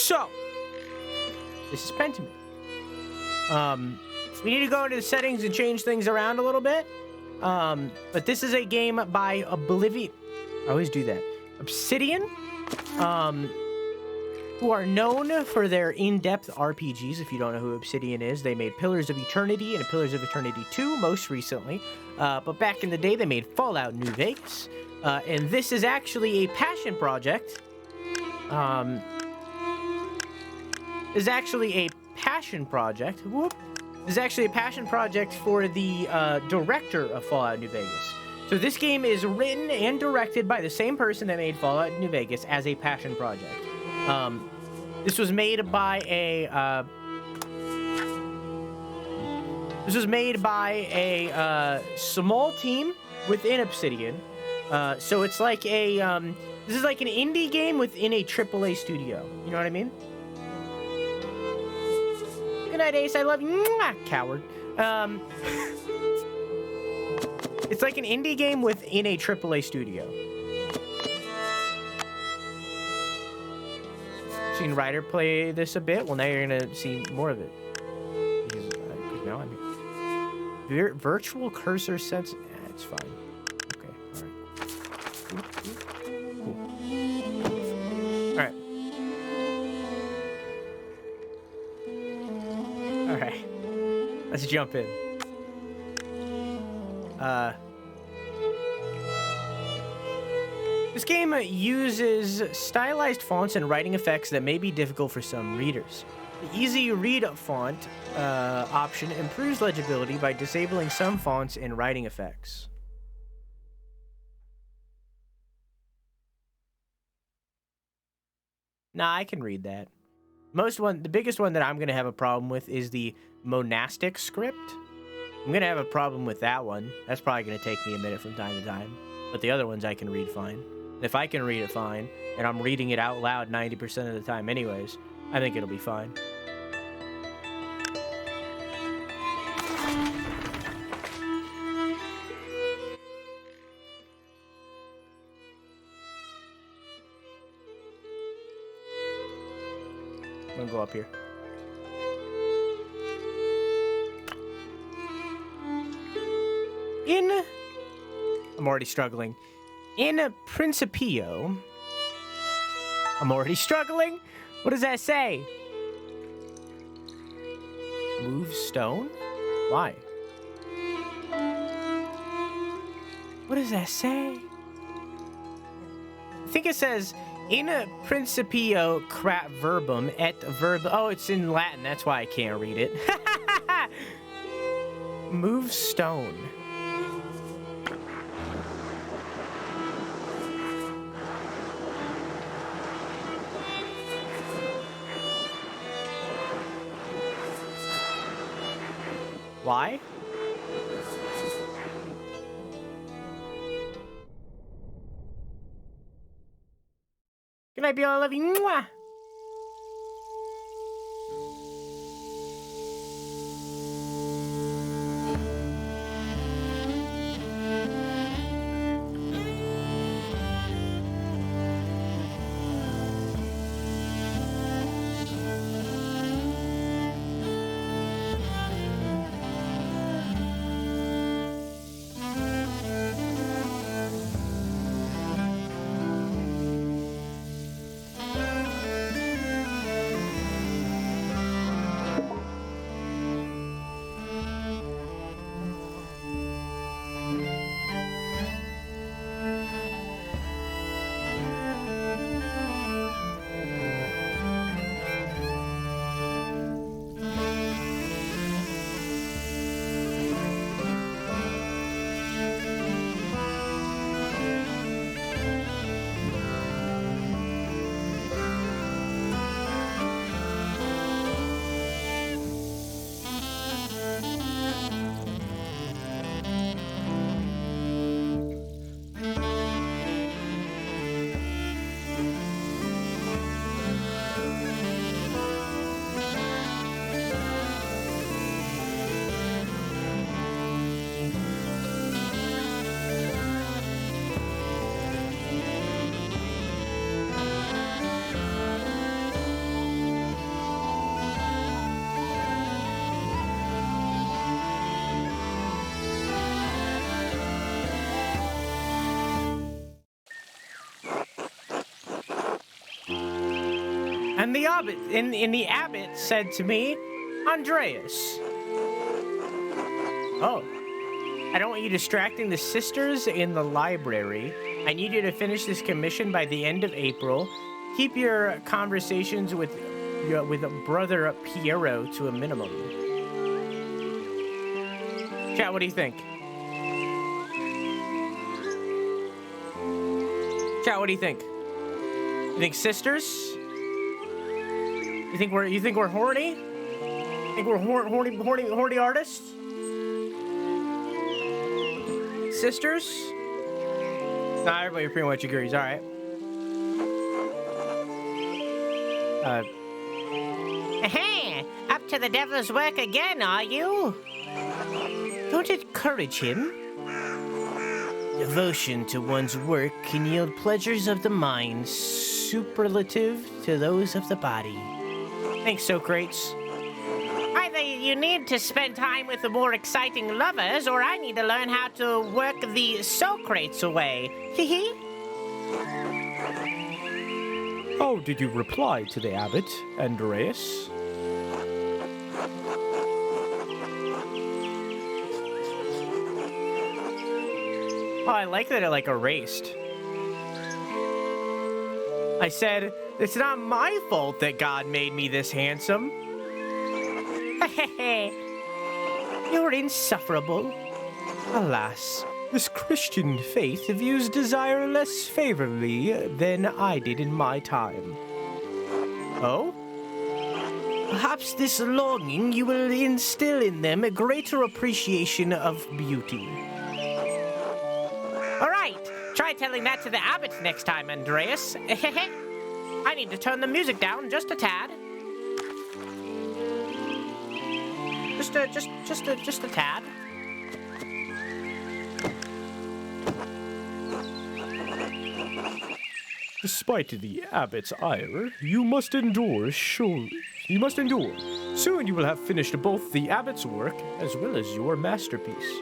So, this is Pentiment. We need to go into the settings and change things around a little bit. But this is a game by Oblivion. I always do that. Obsidian. Who are known for their in-depth RPGs. If you don't know who Obsidian is, they made Pillars of Eternity and Pillars of Eternity 2 most recently. But back in the day, they made Fallout New Vegas. And this is actually a passion project. Is actually a passion project. Whoop. Is actually a passion project for the director of Fallout New Vegas. So this game is written and directed by the same person that made Fallout New Vegas as a passion project. This was made by a small team within Obsidian. So it's like a this is like an indie game within a AAA studio. You know what I mean? Good night, Ace. I love you. Mwah, coward. It's like an indie game within a AAA studio. Seen Ryder play this a bit. Well, now you're gonna see more of it. Because now I'm here. Virtual cursor sense. It's fine. Okay. All right. Cool. All right. All right. Let's jump in. This game uses stylized fonts and writing effects that may be difficult for some readers. The easy read font option improves legibility by disabling some fonts and writing effects. Nah, I can read that. The biggest one that I'm going to have a problem with is the monastic script. I'm going to have a problem with that one. That's probably going to take me a minute from time to time. But the other ones I can read fine. If I can read it fine, and I'm reading it out loud 90% of the time anyways, I think it'll be fine. I'm gonna go up here. I'm already struggling. In Principio, I'm already struggling? What does that say? Move stone? Why? What does that say? I think it says, in Principio crat verbum et verb. Oh, it's in Latin. That's why I can't read it. Move stone. Why? Good night, Bill. I love you. Mwah. And the abbot said to me, Andreas. Oh. I don't want you distracting the sisters in the library. I need you to finish this commission by the end of April. Keep your conversations with brother Piero to a minimum. Chat, what do you think? Chat, what do you think? You think sisters? You think we're horny? Think we're horny artists? Sisters? Nah, everybody pretty much agrees. All right. Up to the devil's work again, are you? Don't encourage him. Devotion to one's work can yield pleasures of the mind, superlative to those of the body. Thanks, Socrates. Either you need to spend time with the more exciting lovers, or I need to learn how to work the Socrates away. Hee. How did you reply to the abbot, Andreas? Oh, I like that it, erased. I said, it's not my fault that God made me this handsome. You're insufferable. Alas, this Christian faith views desire less favorably than I did in my time. Oh? Perhaps this longing you will instill in them a greater appreciation of beauty. All right, try telling that to the abbot next time, Andreas. I need to turn the music down just a tad. Just a tad. Despite the abbot's ire, you must endure, surely. You must endure. Soon you will have finished both the abbot's work as well as your masterpiece.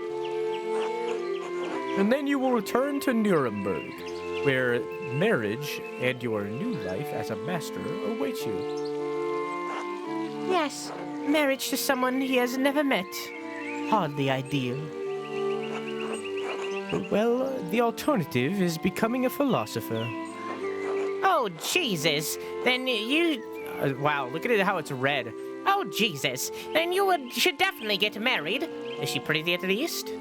And then you will return to Nuremberg, where marriage and your new life as a master awaits you. Yes, marriage to someone he has never met. Hardly ideal. Well, the alternative is becoming a philosopher. Oh, Jesus. Then you... wow, look at it how it's red. Oh, Jesus. Then you should definitely get married. Is she pretty at least?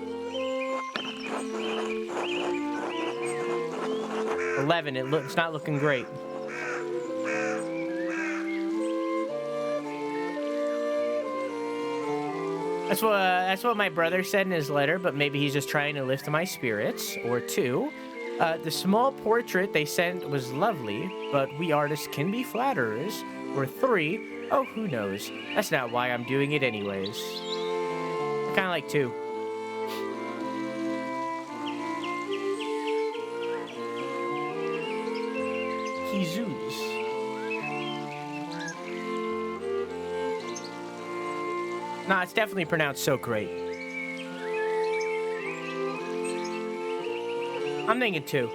11. It's not looking great. That's what my brother said in his letter, but maybe he's just trying to lift my spirits. Or 2, the small portrait they sent was lovely, but we artists can be flatterers. Or 3, oh, who knows? That's not why I'm doing it anyways. I kind of like 2. Jesus. Nah, it's definitely pronounced so great. I'm thinking 2.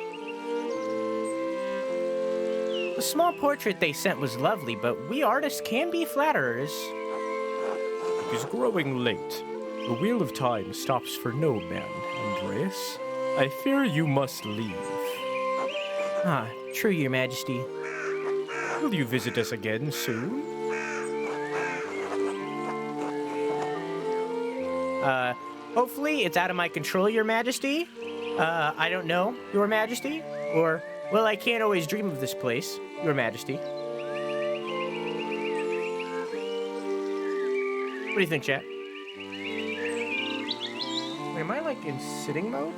The small portrait they sent was lovely, but we artists can be flatterers. It is growing late. The wheel of time stops for no man, Andreas. I fear you must leave. Ah, true, Your Majesty. Will you visit us again soon? Hopefully it's out of my control, Your Majesty. I don't know, Your Majesty. Or, well, I can't always dream of this place, Your Majesty. What do you think, chat? Wait, am I, in sitting mode?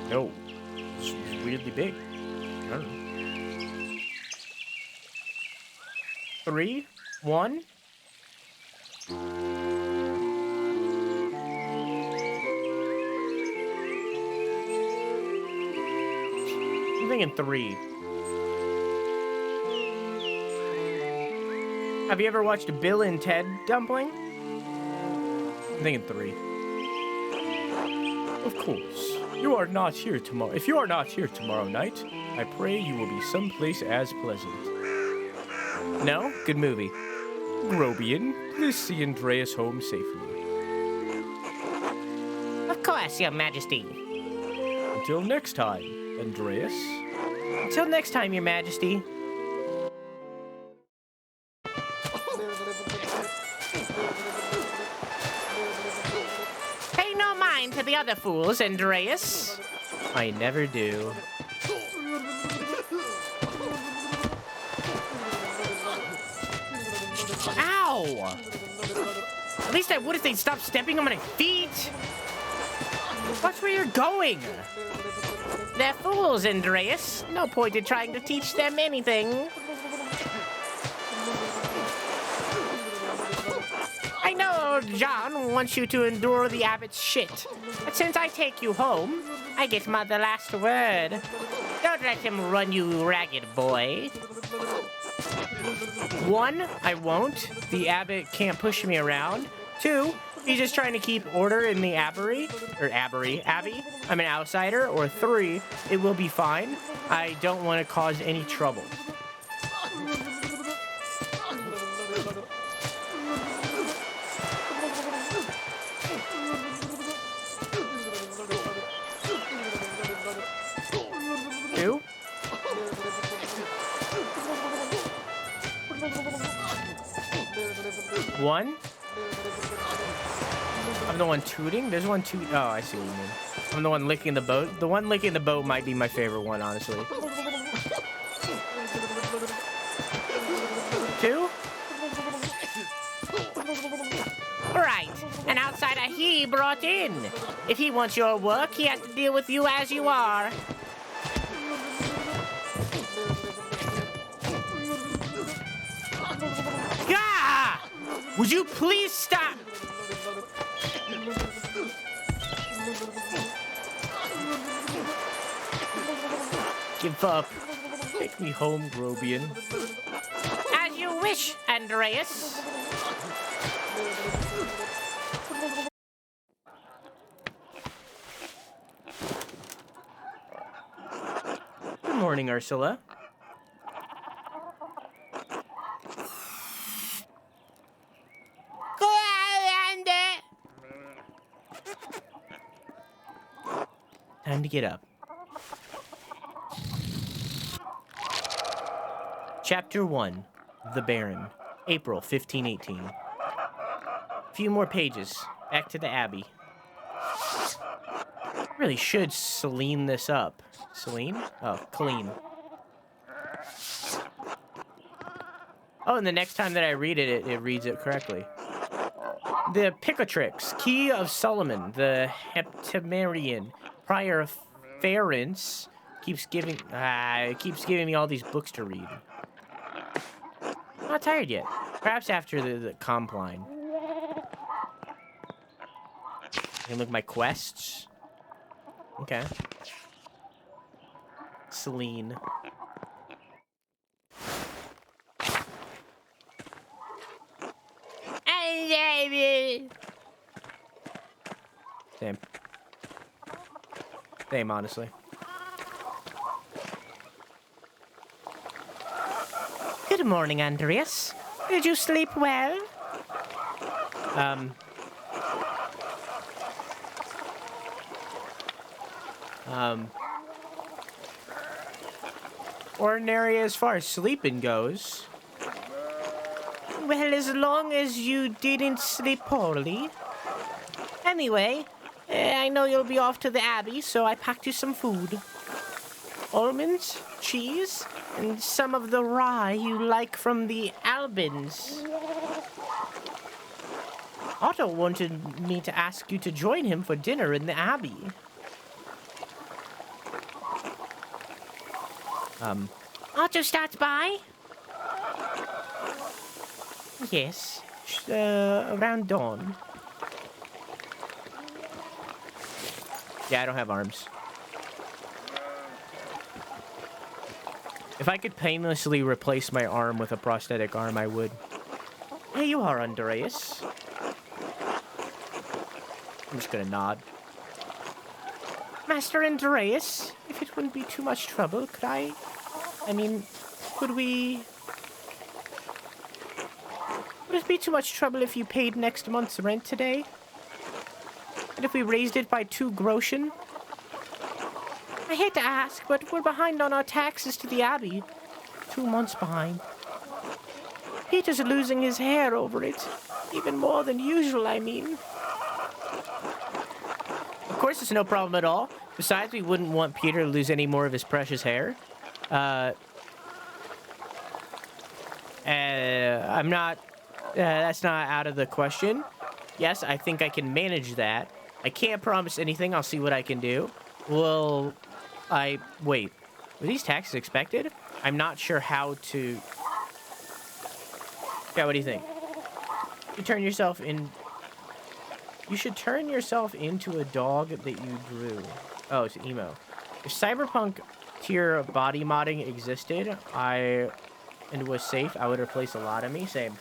No. It's weirdly big. I don't know. 3, 1... I'm thinking 3. Have you ever watched a Bill and Ted Dumpling? I'm thinking 3. Of course. You are not here tomorrow. If you are not here tomorrow night, I pray you will be someplace as pleasant. No? Good movie. Grobian, please see Andreas home safely. Of course, Your Majesty. Until next time, Andreas. Until next time, Your Majesty. Pay no mind to the other fools, Andreas. I never do. Ow! At least I would if they'd stop stepping on my feet. Watch where you're going. They're fools, Andreas. No point in trying to teach them anything. I know old John wants you to endure the abbot's shit. But since I take you home, I get the last word. Don't let him run you ragged, boy. 1, I won't. The abbot can't push me around. 2, he's just trying to keep order in the abbey. I'm an outsider. Or 3, it will be fine. I don't want to cause any trouble. One. I'm the one tooting? There's one toot. Oh, I see what you mean. I'm the one licking the boat. The one licking the boat might be my favorite one, honestly. 2? Right. An outsider he brought in. If he wants your work, he has to deal with you as you are. Ah! Would you please stop? Give up. Take me home, Grobian. As you wish, Andreas. Good morning, Ursula. Time to get up. Chapter 1, The Baron, April 1518. A few more pages. Back to the Abbey. Really should Celine this up. Celine? Oh, Colleen. Oh, and the next time that I read it, it reads it correctly. The Picatrix, Key of Solomon, the Heptamerian, Prior of Ference, keeps giving me all these books to read. I'm not tired yet. Perhaps after the compline. I can look at my quests. Okay. Celine. Same. Same, honestly. Good morning, Andreas. Did you sleep well? Ordinary as far as sleeping goes. Well, as long as you didn't sleep poorly. Anyway, I know you'll be off to the Abbey, so I packed you some food. Almonds, cheese, and some of the rye you like from the Albans. Otto wanted me to ask you to join him for dinner in the Abbey. Otto starts by? Yes, around dawn. Yeah, I don't have arms. If I could painlessly replace my arm with a prosthetic arm, I would. Here you are, Andreas. I'm just gonna nod. Master Andreas, if it wouldn't be too much trouble, could I mean, would it be too much trouble if you paid next month's rent today? And if we raised it by 2 groschen? I hate to ask, but we're behind on our taxes to the Abbey. 2 months behind. Peter's losing his hair over it. Even more than usual, I mean. Of course, it's no problem at all. Besides, we wouldn't want Peter to lose any more of his precious hair. That's not out of the question. Yes, I think I can manage that. I can't promise anything. I'll see what I can do. Wait. Were these taxes expected? I'm not sure how to... Yeah, what do you think? You should turn yourself into a dog that you drew. Oh, it's emo. If cyberpunk tier body modding existed, and was safe, I would replace a lot of me. Same.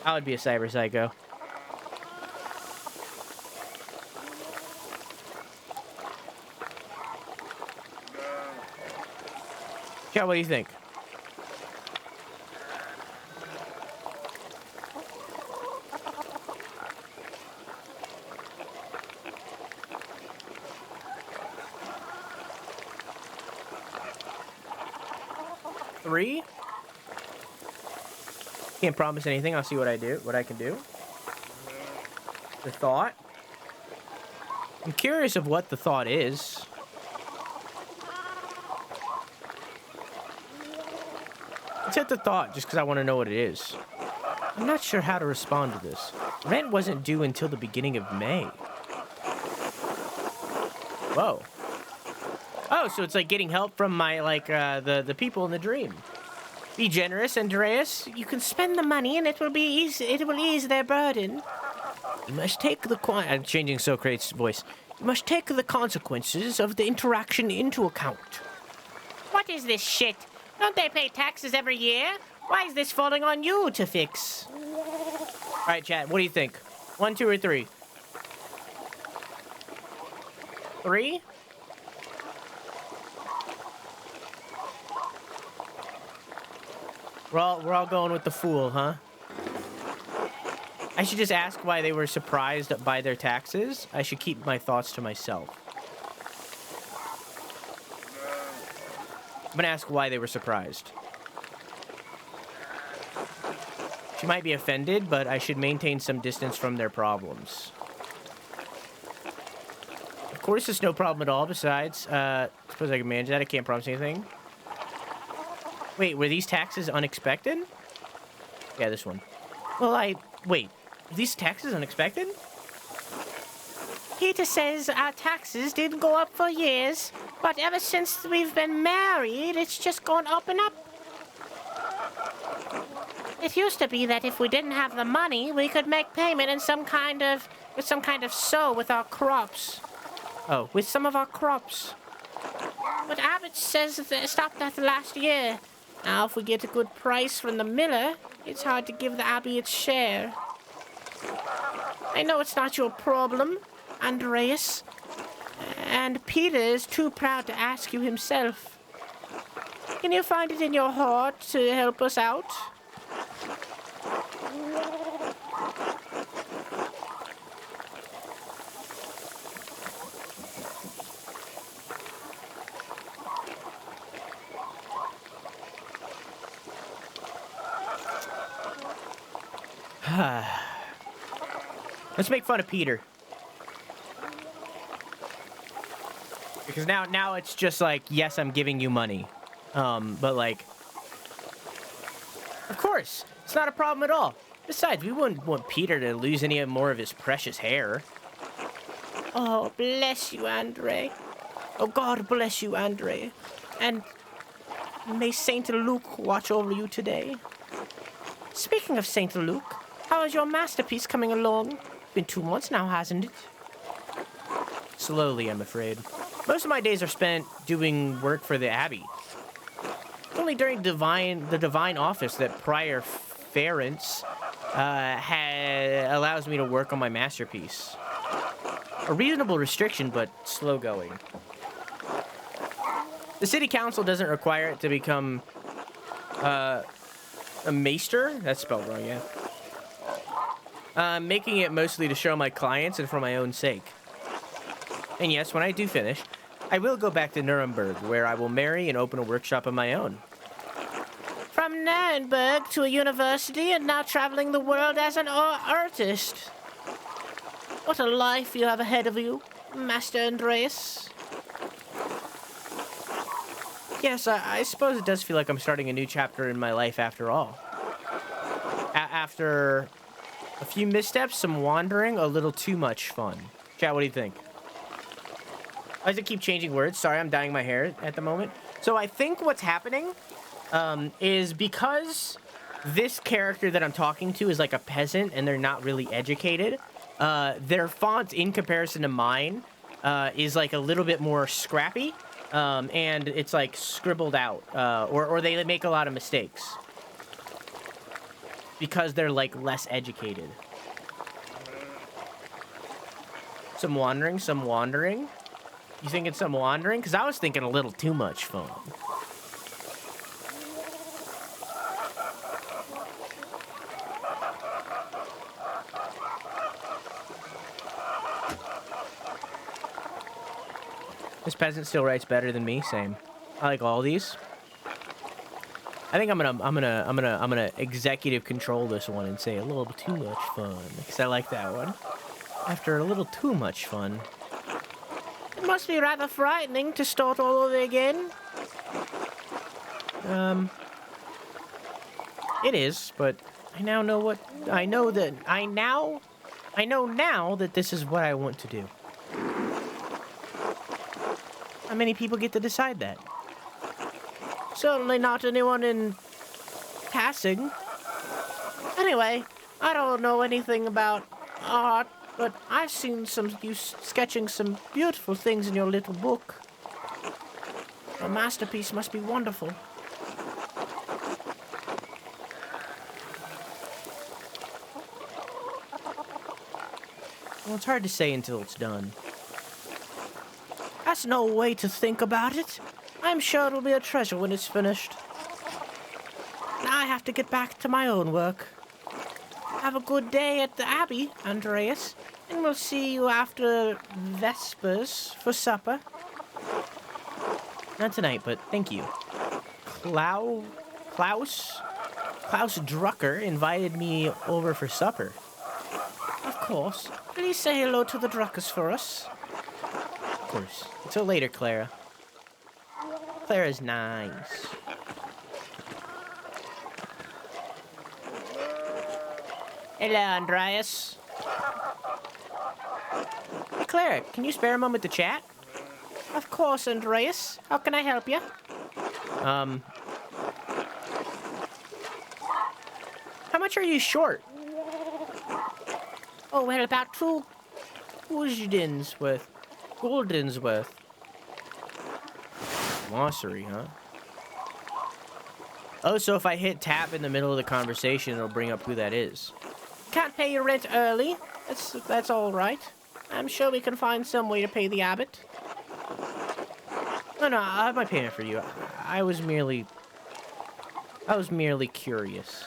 I would be a cyber psycho. Yeah, what do you think? Three? Can't promise anything. I'll see what I can do. The thought. I'm curious of what the thought is. Let's hit the thought just because I want to know what it is. I'm not sure how to respond to this. Rent wasn't due until the beginning of May. Whoa. Oh, so it's like getting help from my, the people in the dream. Be generous, Andreas. You can spend the money and it will ease their burden. You must take the I'm changing Socrates' voice. You must take the consequences of the interaction into account. What is this shit? Don't they pay taxes every year? Why is this falling on you to fix? All right, chat, what do you think? 1, 2, or 3? 3? We're all going with the fool, huh? I should just ask why they were surprised by their taxes. I should keep my thoughts to myself. I'm gonna ask why they were surprised. She might be offended, but I should maintain some distance from their problems. Of course, it's no problem at all. Besides, suppose I can manage that. I can't promise anything. Wait, were these taxes unexpected? Yeah, this one. Well, wait. Are these taxes unexpected? Peter says our taxes didn't go up for years, but ever since we've been married, it's just gone up and up. It used to be that if we didn't have the money, we could make payment in some kind of sow with our crops. Oh, with some of our crops. But Abbott says that they stopped that last year. Now, if we get a good price from the miller, it's hard to give the Abbey its share. I know it's not your problem, Andreas. And Peter is too proud to ask you himself. Can you find it in your heart to help us out? Let's make fun of Peter. Because now it's just like, yes, I'm giving you money. But like, of course, it's not a problem at all. Besides, we wouldn't want Peter to lose any more of his precious hair. Oh, bless you, Andre. Oh, God bless you, Andre. And may Saint Luke watch over you today. Speaking of Saint Luke, how is your masterpiece coming along? Been 2 months now, hasn't it? Slowly, I'm afraid. Most of my days are spent doing work for the Abbey. It's only during the divine office that Prior Ference allows me to work on my masterpiece. A reasonable restriction, but slow going. The city council doesn't require it to become a maester. That's spelled wrong, yeah. Making it mostly to show my clients and for my own sake. And yes, when I do finish, I will go back to Nuremberg, where I will marry and open a workshop of my own. From Nuremberg to a university and now traveling the world as an artist. What a life you have ahead of you, Master Andreas. Yes, I suppose it does feel like I'm starting a new chapter in my life after all. After a few missteps, some wandering, a little too much fun. Chat, what do you think? Why does it keep changing words? Sorry, I'm dyeing my hair at the moment. So I think what's happening is because this character that I'm talking to is like a peasant and they're not really educated, their font in comparison to mine is like a little bit more scrappy, and it's like scribbled out, or they make a lot of mistakes because they're like less educated. Some wandering, some wandering. You think it's some wandering? Because I was thinking a little too much fun. This peasant still writes better than me. Same. I like all these. I think I'm gonna executive control this one and say a little too much fun because I like that one. After a little too much fun. It must be rather frightening to start all over again. It is, but I now know what I know now that this is what I want to do. How many people get to decide that? Certainly not anyone in Tassing. Anyway, I don't know anything about art, but I've seen you sketching some beautiful things in your little book. Your masterpiece must be wonderful. Well, it's hard to say until it's done. That's no way to think about it. I'm sure it'll be a treasure when it's finished. Now I have to get back to my own work. Have a good day at the Abbey, Andreas, and we'll see you after Vespers for supper. Not tonight, but thank you. Klaus Drucker invited me over for supper. Of course. Please say hello to the Druckers for us. Of course. Until later, Clara. Clara's nice. Hello, Andreas. Hey, Clara, can you spare a moment to chat? Of course, Andreas. How can I help you? How much are you short? Oh, well, about 2 Goldens worth. Glossary, huh? Oh, so if I hit tap in the middle of the conversation, it'll bring up who that is. Can't pay your rent early. That's all right. I'm sure we can find some way to pay the abbot. No, I have my payment for you. I was merely curious.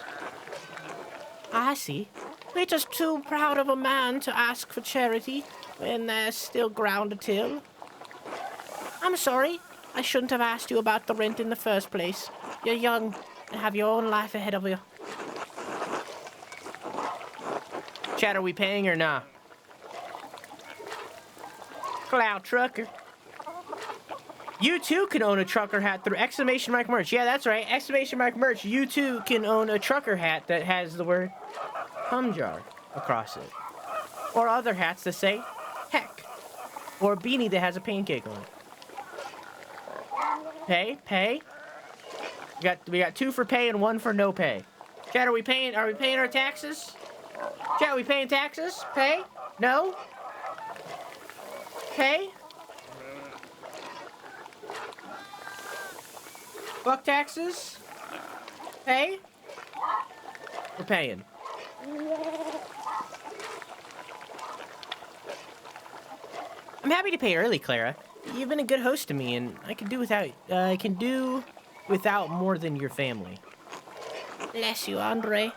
I see. We're just too proud of a man to ask for charity when there's still ground to till. I'm sorry. I shouldn't have asked you about the rent in the first place. You're young and have your own life ahead of you. Chat, are we paying or not? Cloud Trucker. You too can own a trucker hat through exclamation mark merch. Yeah, that's right. Exclamation mark merch. You too can own a trucker hat that has the word hum jar across it. Or other hats that say heck. Or a beanie that has a pancake on it. Pay. We got 2 for pay and 1 for no pay. Chat, are we paying our taxes? Chat, are we paying taxes? Pay? No? Pay? Fuck taxes? Pay? We're paying. I'm happy to pay early, Clara. You've been a good host to me, and I can do without more than your family. Bless you, Andre.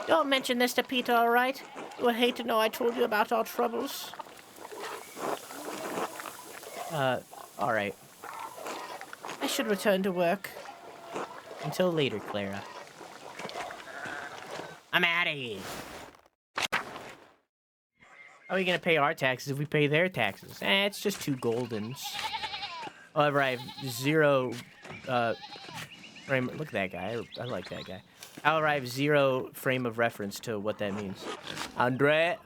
Don't mention this to Peter, all right? He would hate to know I told you about our troubles. All right. I should return to work. Until later, Clara. I'm out of here. How are we gonna pay our taxes if we pay their taxes? It's just 2 goldens. However, I have 0, frame. Look at that guy. I like that guy. However, I have 0 frame of reference to what that means. Andre.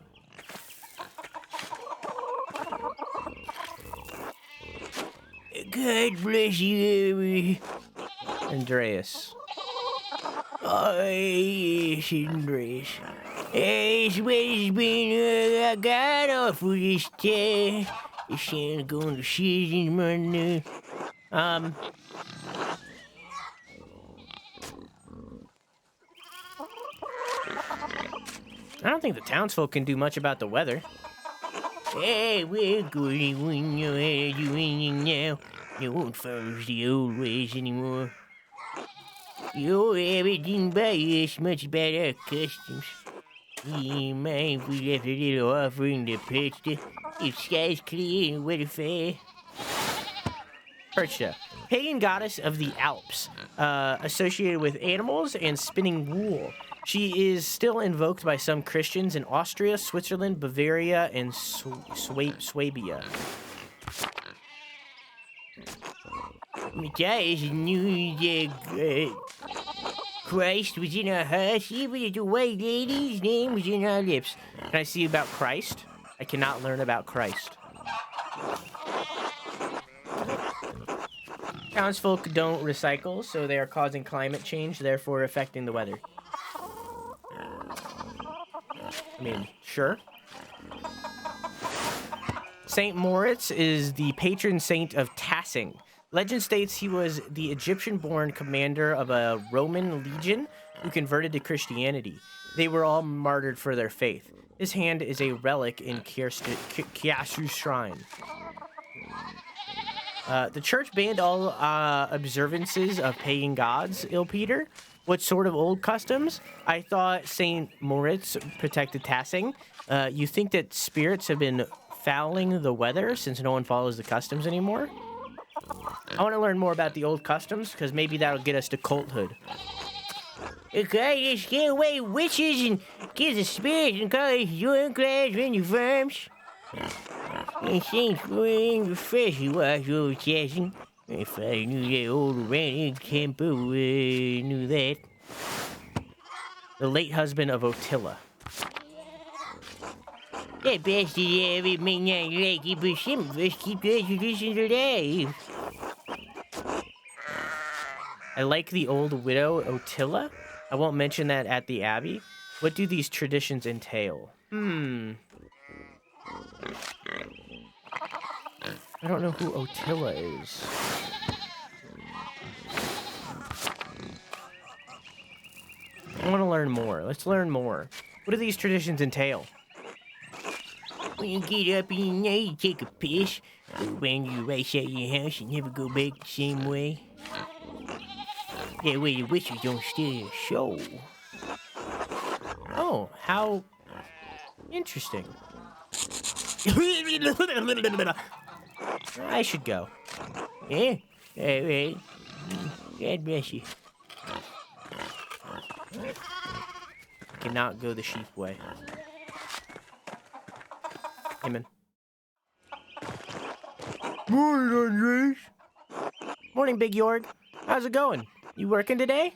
God bless you, Andreas. Oh, yes, Andreas. It's been, I got off for this day. This ain't going to season Monday. I don't think the townsfolk can do much about the weather. Hey, we're going when you're doing now. You won't follow the old ways anymore. Your everything by us much about our customs. You mind if we left a little offering to Perchta? If sky's clear and weather fair. Perchta, pagan goddess of the Alps, associated with animals and spinning wool. She is still invoked by some Christians in Austria, Switzerland, Bavaria, and Swabia. Matthias knew that Christ was in our hearts, even as the white lady's name was in our lips. Can I see about Christ? I cannot learn about Christ. Townsfolk don't recycle, so they are causing climate change, therefore affecting the weather. I mean, sure. Saint Moritz is the patron saint of Tassing. Legend states he was the Egyptian-born commander of a Roman legion who converted to Christianity. They were all martyred for their faith. His hand is a relic in Kiersau's shrine. The church banned all observances of pagan gods, Ilpeter. What sort of old customs? I thought St. Moritz protected Tassing. You think that spirits have been fouling the weather since no one follows the customs anymore? I want to learn more about the old customs, because maybe that'll get us to culthood. Okay, just get away witches and get the spirits and call it your class when you firms. And saints bring refreshing wash over chasing. If I knew that old ranting temper, knew that. The late husband of Ottila. That bastard everything I like it, but some of us keep the traditions alive. I like the old widow, Ottila. I won't mention that at the Abbey. What do these traditions entail? I don't know who Ottila is. I want to learn more. Let's learn more. What do these traditions entail? When you get up in the night, you take a piss. When you race out your house, you never go back the same way. That way the witches don't steal your show. Oh, how interesting. I should go. Yeah? Alright. God bless you. Cannot go the sheep way. Amen. Morning, Andres. Morning, Big Yorg. How's it going? You working today?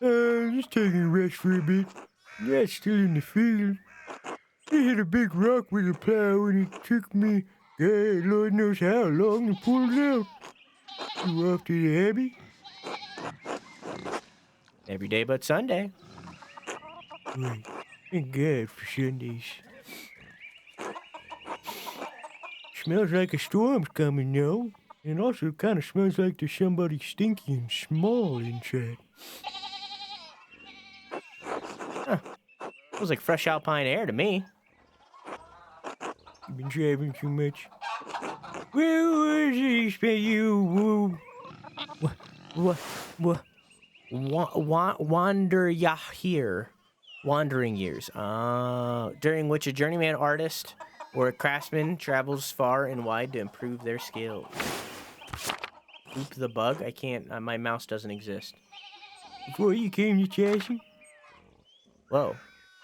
Just taking a rest for a bit. Dad's still in the field. He hit a big rock with a plow and it took me, God, Lord knows how long to pull it out. You off to the Abbey? Every day but Sunday. Right. Thank God for Sundays. Smells like a storm's coming now. And also kind of smells like there's somebody stinky and small inside. Huh. Feels like fresh alpine air to me. You been driving too much? Where was he? Spent you? Wandering years. During which a journeyman artist or a craftsman travels far and wide to improve their skills. Oop the bug? I can't. My mouse doesn't exist. Before you came to Tassing? Whoa.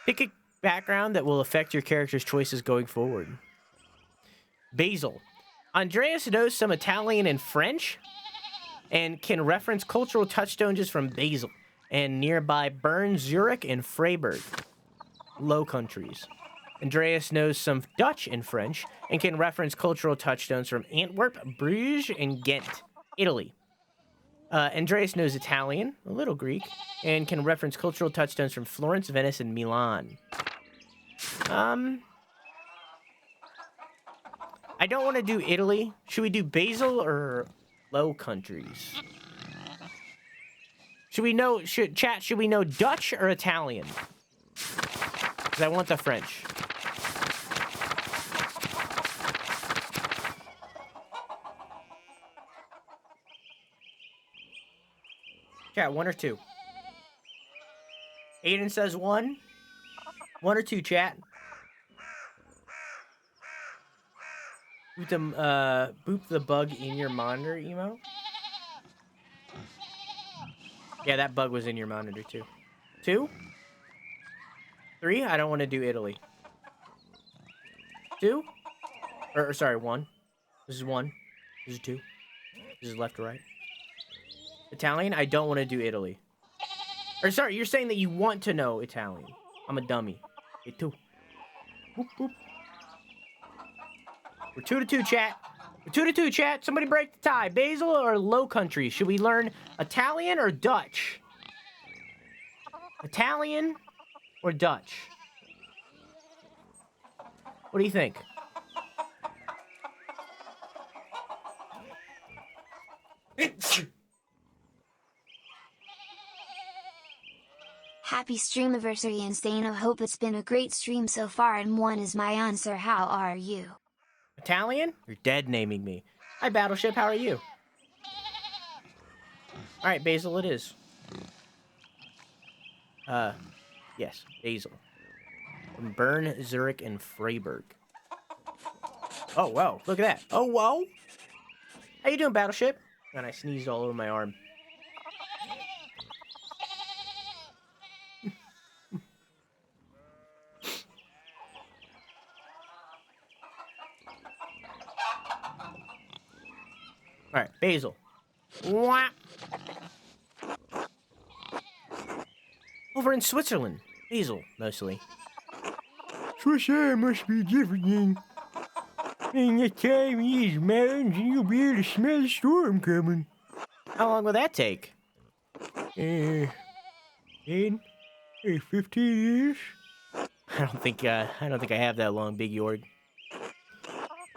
Pick a background that will affect your character's choices going forward. Basil. Andreas knows some Italian and French and can reference cultural touchstones from Basel and nearby Bern, Zurich, and Freiburg, Low Countries. Andreas knows some Dutch and French and can reference cultural touchstones from Antwerp, Bruges, and Ghent, Italy. Andreas knows Italian, a little Greek, and can reference cultural touchstones from Florence, Venice, and Milan. I don't want to do Italy. Should we do Basel or Low Countries? Should we know, should we know Dutch or Italian? Because I want the French. Chat, 1 or 2? Aiden says 1. 1 or 2, chat. Boop the bug in your monitor emo? Yeah, that bug was in your monitor too. 2? 3? I don't want to do Italy. 2? Or sorry, 1. This is 1. This is 2. This is left to right. Italian? I don't want to do Italy. Or sorry, you're saying that you want to know Italian. I'm a dummy. Okay, 2. Boop, boop. We're 2 to 2, chat. We're 2 to 2, chat. Somebody break the tie. Basel or Low Countries? Should we learn Italian or Dutch? Italian or Dutch? What do you think? Happy streamiversary Insane. I hope it's been a great stream so far, and 1 is my answer. How are you? Italian? You're dead naming me. Hi, Battleship. How are you? Alright, Basil it is. Yes, Basil. From Bern, Zurich, and Freiburg. Oh, wow. Look at that. Oh, whoa. How you doing, Battleship? And I sneezed all over my arm. Alright, Basil. Wah. Over in Switzerland. Basil, mostly. Swiss air must be different then. In that time of these mountains, and you'll be able to smell the storm coming. How long will that take? 10, 15 years. I don't think I have that long, Big Yord.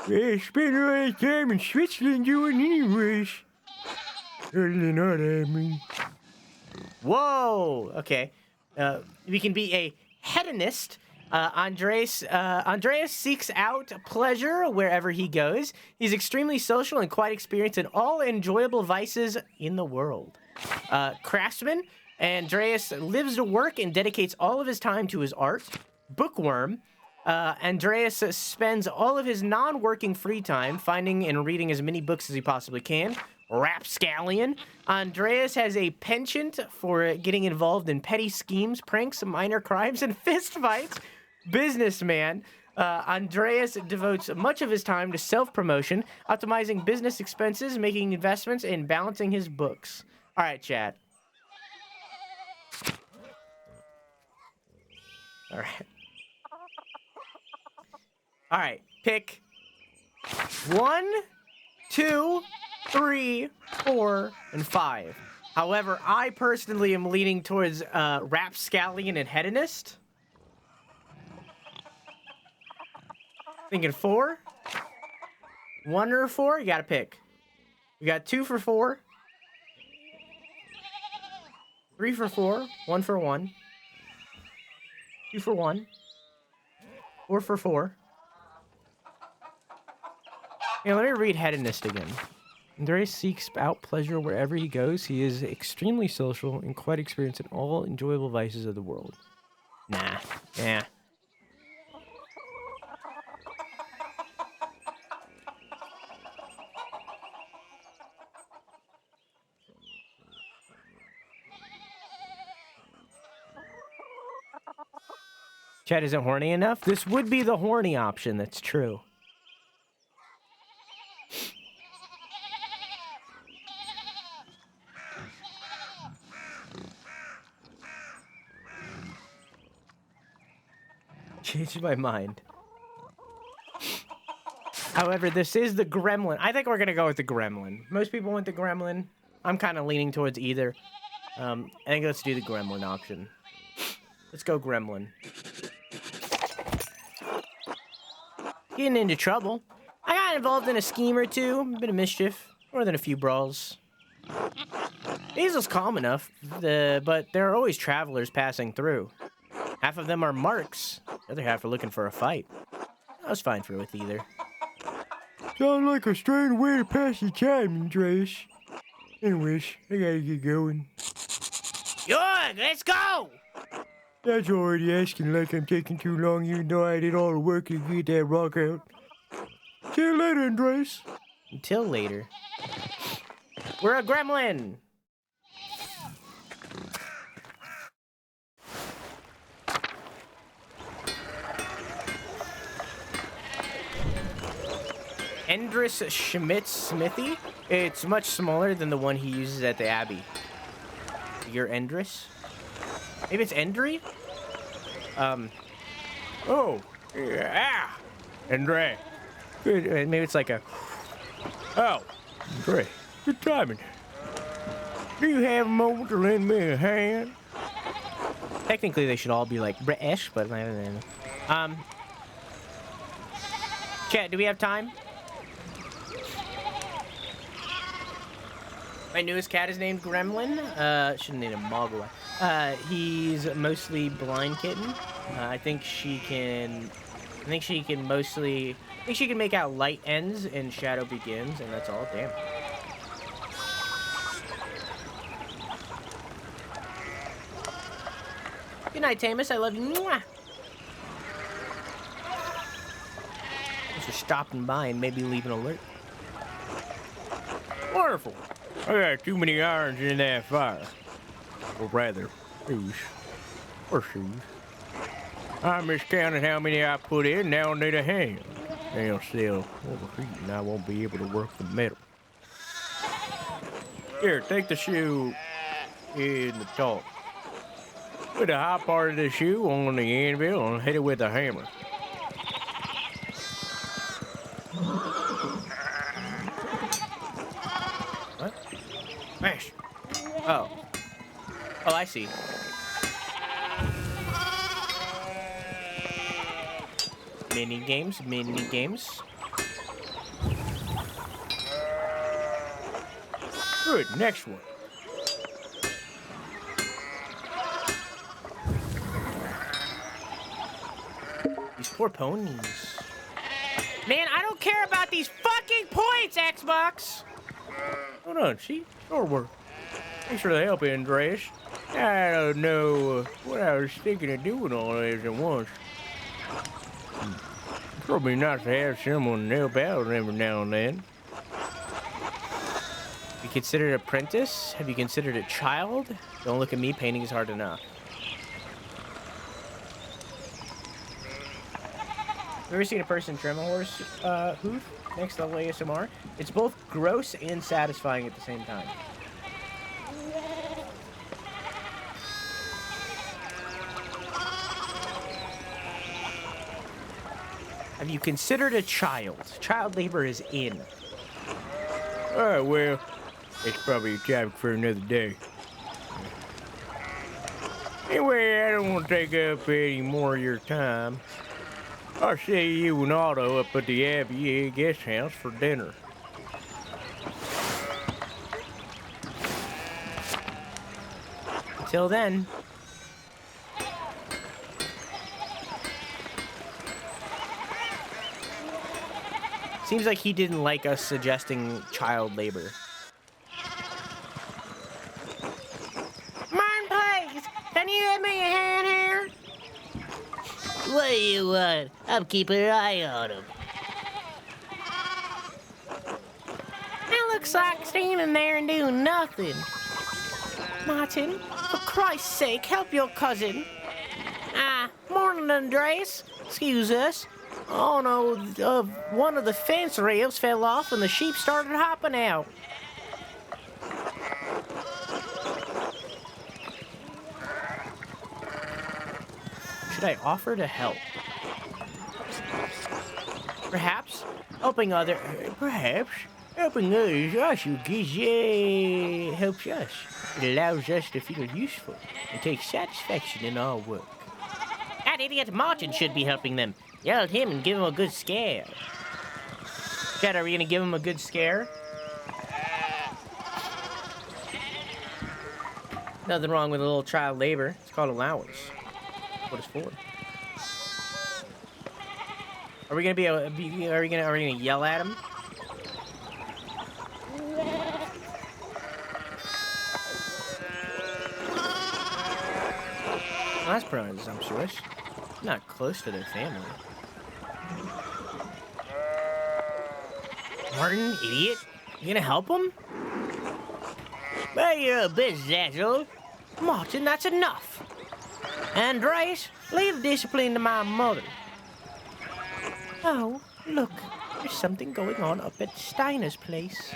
I spent all that time in Switzerland doing anyways. Other than that, I mean. Whoa! Okay. We can be a hedonist. Andreas seeks out pleasure wherever he goes. He's extremely social and quite experienced in all enjoyable vices in the world. Craftsman. Andreas lives to work and dedicates all of his time to his art. Bookworm. Andreas spends all of his non-working free time finding and reading as many books as he possibly can. Rapscallion. Andreas has a penchant for getting involved in petty schemes, pranks, minor crimes, and fistfights. Businessman. Andreas devotes much of his time to self-promotion, optimizing business expenses, making investments, and balancing his books. All right, chat. All right. All right, pick 1, 2, 3, 4, and 5. However, I personally am leaning towards Rapscallion and Hedonist. Thinking 4. 1 or 4, you gotta pick. We got 2 for 4. 3 for 4. 1 for 1. 2 for 1. 4 for 4. Yeah, let me read Hedonist again. Andreas seeks out pleasure wherever he goes. He is extremely social and quite experienced in all enjoyable vices of the world. Nah. Yeah. Chad isn't horny enough? This would be the horny option, that's true. Changed my mind. However, this is the gremlin. I think we're gonna go with the gremlin. Most people want the gremlin. I'm kind of leaning towards either. I think let's do the gremlin option. Let's go gremlin. Getting into trouble. I got involved in a scheme or two, a bit of mischief, more than a few brawls. Hazel's calm enough, but there are always travelers passing through. Half of them are marks, the other half are looking for a fight. I was fine with either. Sounds like a strange way to pass the time, Andreas. Anyways, I gotta get going. Good, let's go! That's already asking like I'm taking too long, even though I did all the work to get that rock out. See you later, Andreas. Until later. We're a gremlin! Andreas Schmidt's smithy? It's much smaller than the one he uses at the Abbey. You're Andreas? Maybe it's Endry? Oh, yeah. Andre. Maybe it's like a... Oh, Andre. Good timing. Do you have a moment to lend me a hand? Technically, they should all be like British, but... Chat, do we have time? My newest cat is named Gremlin. Shouldn't name him Mogwai. He's mostly blind kitten. I think she can make out light ends and shadow begins, and that's all. Damn. Good night, Tamus. I love you. Mwah. Thanks for stopping by and maybe leave an alert. Wonderful. I got too many irons in that fire. Or rather, shoes. Or shoes. I miscounted how many I put in, now I need a hand. They'll still overheat and I won't be able to work the metal. Here, take the shoe in the top. Put the high part of the shoe on the anvil and hit it with a hammer. What? Smash. Oh. Oh, I see. Mini games. Good, next one. These poor ponies. Man, I don't care about these fucking points, Xbox! Hold on, see? Store work. Thanks for the help, Andreas. I don't know what I was thinking of doing all this at once. It's probably nice to have someone help out every now and then. You considered an apprentice? Have you considered a child? Don't look at me, painting is hard enough. Have you ever seen a person trim a horse hoof? Next level ASMR. It's both gross and satisfying at the same time. Have you considered a child? Child labor is in. Alright, well, it's probably a topic for another day. Anyway, I don't want to take up any more of your time. I'll see you and Otto up at the Abbey guest house for dinner. Until then. Seems like he didn't like us suggesting child labor. Martin, please, can you give me a hand here? What do you want? I'm keeping an eye on him. It looks like standing there and doing nothing. Martin, for Christ's sake, help your cousin. Morning, Andreas. Excuse us. Oh no, one of the fence rails fell off and the sheep started hopping out. Should I offer to help? Perhaps helping others also helps us. It allows us to feel useful and take satisfaction in our work. That idiot Martin should be helping them. Yell at him and give him a good scare. Chad, are we gonna give him a good scare? Nothing wrong with a little child labor. It's called allowance. That's what it's for. Are we gonna yell at him? Well, that's pretty presumptuous. Not close to their family. Martin, idiot. You gonna help him? Well, you're a business asshole. Martin, that's enough. Andreas, leave discipline to my mother. Oh, look. There's something going on up at Steiner's place.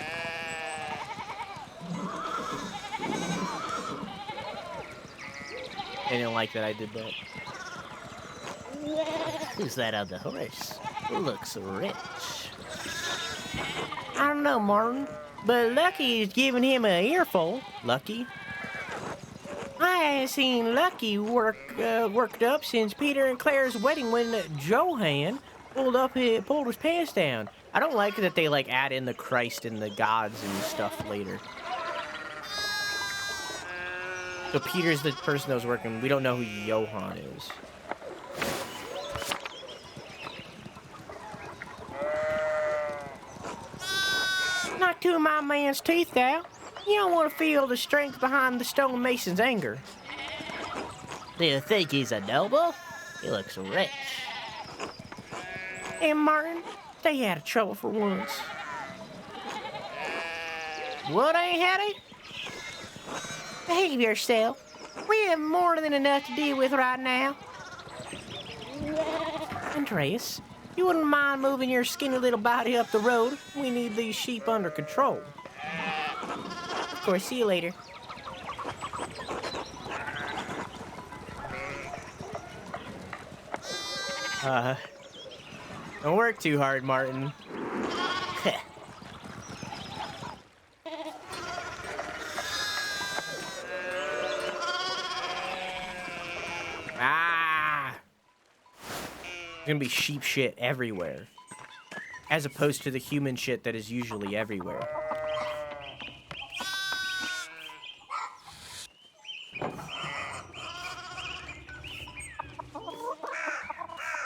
They didn't like that I did that. Who's that on the horse? Looks rich. I don't know, Martin, but Lucky is giving him an earful. Lucky? I ain't seen Lucky worked up since Peter and Claire's wedding when Johann pulled his pants down. I don't like that they like add in the Christ and the gods and stuff later. So Peter's the person that was working. We don't know who Johann is. Knock two of my man's teeth out. You don't want to feel the strength behind the stonemason's anger. Do you think he's a noble? He looks rich. And Martin, stay out of trouble for once. What, Aunt Hattie? Behave yourself. We have more than enough to deal with right now. Andreas, you wouldn't mind moving your skinny little body up the road? We need these sheep under control. Of course, see you later. Don't work too hard, Martin. There's gonna be sheep shit everywhere. As opposed to the human shit that is usually everywhere.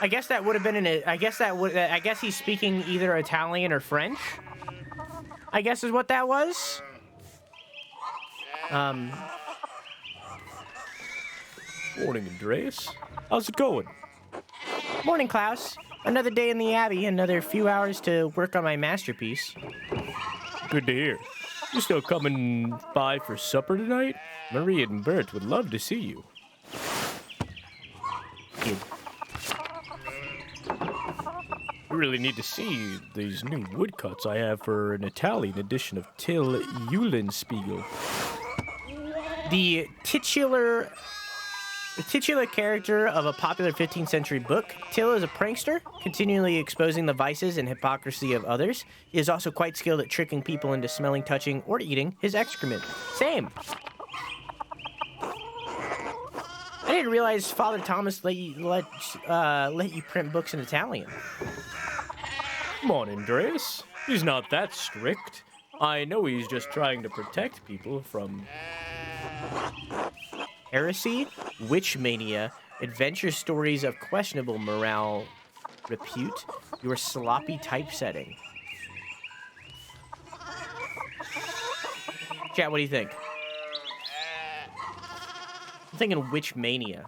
I guess that would have been I guess he's speaking either Italian or French. I guess is what that was. Morning, Andreas. How's it going? Morning, Klaus. Another day in the Abbey, another few hours to work on my masterpiece. Good to hear. You still coming by for supper tonight? Marie and Bert would love to see you. Kid. You really need to see these new woodcuts I have for an Italian edition of Till Eulenspiegel. The titular character of a popular 15th century book, Till is a prankster, continually exposing the vices and hypocrisy of others. He is also quite skilled at tricking people into smelling, touching, or eating his excrement. Same. I didn't realize Father Thomas let you print books in Italian. Come on, Andreas. He's not that strict. I know he's just trying to protect people from heresy, witch mania, adventure stories of questionable morale, repute, your sloppy typesetting. Chat, what do you think? I'm thinking Witch Mania.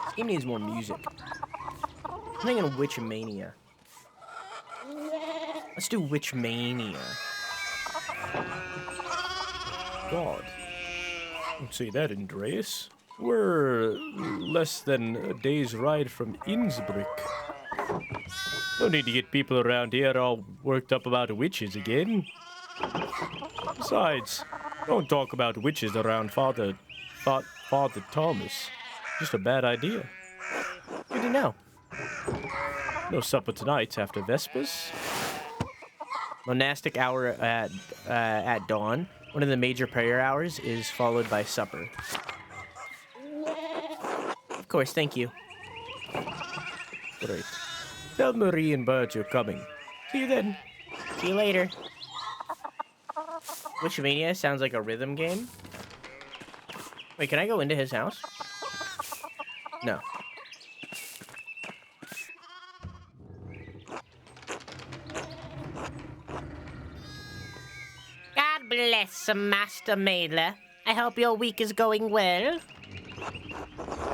This game needs more music. I'm thinking Witch Mania. Let's do Witch Mania. God. Don't say that, Andreas. We're less than a day's ride from Innsbruck. No need to get people around here all worked up about witches again. Besides, don't talk about witches around Father Thomas. Just a bad idea. Good to know. No supper tonight after Vespers. Monastic hour at dawn. One of the major prayer hours is followed by supper. Of course, thank you. Great. Tell Marie and Bert you're coming. See you then. See you later. Witch Mania sounds like a rhythm game. Wait, can I go into his house? No. God bless Master Maler. I hope your week is going well.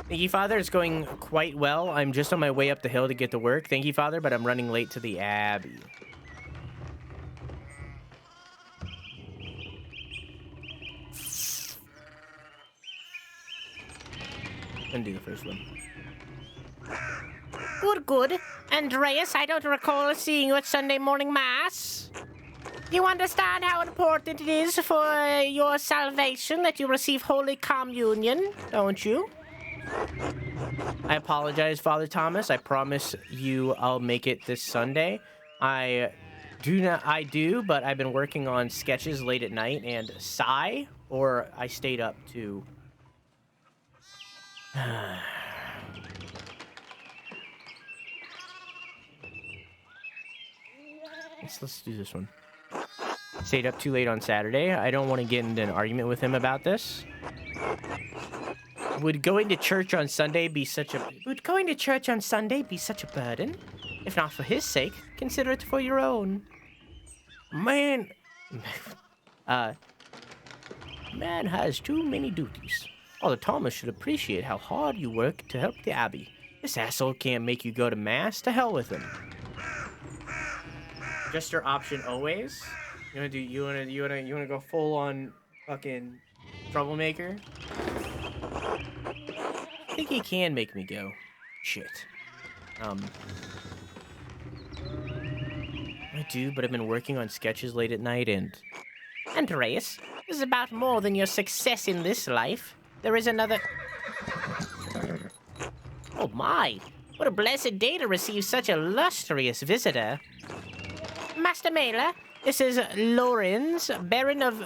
Thank you, Father. It's going quite well. I'm just on my way up the hill to get to work. Thank you, Father, but I'm running late to the Abbey. I'm gonna do the first one. Good, good. Andreas, I don't recall seeing you at Sunday morning mass. You understand how important it is for your salvation that you receive Holy Communion, don't you? I apologize, Father Thomas. I promise you I'll make it this Sunday. I do, but I've been working on sketches late at night and or I stayed up to... Let's do this one. Stayed up too late on Saturday. I don't want to get into an argument with him about this. Would going to church on Sunday be such a burden? If not for his sake, consider it for your own. Man has too many duties. Father Thomas should appreciate how hard you work to help the Abbey. This asshole can't make you go to mass. To hell with him. Just your option always. You wanna go full on fucking troublemaker? I think he can make me go. Shit. I do, but I've been working on sketches late at night and... Andreas, this is about more than your success in this life. There is another... Oh my! What a blessed day to receive such a illustrious visitor. Master Maler, this is Lorenz, Baron of...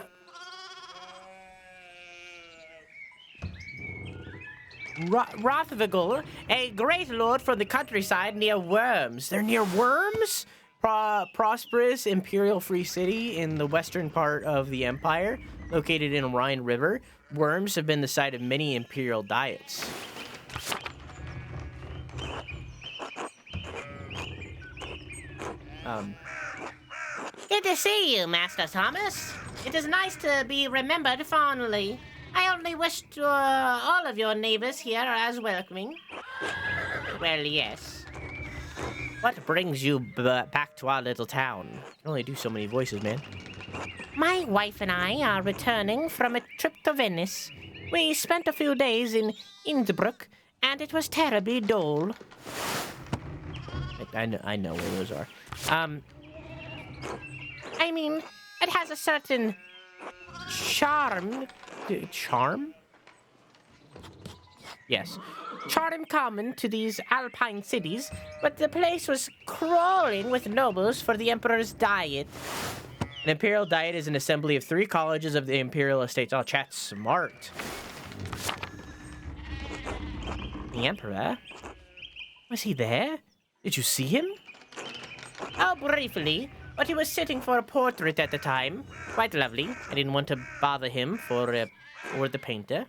Rothvigel, a great lord from the countryside near Worms. They're near Worms? Prosperous imperial free city in the western part of the empire, located in Rhine River. Worms have been the site of many imperial diets. Good to see you, Master Thomas. It is nice to be remembered fondly. I only wish all of your neighbors here are as welcoming. Well, yes. What brings you back to our little town? You can only do so many voices, man. My wife and I are returning from a trip to Venice. We spent a few days in Innsbruck, and it was terribly dull. I know where those are. I mean, it has a certain charm. Charm? Yes. Charm common to these alpine cities, but the place was crawling with nobles for the emperor's diet. An imperial diet is an assembly of 3 colleges of the imperial estates. Oh, chat's smart. The emperor? Was he there? Did you see him? Oh, briefly, but he was sitting for a portrait at the time. Quite lovely. I didn't want to bother him for the painter.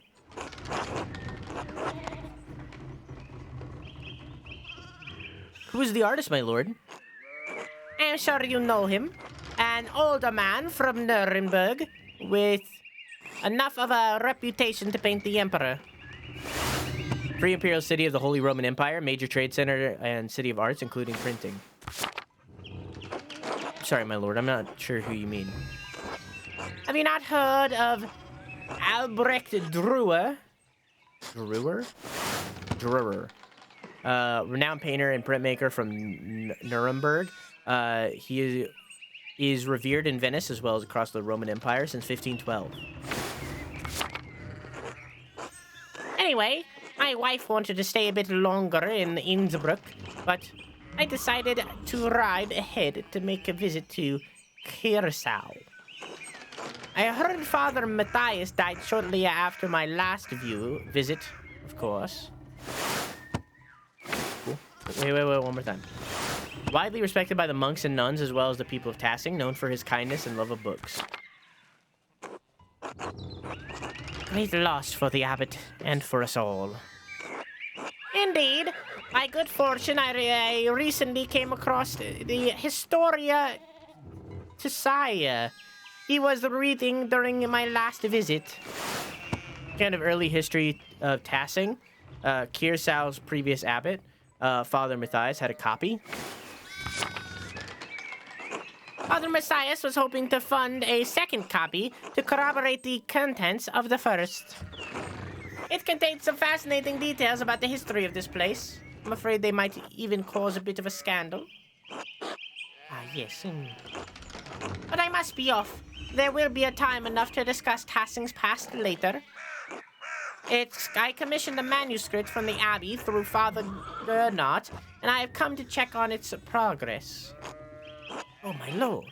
Who is the artist, my lord? I'm sure you know him. An older man from Nuremberg with enough of a reputation to paint the emperor. Free Imperial City of the Holy Roman Empire, major trade center and city of arts, including printing. Sorry, my lord, I'm not sure who you mean. Have you not heard of Albrecht Dürer? Dürer. Renowned painter and printmaker from Nuremberg. He is revered in Venice as well as across the Roman Empire since 1512. Anyway, my wife wanted to stay a bit longer in Innsbruck, but I decided to ride ahead to make a visit to Kiersau. I heard Father Matthias died shortly after my last visit, of course. Cool. Wait, one more time. Widely respected by the monks and nuns as well as the people of Tassing, known for his kindness and love of books. Great loss for the abbot and for us all. Indeed. By good fortune, I recently came across the Historia Tissaia. He was reading during my last visit. Kind of early history of Tassing. Kiersau's previous abbot, Father Matthias, had a copy. Father Matthias was hoping to fund a second copy to corroborate the contents of the first. It contains some fascinating details about the history of this place. I'm afraid they might even cause a bit of a scandal. Ah, yes. But I must be off. There will be a time enough to discuss Tassing's past later. I commissioned a manuscript from the Abbey through Father Gernot, and I have come to check on its progress. Oh, my lord.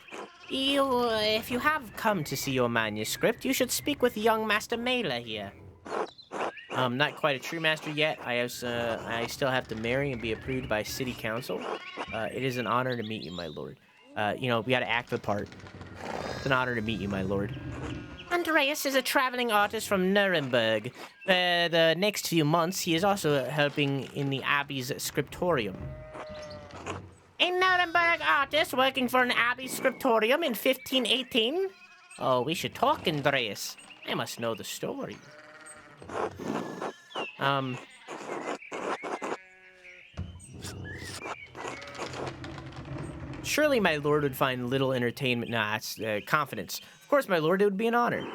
If you have come to see your manuscript, you should speak with young Master Maler here. Not quite a true master yet. I still have to marry and be approved by city council. It is an honor to meet you, my lord. We gotta act the part. It's an honor to meet you, my lord. Andreas is a traveling artist from Nuremberg. The next few months, he is also helping in the Abbey's scriptorium. A Nuremberg artist working for an Abbey scriptorium in 1518? Oh, we should talk, Andreas. I must know the story. Surely my lord would find little entertainment. Nah, it's confidence. Of course, my lord, it would be an honor.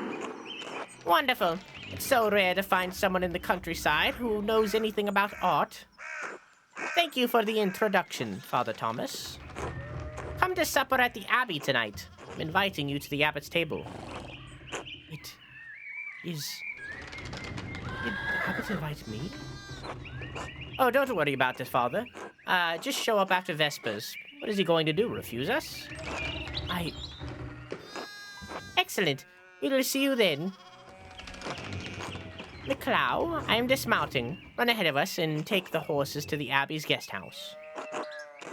Wonderful. It's so rare to find someone in the countryside who knows anything about art. Thank you for the introduction, Father Thomas. Come to supper at the Abbey tonight. I'm inviting you to the abbot's table. Did the abbot invite me? Oh, don't worry about it, Father. Just show up after Vespers. What is he going to do, refuse us? Excellent. We'll see you then. McClow, I am dismounting. Run ahead of us and take the horses to the Abbey's guest house.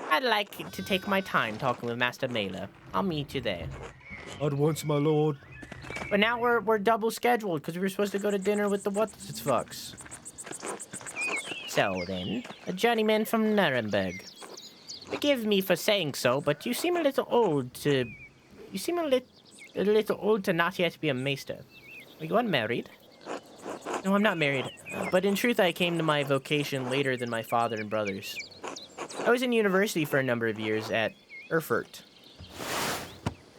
I'd like to take my time talking with Master Maler. I'll meet you there. At once, my lord. But now we're double scheduled because we were supposed to go to dinner with the what's-its-fucks. So then, a journeyman from Nuremberg. Forgive me for saying so, but you seem a little old to... You seem a little old to not yet be a maester. Are you unmarried? No, I'm not married. But in truth, I came to my vocation later than my father and brothers. I was in university for a number of years at Erfurt.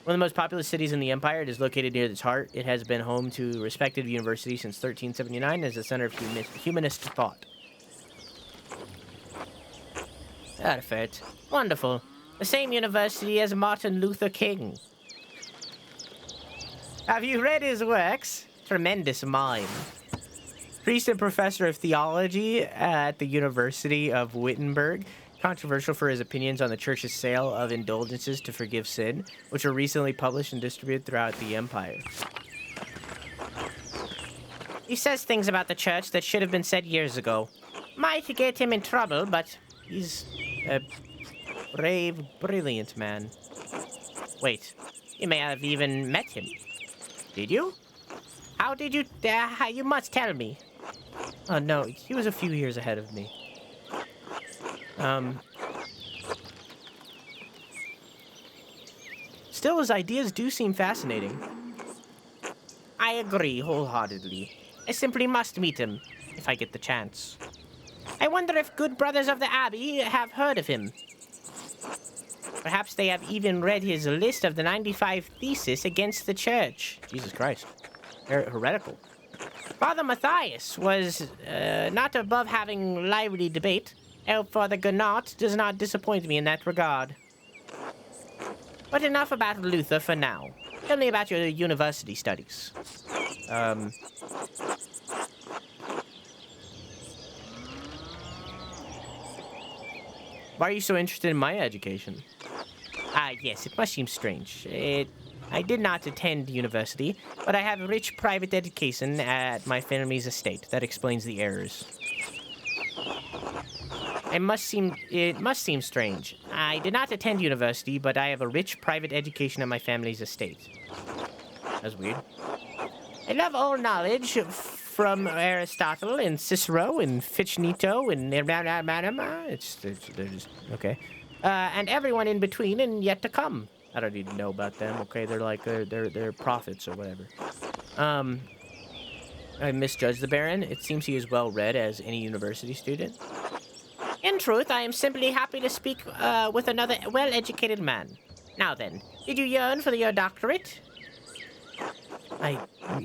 One of the most populous cities in the empire, it is located near its heart. It has been home to respected university since 1379 as a center of humanist thought. Perfect. Wonderful. The same university as Martin Luther King. Have you read his works? Tremendous mind. Priest and professor of theology at the University of Wittenberg. Controversial for his opinions on the church's sale of indulgences to forgive sin, which were recently published and distributed throughout the empire. He says things about the church that should have been said years ago. Might get him in trouble, but He's a brave, brilliant man. Wait, you may have even met him. Did you? how did you... you must tell me. Oh, no, he was a few years ahead of me. still, his ideas do seem fascinating. I agree wholeheartedly. I simply must meet him, if I get the chance. I wonder if good brothers of the Abbey have heard of him. Perhaps they have even read his list of the 95 Theses against the Church. Jesus Christ. Heretical. Father Matthias was not above having lively debate. Father Gannat does not disappoint me in that regard. But enough about Luther for now. Tell me about your university studies. Why are you so interested in my education? Yes, it must seem strange. I did not attend university, but I have a rich private education at my family's estate. That explains the errors. It must seem strange. I did not attend university, but I have a rich private education at my family's estate. That's weird. I love all knowledge from Aristotle and Cicero and Fichnito and They're just okay. and everyone in between and yet to come. I don't need to know about them. Okay, they're like they're prophets or whatever. I misjudged the Baron. It seems he is well read as any university student. In truth, I am simply happy to speak with another well-educated man. Now then, did you yearn for your doctorate?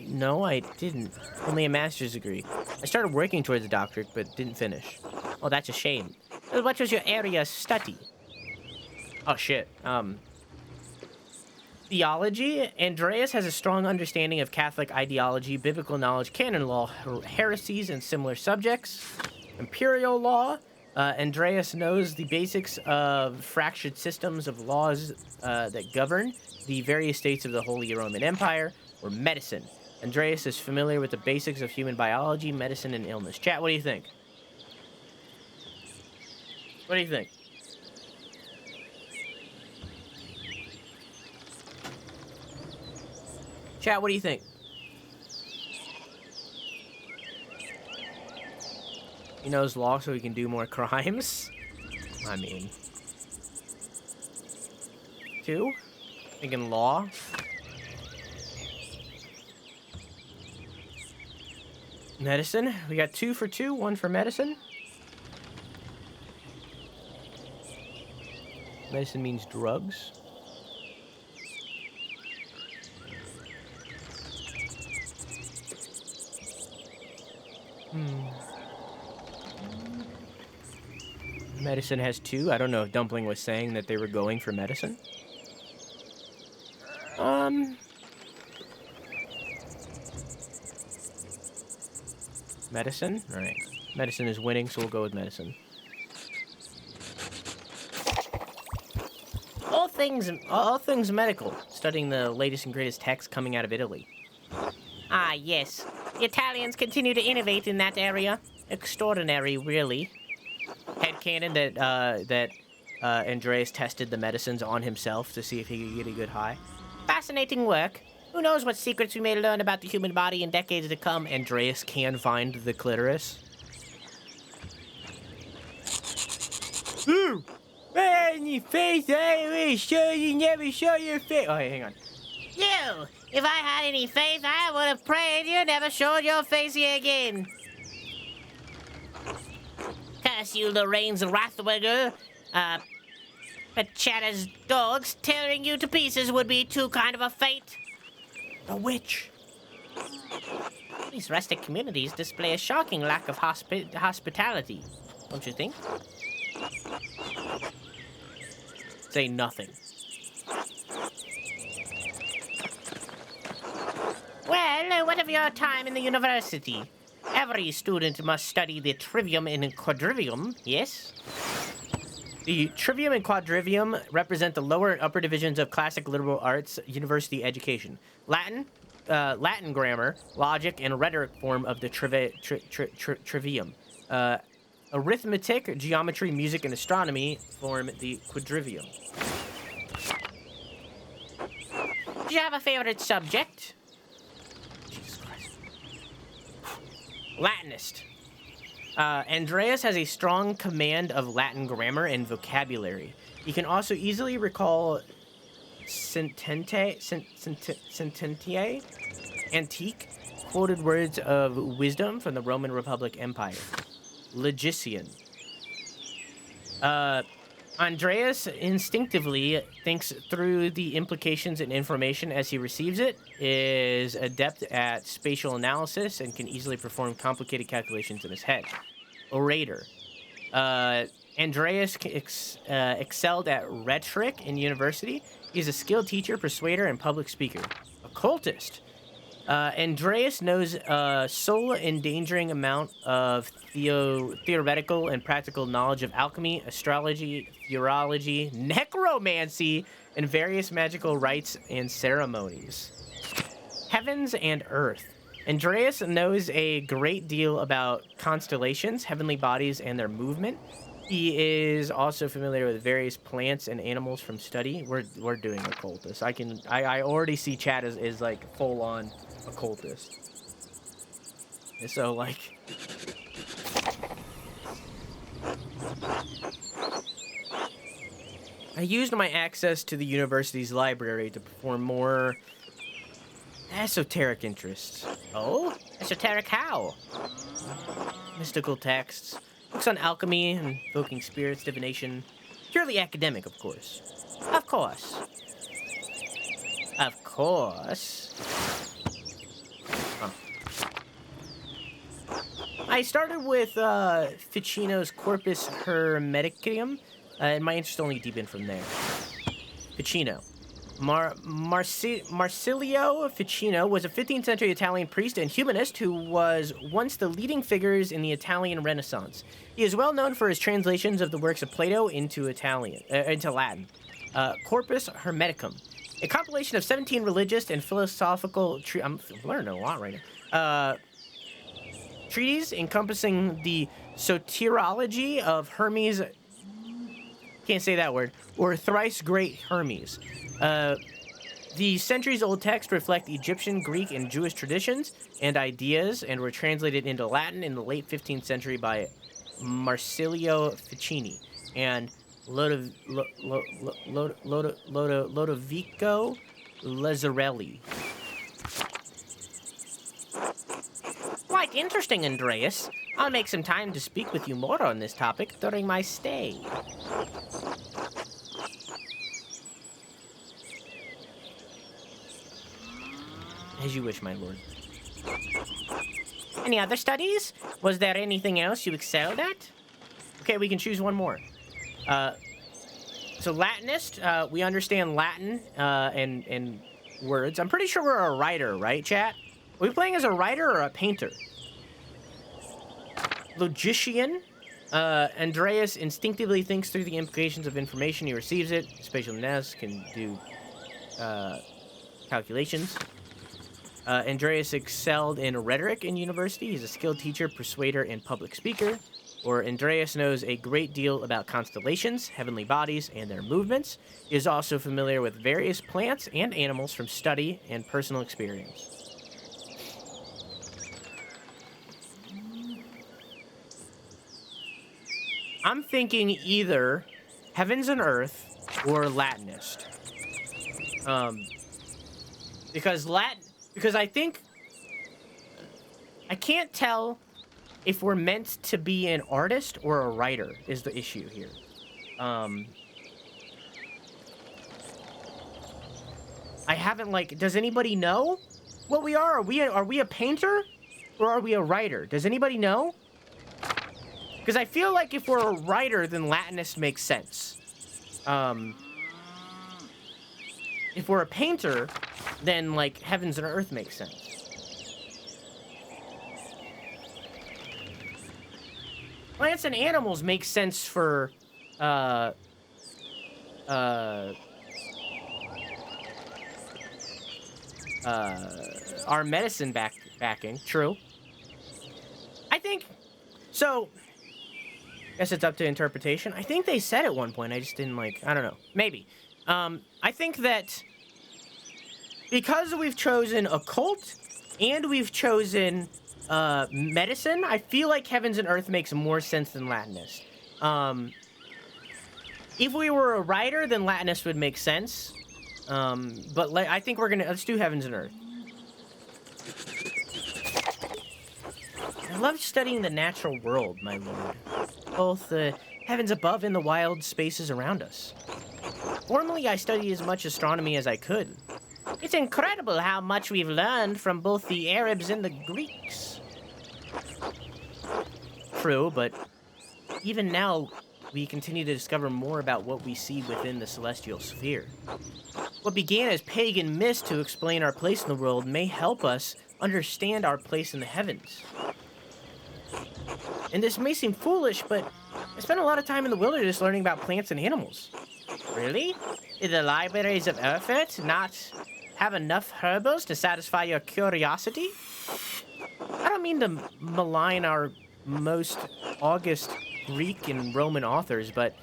No, I didn't. Only a master's degree. I started working towards a doctorate, but didn't finish. Oh, that's a shame. What was your area of study? Oh shit. Theology. Andreas has a strong understanding of Catholic ideology, biblical knowledge, canon law, heresies, and similar subjects. Imperial law. Andreas knows the basics of fractured systems of laws that govern the various states of the Holy Roman Empire, or medicine. Andreas is familiar with the basics of human biology, medicine, and illness. Chat, what do you think? What do you think? Chat, what do you think? He knows law so he can do more crimes? I mean... 2? Thinking law? Medicine? We got 2 for 2, 1 for medicine. Medicine means drugs. Medicine has 2. I don't know if Dumpling was saying that they were going for medicine. Medicine? Alright. Medicine is winning, so we'll go with medicine. All things medical. Studying the latest and greatest texts coming out of Italy. Ah, yes. The Italians continue to innovate in that area. Extraordinary, really. Headcanon that Andreas tested the medicines on himself to see if he could get a good high. Fascinating work. Who knows what secrets we may learn about the human body in decades to come. Andreas can find the clitoris. Ooh! Man, your face, I will show you, never show your face. Oh, hey, hang on. You! If I had any faith, I would have prayed you never showed your face here again. Curse you, Lorraine's Wrathwigger. Pachata's dogs. Tearing you to pieces would be too kind of a fate. A witch. These rustic communities display a shocking lack of hospitality. Don't you think? Say nothing. Well, what of your time in the university? Every student must study the trivium and quadrivium, yes? The trivium and quadrivium represent the lower and upper divisions of classic liberal arts university education. Latin grammar, logic, and rhetoric form of the trivium. Arithmetic, geometry, music, and astronomy form the quadrivium. Do you have a favorite subject? Jesus Christ. Latinist. Andreas has a strong command of Latin grammar and vocabulary. He can also easily recall Sententiae Antique quoted words of wisdom from the Roman Republic Empire. Logician. Andreas instinctively thinks through the implications and information as he receives it, is adept at spatial analysis, and can easily perform complicated calculations in his head. Orator. Andreas excelled at rhetoric in university. He's a skilled teacher, persuader, and public speaker. Occultist. Andreas knows a soul-endangering amount of theoretical and practical knowledge of alchemy, astrology, theurology, necromancy, and various magical rites and ceremonies. Heavens and Earth. Andreas knows a great deal about constellations, heavenly bodies, and their movement. He is also familiar with various plants and animals from study. We're doing occultist. I already see Chad is like full on occultist. And so like I used my access to the university's library to perform more esoteric interests. Oh? Esoteric how? Mystical texts. Books on alchemy and invoking spirits, divination. Purely academic, of course. Of course. Of course. I started with Ficino's Corpus Hermeticum, and my interest only deepened from there. Ficino. Marsilio Ficino was a 15th century Italian priest and humanist who was once the leading figures in the Italian Renaissance. He is well known for his translations of the works of Plato into Latin. Corpus Hermeticum, a compilation of 17 religious and philosophical I'm learning a lot right now. Treatises encompassing the soteriology of Hermes. Can't say that word. Or thrice great Hermes. The centuries-old texts reflect Egyptian, Greek, and Jewish traditions and ideas, and were translated into Latin in the late 15th century by Marsilio Ficini and Lodovico Lazzarelli. Quite interesting, Andreas. I'll make some time to speak with you more on this topic during my stay. As you wish, my lord. Any other studies? Was there anything else you excelled at? Okay, we can choose one more. So Latinist, we understand Latin and words. I'm pretty sure we're a writer, right, chat? Are we playing as a writer or a painter? Logician. Andreas instinctively thinks through the implications of information he receives it. Spatial analysis can do calculations. Andreas excelled in rhetoric in university. He's a skilled teacher, persuader, and public speaker. Or Andreas knows a great deal about constellations, heavenly bodies, and their movements. He is also familiar with various plants and animals from study and personal experience. I'm thinking either Heavens and Earth or Latinist. Because I think I can't tell if we're meant to be an artist or a writer is the issue here. I haven't does anybody know what we are? Are we a painter or are we a writer? Does anybody know? Because I feel like if we're a writer, then Latinist makes sense. If we're a painter, then Heavens and Earth makes sense. Plants and animals make sense for our medicine backing. True. I think so. Guess it's up to interpretation. I think they said at one point. I just didn't I don't know. Maybe. I think that because we've chosen occult and we've chosen medicine, I feel like Heavens and Earth makes more sense than Latinist. If we were a writer, then Latinist would make sense. But I think let's do heavens and earth. I love studying the natural world, my lord. Both the heavens above and the wild spaces around us. Formerly, I studied as much astronomy as I could. It's incredible how much we've learned from both the Arabs and the Greeks. True, but even now, we continue to discover more about what we see within the celestial sphere. What began as pagan myths to explain our place in the world may help us understand our place in the heavens. And this may seem foolish, but I spent a lot of time in the wilderness learning about plants and animals. Really? Did the libraries of Erfurt not have enough herbals to satisfy your curiosity? I don't mean to malign our most august Greek and Roman authors, but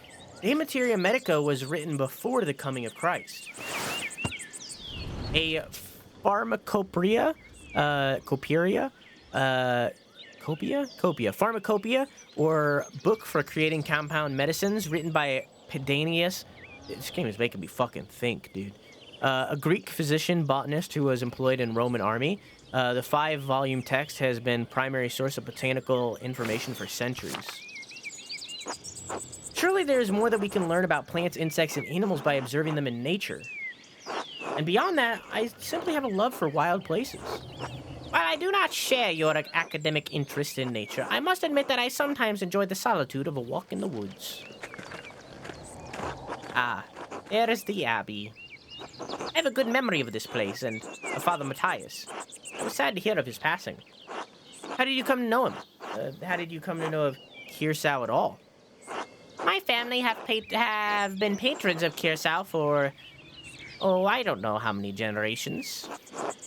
De Materia Medica was written before the coming of Christ. A pharmacopoeia, pharmacopoeia, or book for creating compound medicines, written by Pedanius. This game is making me fucking think, dude. A Greek physician botanist who was employed in Roman army. The 5-volume text has been primary source of botanical information for centuries. Surely there's more that we can learn about plants, insects, and animals by observing them in nature. And beyond that, I simply have a love for wild places. While I do not share your academic interest in nature, I must admit that I sometimes enjoy the solitude of a walk in the woods. Ah, there is the Abbey. I have a good memory of this place and of Father Matthias. I was sad to hear of his passing. How did you come to know him? How did you come to know of Kiersau at all? My family have been patrons of Kiersau for, I don't know how many generations.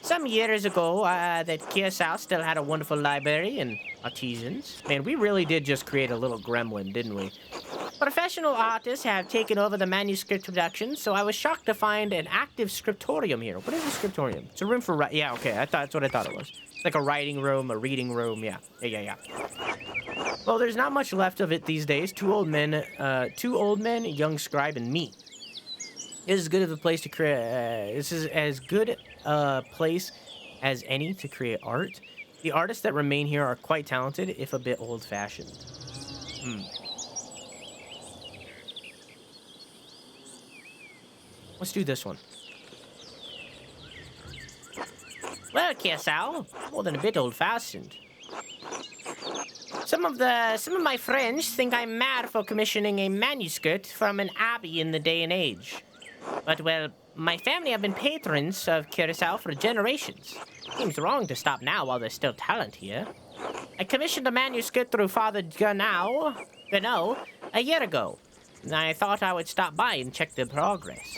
Some years ago, that Kiersau still had a wonderful library and artisans. Man, we really did just create a little gremlin, didn't we? Professional artists have taken over the manuscript production, so I was shocked to find an active scriptorium here. What is a scriptorium? It's a room for yeah, okay, that's what I thought it was. It's like a writing room, a reading room, yeah. Well, there's not much left of it these days. Two old men, a young scribe, and me. This is good of a place to create. This is as good a place as any to create art. The artists that remain here are quite talented, if a bit old-fashioned. Let's do this one. Well, Kiersau, more than a bit old-fashioned. Some of my friends think I'm mad for commissioning a manuscript from an abbey in the day and age. But, well, my family have been patrons of Kiersau for generations. Seems wrong to stop now while there's still talent here. I commissioned a manuscript through Father Gano a year ago. And I thought I would stop by and check the progress.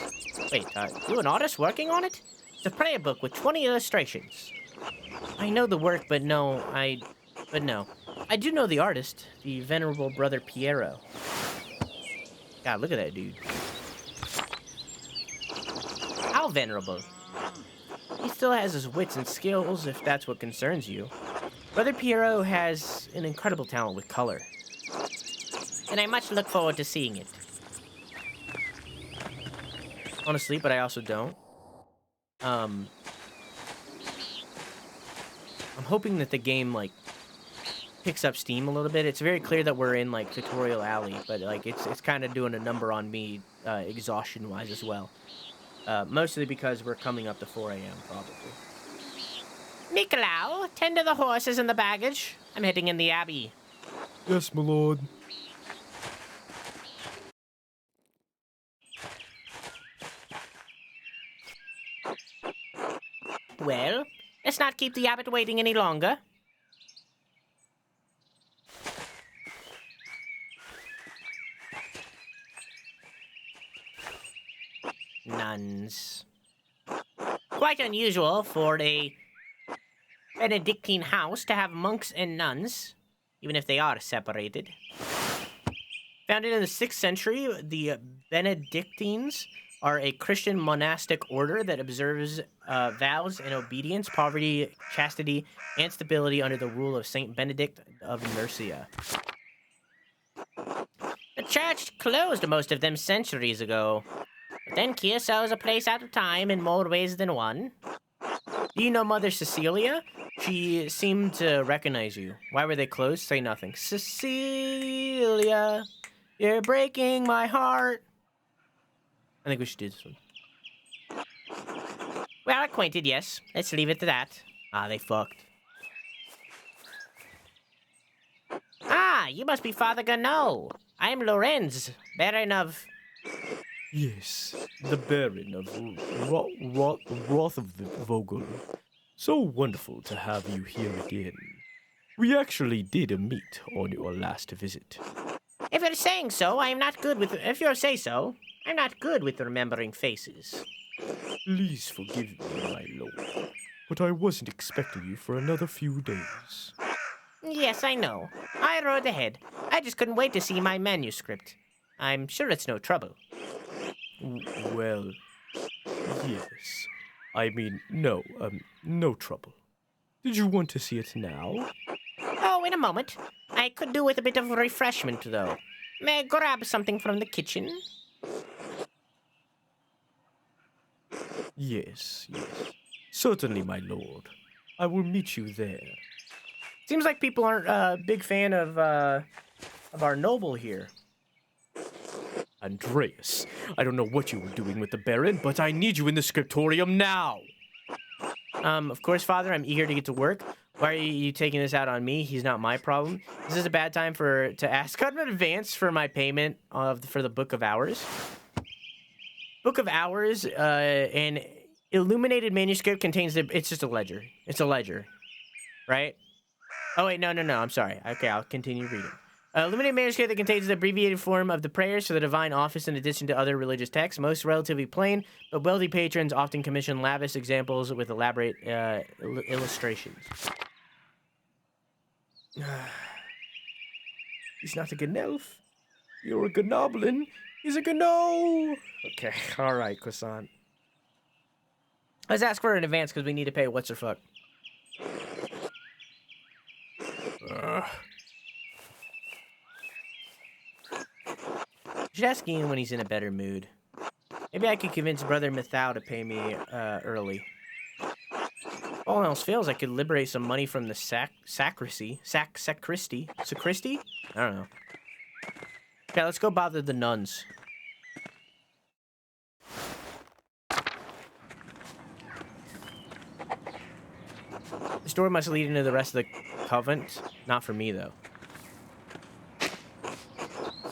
Wait, you an artist working on it? It's a prayer book with 20 illustrations. I know the work, but no. I do know the artist, the venerable brother Piero. God, look at that dude. How venerable? He still has his wits and skills, if that's what concerns you. Brother Piero has an incredible talent with color. And I much look forward to seeing it. Honestly, but I also don't. I'm hoping that the game, like, picks up steam a little bit. It's very clear that we're in, like, Tutorial Alley, but, like, it's kind of doing a number on me, exhaustion-wise as well. Mostly because we're coming up to 4 a.m., probably. Nicolau, tend to the horses and the baggage. I'm heading in the Abbey. Yes, my lord. Well, let's not keep the abbot waiting any longer. Nuns. Quite unusual for a Benedictine house to have monks and nuns, even if they are separated. Founded in the 6th century, the Benedictines are a Christian monastic order that observes vows and obedience, poverty, chastity, and stability under the rule of Saint Benedict of Nursia. The church closed most of them centuries ago. Then Kiersau is a place out of time in more ways than one. Do you know Mother Cecilia? She seemed to recognize you. Why were they closed? Say nothing. Cecilia, you're breaking my heart. I think we should do this one. Well acquainted, yes. Let's leave it to that. Ah, they fucked. Ah, you must be Father Gano. I'm Lorenz, Baron of... Yes, the Baron of Rothvogel. So wonderful to have you here again. We actually did meet on your last visit. If you're saying so, I'm not good with... If you say so, I'm not good with remembering faces. Please forgive me, my lord, but I wasn't expecting you for another few days. Yes, I know. I rode ahead. I just couldn't wait to see my manuscript. I'm sure it's no trouble. Well, yes. I mean, no trouble. Did you want to see it now? Oh, in a moment. I could do with a bit of refreshment, though. May I grab something from the kitchen? Yes. Certainly, my lord. I will meet you there. Seems like people aren't a big fan of our noble here. Andreas, I don't know what you were doing with the Baron, but I need you in the scriptorium now. Of course, Father, I'm eager to get to work. Why are you taking this out on me? He's not my problem. Is this a bad time to ask in advance for my payment for the Book of Hours? Book of Hours, an illuminated manuscript contains it's just a ledger. It's a ledger, right? Oh wait, no. I'm sorry. Okay, I'll continue reading. Illuminated manuscript that contains the abbreviated form of the prayers for the divine office in addition to other religious texts. Most relatively plain, but wealthy patrons often commission lavish examples with elaborate illustrations. He's not a Gnelf. You're a Gnoblin. He's a Gno. Okay, all right, Croissant. Let's ask for it in advance because we need to pay what's her fuck. Should ask Ian when he's in a better mood. Maybe I could convince Brother Mythal to pay me early. All else fails, I could liberate some money from the sacristy? Sacristy? I don't know. Okay, let's go bother the nuns. This door must lead into the rest of the convent. Not for me, though.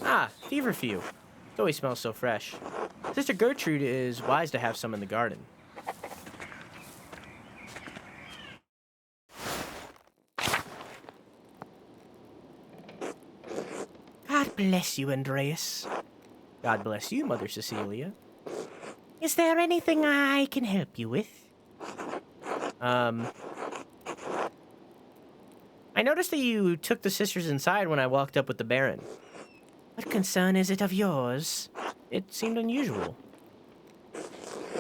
Ah, feverfew. It always smells so fresh. Sister Gertrude is wise to have some in the garden. God bless you, Andreas. God bless you, Mother Cecilia. Is there anything I can help you with? I noticed that you took the sisters inside when I walked up with the Baron. What concern is it of yours? It seemed unusual.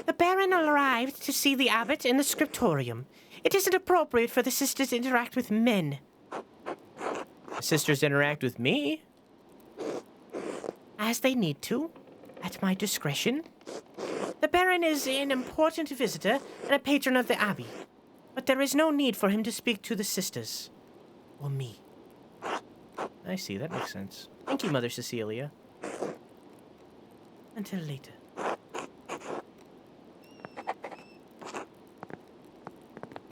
The Baron arrived to see the abbot in the scriptorium. It isn't appropriate for the sisters to interact with men. The sisters interact with me? As they need to, at my discretion. The Baron is an important visitor and a patron of the abbey, but there is no need for him to speak to the sisters. Or me. I see, that makes sense. Thank you, Mother Cecilia. Until later.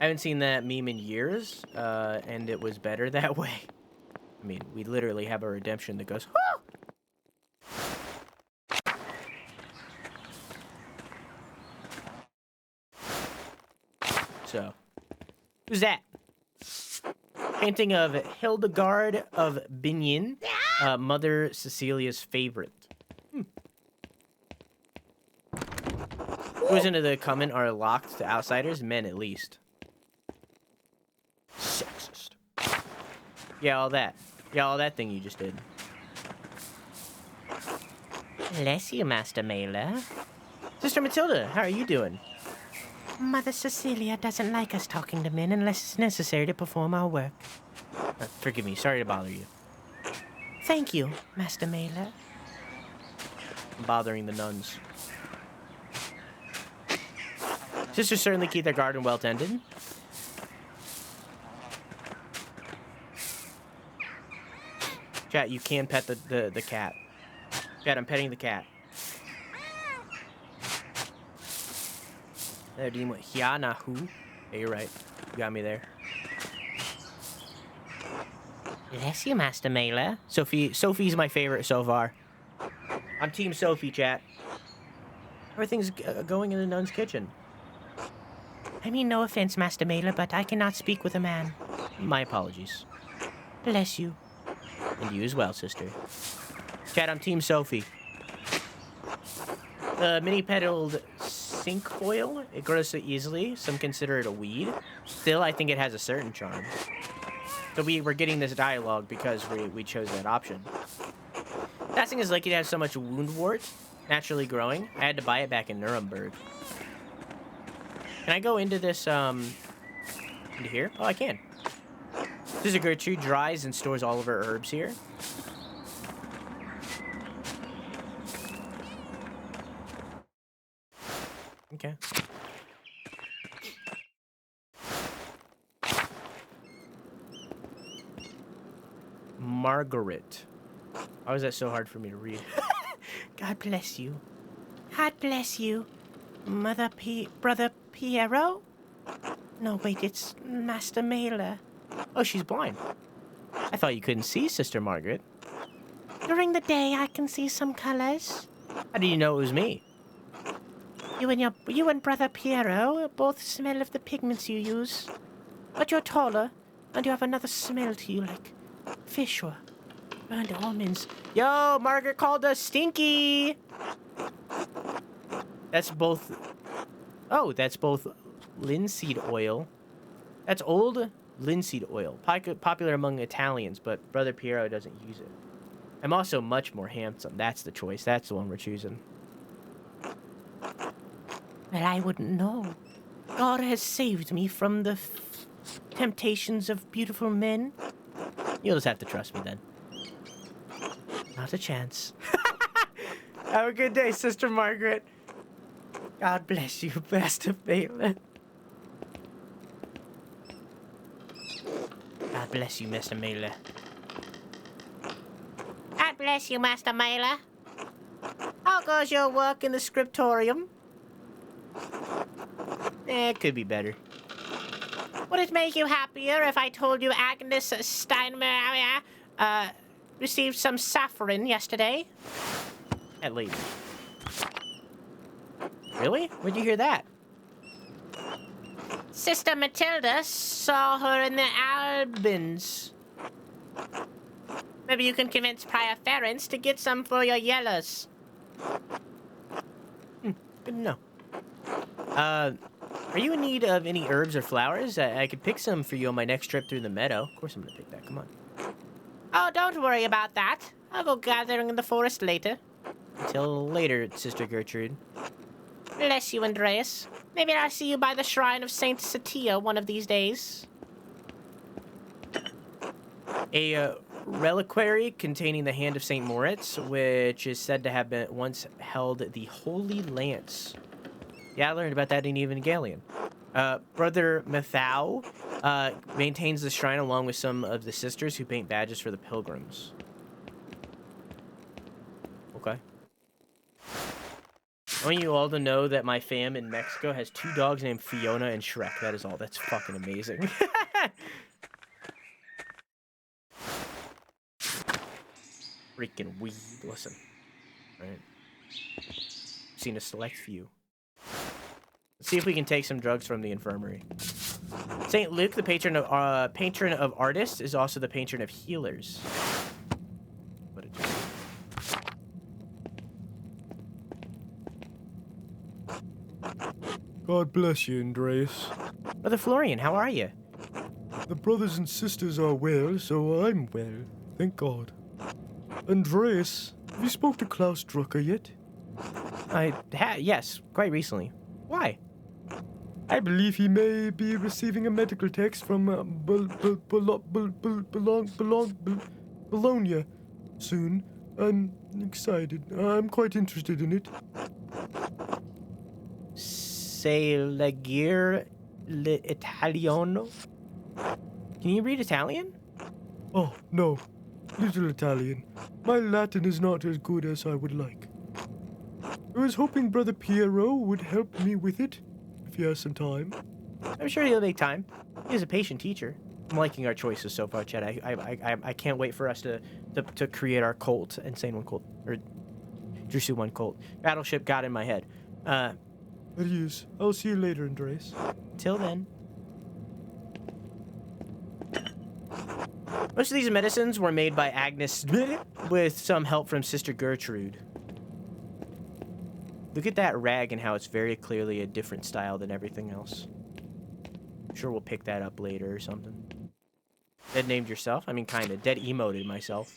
I haven't seen that meme in years, and it was better that way. I mean, we literally have a redemption that goes, whoo! So, who's that? Painting of Hildegard of Bingen, Mother Cecilia's favorite. Doors into the convent are locked to outsiders, men at least. Sexist. Yeah, all that. Yeah, all that thing you just did. Bless you, Master Maler. Sister Matilda, how are you doing? Mother Cecilia doesn't like us talking to men unless it's necessary to perform our work. Forgive me, sorry to bother you. Thank you, Master Maler. I'm bothering the nuns. Sisters certainly keep their garden well tended. Chat, you can pet the cat. Chat, I'm petting the cat. Do you want Hianahu? Yeah, you're right. You got me there. Bless you, Master Maler. Sophie's my favorite so far. I'm Team Sophie, chat. Everything's going in the nun's kitchen. I mean, no offense, Master Maler, but I cannot speak with a man. My apologies. Bless you. And you as well, sister. Chat, I'm Team Sophie. The mini-petaled sink oil, it grows so easily. Some consider it a weed. Still, I think it has a certain charm. So we're getting this dialogue because we chose that option. Tassing is lucky to have so much wound wart naturally growing. I had to buy it back in Nuremberg. Can I go into this, into here? Oh, I can. Sister Gertrude dries and stores all of her herbs here. Okay. Margaret. Why was that so hard for me to read? God bless you. God bless you. Brother Piero? No, wait, it's Master Maler. Oh, she's blind. I thought you couldn't see, Sister Margaret. During the day, I can see some colors. How do you know it was me? You and Brother Piero both smell of the pigments you use. But you're taller, and you have another smell to you, like fish or burned almonds. Yo, Margaret called us stinky! That's both... Oh, that's both linseed oil. That's old linseed oil. Popular among Italians, but Brother Piero doesn't use it. I'm also much more handsome. That's the choice. That's the one we're choosing. Well, I wouldn't know. God has saved me from the temptations of beautiful men. You'll just have to trust me then. Not a chance. Have a good day, Sister Margaret. God bless you, Master Maler. God bless you, Master Maler. God bless you, Master Maler. How goes your work in the scriptorium? It could be better. Would it make you happier if I told you Agnes Steinmeier received some saffron yesterday? At least. Really? Where'd you hear that? Sister Matilda saw her in the Albans. Maybe you can convince Prior Ference to get some for your yellows. Good to know. Are you in need of any herbs or flowers? I could pick some for you on my next trip through the meadow. Of course I'm gonna pick that, come on. Oh, don't worry about that. I'll go gathering in the forest later. Until later, Sister Gertrude. Bless you, Andreas. Maybe I'll see you by the shrine of Saint Satia one of these days. A reliquary containing the hand of St. Moritz, which is said to have been once held the Holy Lance. Yeah, I learned about that in Evangelion. Brother Mathau maintains the shrine along with some of the sisters who paint badges for the pilgrims. Okay. I want you all to know that my fam in Mexico has 2 dogs named Fiona and Shrek. That is all. That's fucking amazing. Freaking weed. Listen. All right. Seen a select few. Let's see if we can take some drugs from the infirmary. St. Luke, the patron of artists, is also the patron of healers. What a joke. God bless you, Andreas. Brother Florian, how are you? The brothers and sisters are well, so I'm well. Thank God. Andreas, have you spoke to Klaus Drucker yet? Yes, quite recently. Why? I believe he may be receiving a medical text from Bologna soon. I'm excited. I'm quite interested in it. sei leggere l'italiano. Can you read Italian? Oh, no. Little Italian. My Latin is not as good as I would like. I was hoping Brother Piero would help me with it, if he has some time. I'm sure he'll make time. He's a patient teacher. I'm liking our choices so far, Chad. I can't wait for us to create our cult, Insane One cult, or Drusu One cult. Battleship got in my head. Adios. I'll see you later, Andreas. Till then. Most of these medicines were made by Agnes with some help from Sister Gertrude. Look at that rag and how it's very clearly a different style than everything else. I'm sure we'll pick that up later or something. Dead named yourself? I mean, kinda. Dead emoted myself.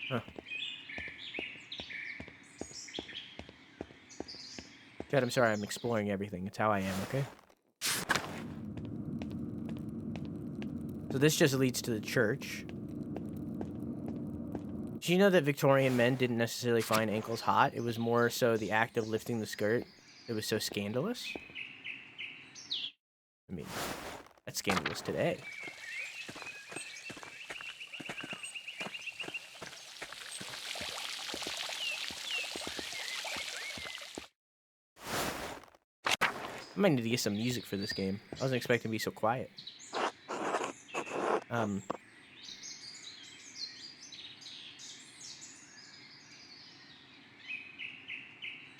Huh. Chad, I'm sorry, I'm exploring everything. It's how I am, okay? So this just leads to the church. Did you know that Victorian men didn't necessarily find ankles hot? It was more so the act of lifting the skirt. It was so scandalous. I mean, that's scandalous today. I might need to get some music for this game. I wasn't expecting to be so quiet.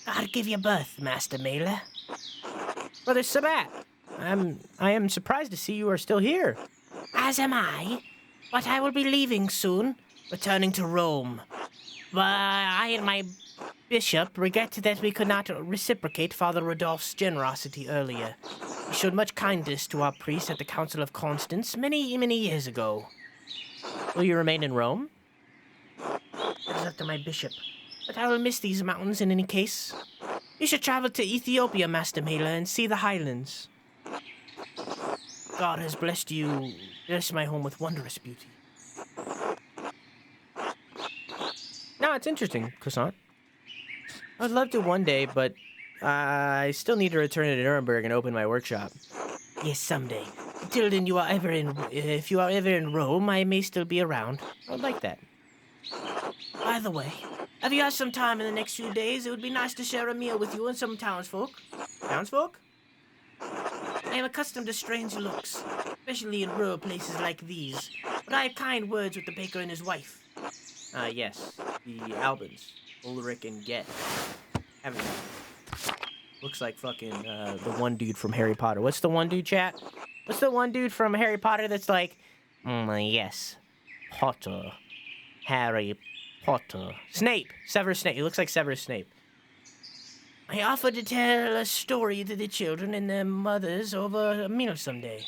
I'll give you birth, Master Maler. Brother Sabat, I am surprised to see you are still here. As am I, but I will be leaving soon, returning to Rome. But I and my bishop regret that we could not reciprocate Father Rodolphe's generosity earlier. He showed much kindness to our priest at the Council of Constance many, many years ago. Will you remain in Rome? That is up to my bishop, but I will miss these mountains in any case. You should travel to Ethiopia, Master Maler, and see the highlands. God has blessed my home with wondrous beauty. No, it's interesting, Croissant. I would love to one day, but I still need to return to Nuremberg and open my workshop. Yes, someday. Until then, if you are ever in Rome, I may still be around. I would like that. By the way, have you had some time in the next few days? It would be nice to share a meal with you and some townsfolk. Townsfolk? I am accustomed to strange looks, especially in rural places like these, but I had kind words with the baker and his wife. Yes. The Albans. Ulrich and Get. Looks like fucking, the one dude from Harry Potter. What's the one dude, chat? What's the one dude from Harry Potter that's like, yes, Potter. Harry Potter. Snape! Severus Snape. He looks like Severus Snape. I offered to tell a story to the children and their mothers over a meal someday.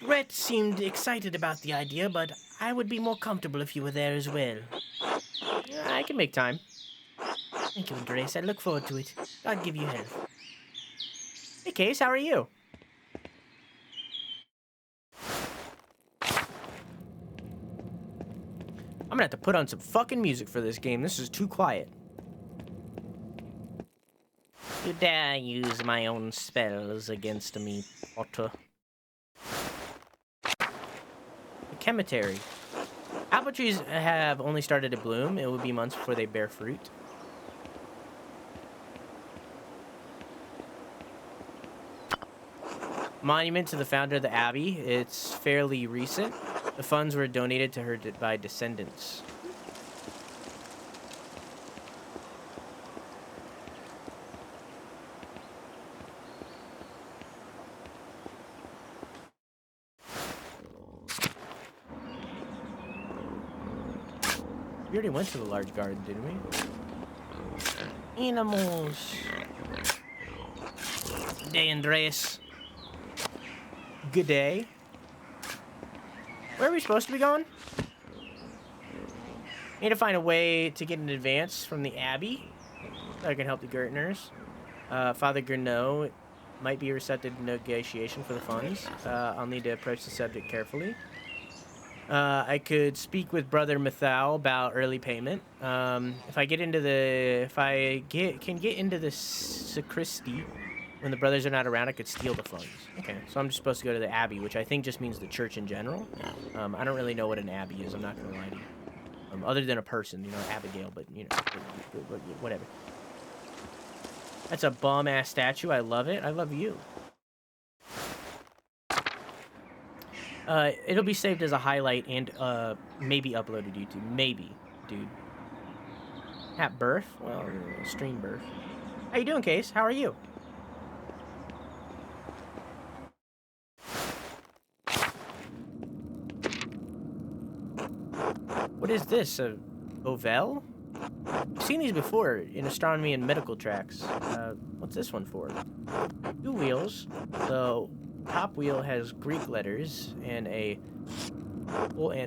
Brett seemed excited about the idea, but I would be more comfortable if you were there as well. Yeah, I can make time. Thank you, Andreas. I look forward to it. God give you health. Hey, Case, how are you? I'm gonna have to put on some fucking music for this game. This is too quiet. You dare use my own spells against me, Potter. The cemetery. Apple trees have only started to bloom. It will be months before they bear fruit. Monument to the founder of the Abbey. It's fairly recent. The funds were donated to her by descendants. We already went to the large garden, didn't we? Animals. Good day, Andreas. Good day. Where are we supposed to be going? Need to find a way to get in advance from the Abbey so I can help the Gertners. Father Gernot might be receptive to negotiation for the funds. I'll need to approach the subject carefully. I could speak with Brother Mathal about early payment. If I get into the, can get into the sacristy when the brothers are not around, I could steal the funds. Okay, so I'm just supposed to go to the abbey, which I think just means the church in general. I don't really know what an abbey is. I'm not gonna lie to you. Other than a person, you know, Abigail, but you know, whatever. That's a bomb ass statue. I love it. I love you. It'll be saved as a highlight and maybe uploaded to YouTube. Maybe, dude. At birth? Well, stream birth. How you doing, Case? How are you? What is this? A Ovel? I've seen these before in astronomy and medical tracks. What's this one for? 2 wheels. The top wheel has Greek letters and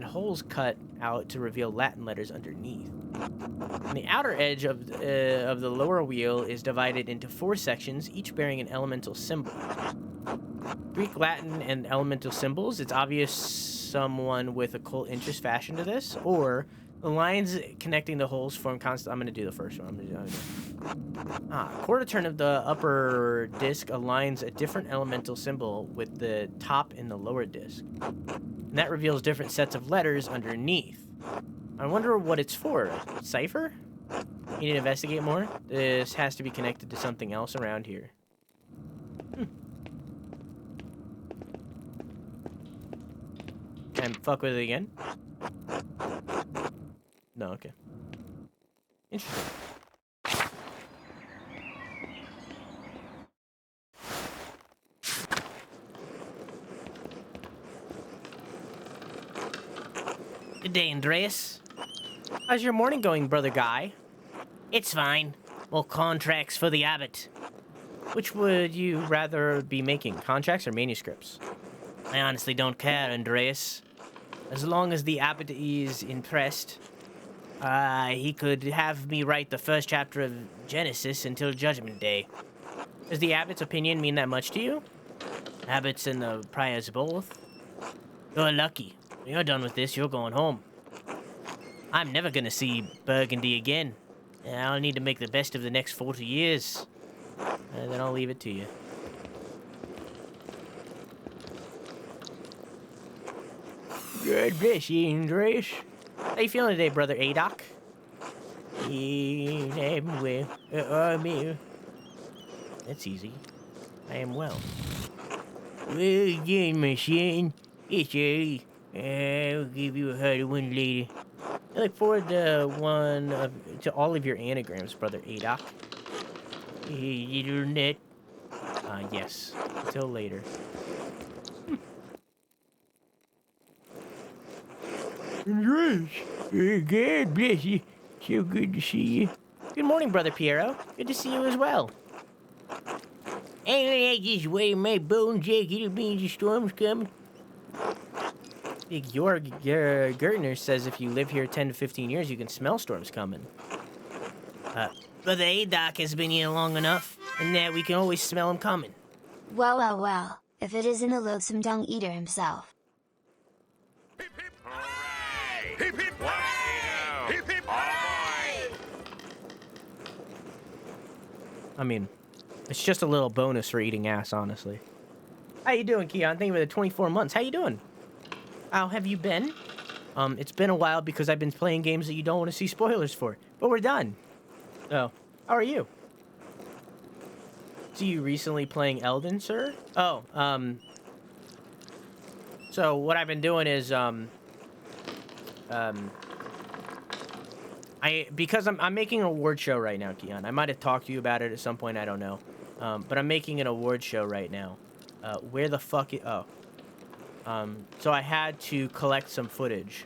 holes cut out to reveal Latin letters underneath. And the outer edge of the lower wheel is divided into 4 sections, each bearing an elemental symbol. Greek, Latin, and elemental symbols. It's obvious someone with occult interest fashioned to this, or the lines connecting the holes form constant. I'm going to do the first one. Quarter turn of the upper disc aligns a different elemental symbol with the top and the lower disc. And that reveals different sets of letters underneath. I wonder what it's for. Cipher? You need to investigate more? This has to be connected to something else around here. Can I fuck with it again? No, okay. Interesting. Good day, Andreas. How's your morning going, Brother Guy? It's fine. More contracts for the abbot. Which would you rather be making, contracts or manuscripts? I honestly don't care, Andreas. As long as the abbot is impressed, he could have me write the first chapter of Genesis until Judgment Day. Does the abbot's opinion mean that much to you? Abbots and the priors both. You're lucky. When you're done with this, you're going home. I'm never gonna see Burgundy again. I'll need to make the best of the next 40 years. Then I'll leave it to you. God bless you, Andreas. How you feeling today, Brother Adoc? I'm well. That's easy. I am well. Well again, my son. It's early. I'll give you a harder one later. I look forward to all of your anagrams, Brother Adoc. Hey, little nut. Yes. Until later. Andreas, God bless you. So good to see you. Good morning, Brother Piero. Good to see you as well. Ain't I just wear my bone jacket? It means the storm's coming. Big Gertner says if you live here 10 to 15 years, you can smell storms coming. Brother Adoc has been here long enough, and that we can always smell him coming. Well, well, well, if it isn't a loathsome dung eater himself. Hip hip hooray! Hip hip hooray! Hip hip hooray! I mean, it's just a little bonus for eating ass, honestly. How you doing, Keon? Thank you for the 24 months. How you doing? How have you been? It's been a while because I've been playing games that you don't want to see spoilers for. But we're done. Oh, how are you? See you recently playing Elden, sir? Oh, so what I've been doing is, because I'm making an award show right now, Keon. I might have talked to you about it at some point, I don't know. But I'm making an award show right now. Where the fuck so I had to collect some footage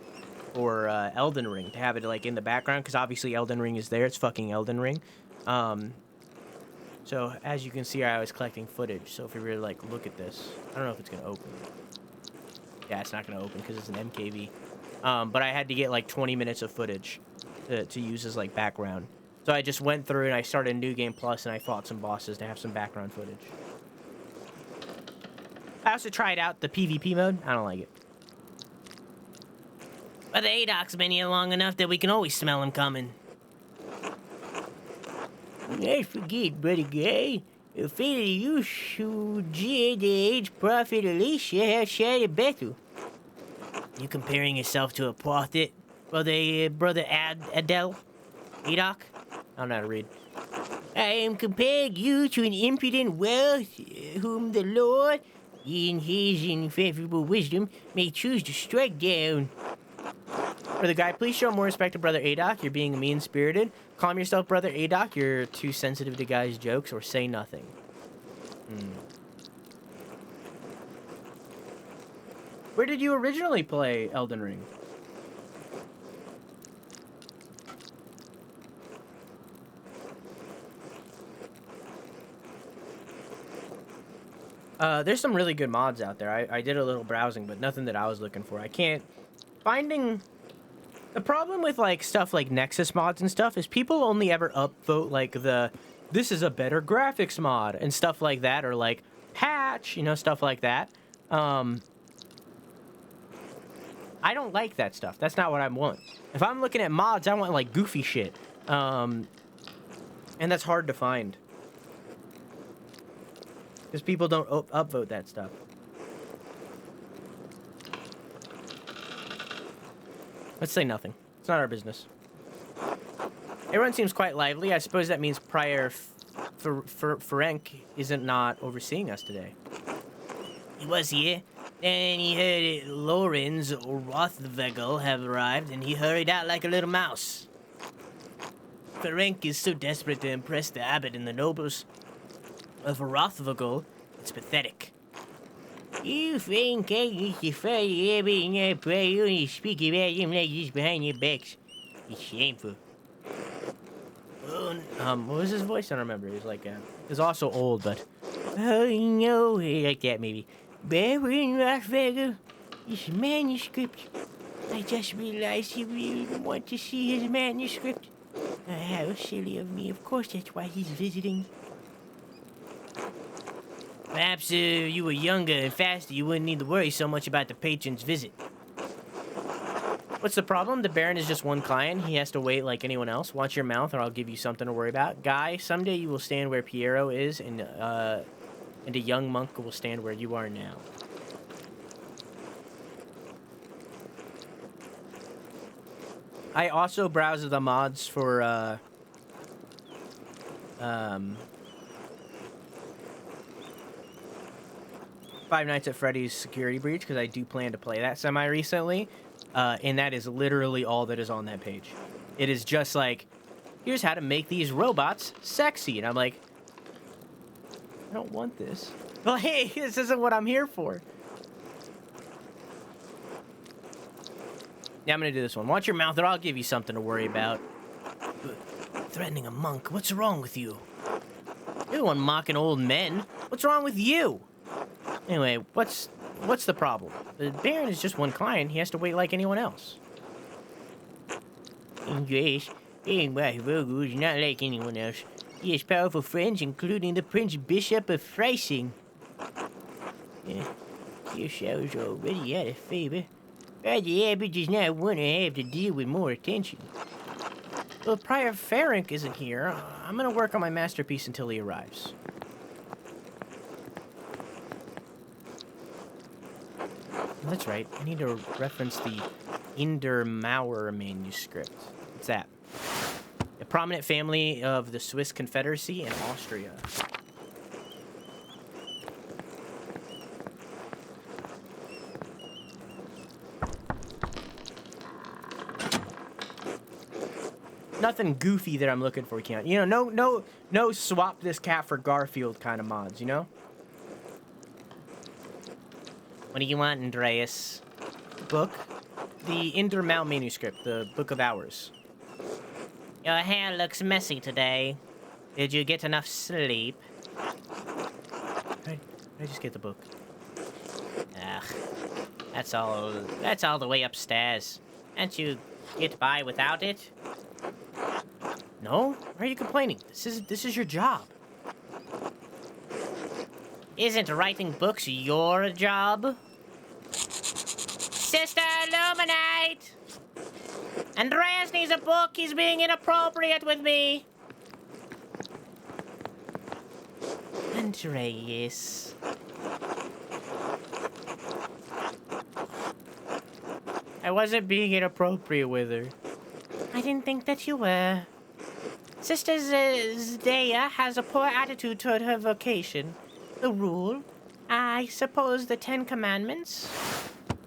for Elden Ring to have it like in the background, because obviously Elden Ring is there. It's fucking Elden Ring. So as you can see, I was collecting footage. So if you really like look at this, I don't know if it's gonna open. Yeah, it's not gonna open because it's an MKV. But I had to get like 20 minutes of footage to use as like background. So I just went through and I started New Game Plus and I fought some bosses to have some background footage. I also tried out the PvP mode. I don't like it. Brother Adoc's been here long enough that we can always smell him coming. I forget, Brother Guy. The fate of the youth who jeered the aged prophet Elisha outside of Bethel. You comparing yourself to a prophet, brother Adel? Adoc? I don't know how to read. I am comparing you to an impudent wealth whom the Lord, in his ineffable wisdom, may choose to strike down. Brother Guy, please show more respect to Brother Adoc. You're being mean-spirited. Calm yourself, Brother Adoc. You're too sensitive to Guy's jokes, or say nothing. Where did you originally play Elden Ring? There's some really good mods out there. I did a little browsing, but nothing that I was looking for. I can't... Finding... The problem with, like, stuff like Nexus mods and stuff is people only ever upvote, like, this is a better graphics mod and stuff like that, or, like, patch, you know, stuff like that. I don't like that stuff. That's not what I want. If I'm looking at mods, I want, like, goofy shit. And that's hard to find. Because people don't upvote that stuff. Let's say nothing. It's not our business. Everyone seems quite lively. I suppose that means Prior Ferenc isn't not overseeing us today. He was here. Then he heard Lorenz Rothvegel have arrived, and he hurried out like a little mouse. Ferenc is so desperate to impress the abbot and the nobles. Of Rothvegel, it's pathetic. You think I used to follow everything I pray and you speak about him like this behind your backs. It's shameful. What was his voice? I don't remember. He was like, he's also old, but... Oh, no, like that maybe. Baron Rothvegel, this manuscript. I just realized he really didn't want to see his manuscript. How silly of me. Of course that's why he's visiting. Perhaps if you were younger and faster, you wouldn't need to worry so much about the patron's visit. What's the problem? The Baron is just one client. He has to wait like anyone else. Watch your mouth or I'll give you something to worry about. Guy, someday you will stand where Piero is, and a young monk will stand where you are now. I also browse the mods for, Five Nights at Freddy's Security Breach, because I do plan to play that semi-recently, and that is literally all that is on that page. It is just like, here's how to make these robots sexy, and I'm like, I don't want this. Well, hey, this isn't what I'm here for. Yeah, I'm gonna do this one. Watch your mouth, or I'll give you something to worry about. Threatening a monk, what's wrong with you? You're the one mocking old men. What's wrong with you? Anyway, what's the problem? The Baron is just one client. He has to wait like anyone else. Andreas, Baron Rothvegel is not like anyone else. He has powerful friends, including the Prince Bishop of Freising. Kiersau is already out of favor. The abbot does not want to have to deal with more attention. Well, Prior Ferenc isn't here. I'm gonna work on my masterpiece until he arrives. That's right. I need to reference the Indermauer manuscript. What's that? A prominent family of the Swiss Confederacy and Austria. Nothing goofy that I'm looking for, Keon. You know, no swap this cat for Garfield kind of mods, you know? What do you want, Andreas? Book? The Indermau manuscript, the Book of Hours. Your hair looks messy today. Did you get enough sleep? I just get the book. Ugh. That's all the way upstairs. Can't you get by without it? No? Why are you complaining? This is your job. Isn't writing books your job? Sister Illuminate! Andreas needs a book. He's being inappropriate with me. Andreas. I wasn't being inappropriate with her. I didn't think that you were. Sister Zdaya has a poor attitude toward her vocation. The rule? I suppose the 10 Commandments?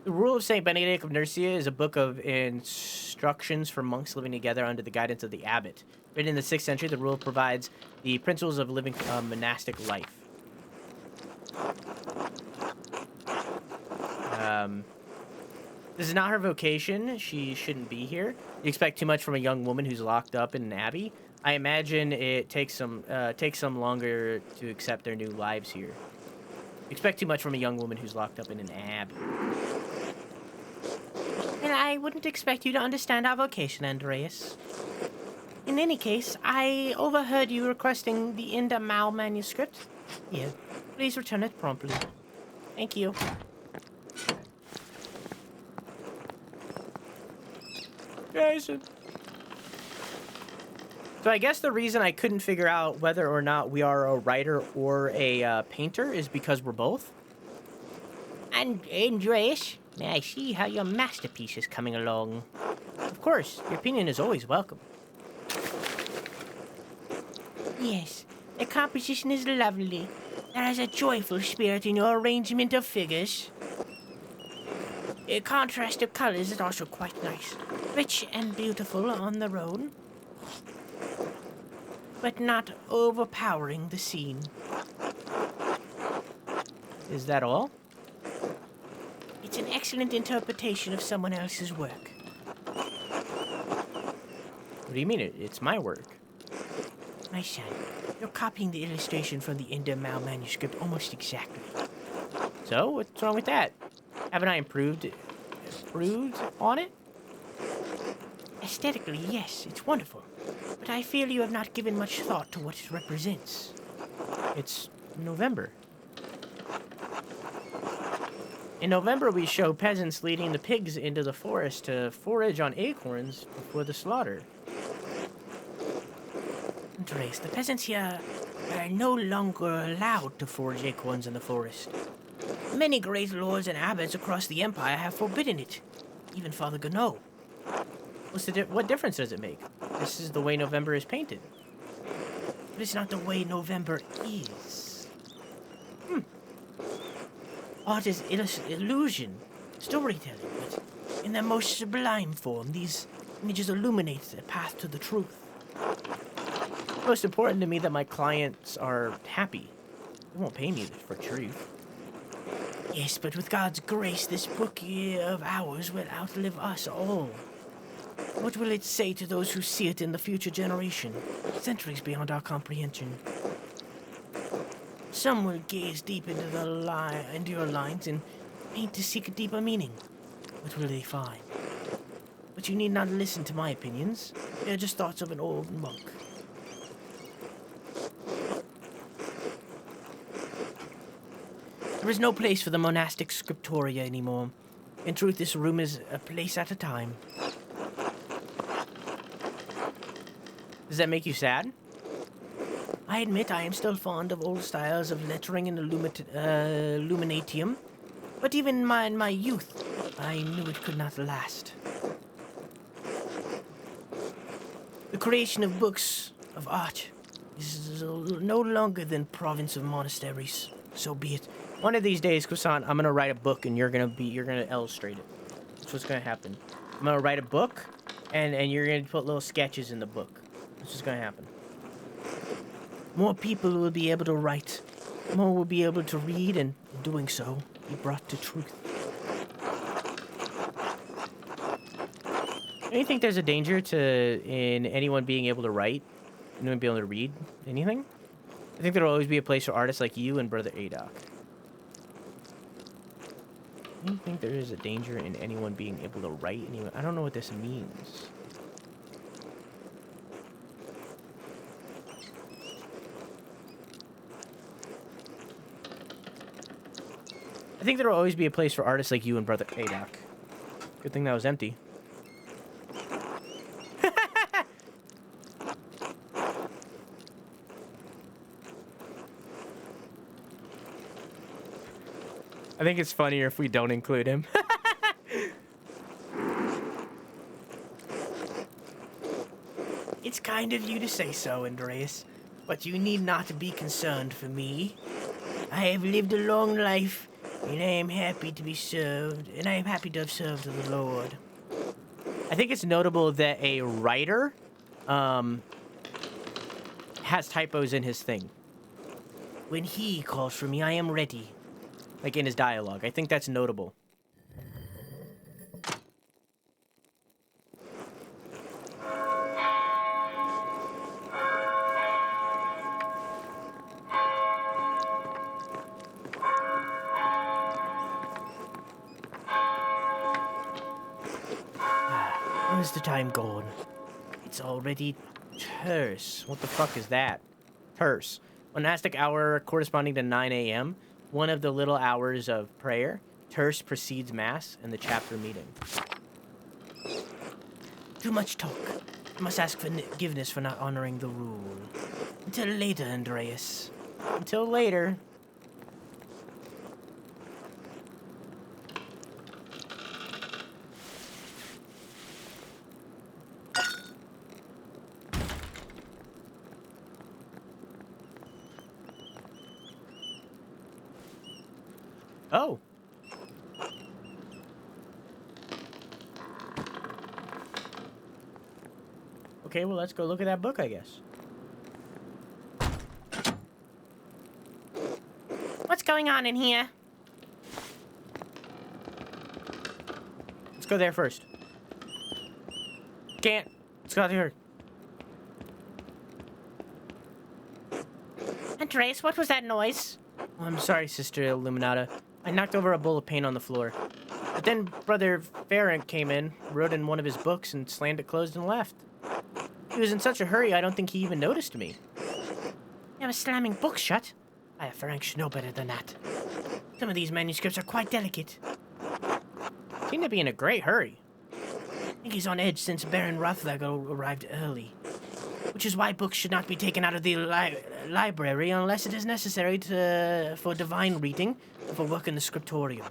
The Rule of St. Benedict of Nursia is a book of instructions for monks living together under the guidance of the abbot. Written in the 6th century, the rule provides the principles of living a monastic life. This is not her vocation. She shouldn't be here. You expect too much from a young woman who's locked up in an abbey. I imagine it takes some longer to accept their new lives here. You expect too much from a young woman who's locked up in an abbey. And I wouldn't expect you to understand our vocation, Andreas. In any case, I overheard you requesting the Inda Mao manuscript. Here, please return it promptly. Thank you. Jason. So I guess the reason I couldn't figure out whether or not we are a writer or a painter is because we're both. And Andreas, may I see how your masterpiece is coming along? Of course, your opinion is always welcome. Yes, the composition is lovely. There is a joyful spirit in your arrangement of figures. The contrast of colors is also quite nice. Rich and beautiful on their own, but not overpowering the scene. Is that all? It's an excellent interpretation of someone else's work. What do you mean? It's my work. My son, you're copying the illustration from the Inda Mao manuscript almost exactly. So, what's wrong with that? Haven't I improved on it? Aesthetically, yes, it's wonderful. But I feel you have not given much thought to what it represents. It's November. In November, we show peasants leading the pigs into the forest to forage on acorns before the slaughter. Andreas, the peasants here are no longer allowed to forage acorns in the forest. Many great lords and abbots across the empire have forbidden it. Even Father Gonneau. What difference does it make? This is the way November is painted. But it's not the way November is. Art is illusion, storytelling, but in their most sublime form, these images illuminate the path to the truth. Most important to me that my clients are happy. They won't pay me for truth. Yes, but with God's grace, this book of ours will outlive us all. What will it say to those who see it in the future generation, centuries beyond our comprehension? Some will gaze deep into your lines and paint to seek a deeper meaning. What will they find? But you need not listen to my opinions. They are just thoughts of an old monk. There is no place for the monastic scriptoria anymore. In truth, this room is a place at a time. Does that make you sad? I admit I am still fond of old styles of lettering and illuminatium, but even in my youth, I knew it could not last. The creation of books of art is no longer than province of monasteries. So be it. One of these days, Kusan, I'm gonna write a book and you're gonna illustrate it. That's what's gonna happen. I'm gonna write a book and you're gonna put little sketches in the book. That's what's gonna happen. More people will be able to write. More will be able to read, and in doing so, be brought to truth. Do you think there's a danger in anyone being able to write? Anyone being able to read anything? I think there'll always be a place for artists like you and Brother Adok. Do you think there is a danger in anyone being able to write? I don't know what this means. I think there will always be a place for artists like you and Brother Adok. Good thing that was empty. I think it's funnier if we don't include him. It's kind of you to say so, Andreas, but you need not be concerned for me. I have lived a long life, and I am happy to be served, and I am happy to have served the Lord. I think it's notable that a writer has typos in his thing. When he calls for me, I am ready. Like in his dialogue. I think that's notable. Where's the time gone? It's already terse. What the fuck is that? Terse. Monastic hour corresponding to 9 a.m. One of the little hours of prayer. Terse precedes mass and the chapter meeting. Too much talk. I must ask forgiveness for not honoring the rule. Until later, Andreas. Until later. Oh. Okay, well, let's go look at that book, I guess. What's going on in here? Let's go there first. Can't. Let's go out here. Andreas, what was that noise? Oh, I'm sorry, Sister Illuminata. I knocked over a bowl of paint on the floor. But then Brother Farron came in, wrote in one of his books, and slammed it closed and left. He was in such a hurry, I don't think he even noticed me. You were slamming books shut? Frank should know better than that. Some of these manuscripts are quite delicate. Seemed to be in a great hurry. I think he's on edge since Baron Rothwagel arrived early. Which is why books should not be taken out of the library unless it is necessary for divine reading or for work in the scriptorium.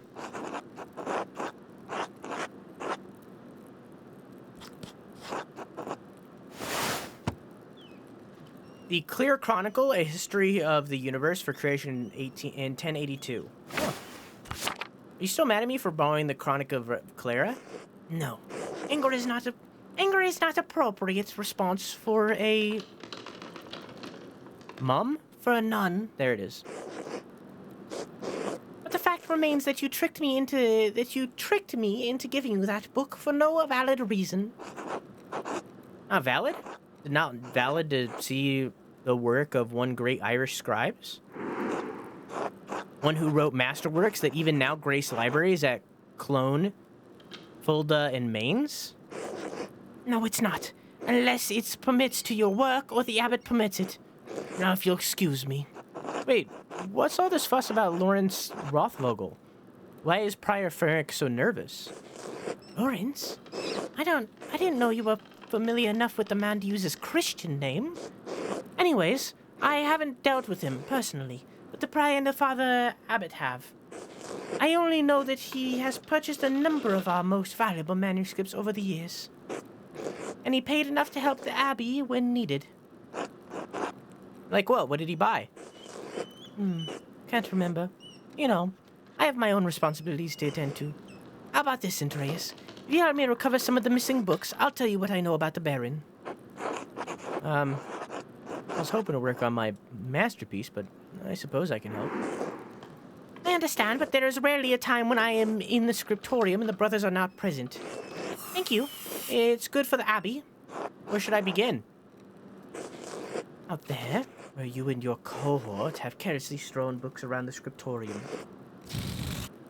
The Clear Chronicle, A History of the Universe for Creation in 1082. Huh. Are you still mad at me for borrowing the Chronic of Clara? No. Anger is not appropriate response for a... Mum? For a nun. There it is. But the fact remains that you tricked me into giving you that book for no valid reason. Not valid? Not valid to see the work of one great Irish scribes? One who wrote masterworks that even now grace libraries at Clone, Fulda, and Mainz? No, it's not. Unless it permits to your work or the abbot permits it. Now, if you'll excuse me. Wait, what's all this fuss about Lawrence Rothvogel? Why is Prior Ferrick so nervous? Lawrence? I didn't know you were familiar enough with the man to use his Christian name. Anyways, I haven't dealt with him personally, but the prior and the Father Abbot have. I only know that he has purchased a number of our most valuable manuscripts over the years. And he paid enough to help the Abbey when needed. Like what? What did he buy? Can't remember. You know, I have my own responsibilities to attend to. How about this, Andreas? If you help me recover some of the missing books, I'll tell you what I know about the Baron. I was hoping to work on my masterpiece, but I suppose I can help. I understand, but there is rarely a time when I am in the scriptorium and the brothers are not present. Thank you. It's good for the Abbey. Where should I begin? Out there, where you and your cohort have carelessly strewn books around the scriptorium.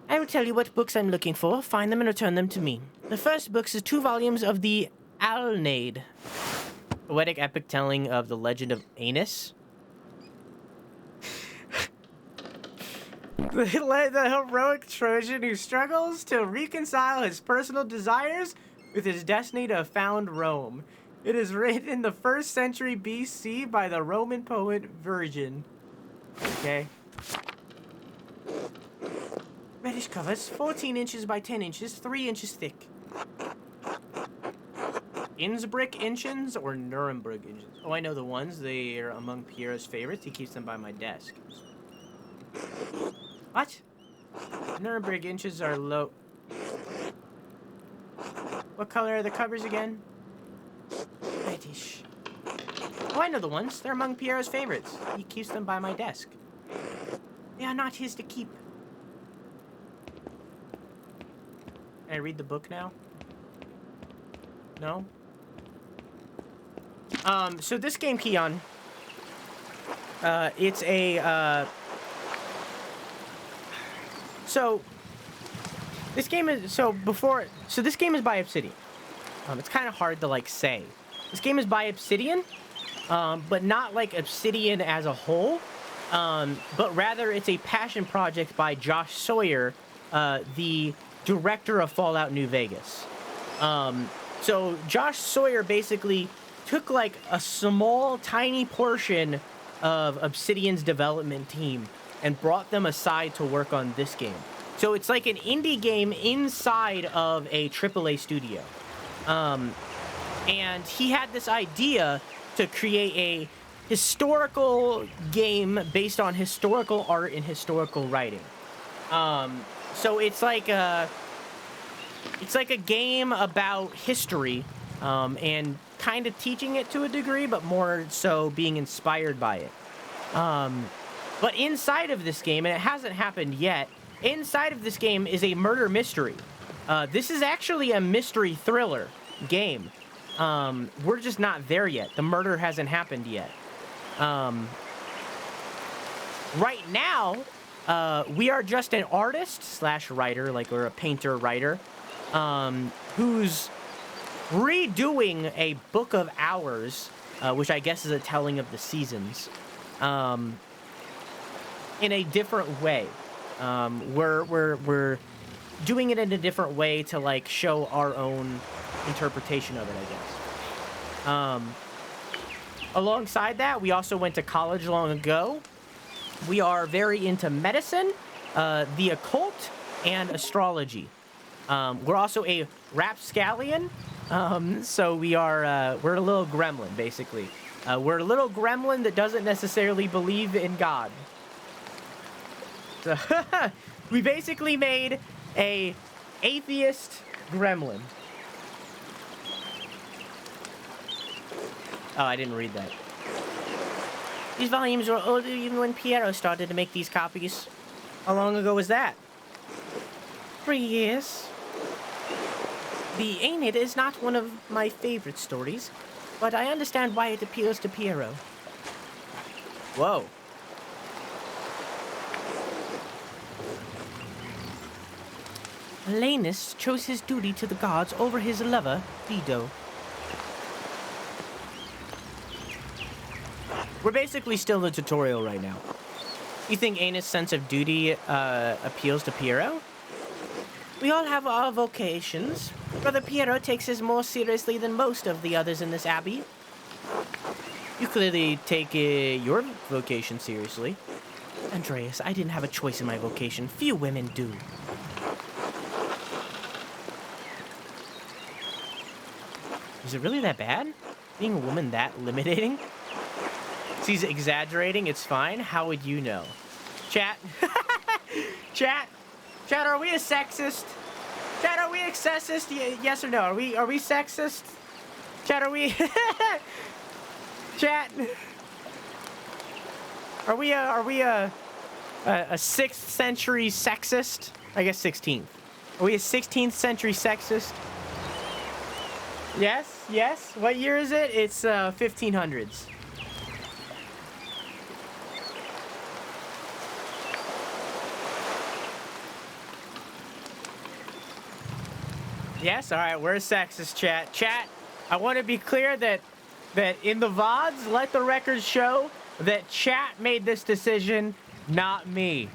I will tell you what books I'm looking for, find them and return them to me. The first books is 2 volumes of the Alnaid. Poetic epic telling of the legend of Anus. The heroic Trojan who struggles to reconcile his personal desires with his destiny to found Rome. It is written in the 1st century BC by the Roman poet Virgin. Okay. Reddish covers, 14 inches by 10 inches, 3 inches thick. Innsbruck Inchins or Nuremberg Inchins? Oh, I know the ones. They are among Pierre's favorites. He keeps them by my desk. What? Nuremberg Inches are low. What color are the covers again? Reddish. Oh, I know the ones. They're among Pierre's favorites. He keeps them by my desk. They are not his to keep. Can I read the book now? No? So this game, Keon, it's a, so this game is, so this game is by Obsidian. It's kind of hard to, like, say. This game is by Obsidian, but not, like, Obsidian as a whole, but rather it's a passion project by Josh Sawyer, the director of Fallout New Vegas. So Josh Sawyer basically took like a small, tiny portion of Obsidian's development team and brought them aside to work on this game. So it's like an indie game inside of a AAA studio. And he had this idea to create a historical game based on historical art and historical writing. So it's like a game about history, and kind of teaching it to a degree, but more so being inspired by it. But inside of this game, and it hasn't happened yet, inside of this game is a murder mystery. This is actually a mystery thriller game. We're just not there yet. The murder hasn't happened yet. Right now, we are just an artist slash writer, like we're a painter writer, who's redoing a book of hours, which I guess is a telling of the seasons, in a different way. We're doing it in a different way to, like, show our own interpretation of it, I guess. Alongside that, we also went to college long ago. We are very into medicine, the occult, and astrology. We're also a rapscallion, so we're a little gremlin, basically. We're a little gremlin that doesn't necessarily believe in God. So we basically made a atheist gremlin. Oh, I didn't read that. These volumes were older even when Piero started to make these copies. How long ago was that? 3 years. The Aeneid is not one of my favorite stories, but I understand why it appeals to Piero. Whoa. Lanus chose his duty to the gods over his lover, Dido. We're basically still in the tutorial right now. You think Aeneas' sense of duty appeals to Piero? We all have our vocations. Brother Piero takes his more seriously than most of the others in this abbey. You clearly take your vocation seriously. Andreas, I didn't have a choice in my vocation. Few women do. Is it really that bad? Being a woman that limiting? He's exaggerating, it's fine. How would you know? Chat. Chat, are we a sexist? Chat, are we sexist? Yes or no? Are we sexist? Chat, are we Chat. Are we a 6th century sexist? I guess 16th. Are we a 16th century sexist? Yes. What year is it? It's 1500s. Yes, all right, we're a sexist, chat. Chat, I want to be clear that in the VODs, let the record show that chat made this decision, not me.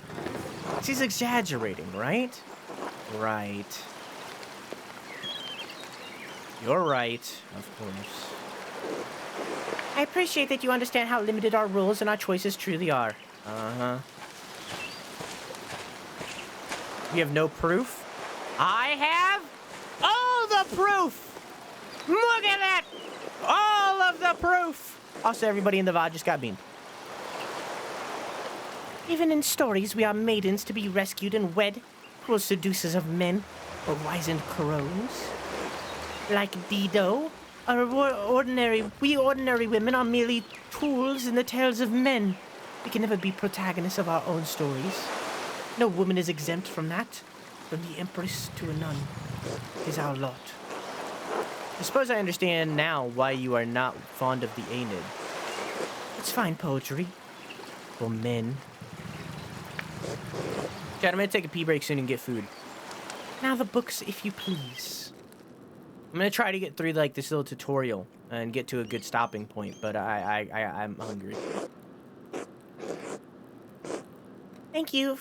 She's exaggerating, right? Right. You're right, of course. I appreciate that you understand how limited our rules and our choices truly are. Uh-huh. You have no proof? I have all the proof! Look at that! All of the proof! Also, everybody in the VOD just got beamed. Even in stories, we are maidens to be rescued and wed, cruel seducers of men, or wizened crones. Like Dido, we ordinary women are merely tools in the tales of men. We can never be protagonists of our own stories. No woman is exempt from that. From the empress to a nun is our lot. I suppose I understand now why you are not fond of the Aeneid. It's fine poetry. For men. Chad, I'm gonna take a pee break soon and get food. Now the books, if you please. I'm gonna try to get through like this little tutorial and get to a good stopping point, but I'm hungry. Thank you.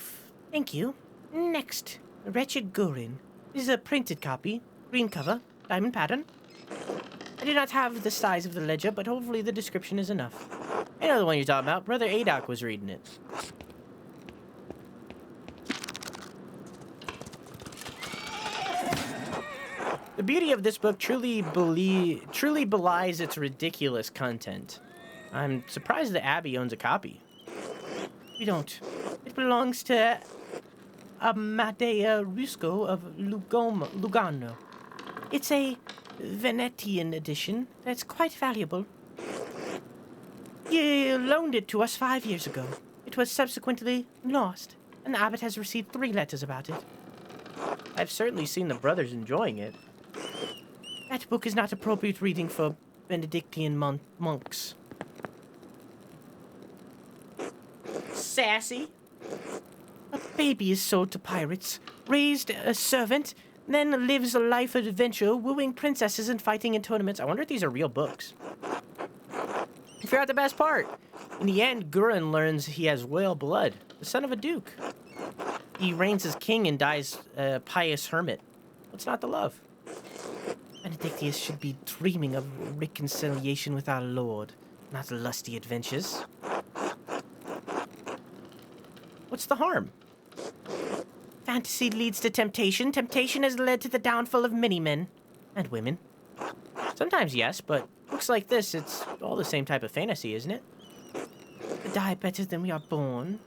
Thank you. Next, Wretched Gurin. This is a printed copy, green cover, diamond pattern. I do not have the size of the ledger, but hopefully the description is enough. I know the one you're talking about. Brother Adoc was reading it. The beauty of this book truly belies its ridiculous content. I'm surprised the Abbey owns a copy. We don't. It belongs to Amadea Rusco of Lugano. It's a Venetian edition that's quite valuable. He loaned it to us 5 years ago. It was subsequently lost, and the abbot has received 3 letters about it. I've certainly seen the brothers enjoying it. That book is not appropriate reading for Benedictine monks. Sassy. A baby is sold to pirates, raised a servant, then lives a life of adventure, wooing princesses and fighting in tournaments. I wonder if these are real books. You forgot the best part. In the end, Gurin learns he has royal blood, the son of a duke. He reigns as king and dies a pious hermit. What's not to love? Benedictus should be dreaming of reconciliation with our Lord, not lusty adventures. What's the harm? Fantasy leads to temptation. Temptation has led to the downfall of many men and women. Sometimes yes, but books like this, it's all the same type of fantasy, isn't it? We die better than we are born.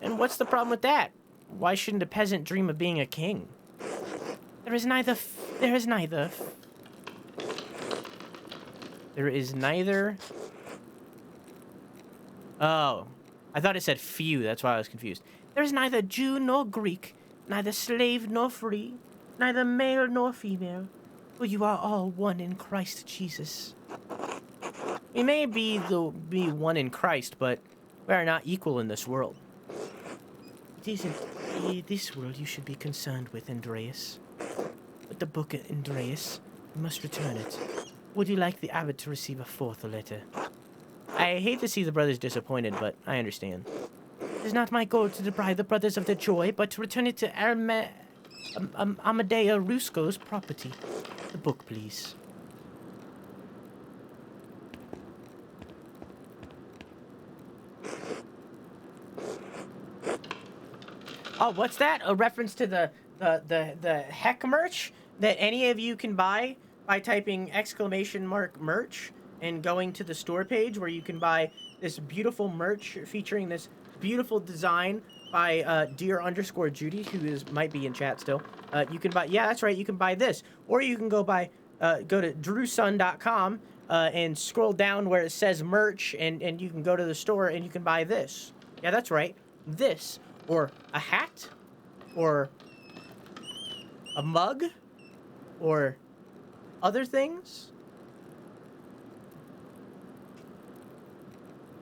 And what's the problem with that? Why shouldn't a peasant dream of being a king? There is neither. There is neither. Oh, I thought it said few. That's why I was confused. There is neither Jew nor Greek, neither slave nor free, neither male nor female, for you are all one in Christ Jesus. We may be one in Christ, but we are not equal in this world. It isn't this world you should be concerned with, Andreas. But the book, Andreas, you must return it. Would you like the abbot to receive a 4th letter? I hate to see the brothers disappointed, but I understand. It is not my goal to deprive the brothers of their joy, but to return it to Amadea Rusco's property. The book, please. Oh, what's that? A reference to the heck merch that any of you can buy by typing !merch and going to the store page where you can buy this beautiful merch featuring this beautiful design by dear_Judy, who might be in chat still. You can buy, yeah, that's right, you can buy this. Or you can go to drewsunn.com and scroll down where it says merch, and you can go to the store and you can buy this. Yeah, that's right, this. Or a hat, or a mug, or other things.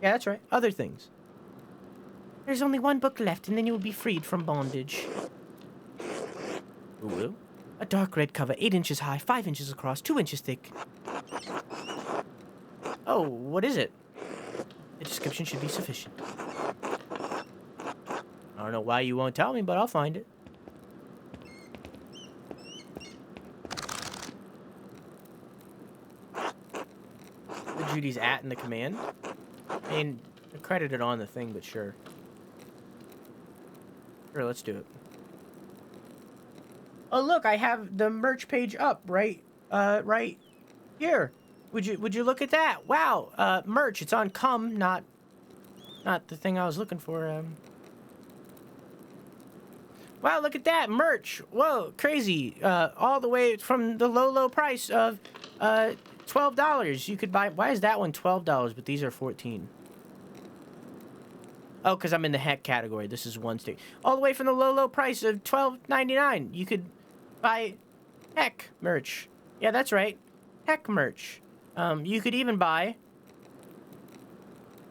Yeah, that's right, other things. There's only one book left, and then you will be freed from bondage. Ooh. A dark red cover, 8 inches high, 5 inches across, 2 inches thick. Oh, what is it? The description should be sufficient. I don't know why you won't tell me, but I'll find it. The Judy's at in the command. I mean, they're credited on the thing, but sure. Sure, let's do it. Oh, look, I have the merch page up right here. Would you look at that? Wow, merch. It's on Come, not the thing I was looking for. Wow, look at that merch. Whoa, crazy. All the way from the low price of $12. You could buy. Why is that one $12 but these are $14? Oh, because I'm in the heck category. This is one stick. All the way from the low price of $12.99. You could buy heck merch. Yeah, that's right. Heck merch. You could even buy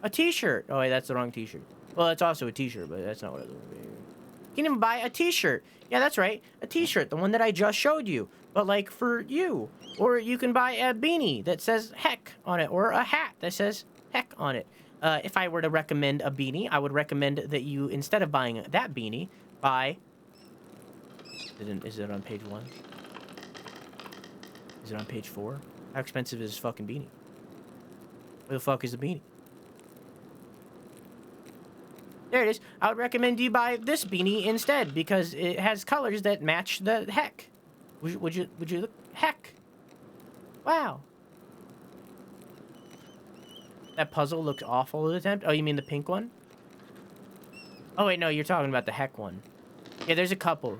a t-shirt. Oh, wait, that's the wrong t-shirt. Well, it's also a t-shirt, but that's not what it was. You can even buy a t-shirt. Yeah, that's right. A t-shirt, the one that I just showed you. But, like, for you. Or you can buy a beanie that says heck on it. Or a hat that says heck on it. If I were to recommend a beanie, I would recommend that you, instead of buying that beanie, buy... Is it on page 1? Is it on page 4? How expensive is this fucking beanie? Where the fuck is the beanie? There it is. I would recommend you buy this beanie instead because it has colors that match the heck. Would you look? Heck. Wow. That puzzle looks awful at attempt. Oh, you mean the pink one? Oh wait, no, you're talking about the heck one. Yeah, there's a couple.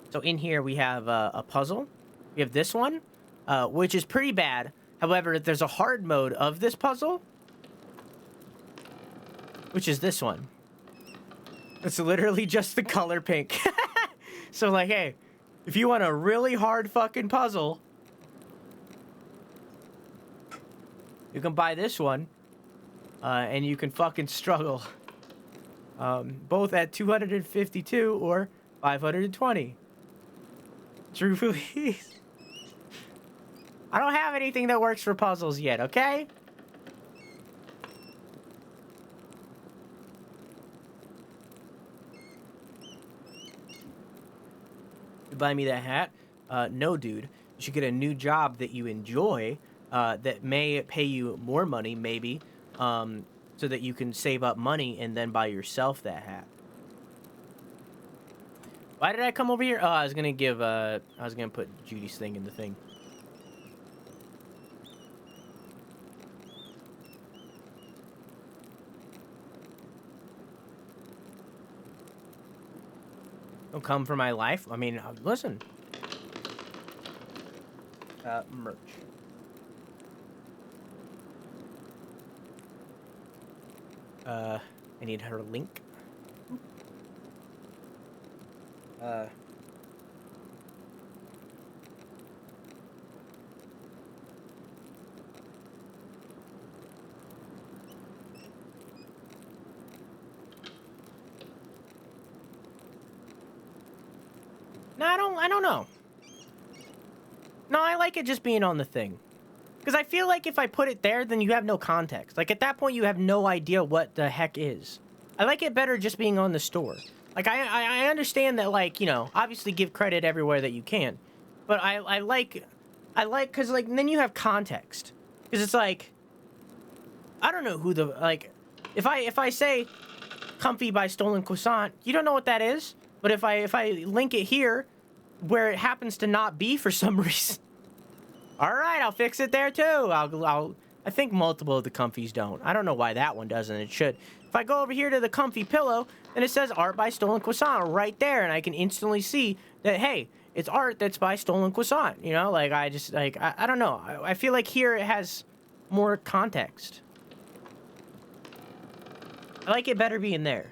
So in here we have a puzzle. We have this one, which is pretty bad. However, there's a hard mode of this puzzle, which is this one. It's literally just the color pink. So like, hey, if you want a really hard fucking puzzle, you can buy this one, and you can fucking struggle. Both at 252 or 520. Truthfully, I don't have anything that works for puzzles yet, okay? You buy me that hat? No, dude. You should get a new job that you enjoy, that may pay you more money, maybe, so that you can save up money and then buy yourself that hat. Why did I come over here? Oh, I was gonna put Judy's thing in the thing. Don't come for my life. I mean, listen. Merch. I need her link. No, I don't know. No, I like it just being on the thing. Because I feel like if I put it there, then you have no context. Like, at that point, you have no idea what the heck is. I like it better just being on the store. Like, I understand that, like, you know, obviously give credit everywhere that you can. But I like, because, like, then you have context. Because it's like, I don't know who the, like, if I say Comfy by Stolen Croissant, you don't know what that is. But if I link it here, where it happens to not be for some reason, all right, I'll fix it there too. I think multiple of the Comfies don't. I don't know why that one doesn't. It should. If I go over here to the Comfy pillow, and it says Art by Stolen Croissant right there, and I can instantly see that, hey, it's art that's by Stolen Croissant. You know, like, I just, like, I don't know. I feel like here it has more context. I like it better being there.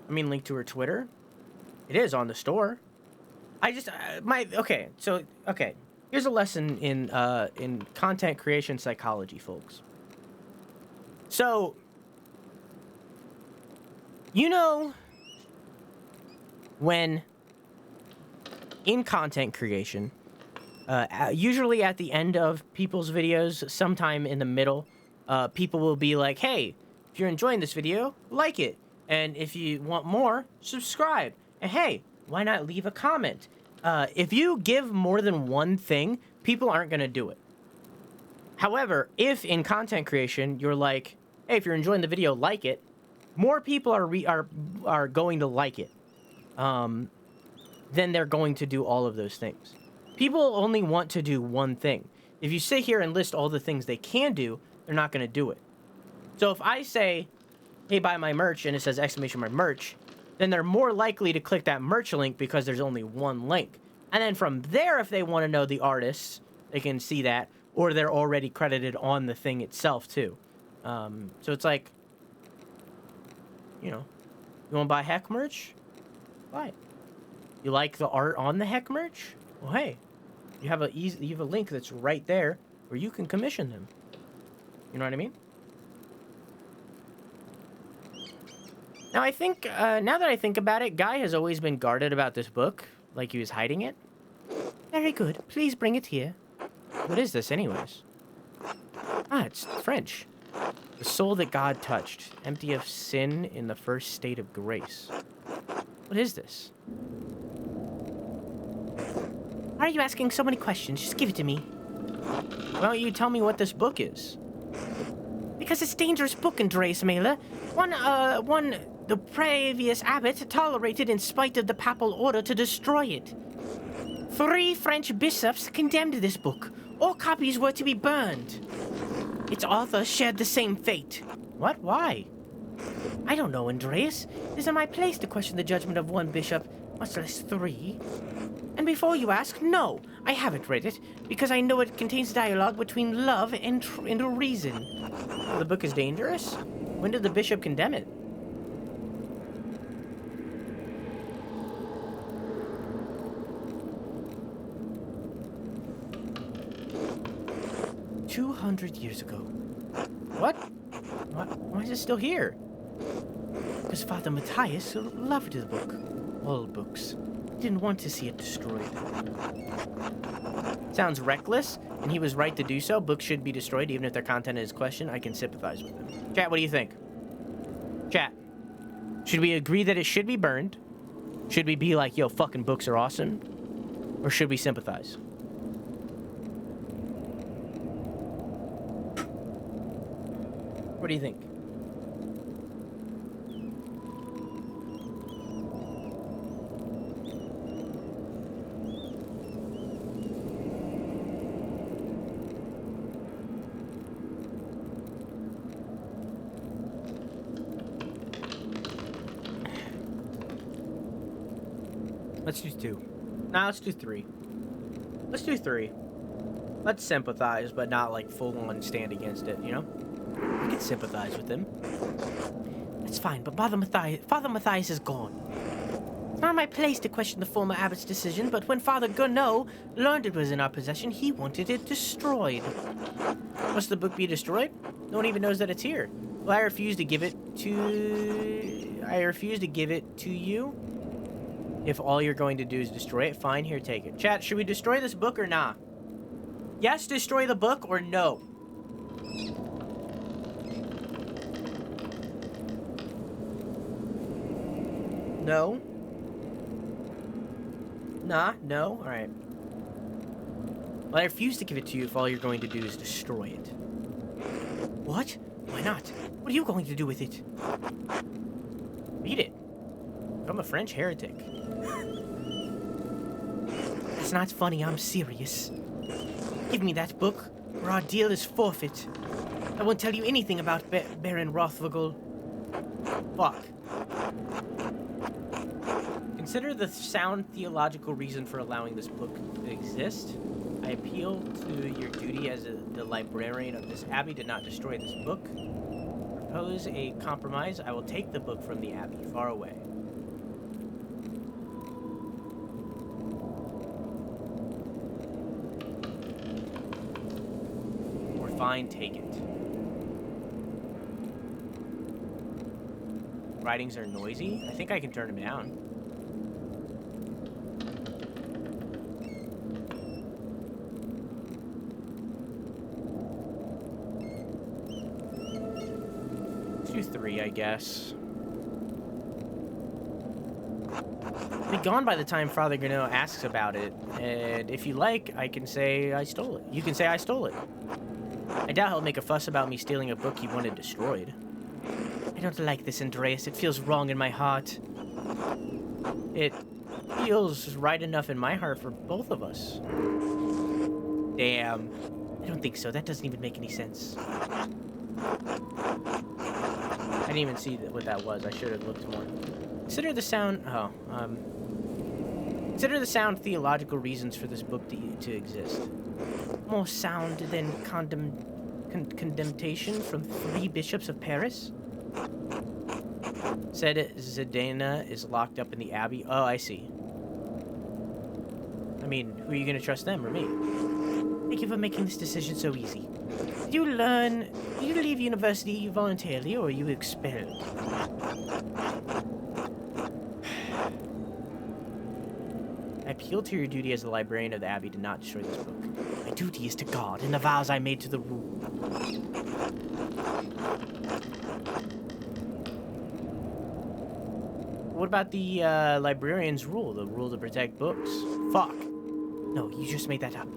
I mean, link to her Twitter. It is on the store. I just, okay. Here's a lesson in content creation psychology, folks. So, you know, when in content creation, usually at the end of people's videos, sometime in the middle, people will be like, hey, if you're enjoying this video, like it. And if you want more, subscribe. And hey, why not leave a comment? If you give more than one thing, people aren't going to do it. However, if in content creation you're like, hey, if you're enjoying the video, like it, more people are going to like it. Then they're going to do all of those things. People only want to do one thing. If you sit here and list all the things they can do, they're not going to do it. So if I say, hey, buy my merch, and it says exclamation mark merch, then they're more likely to click that merch link because there's only one link. And then from there, if they want to know the artists, they can see that, or they're already credited on the thing itself too. So it's like, you know, you want to buy Heck merch? Buy it. You like the art on the Heck merch? Well, hey, you have a link that's right there where you can commission them. You know what I mean? Now I think, now that I think about it, Guy has always been guarded about this book, like he was hiding it. Very good. Please bring it here. What is this, anyways? Ah, it's French. The soul that God touched, empty of sin in the first state of grace. What is this? Why are you asking so many questions? Just give it to me. Why don't you tell me what this book is? Because it's a dangerous book, Andreas Maler. One the previous abbot tolerated in spite of the papal order to destroy it. 3 French bishops condemned this book. All copies were to be burned. Its author shared the same fate. What? Why? I don't know, Andreas. It isn't my place to question the judgment of one bishop, much less 3. And before you ask, no, I haven't read it, because I know it contains dialogue between love and reason. Well, the book is dangerous? When did the bishop condemn it? "200 years ago." What? Why is it still here? Because Father Matthias loved the book. All books. He didn't want to see it destroyed. Sounds reckless, and he was right to do so. Books should be destroyed, even if their content is questioned. I can sympathize with him. Chat, what do you think? Chat. Should we agree that it should be burned? Should we be like, yo, fucking books are awesome? Or should we sympathize? What do you think? Let's do 2. Nah, let's do 3. Let's do 3. Let's sympathize, but not like full-on stand against it, you know? We can sympathize with him. That's fine, but Father Matthias is gone. It's not my place to question the former abbot's decision, but when Father Gounod learned it was in our possession, he wanted it destroyed. Must the book be destroyed? No one even knows that it's here. Well, I refuse to give it to you. If all you're going to do is destroy it, fine, here, take it. Chat, should we destroy this book or not? Yes, destroy the book, or no? No? Nah, no? Alright. Well, I refuse to give it to you if all you're going to do is destroy it. What? Why not? What are you going to do with it? Read it. I'm a French heretic. It's not funny, I'm serious. Give me that book, or our deal is forfeit. I won't tell you anything about Baron Rothvogel. Fuck. Consider the sound theological reason for allowing this book to exist. I appeal to your duty as the librarian of this abbey to not destroy this book. Propose a compromise. I will take the book from the abbey, far away. Or fine, take it. Writings are noisy. I think I can turn them down. Do 3, I guess. Be gone by the time Father Gounod asks about it, and if you like, I can say I stole it. You can say I stole it. I doubt he'll make a fuss about me stealing a book he wanted destroyed. I don't like this, Andreas. It feels wrong in my heart. It feels right enough in my heart for both of us. Damn. I don't think so. That doesn't even make any sense. I didn't even see what that was. I should have looked more. Consider the sound... Consider the sound theological reasons for this book to exist. More sound than condemnation from 3 bishops of Paris? Said Zidana is locked up in the Abbey. Oh, I see. I mean, who are you going to trust, them or me? Thank you for making this decision so easy. Did you leave university voluntarily, or were you expelled? I appeal to your duty as the librarian of the Abbey to not destroy this book. My duty is to God, and the vows I made to the rule. What about the librarian's rule? The rule to protect books? Fuck. No, you just made that up.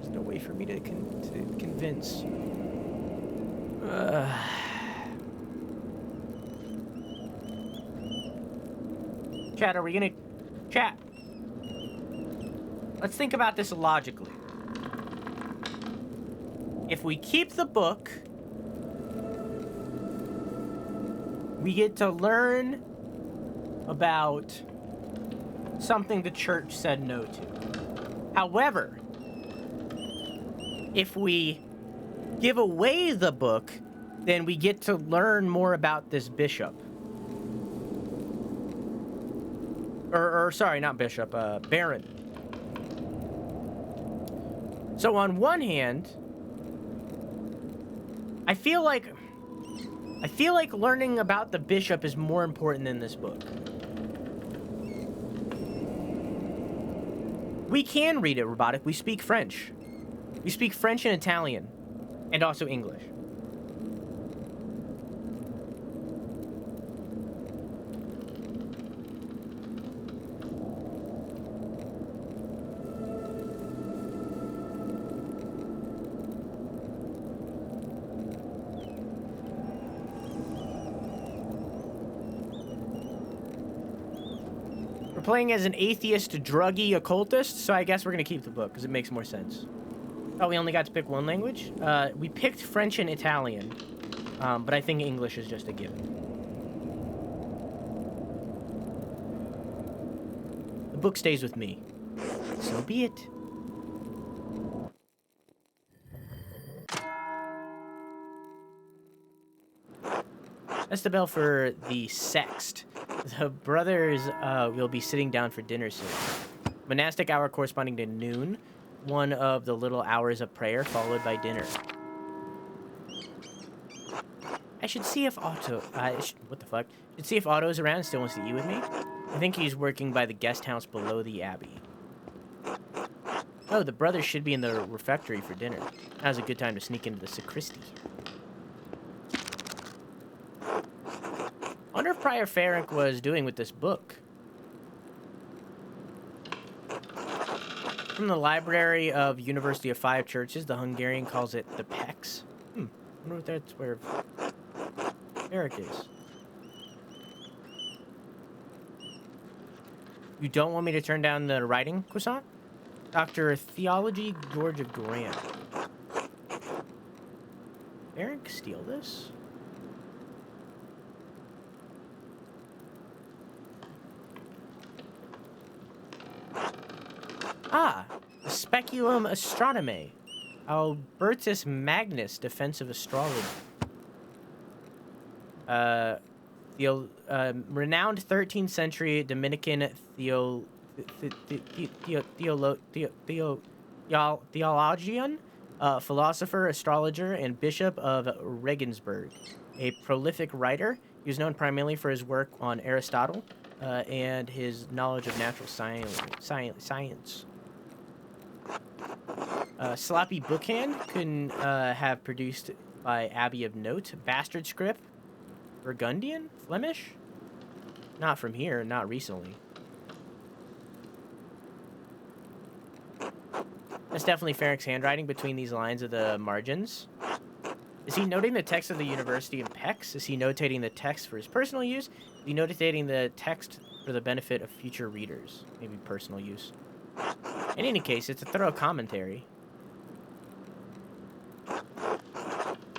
There's no way for me to convince. Chat, are we gonna... Chat. Let's think about this logically. If we keep the book, we get to learn about something the church said no to. However, if we give away the book, then we get to learn more about this bishop. Or sorry, not bishop, baron. So on one hand, I feel like learning about the bishop is more important than this book. We can read it, Robotic. We speak French. We speak French and Italian, and also English. Playing as an atheist, druggy occultist, so I guess we're gonna keep the book because it makes more sense. Oh, we only got to pick one language? We picked French and Italian, but I think English is just a given. The book stays with me. So be it. That's the bell for the sext. The brothers will be sitting down for dinner soon. Monastic hour corresponding to noon, one of the little hours of prayer followed by dinner. I should see if Otto... what the fuck? Should see if Otto's around and still wants to eat with me. I think he's working by the guest house below the Abbey. Oh, the brothers should be in the refectory for dinner. Now's a good time to sneak into the sacristy. I wonder if Prior Ferenc was doing with this book. From the Library of University of Five Churches, the Hungarian calls it the Pex. I wonder if that's where Ferenc is. You don't want me to turn down the writing, Croissant? Dr. Theology, George of Graham. Ferenc steal this? Ah, Speculum Astronomae. Albertus Magnus, Defensive Astrology. Renowned 13th century Dominican theologian, philosopher, astrologer, and bishop of Regensburg. A prolific writer, he was known primarily for his work on Aristotle and his knowledge of natural science. Sloppy Bookhand couldn't have produced by Abbey of Note. Bastard script. Burgundian? Flemish? Not from here, not recently. That's definitely Ferencz's handwriting between these lines of the margins. Is he noting the text of the university in Pex? Is he notating the text for his personal use? Is he notating the text for the benefit of future readers? Maybe personal use. In any case, it's a thorough commentary.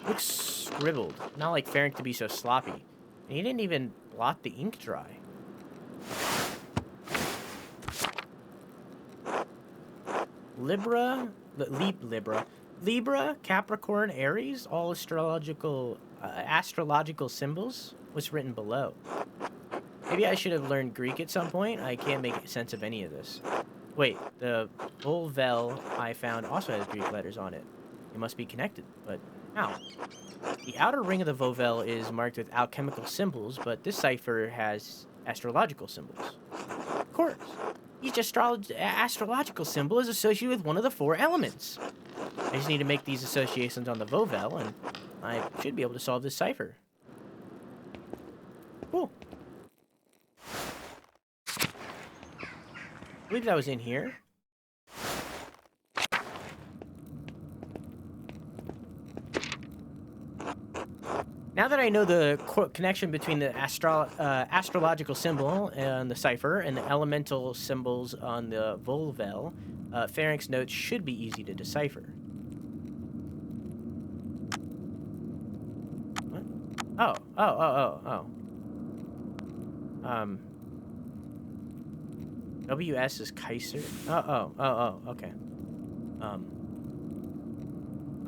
Looks scribbled. Not like Ferenc to be so sloppy. And he didn't even blot the ink dry. Libra, Capricorn, Aries, all astrological symbols. What's written below? Maybe I should have learned Greek at some point. I can't make sense of any of this. Wait, the Volvel I found also has Greek letters on it. It must be connected, but how? The outer ring of the Volvel is marked with alchemical symbols, but this cipher has astrological symbols. Of course. Each astrological symbol is associated with one of the 4 elements. I just need to make these associations on the Volvel, and I should be able to solve this cipher. Cool. I believe that was in here. Now that I know the connection between the astrological symbol and the cipher and the elemental symbols on the Volvel, Ferenc's notes should be easy to decipher. What? Oh. WS is Kaiser. Okay.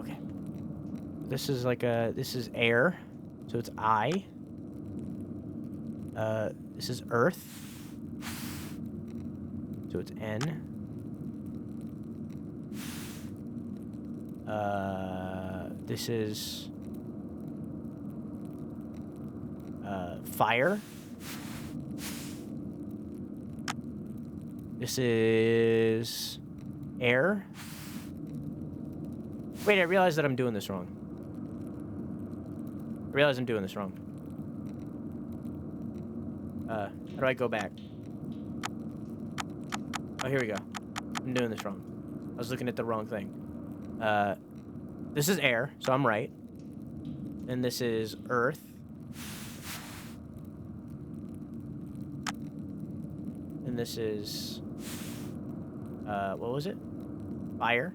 Okay. This is this is air. So it's I. This is Earth. So it's N. This is fire. This is air. Wait, I realize that I'm doing this wrong. I realize I'm doing this wrong. How do I go back? Oh, here we go. I'm doing this wrong. I was looking at the wrong thing. This is air, so I'm right. And this is earth. And this is... what was it? Fire.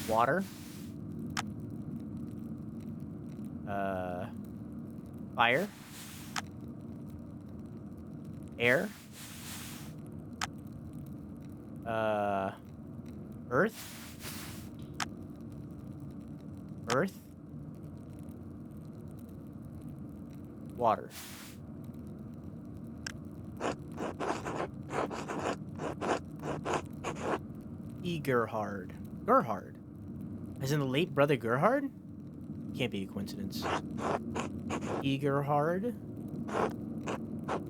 Water. Fire. Air. Earth. Earth. Water. Gerhard. Gerhard? As in the late brother Gerhard? Can't be a coincidence. Gerhard?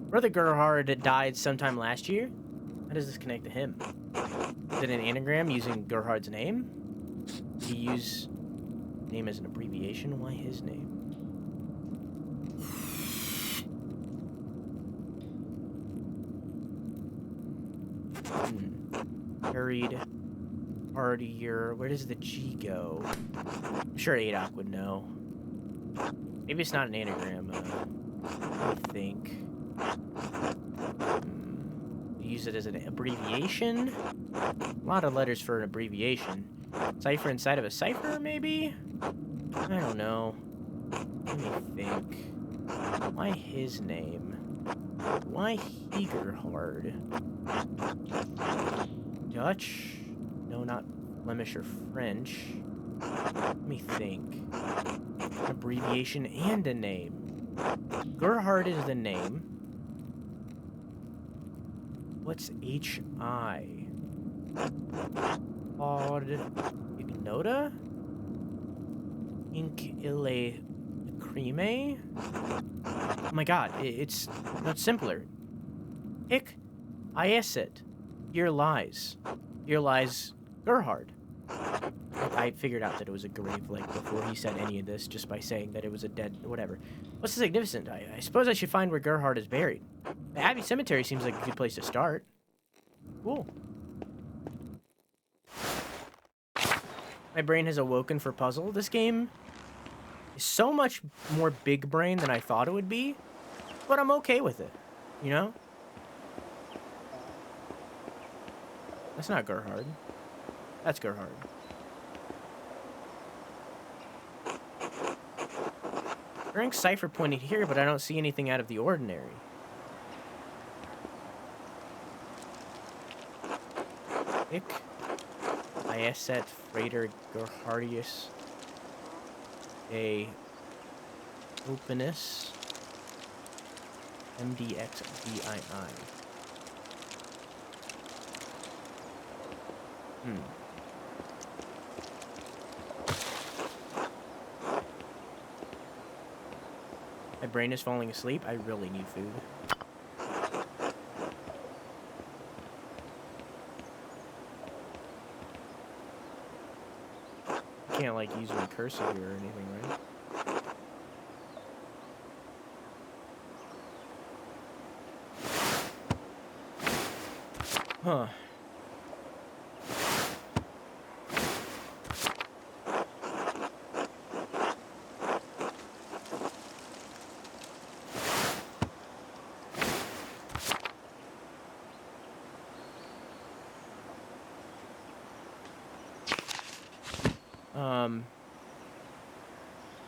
Brother Gerhard died sometime last year? How does this connect to him? Is it an anagram using Gerhard's name? Did he use name as an abbreviation? Why his name? Buried hardier. Where does the G go? I'm sure Adok would know. Maybe it's not an anagram. I think. Use it as an abbreviation. A lot of letters for an abbreviation. Cipher inside of a cipher, maybe? I don't know. Let me think. Why his name? Why Hegerhard? Dutch? No, not Flemish or French. Let me think. An abbreviation and a name. Gerhard is the name. What's H-I? Odd Ignota? Ink Ille Creme? Oh my god, it's not simpler. Hic Iesit. Here lies. Here lies Gerhard. I figured out that it was a grave like before he said any of this just by saying that it was a dead whatever. What's the significance? I suppose I should find where Gerhard is buried. The Abbey Cemetery seems like a good place to start. Cool. My brain has awoken for puzzle. This game is so much more big brain than I thought it would be, but I'm okay with it, you know? That's not Gerhard. That's Gerhard. Rank cipher pointed here, but I don't see anything out of the ordinary. Ick. Iaset Freighter Gerhardius. A Openness. MDXVII. My brain is falling asleep. I really need food. Can't like use my cursor here or anything, right? Huh.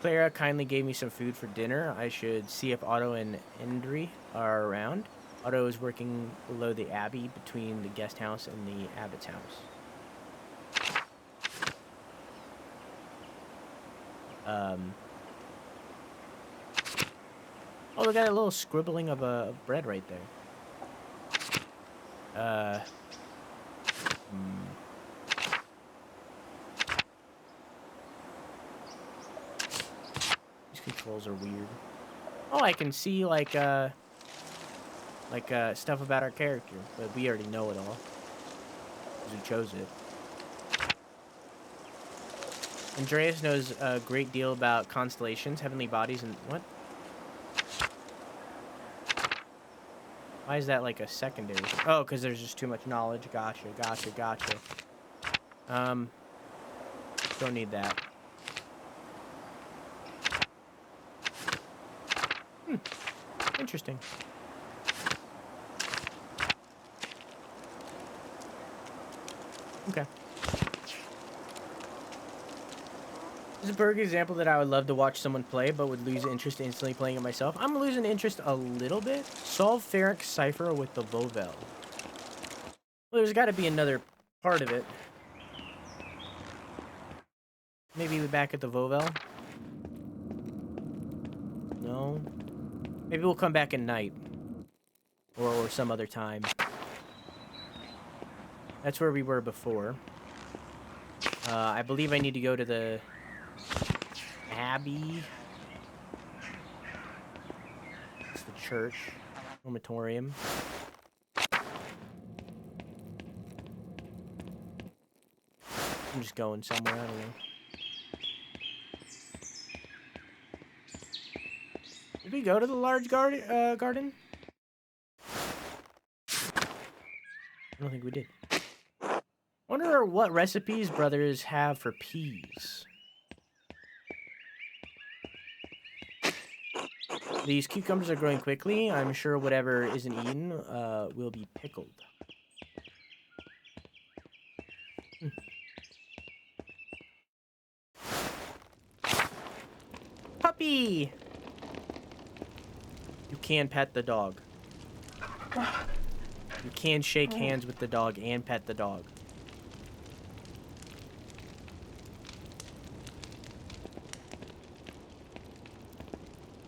Clara kindly gave me some food for dinner. I should see if Otto and Endry are around. Otto is working below the abbey between the guest house and the abbot's house. Oh, we got a little scribbling of a bread right there. These controls are weird. Oh, I can see like stuff about our character, but we already know it all because we chose it. Andreas knows a great deal about constellations, heavenly bodies, and what? Why is that like a secondary? Oh, because there's just too much knowledge. Gotcha. Don't need that. Interesting. Okay. This is a perfect example that I would love to watch someone play, but would lose interest instantly playing it myself. I'm losing interest a little bit. Solve Ferric Cipher with the Vovel. Well, there's got to be another part of it. Maybe we're back at the Vovel? No? Maybe we'll come back at night. Or some other time. That's where we were before. I believe I need to go to the Abbey. It's the church. Dormitorium. I'm just going somewhere, I don't know. Did we go to the large garden? I don't think we did. Wonder what recipes brothers have for peas. These cucumbers are growing quickly. I'm sure whatever isn't eaten will be pickled. Puppy! You can pet the dog. You can shake hands with the dog and pet the dog.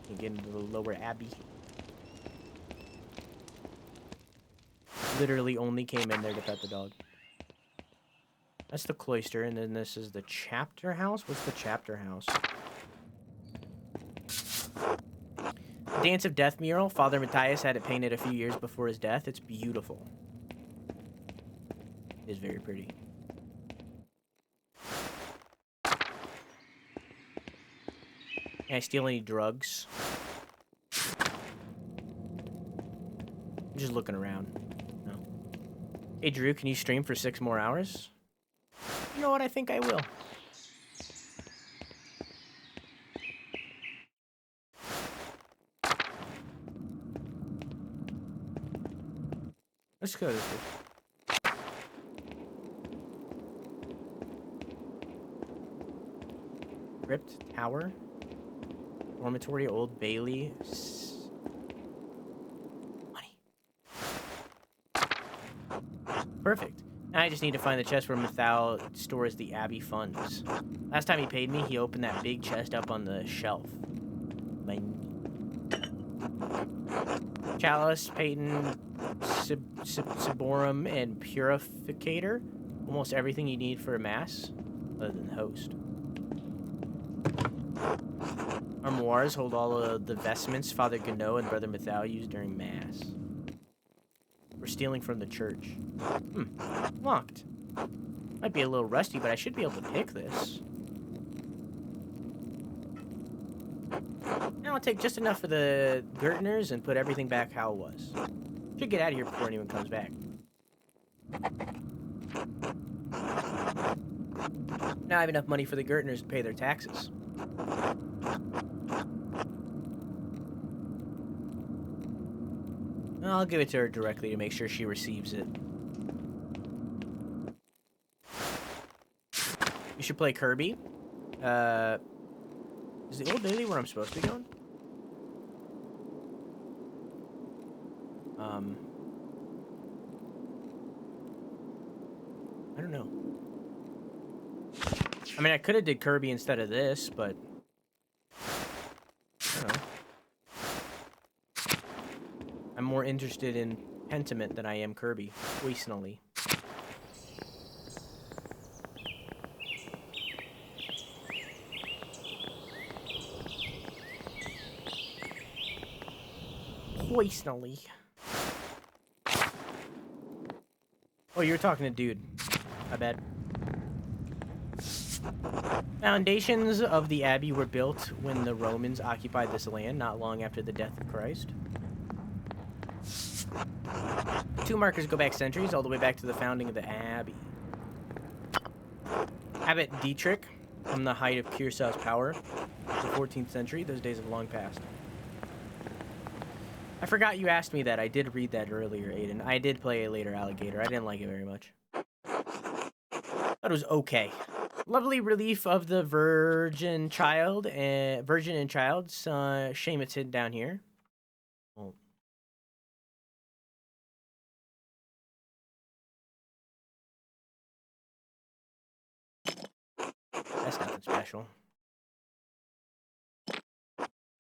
You get into the lower abbey. Literally only came in there to pet the dog. That's the cloister, and then this is the chapter house? What's the chapter house? Dance of Death mural. Father Matthias had it painted a few years before his death. It's beautiful. It is very pretty. Can I steal any drugs? I'm just looking around. No. Hey, Drew, can you stream for 6 more hours? You know what? I think I will. Let's go. Crypt Tower. Dormitory, Old Bailey. Money. Perfect. Now I just need to find the chest where Mathal stores the Abbey funds. Last time he paid me, he opened that big chest up on the shelf. My Chalice, Peyton, Ciborum, and Purificator. Almost everything you need for a mass, other than the host. Armoires hold all of the vestments Father Gano and Brother Mathal used during mass. We're stealing from the church. Locked. Might be a little rusty, but I should be able to pick this. Now I'll take just enough for the Gertners and put everything back how it was. Should get out of here before anyone comes back. Now I have enough money for the Gertners to pay their taxes. I'll give it to her directly to make sure she receives it. We should play Kirby. Is the Old Bailey where I'm supposed to be going? I don't know. I mean, I could have did Kirby instead of this, but I don't know. I'm more interested in Pentiment than I am Kirby, personally. Personally. Oh, you were talking to dude. I bet. Foundations of the Abbey were built when the Romans occupied this land, not long after the death of Christ. 2 markers go back centuries, all the way back to the founding of the Abbey. Abbot Dietrich, from the height of Kiersau's power, the 14th century, those days have long passed. I forgot you asked me that. I did read that earlier, Aiden. I did play a later Alligator. I didn't like it very much. Thought it was okay. Lovely relief of the Virgin and Child, Shamatid down here. Oh. That's nothing special.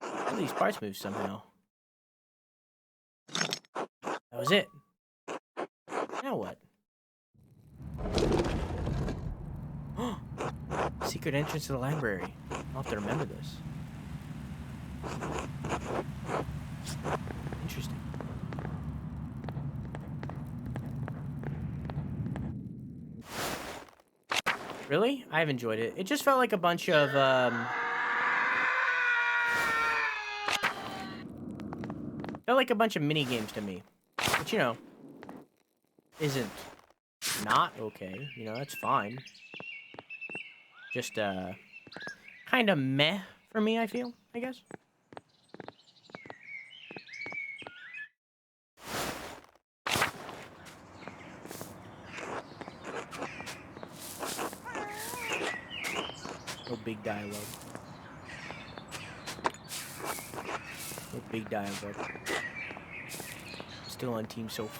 All these parts move somehow. That was it. Now what? Secret entrance to the library. I'll have to remember this. Interesting. Really? I've enjoyed it. It just felt like a bunch of, felt like a bunch of mini games to me. But, you know, isn't not okay. You know, that's fine. Just, kind of meh for me, I feel, I guess. No big dialogue. No big dialogue. Still on Team Sophie.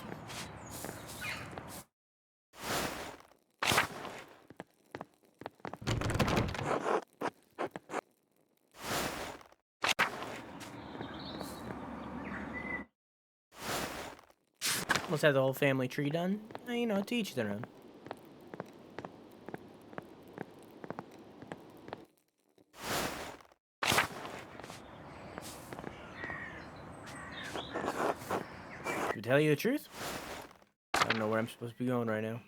Almost had the whole family tree done. You know, to each their own. To tell you the truth, I don't know where I'm supposed to be going right now.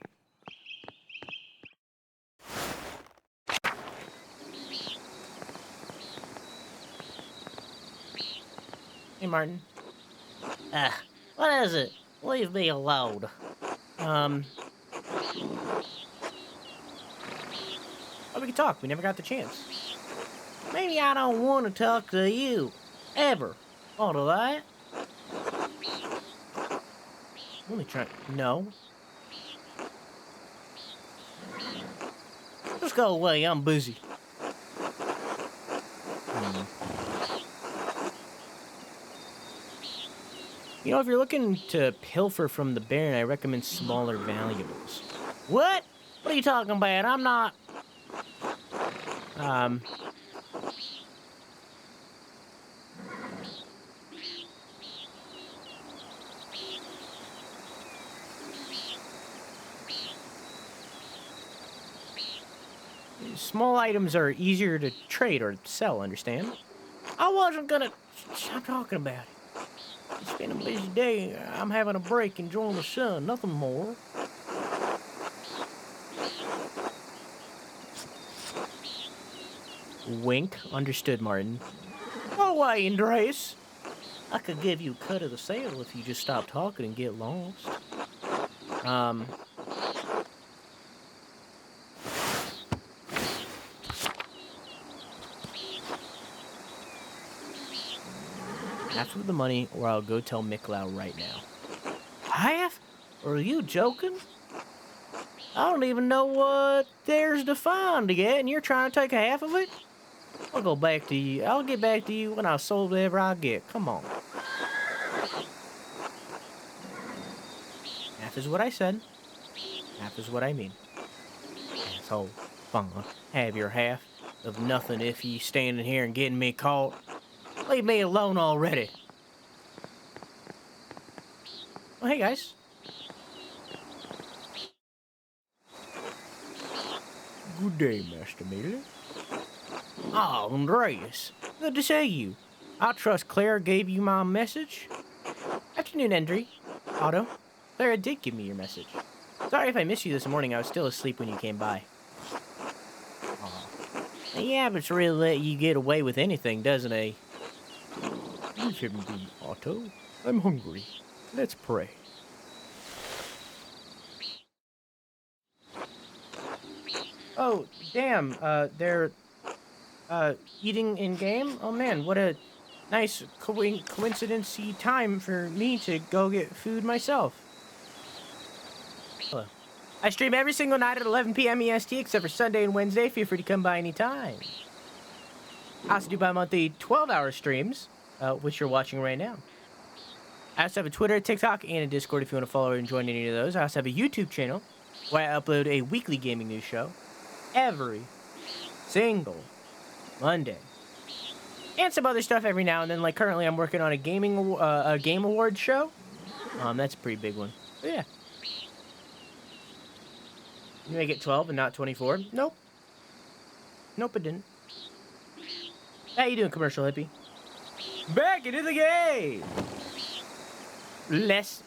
Hey, Martin. What is it? Leave me alone. Oh, we can talk. We never got the chance. Maybe I don't want to talk to you. Ever. All of that? I'm only trying. No. Just go away. I'm busy. You know, if you're looking to pilfer from the Baron, I recommend smaller valuables. What? What are you talking about? I'm not... Small items are easier to trade or sell, understand? I wasn't gonna... Stop talking about it. It's been a busy day. I'm having a break, enjoying the sun. Nothing more. Wink. Understood, Martin. Go away, Andreas. I could give you a cut of the sale if you just stop talking and get lost. Half of the money, or I'll go tell Miklau right now. Half? Are you joking? I don't even know what there's to find yet, and you're trying to take half of it? I'll go back to you. I'll get back to you when I've sold whatever I get. Come on. Half is what I said. Half is what I mean. Asshole. Fine. Have your half of nothing if you standing here and getting me caught. Leave me alone already. Oh, hey, guys. Good day, Master Maler. Oh, Andreas. Good to see you. I trust Clara gave you my message. Afternoon, Endry. Otto. Clara did give me your message. Sorry if I missed you this morning. I was still asleep when you came by. The habits really let you get away with anything, doesn't he? Leave him be, Otto. I'm hungry. Let's pray. Oh, damn. They're eating in game? Oh, man, what a nice coincidence-y time for me to go get food myself. Hello. I stream every single night at 11 p.m. EST except for Sunday and Wednesday. Feel free to come by anytime. I also do bi-monthly 12-hour streams, which you're watching right now. I also have a Twitter, TikTok, and a Discord if you want to follow and join any of those. I also have a YouTube channel where I upload a weekly gaming news show every single Monday. And some other stuff every now and then. Like currently I'm working on a game awards show. That's a pretty big one. But yeah. You make it 12 and not 24? Nope. Nope, it didn't. How you doing, commercial hippie? Back into the game! Bless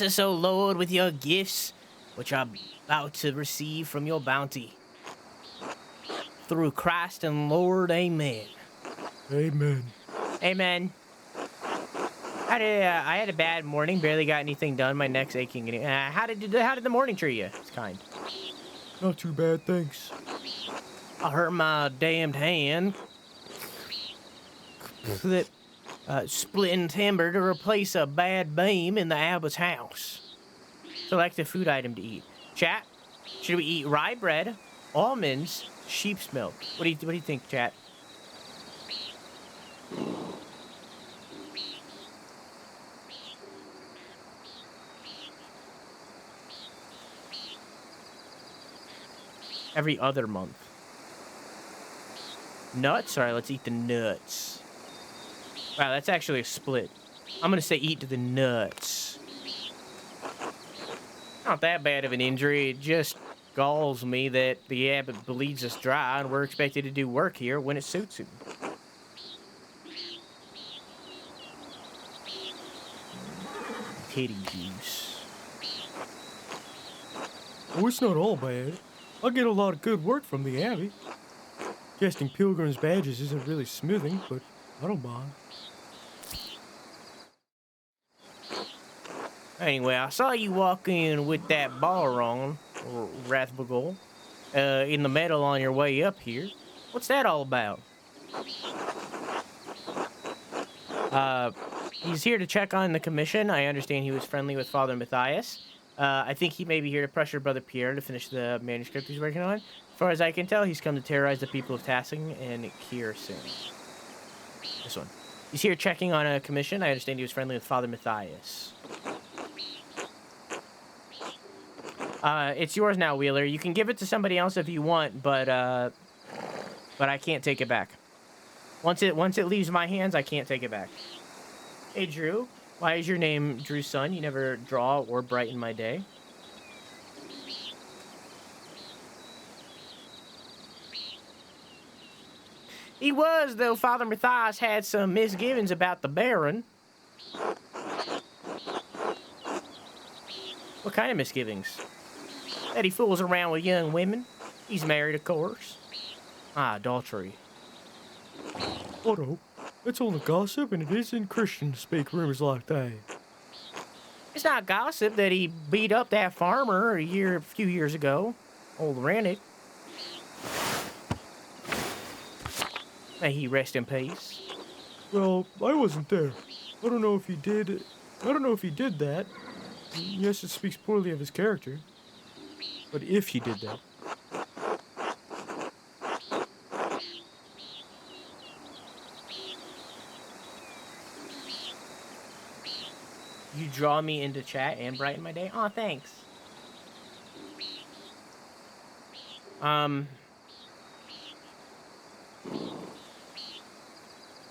us, O Lord, with your gifts, which are about to receive from your bounty. Through Christ and Lord, amen. Amen. Amen. I had a bad morning, barely got anything done, my neck's aching. How did the morning treat you? It's kind. Not too bad, thanks. I hurt my damned hand. Splitting timber to replace a bad beam in the abbot's house. Select a food item to eat. Chat, should we eat rye bread, almonds, sheep's milk? What do you think, chat? Every other month. Nuts? Alright, let's eat the nuts. Wow, that's actually a split. I'm gonna say eat the nuts. Not that bad of an injury. It just galls me that the abbot bleeds us dry and we're expected to do work here when it suits him. Titty juice. Oh, it's not all bad. I get a lot of good work from the Abbey. Casting pilgrims' badges isn't really smoothing, but I don't mind. Anyway, I saw you walk in with that bar on, or Rathbogol, in the metal on your way up here. What's that all about? He's here to check on the commission. I understand he was friendly with Father Matthias. I think he may be here to pressure Brother Pierre to finish the manuscript he's working on. As far as I can tell, he's come to terrorize the people of Tassing and Kiersau. This one. He's here checking on a commission. I understand he was friendly with Father Matthias. It's yours now, Wheeler. You can give it to somebody else if you want, but I can't take it back. Once it leaves my hands, I can't take it back. Hey, Drew. Why is your name Drew's son? You never draw or brighten my day. He was, though Father Matthias had some misgivings about the Baron. What kind of misgivings? That he fools around with young women. He's married, of course. Ah, adultery. Otto, it's only gossip, and it isn't Christian to speak rumors like that. It's not gossip that he beat up that farmer a few years ago. Old Rennick. May he rest in peace. Well, I wasn't there. I don't know if he did that. Yes, it speaks poorly of his character. But if he did that. You draw me into chat and brighten my day? Aw, thanks.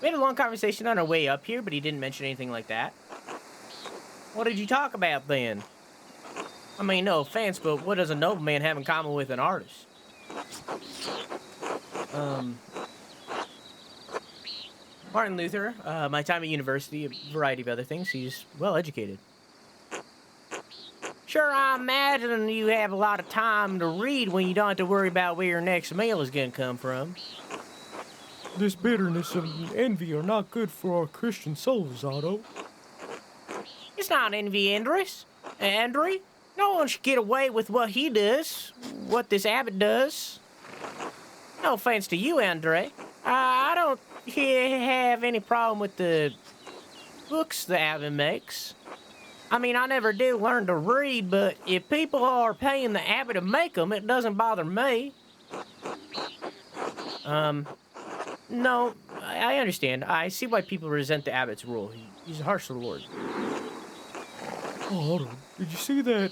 We had a long conversation on our way up here, but he didn't mention anything like that. What did you talk about then? I mean, no offense, but what does a nobleman have in common with an artist? Martin Luther, my time at university, a variety of other things. He's well educated. Sure, I imagine you have a lot of time to read when you don't have to worry about where your next meal is going to come from. This bitterness and envy are not good for our Christian souls, Otto. It's not envy, Andreas. Andre? No one should get away with what he does, what this abbot does. No offense to you, Andre. I don't have any problem with the books the abbot makes. I mean, I never did learn to read, but if people are paying the abbot to make them, it doesn't bother me. No, I understand. I see why people resent the abbot's rule. He's a harsh lord. Oh, Otto, did you see that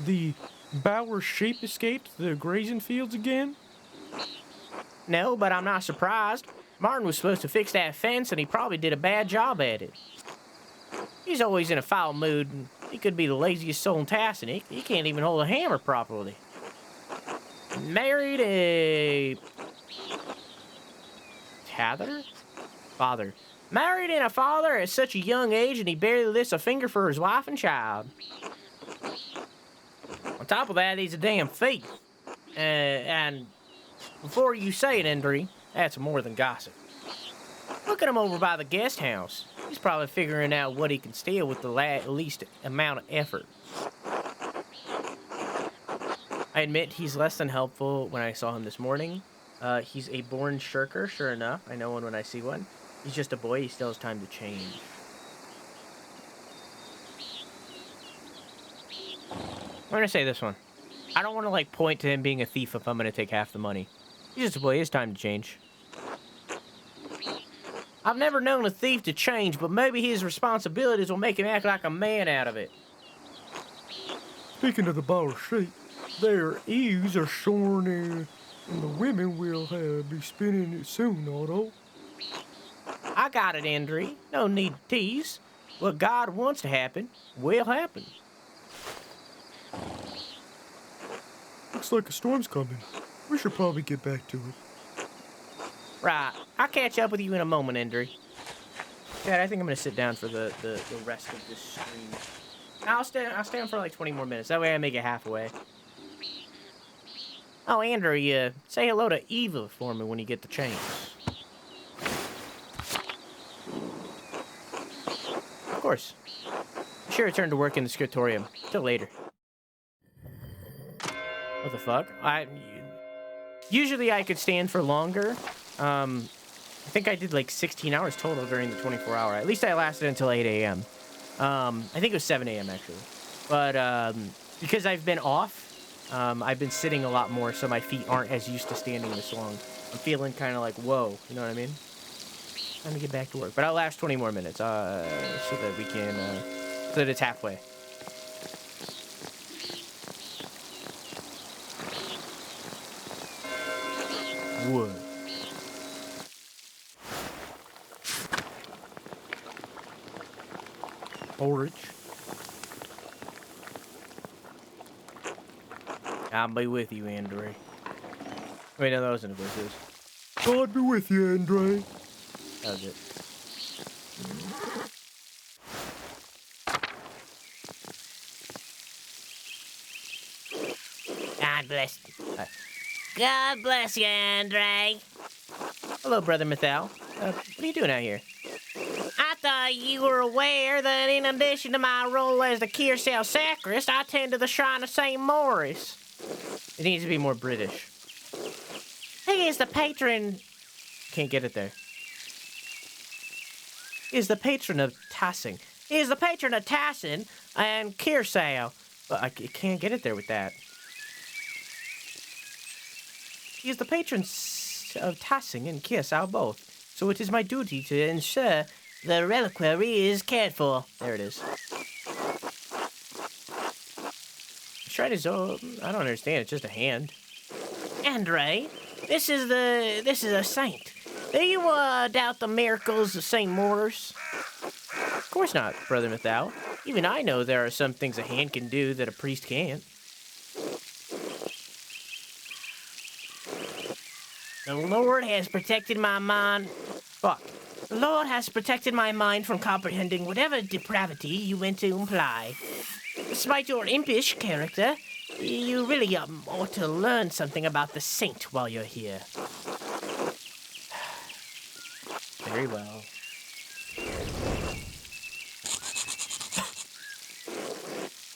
the Bower sheep escaped the grazing fields again? No, but I'm not surprised. Martin was supposed to fix that fence, and he probably did a bad job at it. He's always in a foul mood, and he could be the laziest soul in Tassing. He can't even hold a hammer properly. Married a... Father. Married and a father at such a young age, and he barely lifts a finger for his wife and child. On top of that, he's a damn thief. And before you say it, Andre, that's more than gossip. Look at him over by the guest house. He's probably figuring out what he can steal with the least amount of effort. I admit he's less than helpful when I saw him this morning. He's a born shirker, sure enough. I know one when I see one. He's just a boy. He still has time to change. I'm going to say this one. I don't want to, point to him being a thief if I'm going to take half the money. He's just a boy. He has time to change. I've never known a thief to change, but maybe his responsibilities will make him act like a man out of it. Speaking of the Bower sheep, their eaves are shorn and the women will be spinning it soon, Otto. I got it, Andre. No need to tease. What God wants to happen will happen. Looks like a storm's coming. We should probably get back to it. Right. I'll catch up with you in a moment, Andre. Dad, I think I'm going to sit down for the rest of this stream. I'll stay on for 20 more minutes. That way I make it halfway. Oh, Andrew, say hello to Eva for me when you get the chance. Of course. should return to work in the scriptorium. Till later. What the fuck? Usually I could stand for longer. I think I did like 16 hours total during the 24-hour. At least I lasted until 8 a.m. I think it was 7 a.m. actually. But because I've been off, I've been sitting a lot more, so my feet aren't as used to standing this long. I'm feeling kind of like, whoa, you know what I mean? Time to get back to work. But I'll last 20 more minutes, so that we can, so that it's halfway. Wood. Porridge. I'll be with you, Andre. Wait, no, that wasn't a voice. God be with you, Andre. That was it. God bless. God bless you, Andre. Hello, Brother Mythal. What are you doing out here? I thought you were aware that in addition to my role as the Kiersau sacrist, I tend to the shrine of St. Maurice. It needs to be more British. He is the patron. Can't get it there. He is the patron of Tassing. He is the patron of Tassing and Kiersau. But I can't get it there with that. He is the patron of Tassing and Kiersau both. So it is my duty to ensure the reliquary is cared for. There it is. The shrine is, I don't understand. It's just a hand. Andre, this is a saint. Do you doubt the miracles of St. Maurice? Of course not, Brother Mythal. Even I know there are some things a hand can do that a priest can't. The Lord has protected my mind. Fuck. The Lord has protected my mind from comprehending whatever depravity you went to imply. Despite your impish character, you really ought to learn something about the saint while you're here. Very well.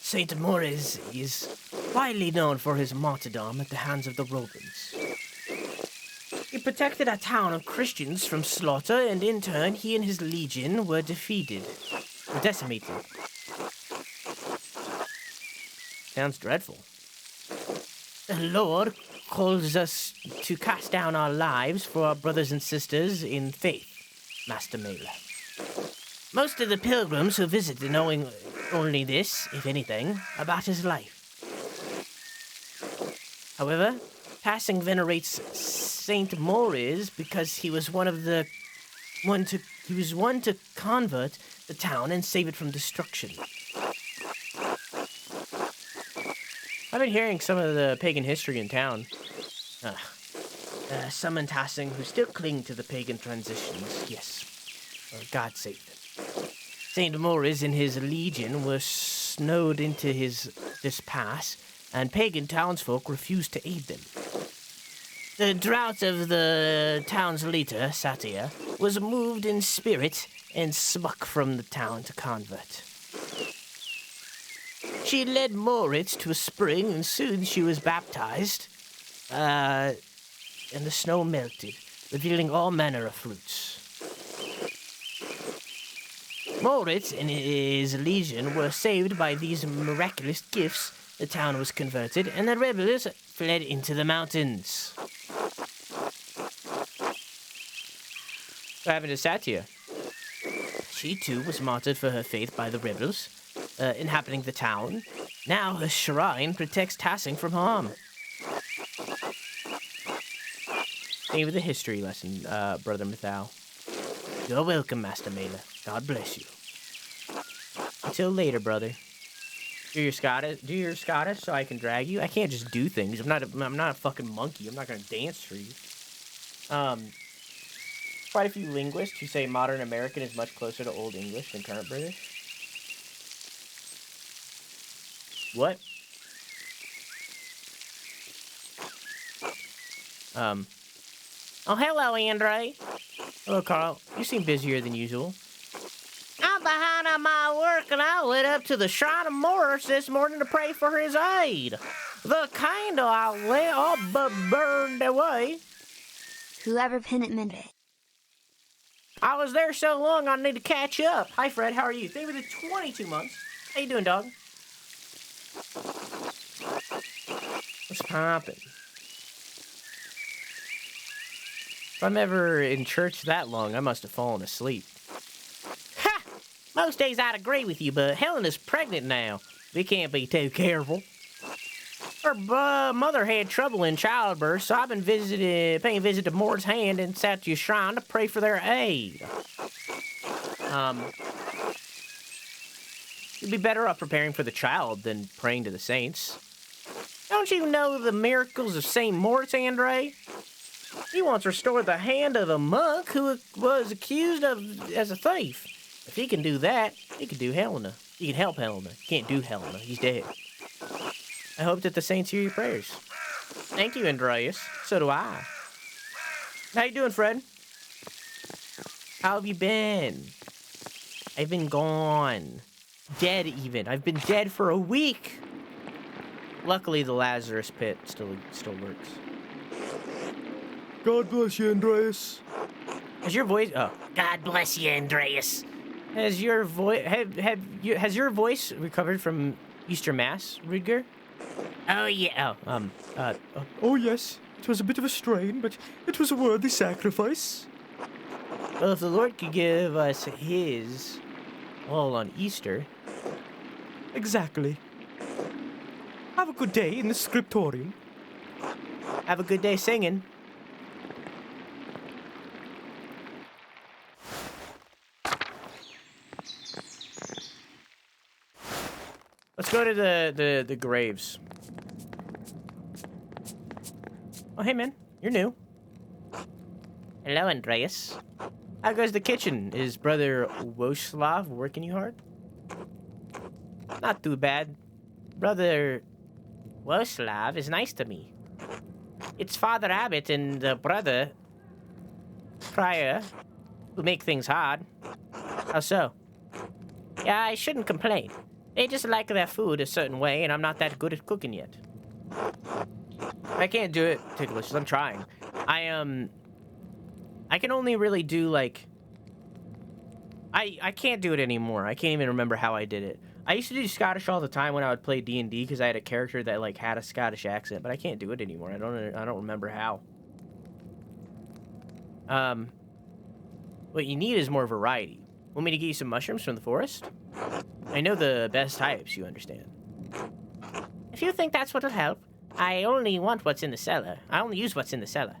Saint Maurice is widely known for his martyrdom at the hands of the Romans. He protected a town of Christians from slaughter, and in turn, he and his legion were decimated. Sounds dreadful. The Lord calls us to cast down our lives for our brothers and sisters in faith, Master Maler. Most of the pilgrims who visit knowing only this, if anything, about his life. However, Tassing venerates Saint Maurice because he was one to convert the town and save it from destruction. I've been hearing some of the pagan history in town. Some in Tassing who still cling to the pagan transitions, yes. God save them. Saint Maurice and his legion were snowed into this pass, and pagan townsfolk refused to aid them. The drought of the town's leader, Satia, was moved in spirit and smuck from the town to convert. She led Moritz to a spring, and soon she was baptized, and the snow melted, revealing all manner of fruits. Moritz and his legion were saved by these miraculous gifts. The town was converted, and the rebels fled into the mountains. What happened to Satya? She too was martyred for her faith by the rebels, inhabiting the town. Now her shrine protects Tassing from harm. Thank you for the history lesson, Brother Mythal. You're welcome, Master Maler. God bless you. Until later, brother. Do your Scottish so I can drag you. I can't just do things. I'm not a fucking monkey. I'm not gonna dance for you. Quite a few linguists who say modern American is much closer to Old English than current British. What? Oh, hello, Andre. Hello, Carl. You seem busier than usual. I've behind on my work, and I went up to the Shrine of Morris this morning to pray for his aid. The candle I lit all but burned away. Whoever Pentiment it. I was there so long, I need to catch up. Hi, Fred. How are you? Thank you for the 22 months. How you doing, dog? What's poppin'? If I'm ever in church that long, I must have fallen asleep. Ha! Most days I'd agree with you, but Helena's pregnant now. We can't be too careful. Her mother had trouble in childbirth, so I've been paying a visit to Moore's Hand and sat to your shrine to pray for their aid. You'd be better off preparing for the child than praying to the saints. Don't you know the miracles of St. Moritz, Andre? He once restored the hand of a monk who was accused of as a thief. If he can do that, he can do Helena. He can help Helena. He can't do Helena. He's dead. I hope that the saints hear your prayers. Thank you, Andreas. So do I. How you doing, Fred? How have you been? I've been gone. Dead, even. I've been dead for a week. Luckily, the Lazarus pit still works. God bless you, Andreas. Has your voice... Oh. God bless you, Andreas. Has your voice... Has your voice recovered from Easter Mass, Rudger? Oh, yeah. Oh, yes. It was a bit of a strain, but it was a worthy sacrifice. Well, if the Lord could give us his all on Easter... Exactly. Have a good day in the scriptorium. Have a good day singing. Let's go to the graves. Oh, hey, man. You're new. Hello, Andreas. How goes the kitchen? Is Brother Woslav working you hard? Not too bad. Brother Woslav is nice to me. It's Father Abbot and the brother Prior who make things hard. How so? Yeah, I shouldn't complain. They just like their food a certain way, and I'm not that good at cooking yet. I can't do it, Ticklish. I'm trying. I can only really do, like... I can't do it anymore. I can't even remember how I did it. I used to do Scottish all the time when I would play D&D because I had a character that, like, had a Scottish accent, but I can't do it anymore. I don't remember how. What you need is more variety. Want me to get you some mushrooms from the forest? I know the best types, you understand. If you think that's what'll help, I only want what's in the cellar. I only use what's in the cellar.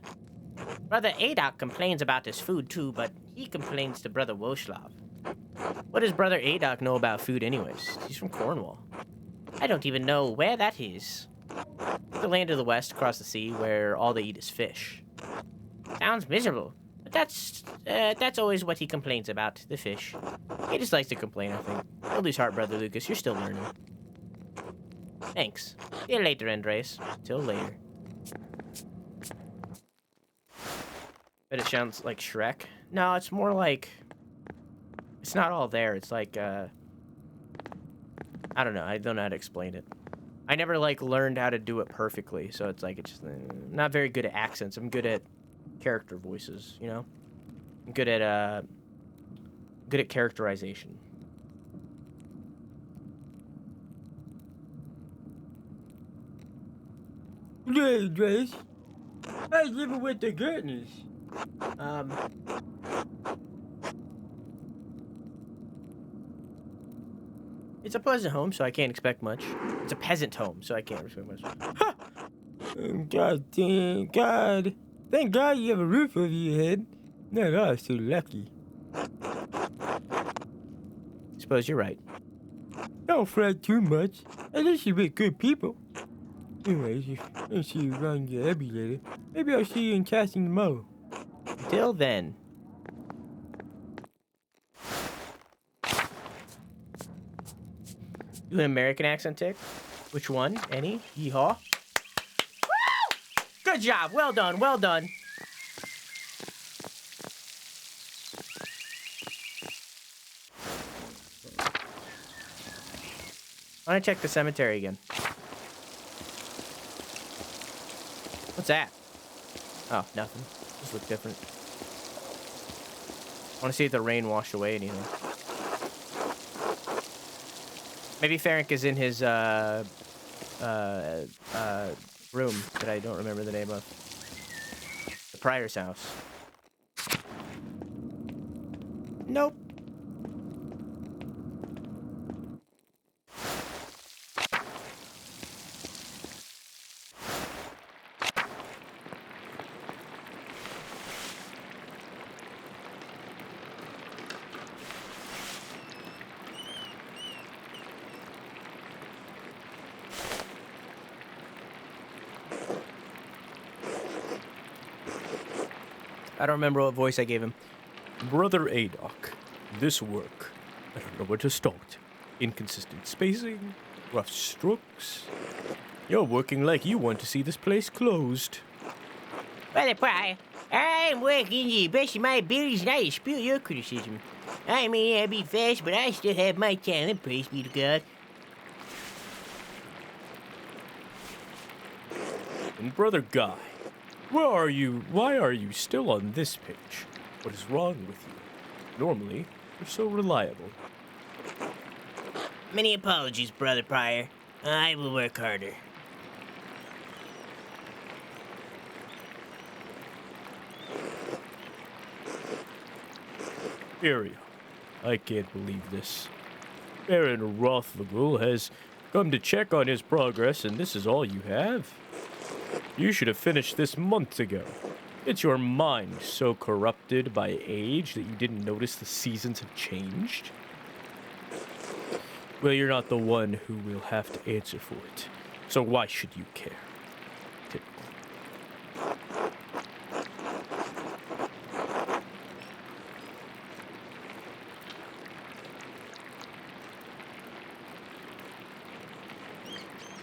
Brother Adok complains about his food too, but he complains to Brother Woslav. What does Brother Adok know about food anyways? He's from Cornwall. I don't even know where that is. The land of the west across the sea where all they eat is fish. Sounds miserable. But that's always what he complains about, the fish. He just likes to complain, I think. Don't lose heart, Brother Lucas. You're still learning. Thanks. See you later, Andreas. Till later. But it sounds like Shrek. No, it's more like... It's not all there. It's like, I don't know. I don't know how to explain it. I never, like, learned how to do it perfectly. So it's like, it's just not very good at accents. I'm good at character voices, you know? I'm good at characterization. Hey, Grace. How's living with the goodness? It's a pleasant home, so I can't expect much. It's a peasant home, so I can't expect much. Ha! God damn, God. Thank God you have a roof over your head. Not us, so lucky. Suppose you're right. Don't fret too much. At least you're with good people. Anyways, if I don't see you around your Abbey later, maybe I'll see you in Tassing tomorrow. Until then. Do an American accent, Tick? Which one? Any? Yeehaw. Woo! Good job. Well done. Well done. I want to check the cemetery again. What's that? Oh, nothing. Just look different. I want to see if the rain washed away anything. Maybe Ferenc is in his room that I don't remember the name of. The Prior's house. Nope. I don't remember what voice I gave him. Brother Adok, this work, I don't know where to start. Inconsistent spacing, rough strokes. You're working like you want to see this place closed. Brother Prior, I'm working to the best of my abilities and I dispute your criticism. I may not be fast, but I still have my talent, praise be to God. And Brother Guy, where are you? Why are you still on this page? What is wrong with you? Normally, you're so reliable. Many apologies, Brother Prior. I will work harder. Iria, I can't believe this. Baron Rothvogel has come to check on his progress, and this is all you have? You should have finished this months ago. It's your mind so corrupted by age that you didn't notice the seasons have changed? Well, you're not the one who will have to answer for it, so why should you care? Typical.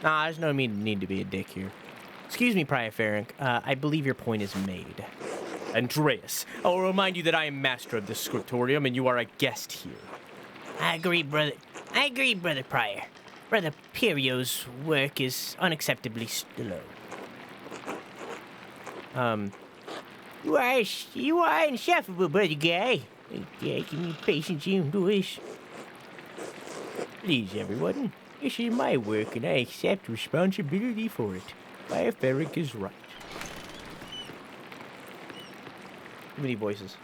Nah, there's no need to be a dick here. Excuse me, Prior Ferenc. I believe your point is made. Andreas, I'll remind you that I am master of this scriptorium and you are a guest here. I agree, Brother Prior. Brother Pirio's work is unacceptably slow. You are insufferable, Brother Guy. Taking your patience indoors. Please, everyone. This is my work, and I accept responsibility for it. Prior Ferenc is right. Too many voices.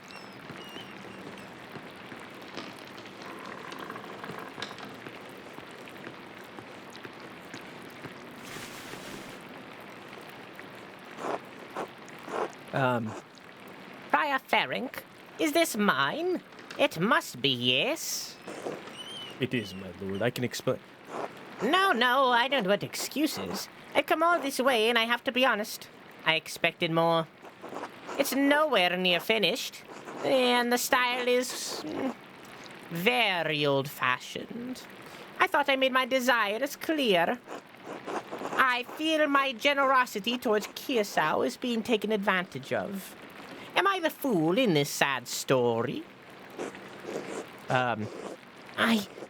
Prior Ferenc, is this mine? It must be, yes. It is, my lord. I can explain. No, I don't want excuses. I've come all this way, and I have to be honest. I expected more. It's nowhere near finished, and the style is very old-fashioned. I thought I made my desires clear. I feel my generosity towards Kiersau is being taken advantage of. Am I the fool in this sad story?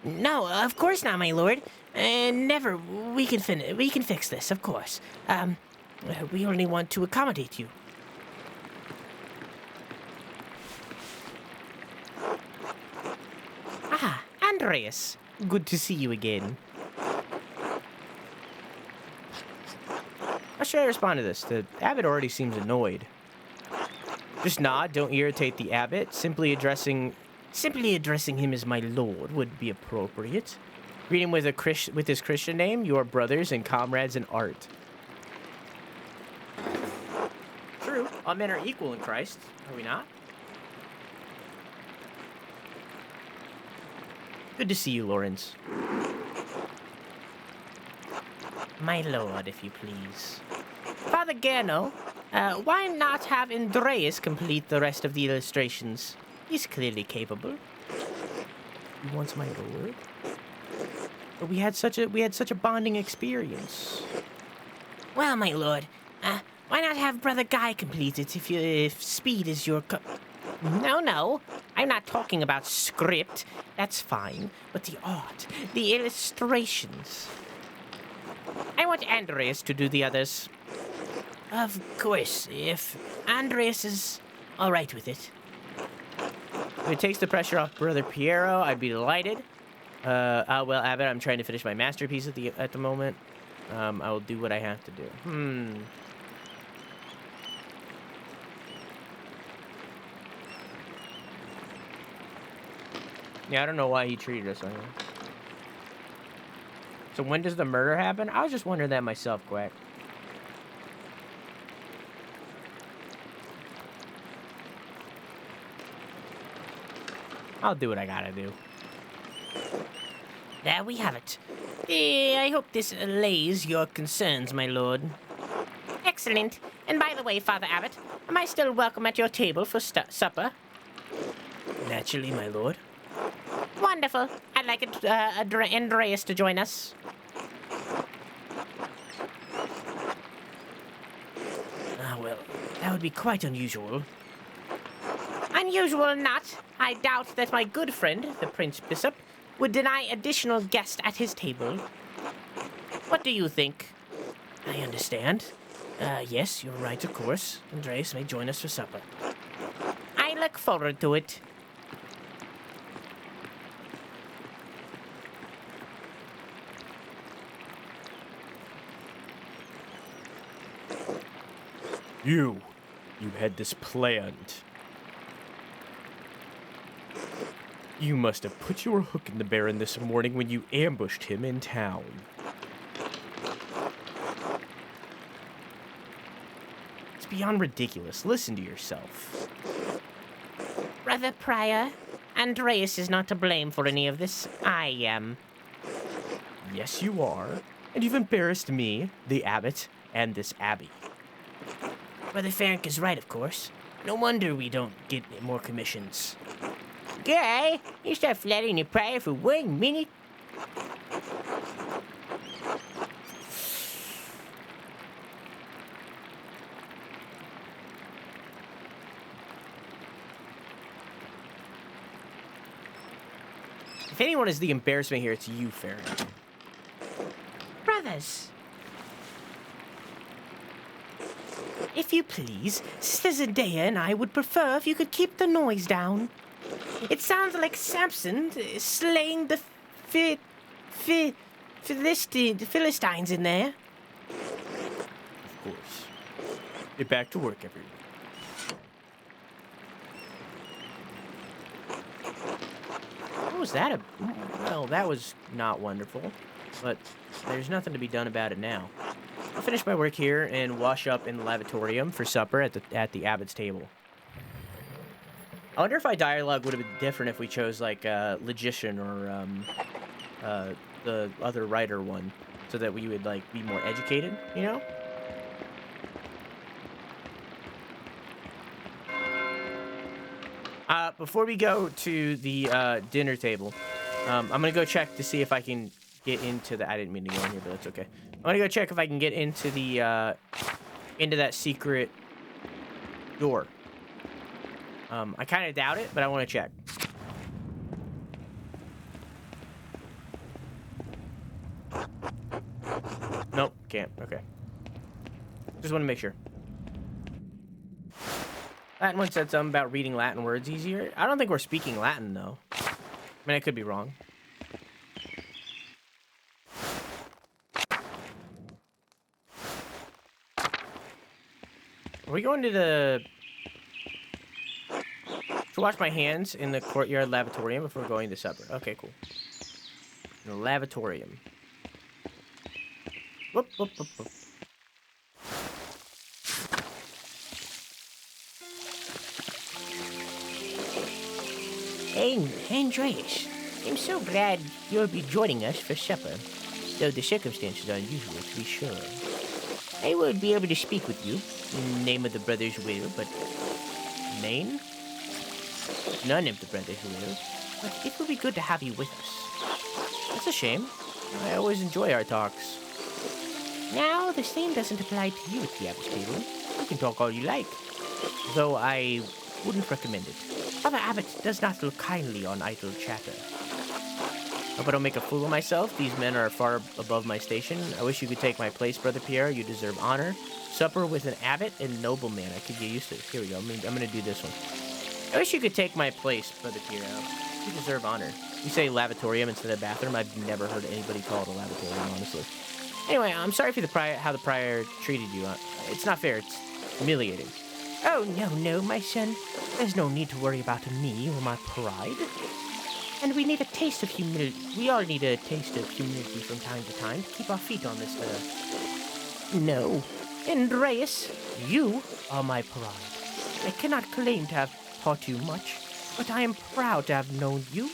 No, of course not, my lord. Never. We can fix this, of course. We only want to accommodate you. Ah, Andreas. Good to see you again. How should I respond to this? The abbot already seems annoyed. Just nod, don't irritate the abbot. Simply addressing him as my lord would be appropriate. Greet him with his Christian name. You are brothers and comrades in art. True, all men are equal in Christ, are we not? Good to see you, Lawrence. My lord, if you please. Father Gano, why not have Andreas complete the rest of the illustrations? He's clearly capable. He wants my lord? But we had such a bonding experience. Well, my lord, why not have Brother Guy complete it if speed is your No. I'm not talking about script. That's fine. But the art, the illustrations. I want Andreas to do the others. Of course, if Andreas is all right with it. If it takes the pressure off Brother Piero, I'd be delighted. Well, Abbott, I'm trying to finish my masterpiece at the moment. I will do what I have to do. Yeah, I don't know why he treated us like that. So when does the murder happen? I was just wondering that myself, Quack. I'll do what I gotta do. There we have it. I hope this allays your concerns, my lord. Excellent. And by the way, Father Abbot, am I still welcome at your table for supper? Naturally, my lord. Wonderful. I'd like Andreas to join us. Ah, well, that would be quite unusual. Unusual or not, I doubt that my good friend, the Prince Bishop, would deny additional guests at his table. What do you think? I understand. Yes, you're right, of course. Andreas may join us for supper. I look forward to it. You had this planned. You must have put your hook in the Baron this morning when you ambushed him in town. It's beyond ridiculous. Listen to yourself. Brother Prior, Andreas is not to blame for any of this. I am. Yes, you are. And you've embarrassed me, the abbot, and this abbey. Brother Ferenc is right, of course. No wonder we don't get more commissions. Guy, you start flattering your prior for 1 minute. If anyone is the embarrassment here, it's you, Ferenc. Brothers. If you please, Sister Zendaya and I would prefer if you could keep the noise down. It sounds like Samson slaying the Philistines in there. Of course. Get back to work, everyone. What was that? Well, that was not wonderful, but there's nothing to be done about it now. I'll finish my work here and wash up in the lavatorium for supper at the abbot's table. I wonder if our dialogue would have been different if we chose like logician or the other writer one, so that we would like be more educated, you know? Before we go to the dinner table, I'm gonna go check to see if I can get into the. I didn't mean to go in here, but that's okay. I'm gonna go check if I can get into the into that secret door. I kind of doubt it, but I want to check. Nope, can't. Okay. Just want to make sure. Latin one said something about reading Latin words easier. I don't think we're speaking Latin, though. I mean, I could be wrong. Are we going to wash my hands in the courtyard lavatorium before going to supper? Okay, cool. In the lavatorium. Whoop, whoop, whoop, whoop. Hey, Andreas, I'm so glad you'll be joining us for supper, though the circumstances are unusual, to be sure. I would be able to speak with you in the name of the brothers' will, but Name? none of the brothers' will. But it would be good to have you with us. That's a shame. I always enjoy our talks. Now, the same doesn't apply to you at the abbot's table. You can talk all you like, though I wouldn't recommend it. Father Abbot does not look kindly on idle chatter. Hope I don't make a fool of myself. These men are far above my station. I wish you could take my place, Brother Pierre. You deserve honor. Supper with an abbot and nobleman. I could get used to it. Here we go. I'm gonna do this one. I wish you could take my place, Brother Pierre. You deserve honor. You say lavatorium instead of bathroom. I've never heard anybody call it a lavatorium, honestly. Anyway, I'm sorry for how the prior treated you. It's not fair. It's humiliating. Oh, no, my son. There's no need to worry about me or my pride. And we need a taste of humility. We all need a taste of humility from time to time to keep our feet on this earth. No, Andreas, you are my pride. I cannot claim to have taught you much, but I am proud to have known you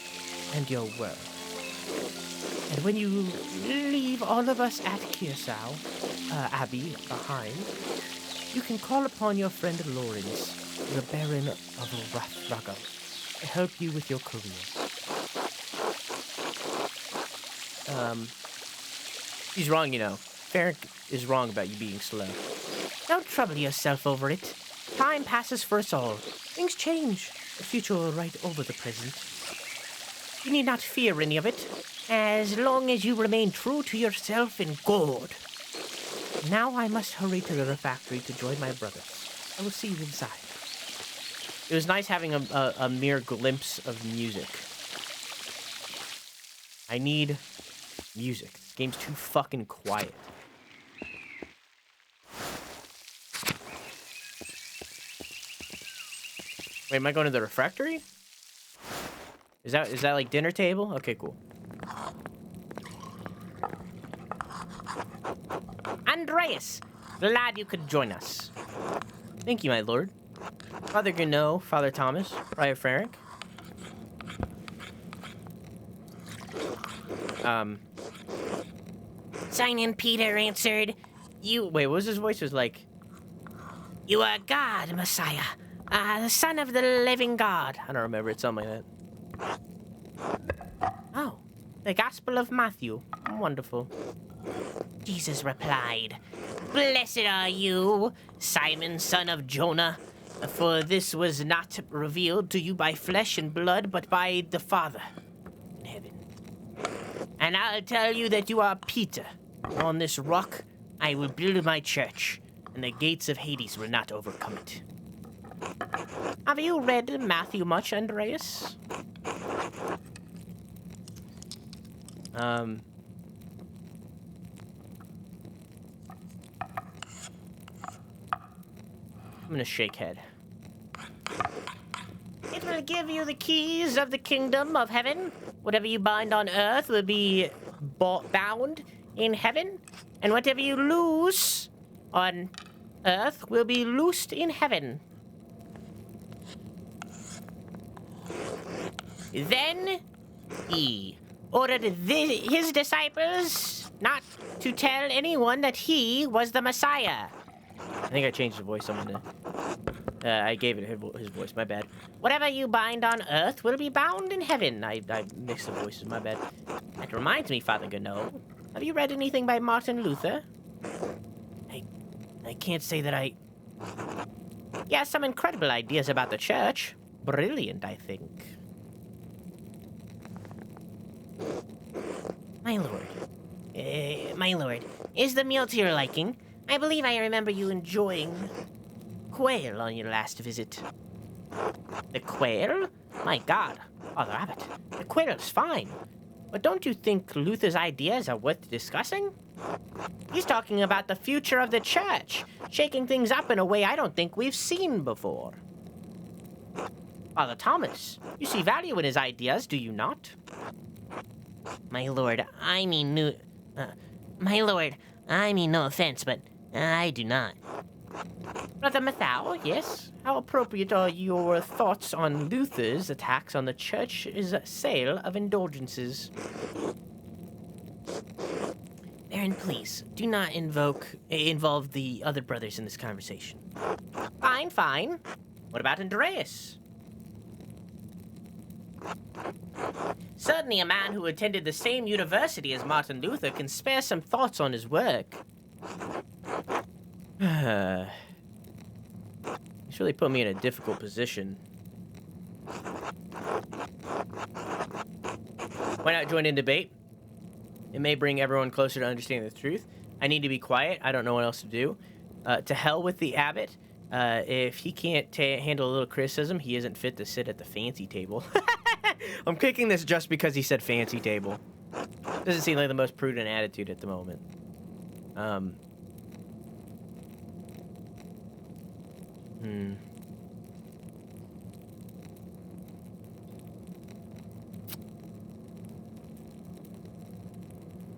and your worth. And when you leave all of us at Kiersau Abbey behind, you can call upon your friend Lawrence, the Baron of Rathrago, to help you with your career. He's wrong, you know. Ferenc is wrong about you being slow. Don't trouble yourself over it. Time passes for us all. Things change. The future will write over the present. You need not fear any of it, as long as you remain true to yourself and God. Now I must hurry to the refectory to join my brothers. I will see you inside. It was nice having a mere glimpse of music. I need music. This game's too fucking quiet. Wait, am I going to the refectory? Is that like dinner table? Okay, cool. Andreas, glad you could join us. Thank you, my lord. Father Gano, Father Thomas, Friar Ferenc. Simon Peter answered, Wait, what was his voice? It was like... You are God, Messiah, the Son of the living God. I don't remember. It's something like that. Oh, the Gospel of Matthew. Wonderful. Jesus replied, Blessed are you, Simon, son of Jonah, for this was not revealed to you by flesh and blood, but by the Father in heaven. And I'll tell you that you are Peter. On this rock I will build my church, and the gates of Hades will not overcome it. Have you read Matthew much, Andreas? I'm gonna shake head. It will give you the keys of the kingdom of heaven. Whatever you bind on earth will be bound in heaven, and whatever you loose on earth will be loosed in heaven. Then he ordered his disciples not to tell anyone that he was the Messiah. I think I changed the voice. I gave it his voice. My bad. Whatever you bind on earth will be bound in heaven. I mixed the voices. My bad. That reminds me, Father Gano. Have you read anything by Martin Luther? I can't say that I... He has some incredible ideas about the church. Brilliant, I think. My lord, is the meal to your liking? I believe I remember you enjoying quail on your last visit. The quail? My God, Father Abbot, the quail is fine. But don't you think Luther's ideas are worth discussing? He's talking about the future of the church, shaking things up in a way I don't think we've seen before. Father Thomas, you see value in his ideas, do you not? My lord, I mean no offense, but I do not. Brother Mathau, yes? How appropriate are your thoughts on Luther's attacks on the church's sale of indulgences? Baron, please, do not involve the other brothers in this conversation. Fine. What about Andreas? Certainly a man who attended the same university as Martin Luther can spare some thoughts on his work. It's really put me in a difficult position. Why not join in debate? It may bring everyone closer to understanding the truth. I need to be quiet. I don't know what else to do. To hell with the abbot. If he can't handle a little criticism, he isn't fit to sit at the fancy table. I'm kicking this just because he said fancy table. Doesn't seem like the most prudent attitude at the moment.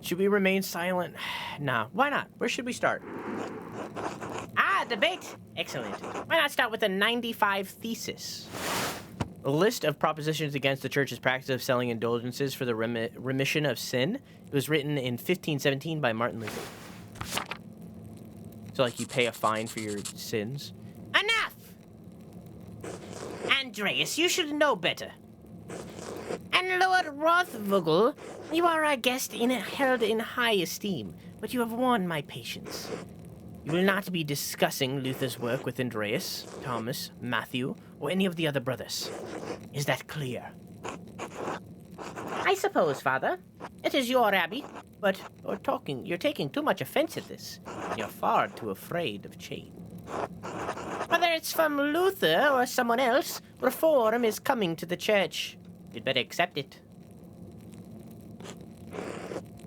Should we remain silent? Nah, why not? Where should we start? Ah, debate. Excellent. Why not start with the 95 thesis? A list of propositions against the church's practice of selling indulgences for the remission of sin. It was written in 1517 by Martin Luther. So, like, you pay a fine for your sins. Enough! Andreas, you should know better. And Lord Rothvogel, you are our guest held in high esteem, but you have won my patience. You will not be discussing Luther's work with Andreas, Thomas, Matthew, or any of the other brothers. Is that clear? I suppose, Father. It is your abbey, but you're taking too much offense at this. You're far too afraid of change. Whether it's from Luther or someone else, reform is coming to the church. You'd better accept it.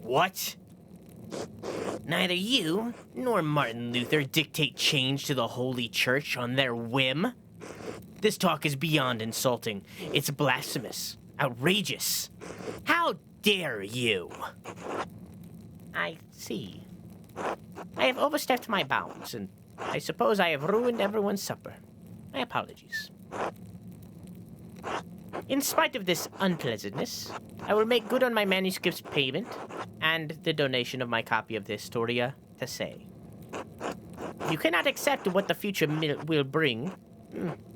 What? Neither you nor Martin Luther dictate change to the Holy Church on their whim. This talk is beyond insulting. It's blasphemous. Outrageous. How dare you? I see. I have overstepped my bounds, and I suppose I have ruined everyone's supper. My apologies. In spite of this unpleasantness, I will make good on my manuscript's payment and the donation of my copy of the Historia Tassay. You cannot accept what the future will bring.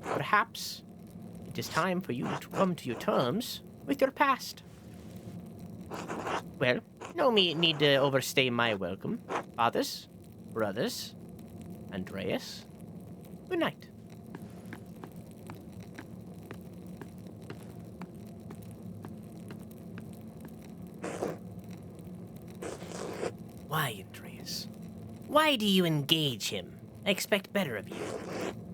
Perhaps it is time for you to come to your terms with your past. Well, no need to overstay my welcome. Fathers, brothers, Andreas, good night. Why, Andreas? Why do you engage him? I expect better of you.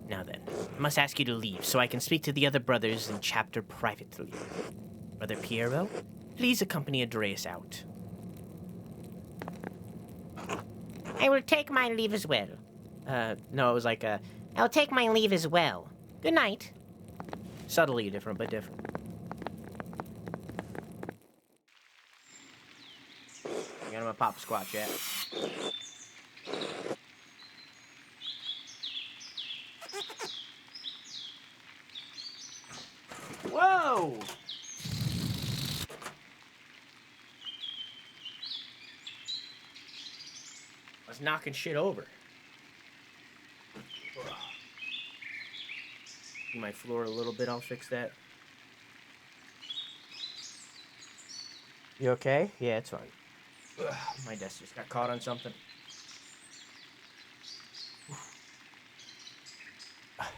Now then, I must ask you to leave so I can speak to the other brothers in chapter privately. Brother Piero, please accompany Andreas out. I will take my leave as well. No, it was like a I'll take my leave as well. Good night. subtly different, but different. I'm gonna pop a squat chat. Whoa! I was knocking shit over. My floor a little bit, I'll fix that. You okay? Yeah, it's fine. Ugh, my desk just got caught on something. Let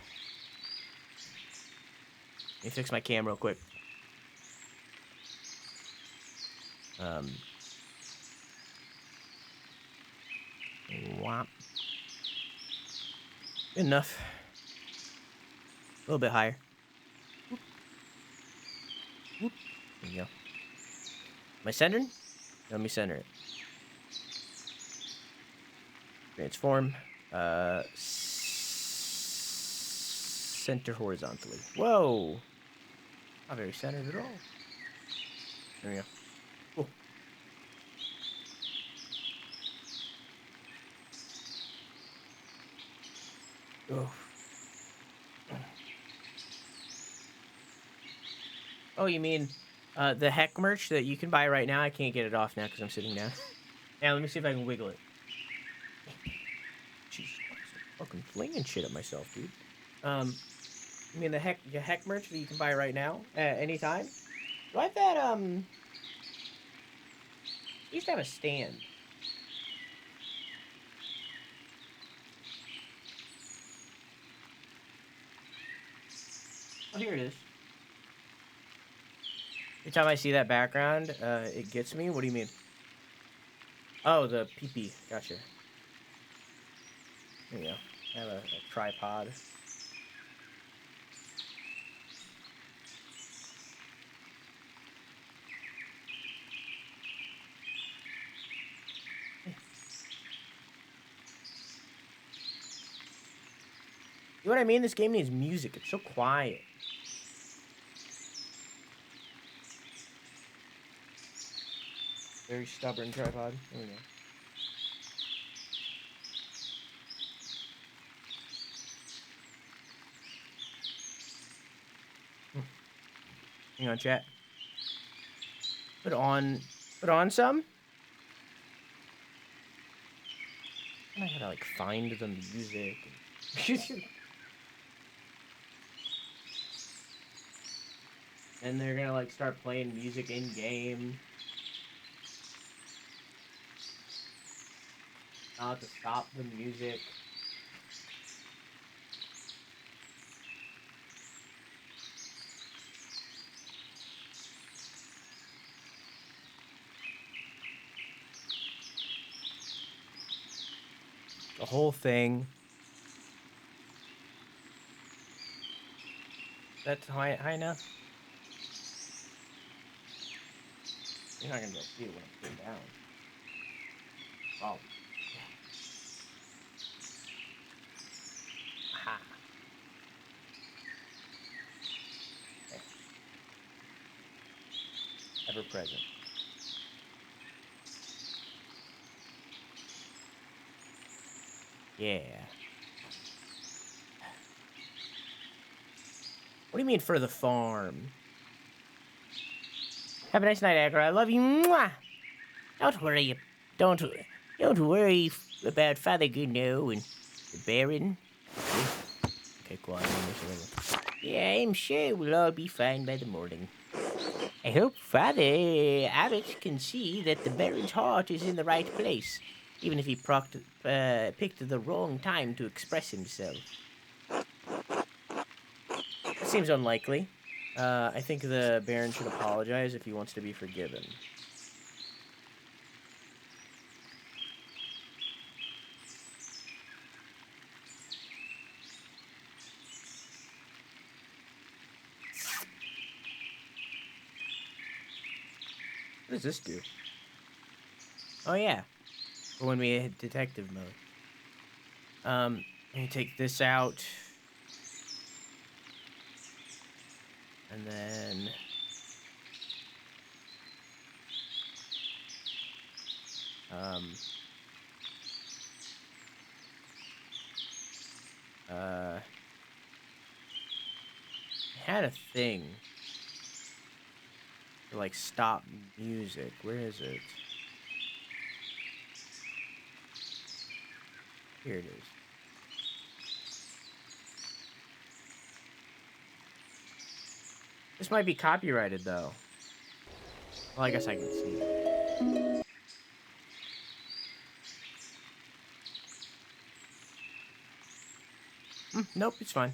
me fix my cam real quick. Whop. Good enough. A little bit higher. Whoop. Whoop. There you go. Am I centered? Let me center it. Transform. Center horizontally. Whoa! Not very centered at all. There we go. Cool. Oh. Oh, you mean the heck merch that you can buy right now? I can't get it off now because I'm sitting down. Yeah, let me see if I can wiggle it. Jeez, I'm fucking flinging shit at myself, dude. You mean the heck merch that you can buy right now, anytime? Do I have that? I used to have a stand. Oh, here it is. Every time I see that background, it gets me. What do you mean? Oh, the pee-pee. Gotcha. There you go. I have a tripod. You know what I mean? This game needs music. It's so quiet. Very stubborn tripod. There we go. Hang on, chat. Put on some. I gotta like find the music. And they're gonna like start playing music in game. I'll have to stop the music. The whole thing. That's high enough. You're not gonna be able to see it when I put it down. Oh. Aha. Okay. Ever present. Yeah. What do you mean for the farm? Have a nice night, Agra. I love you. Mwah! Don't worry. Don't worry about Father Goodnow and the Baron. Okay, cool. Yeah, I'm sure we'll all be fine by the morning. I hope Father Abbot can see that the Baron's heart is in the right place, even if he picked the wrong time to express himself. That seems unlikely. I think the Baron should apologize if he wants to be forgiven. What does this do? Oh yeah, for when we hit detective mode. Let me take this out. And then... I had a thing to, like, stop music. Where is it? Here it is. This might be copyrighted, though. Well, I guess I can see it. Nope, it's fine.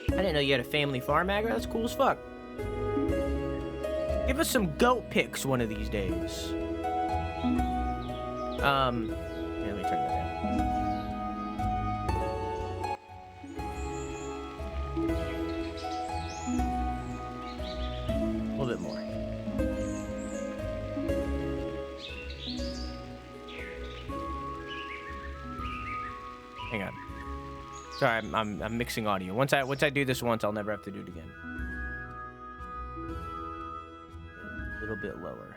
I didn't know you had a family farm, Agra. That's cool as fuck. Give us some goat pics one of these days. Yeah, let me turn that down. A little bit more. Hang on. Sorry, I'm mixing audio. Once I do this once, I'll never have to do it again. A little bit lower.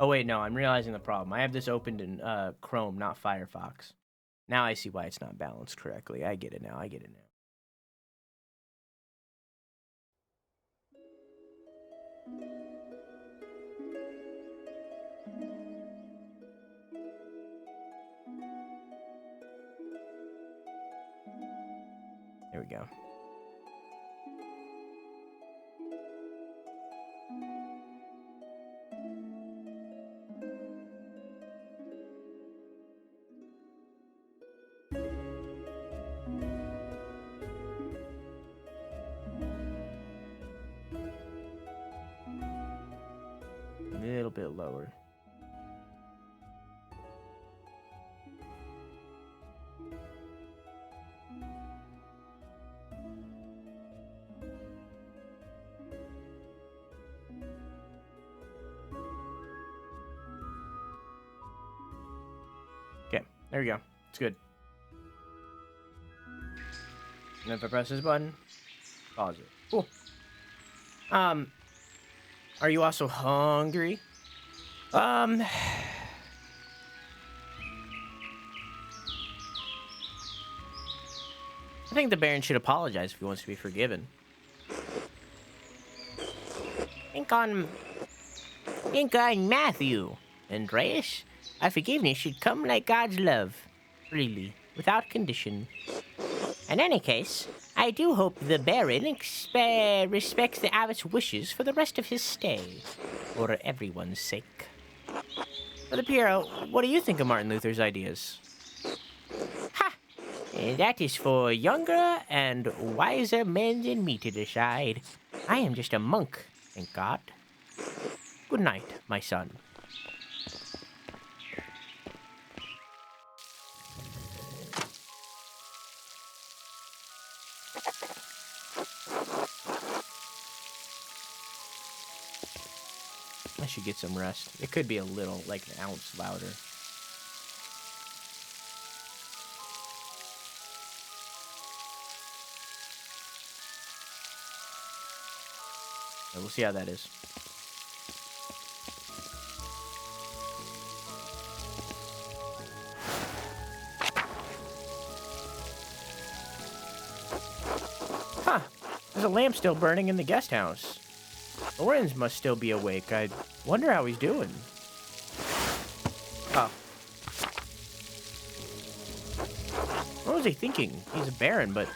Oh wait, no, I'm realizing the problem. I have this opened in Chrome, not Firefox. Now I see why it's not balanced correctly. I get it now. I get it now. There we go. A little bit lower. Okay, there we go. It's good. And if I press this button, pause it. Cool. Are you also hungry? I think the Baron should apologize if he wants to be forgiven. Think on Matthew, Andreas. Our forgiveness should come like God's love, freely, without condition. In any case, I do hope the Baron respects the abbot's wishes for the rest of his stay, for everyone's sake. Brother Piero, what do you think of Martin Luther's ideas? Ha! That is for younger and wiser men than me to decide. I am just a monk, thank God. Good night, my son. I should get some rest. It could be a little, like an ounce louder. We'll see how that is. Huh. There's a lamp still burning in the guest house. Lorenz must still be awake. I wonder how he's doing. Oh. What was he thinking? He's a baron, but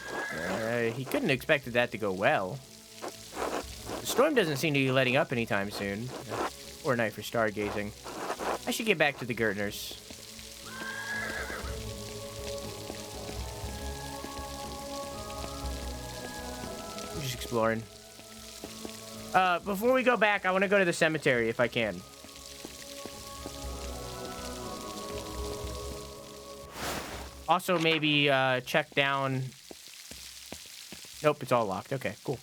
he couldn't have expected that to go well. The storm doesn't seem to be letting up anytime soon. Poor night for stargazing. I should get back to the Gertners. I'm just exploring. Before we go back, I want to go to the cemetery if I can. Also, maybe check down. Nope, it's all locked. Okay, cool.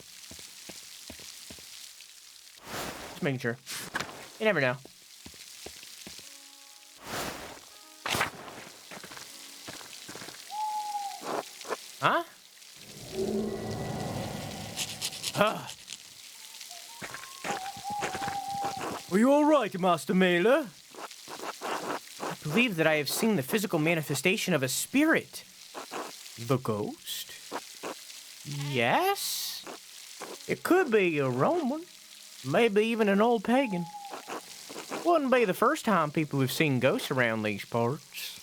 Just making sure. You never know. Huh? Are you all right, Master Maler? I believe that I have seen the physical manifestation of a spirit. The ghost? Yes? It could be a Roman. Maybe even an old pagan. Wouldn't be the first time people have seen ghosts around these parts.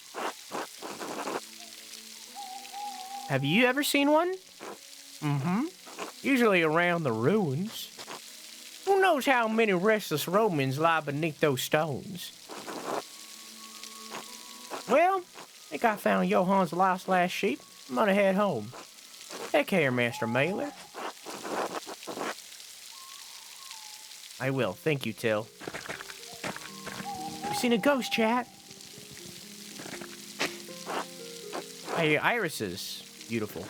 Have you ever seen one? Mm-hmm. Usually around the ruins. Who knows how many restless Romans lie beneath those stones? Well, I think I found Johann's last sheep. I'm gonna head home. Take care, Master Maler. I will. Thank you, Till. You seen a ghost, chat? Hey, irises. Beautiful.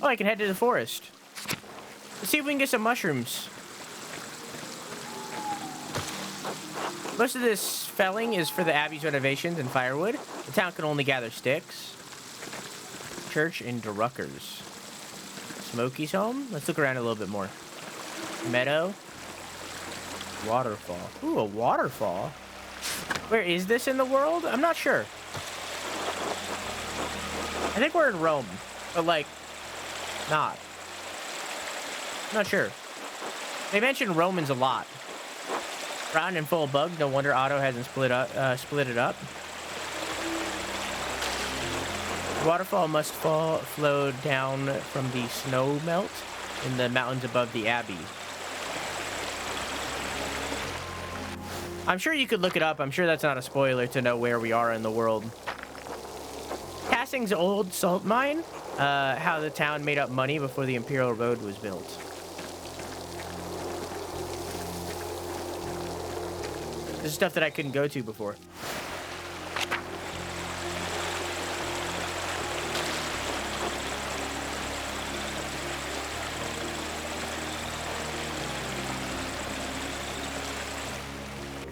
Oh, I can head to the forest. Let's see if we can get some mushrooms. Most of this felling is for the Abbey's renovations and firewood. The town can only gather sticks. Church in Druckers. Smokey's home? Let's look around a little bit more. Meadow. Waterfall. Ooh, a waterfall. Where is this in the world? I'm not sure. I think we're in Rome, but like, not. Not sure. They mention Romans a lot. Rotten and full of bugs. No wonder Otto hasn't split it up. The waterfall must flow down from the snow melt in the mountains above the abbey. I'm sure you could look it up. I'm sure that's not a spoiler to know where we are in the world. Tassing's old salt mine. How the town made up money before the Imperial Road was built. This is stuff that I couldn't go to before.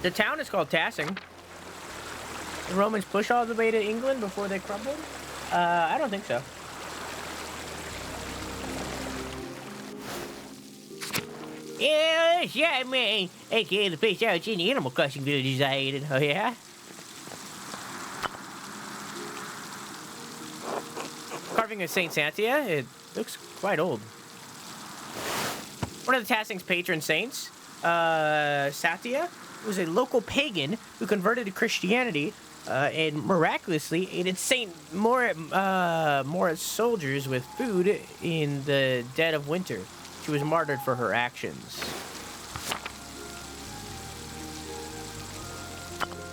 The town is called Tassing. The Romans push all the way to England before they crumbled? I don't think so. Yeah, man. Okay, the place out in the Animal Crossing villages I hated. Oh, yeah? Carving of Saint Santia, it looks quite old. One of the Tassing's patron saints, Satia, was a local pagan who converted to Christianity and miraculously aided Saint Morit's soldiers with food in the dead of winter. She was martyred for her actions.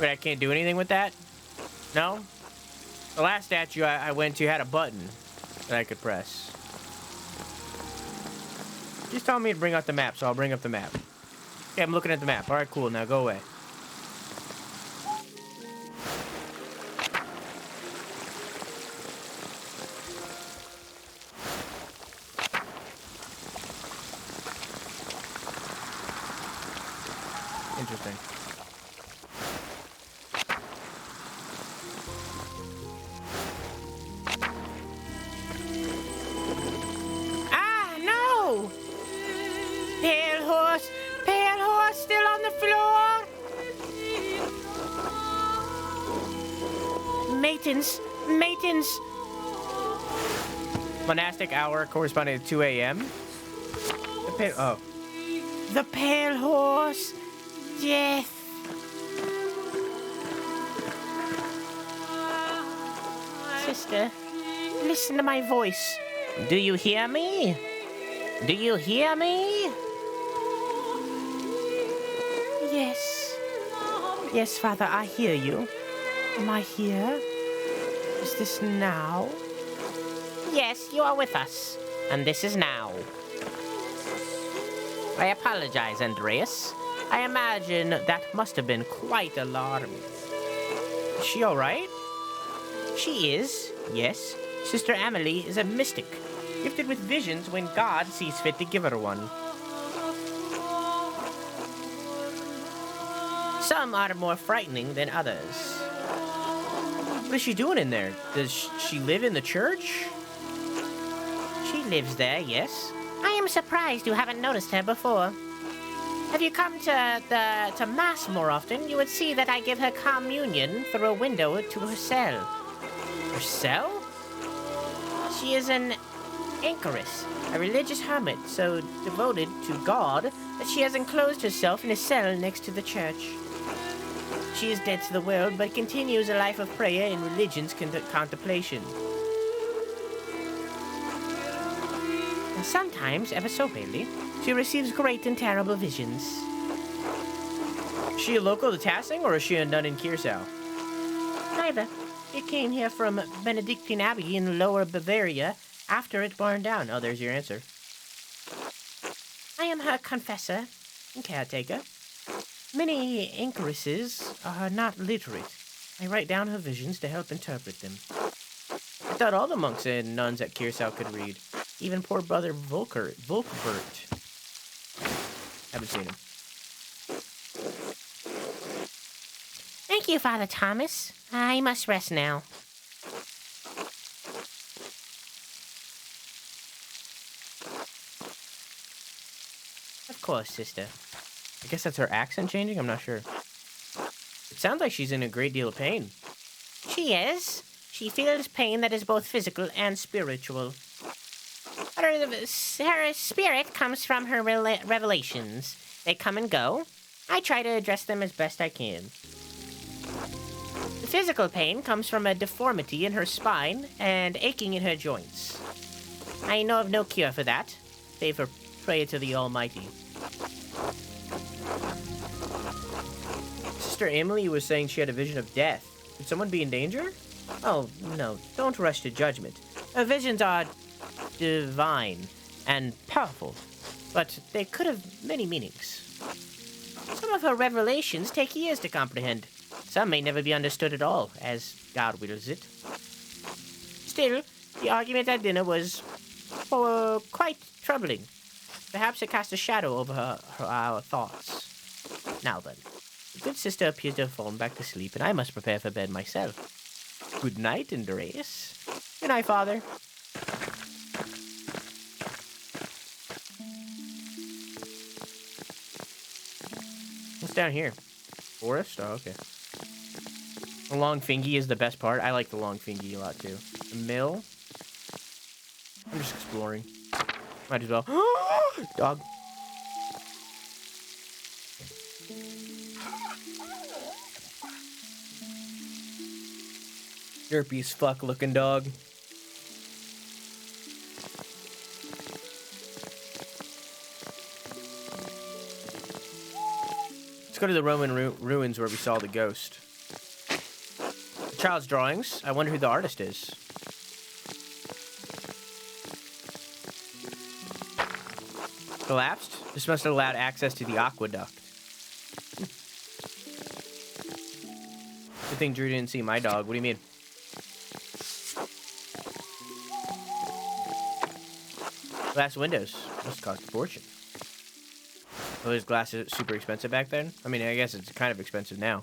Wait, I can't do anything with that? No? The last statue I went to had a button that I could press. Just tell me to bring up the map, so I'll bring up the map. Okay, I'm looking at the map. All right, cool. Now go away. Interesting. Ah, no! Pale horse still on the floor. Matins. Monastic hour corresponding to 2 a.m. The pale horse. Death. Sister, listen to my voice. Do you hear me? Do you hear me? Yes. Yes, Father, I hear you. Am I here? Is this now? Yes, you are with us. And this is now. I apologize, Andreas. I imagine that must have been quite alarming. Is she all right? She is, yes. Sister Amelie is a mystic, Gifted with visions when God sees fit to give her one. Some are more frightening than others. What is she doing in there? Does she live in the church? She lives there, yes. I am surprised you haven't noticed her before. Have you come to Mass more often, you would see that I give her communion through a window to her cell. Her cell? She is an anchoress, a religious hermit so devoted to God that she has enclosed herself in a cell next to the church. She is dead to the world, but continues a life of prayer and religion's contemplation. And sometimes, ever so rarely, she receives great and terrible visions. Is she a local to Tassing, or is she a nun in Kiersau? Neither. She came here from Benedictine Abbey in Lower Bavaria after it burned down. Oh, there's your answer. I am her confessor and caretaker. Many anchoresses are not literate. I write down her visions to help interpret them. I thought all the monks and nuns at Kiersau could read. Even poor brother Volkbert. Haven't seen him. Thank you, Father Thomas. I must rest now. Of course, sister. I guess that's her accent changing? I'm not sure. It sounds like she's in a great deal of pain. She is. She feels pain that is both physical and spiritual. Her spirit comes from her revelations. They come and go. I try to address them as best I can. The physical pain comes from a deformity in her spine and aching in her joints. I know of no cure for that, save for prayer to the Almighty. Sister Emily was saying she had a vision of death. Could someone be in danger? Oh, no, don't rush to judgment. Her visions are divine and powerful, but they could have many meanings. Some of her revelations take years to comprehend. Some may never be understood at all, as God wills it. Still, the argument at dinner was quite troubling. Perhaps it cast a shadow over our thoughts. Now then, the good sister appears to have fallen back to sleep, and I must prepare for bed myself. Good night, Andreas. Good night, Father. What's down here? Forest? Oh, okay. The long fingy is the best part. I like the long fingy a lot, too. The mill? I'm just exploring. Might as well. Dog. Derpy as fuck looking dog. Let's go to the Roman ruins where we saw the ghost. The child's drawings. I wonder who the artist is. Collapsed? This must have allowed access to the aqueduct. Good thing Drew didn't see my dog. What do you mean? Glass windows. Must cost a fortune. Oh, those glasses super expensive back then? I mean, I guess it's kind of expensive now.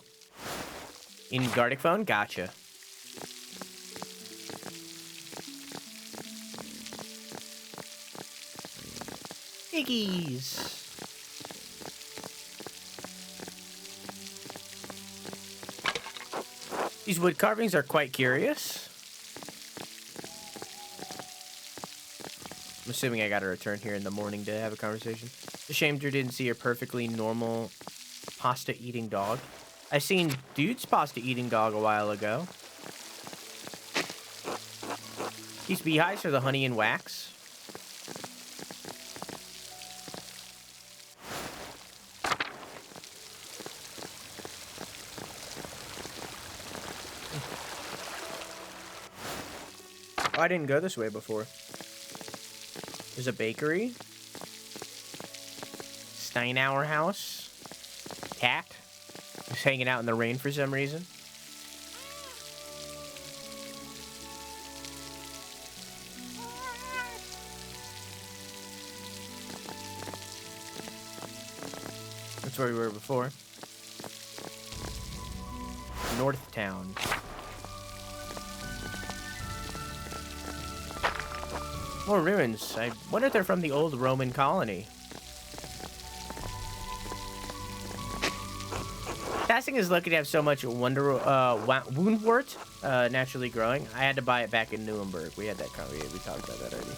In Gardic phone? Gotcha. Piggies. These wood carvings are quite curious. I'm assuming I gotta return here in the morning to have a conversation. It's a shame Drew didn't see a perfectly normal pasta-eating dog. I seen Dude's pasta-eating dog a while ago. These beehives are the honey and wax. Oh, I didn't go this way before. There's a bakery. Steinauer house. Cat. Just hanging out in the rain for some reason. That's where we were before. North Town. More ruins. I wonder if they're from the old Roman colony. Tassing is lucky to have so much woundwort naturally growing. I had to buy it back in Nuremberg. We had that. We talked about that already.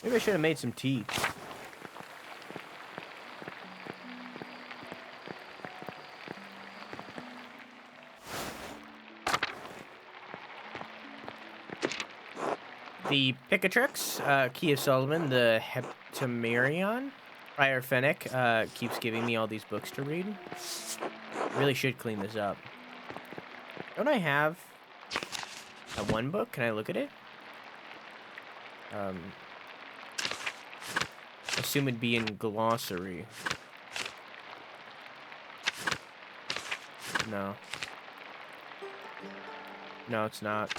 Maybe I should have made some tea. The Picatrix, Key of Solomon, the Heptamerion, Friar Fennec keeps giving me all these books to read. Really should clean this up. Don't I have that one book? Can I look at it? Assume it'd be in glossary. No. No, it's not.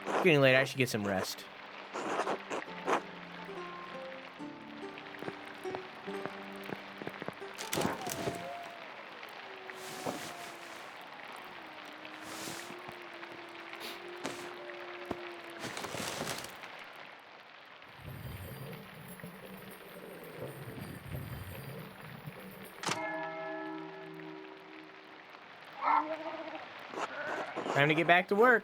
It's getting late. I should get some rest. Time to get back to work.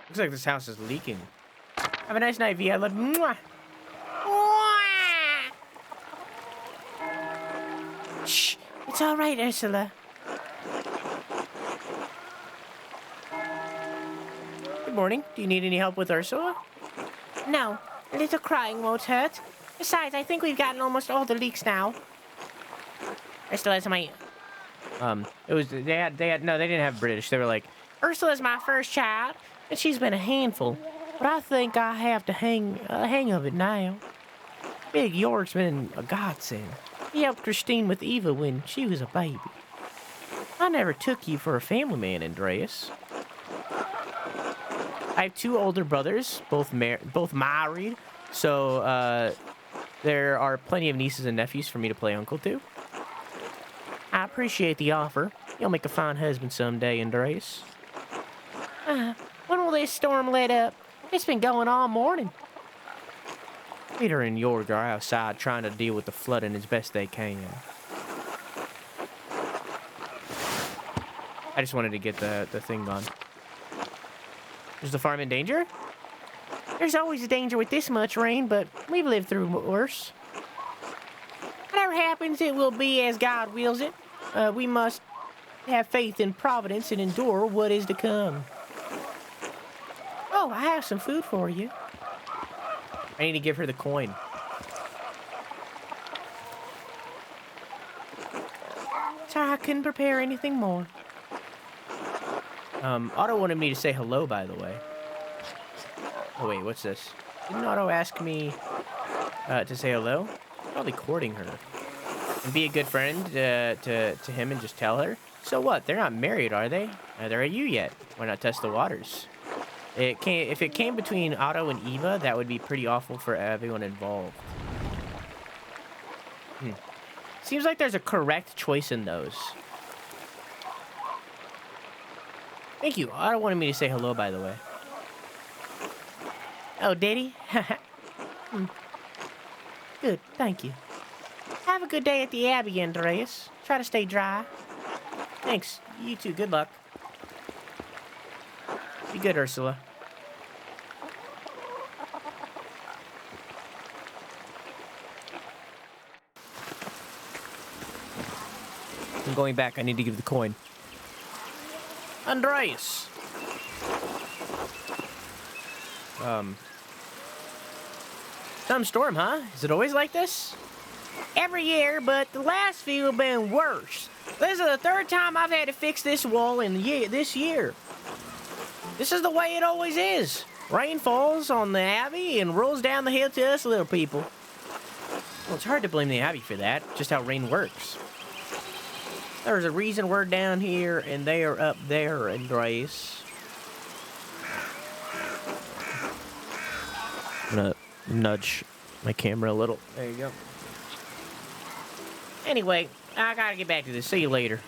Looks like this house is leaking. Have a nice night, V. I love you. Mwah. Shh, it's all right, Ursula. Good morning. Do you need any help with Ursula? No, a little crying won't hurt. Besides, I think we've gotten almost all the leaks now. Ursula's my... It was... They had... No, they didn't have British. They were like, Ursula's my first child, and she's been a handful. But I think I have to hang of it now. Big York's been a godsend. He helped Christine with Eva when she was a baby. I never took you for a family man, Andreas. I have 2 older brothers, both married, so there are plenty of nieces and nephews for me to play uncle to. I appreciate the offer. You'll make a fine husband someday, Andreas. When will this storm let up? It's been going all morning. Peter and Jorg are outside trying to deal with the flooding as best they can. I just wanted to get the thing gone. Is the farm in danger? There's always a danger with this much rain, but we've lived through worse. Whatever happens, it will be as God wills it. We must have faith in Providence and endure what is to come. Oh, I have some food for you. I need to give her the coin. Sorry, I couldn't prepare anything more. Otto wanted me to say hello, by the way. Oh, wait, what's this? Didn't Otto ask me to say hello? Probably courting her. And be a good friend to him and just tell her. So what? They're not married, are they? Neither are you yet. Why not test the waters? If it came between Otto and Eva, that would be pretty awful for everyone involved. Seems like there's a correct choice in those. Thank you. Otto wanted me to say hello, by the way. Oh, did he? Good, thank you. Have a good day at the Abbey, Andreas. Try to stay dry. Thanks. You too. Good luck. Be good, Ursula. I'm going back. I need to give the coin. Andreas! Some storm, huh? Is it always like this? Every year, but the last few have been worse. This is the 3rd time I've had to fix this wall in this year. This is the way it always is. Rain falls on the Abbey and rolls down the hill to us little people. Well, it's hard to blame the Abbey for that, just how rain works. There's a reason we're down here and they are up there, Andreas. I'm gonna nudge my camera a little. There you go. Anyway, I gotta get back to this. See you later.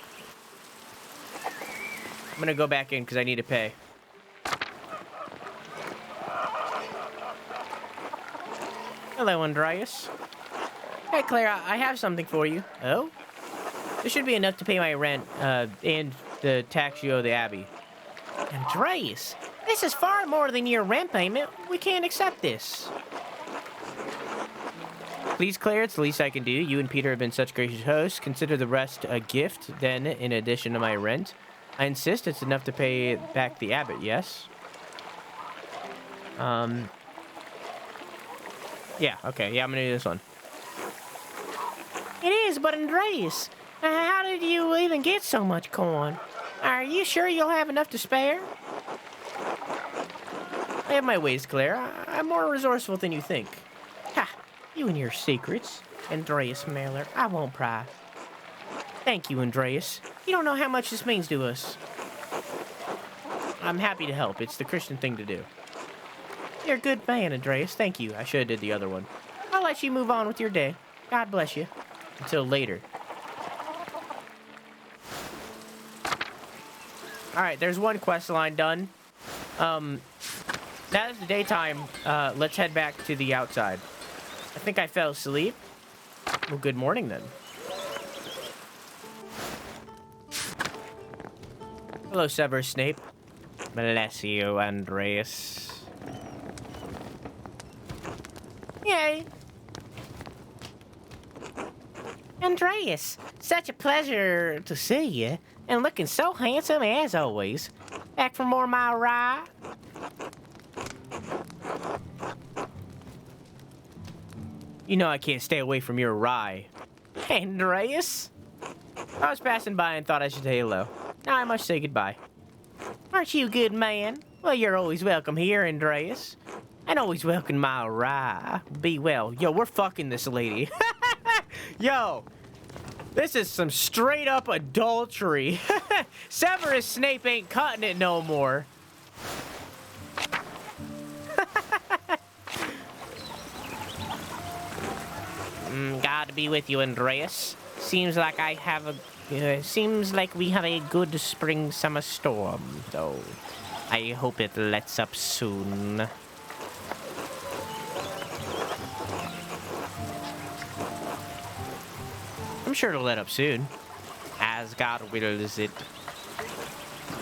I'm gonna go back in because I need to pay. Hello, Andreas. Hey, Claire, I have something for you. Oh? This should be enough to pay my rent, and the tax you owe the Abbey. Andreas, this is far more than your rent payment. We can't accept this. Please, Claire, it's the least I can do. You and Peter have been such gracious hosts. Consider the rest a gift, then, in addition to my rent. I insist it's enough to pay back the abbot, yes? Yeah, okay. Yeah, I'm gonna do this one. It is, but Andreas, how did you even get so much corn? Are you sure you'll have enough to spare? I have my ways, Claire. I'm more resourceful than you think. Ha! You and your secrets, Andreas Maler. I won't pry. Thank you, Andreas. You don't know how much this means to us. I'm happy to help. It's the Christian thing to do. You're a good man, Andreas. Thank you. I should have did the other one. I'll let you move on with your day. God bless you. Until later. Alright, there's one quest line done. Now it's the daytime. Let's head back to the outside. I think I fell asleep. Well, good morning then. Hello, Severus Snape. Bless you, Andreas. Yay. Andreas, such a pleasure to see you, and looking so handsome as always. Back for more of my rye? You know I can't stay away from your rye. Andreas? I was passing by and thought I should say hello. Now I must say goodbye. Aren't you a good man? Well, you're always welcome here, Andreas. And always welcome my rye. Be well. Yo, we're fucking this lady. Yo, this is some straight up adultery. Severus Snape ain't cutting it no more. God be with you, Andreas. Seems like we have a good spring-summer storm, though. I hope it lets up soon. I'm sure it'll let up soon. As God wills it.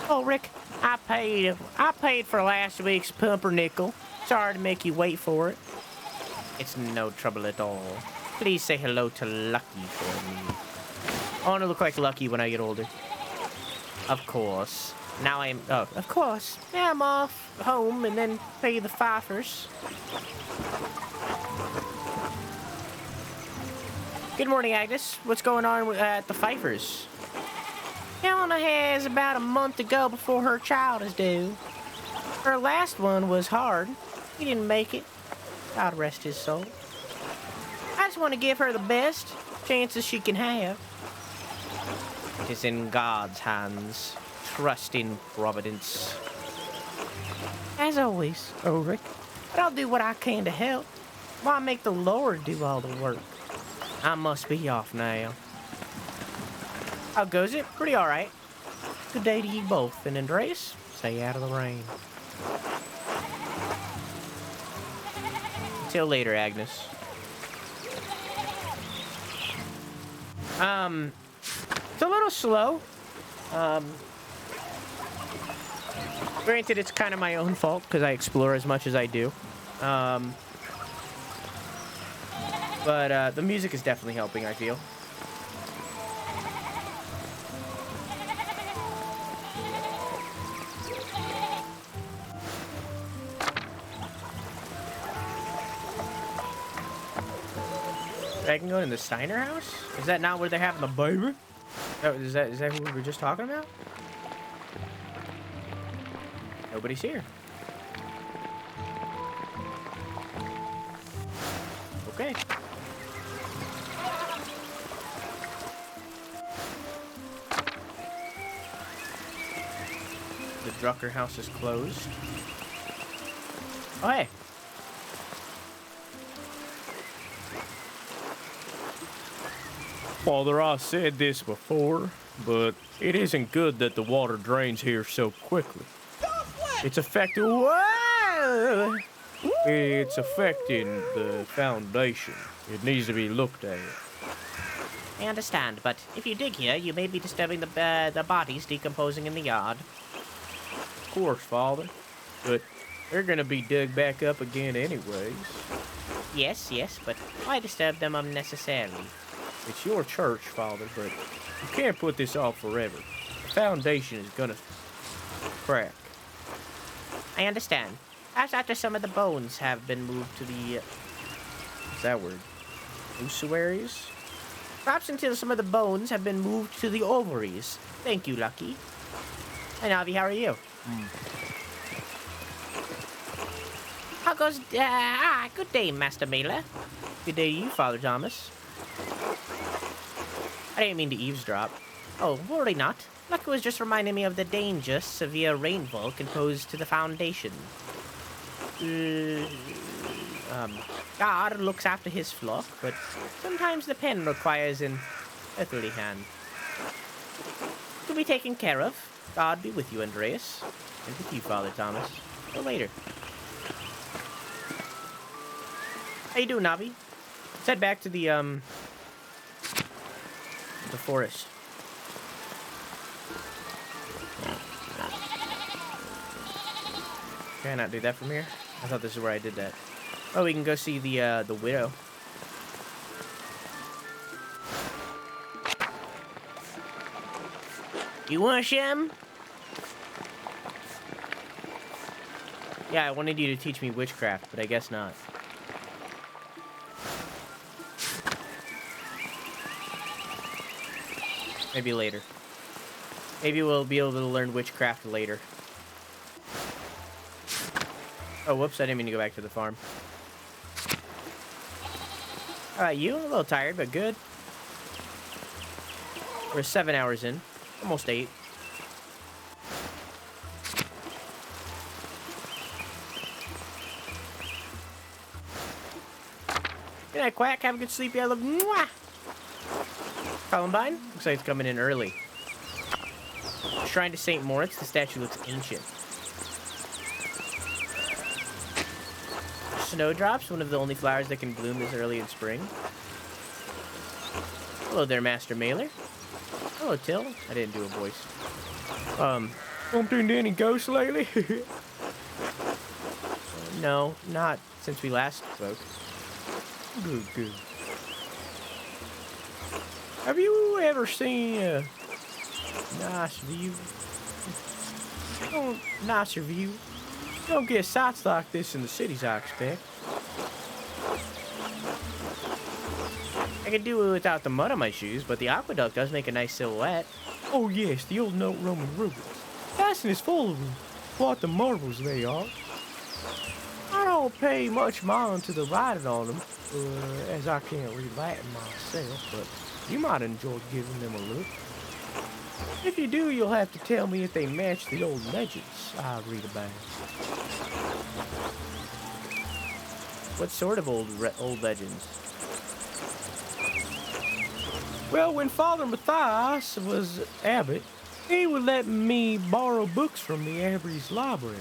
Oh, Rick, I paid for last week's pumpernickel. Sorry to make you wait for it. It's no trouble at all. Please say hello to Lucky for me. I want to look like Lucky when I get older. Of course. Now of course. Now I'm off home and then pay the Pfeiffers. Good morning, Agnes. What's going on at the Pfeiffers? Helena has about a month to go before her child is due. Her last one was hard. He didn't make it. God rest his soul. I just want to give her the best chances she can have. It is in God's hands. Trust in Providence. As always, Ulrich. But I'll do what I can to help. Why make the Lord do all the work? I must be off now. How goes it? Pretty alright. Good day to you both, and Andreas, stay out of the rain. Till later, Agnes. It's a little slow. Granted, it's kind of my own fault because I explore as much as I do. But the music is definitely helping, I feel. I can go in the Steiner house? Is that not where they're having the baby? Oh, is that who we were just talking about? Nobody's here. Okay. The Drucker house is closed. Oh, hey. Father, I said this before, but it isn't good that the water drains here so quickly. It's affecting... Whoa! It's affecting the foundation. It needs to be looked at. I understand, but if you dig here, you may be disturbing the bodies decomposing in the yard. Of course, Father. But they're gonna be dug back up again anyways. Yes, but why disturb them unnecessarily? It's your church, Father, but you can't put this off forever. The foundation is gonna crack. I understand. Perhaps after some of the bones have been moved to the... What's that word? Ossuaries? Perhaps until some of the bones have been moved to the ovaries. Thank you, Lucky. And Avi, how are you? How goes... good day, Master Maler. Good day to you, Father Thomas. I didn't mean to eavesdrop. Oh, worry not. Lucky was just reminding me of the dangerous, severe rainfall imposed to the foundation. God looks after his flock, but sometimes the pen requires an earthly hand. To be taken care of. God be with you, Andreas. And with you, Father Thomas. Till later. How you doing, Navi? Let's head back to the The forest. Can I not do that from here? I thought this is where I did that. Oh, we can go see the widow. You want some? Yeah, I wanted you to teach me witchcraft, but I guess not. Maybe later. Maybe we'll be able to learn witchcraft later. Oh, whoops, I didn't mean to go back to the farm. Alright, you? A little tired, but good. We're 7 hours in. Almost 8. Good night, Quack. Have a good sleep, yellow. Mwah! Columbine? Looks like it's coming in early. Shrine to St. Moritz. The statue looks ancient. Snowdrops, one of the only flowers that can bloom this early in spring. Hello there, Master Maler. Hello, Till. I didn't do a voice. Bumped into any ghosts lately? No, not since we last spoke. Good, good. Have you ever seen a nice view? Oh, nicer view. You don't get sights like this in the cities, I expect. I could do it without the mud on my shoes, but the aqueduct does make a nice silhouette. Oh yes, the old Roman ruins. Tassing is full of them. What the marvels they are. I don't pay much mind to the writing on them, as I can't read Latin myself, but you might enjoy giving them a look. If you do, you'll have to tell me if they match the old legends I read about. What sort of old legends? Well, when Father Matthias was abbot, he would let me borrow books from the abbey's library.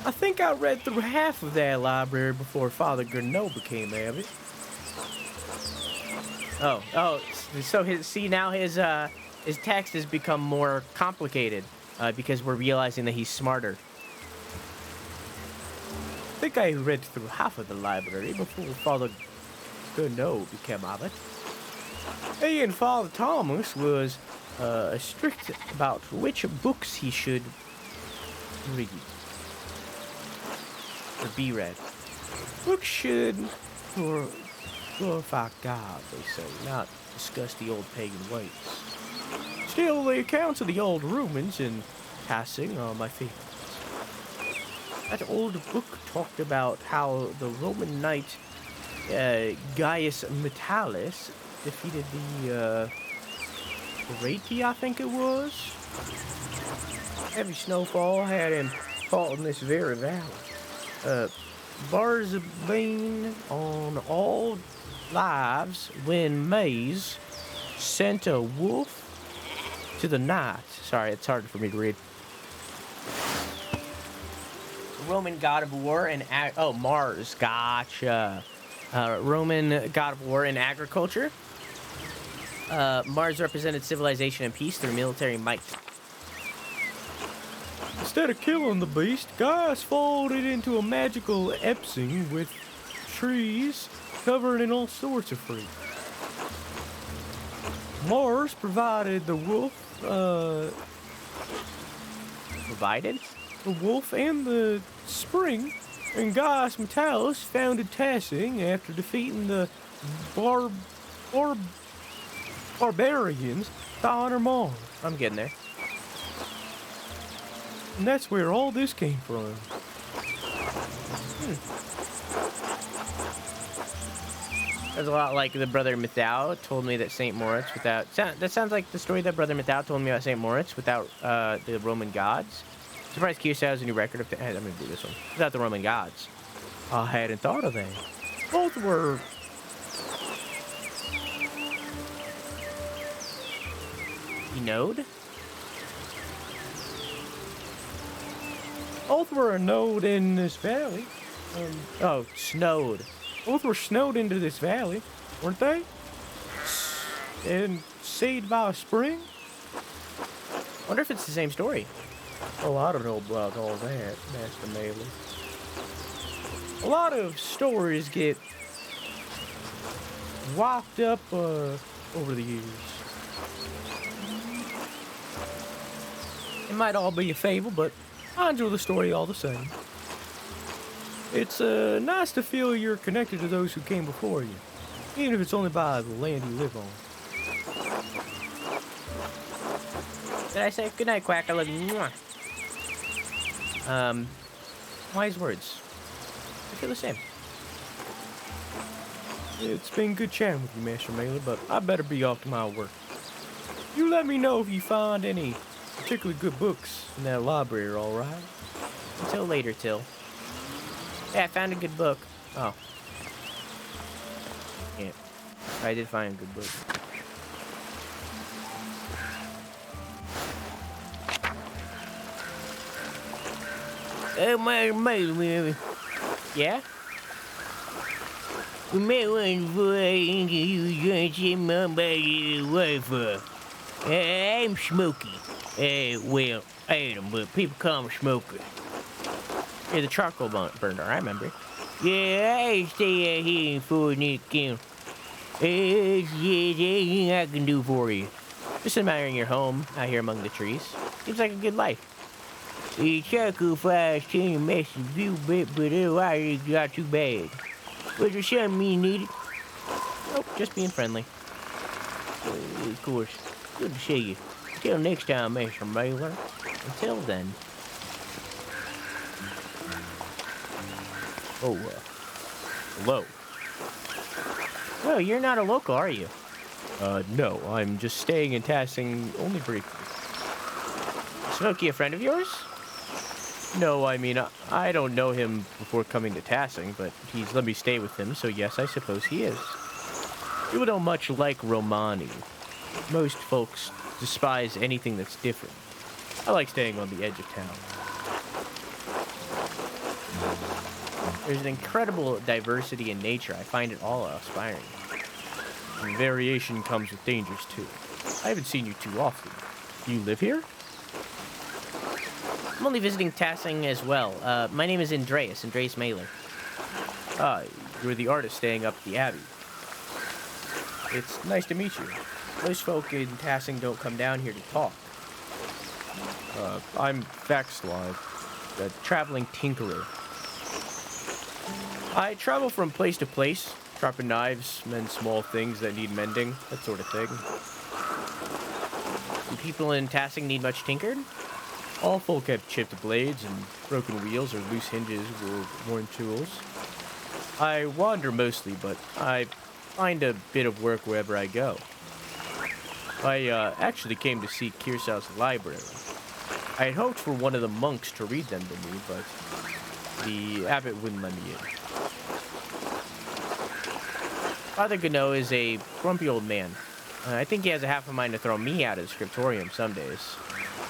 I think I read through half of that library before Father Gurno became abbot. Oh, so now his text has become more complicated because we're realizing that he's smarter. I think I read through half of the library before Father Gurno became abbot. He and Father Thomas was strict about which books he should read. Or be read. Books should glorify God, they say, not discuss the old pagan ways. Still, the accounts of the old Romans and Tassing are my favorites. That old book talked about how the Roman knight Gaius Metallis defeated the Rati, I think it was. Heavy snowfall had him caught in this very valley. Bars of bane on all lives when Maze sent a wolf to the knight. Sorry, it's hard for me to read. Roman god of war and Mars. Gotcha. Roman god of war and agriculture. Mars represented civilization and peace through military might. Instead of killing the beast, Gaius folded into a magical Epsing with trees covered in all sorts of fruit. Mars provided the wolf, Provided? the wolf and the spring, and Gaius Metallis founded Tassing after defeating the barbarians to honor Mars. I'm getting there. And that's where all this came from. That's a lot like the Brother Mythou told me that St. Moritz without... That sounds like the story that Brother Mythou told me about St. Moritz without the Roman gods. Surprised Kiersau has a new record of... I'm going to do this one. Without the Roman gods. I hadn't thought of that. Both were... Node? Both were a node in this valley. Snowed. Both were snowed into this valley, weren't they? and saved by a spring? Wonder if it's the same story. Oh, I don't know about all that, Master Maler. A lot of stories get wiped up over the years. It might all be a fable, but I enjoy the story all the same. It's nice to feel you're connected to those who came before you, even if it's only by the land you live on. Did I say good night, Quack? I love you. Mwah. Wise words. I feel the same. It's been good chatting with you, Master Maler, but I better be off to my work. You let me know if you find any particularly good books in that library, all right? Until later, Till. Yeah, I found a good book. Oh. Yeah. I did find a good book. Yeah? We may want for you join some somebody wife. I'm Smokey. Well, I am, but people call me Smokey. You're the charcoal burner, I remember. Yeah, I stay out here for Nick County. There's anything I can do for you. Just admiring your home out here among the trees. Seems like a good life. The charcoal fire's kind of messy a little bit, but otherwise it's not too bad. Was there something you needed? Nope, just being friendly. Of course. Good to see you. Till next time, Master Maler. Until then. Oh, hello. Well, you're not a local, are you? No, I'm just staying in Tassing only briefly. Smokey a friend of yours? No, I mean, I don't know him before coming to Tassing, but he's let me stay with him, so yes, I suppose he is. People don't much like Romani. Most folks despise anything that's different. I like staying on the edge of town. There's an incredible diversity in nature. I find it all inspiring. And variation comes with dangers, too. I haven't seen you too often. Do you live here? I'm only visiting Tassing as well. My name is Andreas Maler. Ah, you're the artist staying up at the Abbey. It's nice to meet you. Most folk in Tassing don't come down here to talk. I'm Vaxlide, a traveling tinkerer. I travel from place to place, sharpen knives, mend small things that need mending, that sort of thing. Do people in Tassing need much tinkered? All folk have chipped blades and broken wheels or loose hinges or worn tools. I wander mostly, but I find a bit of work wherever I go. I actually came to see Kiersau's library. I had hoped for one of the monks to read them to me, but the abbot wouldn't let me in. Father Gano is a grumpy old man. I think he has a half a mind to throw me out of the scriptorium some days.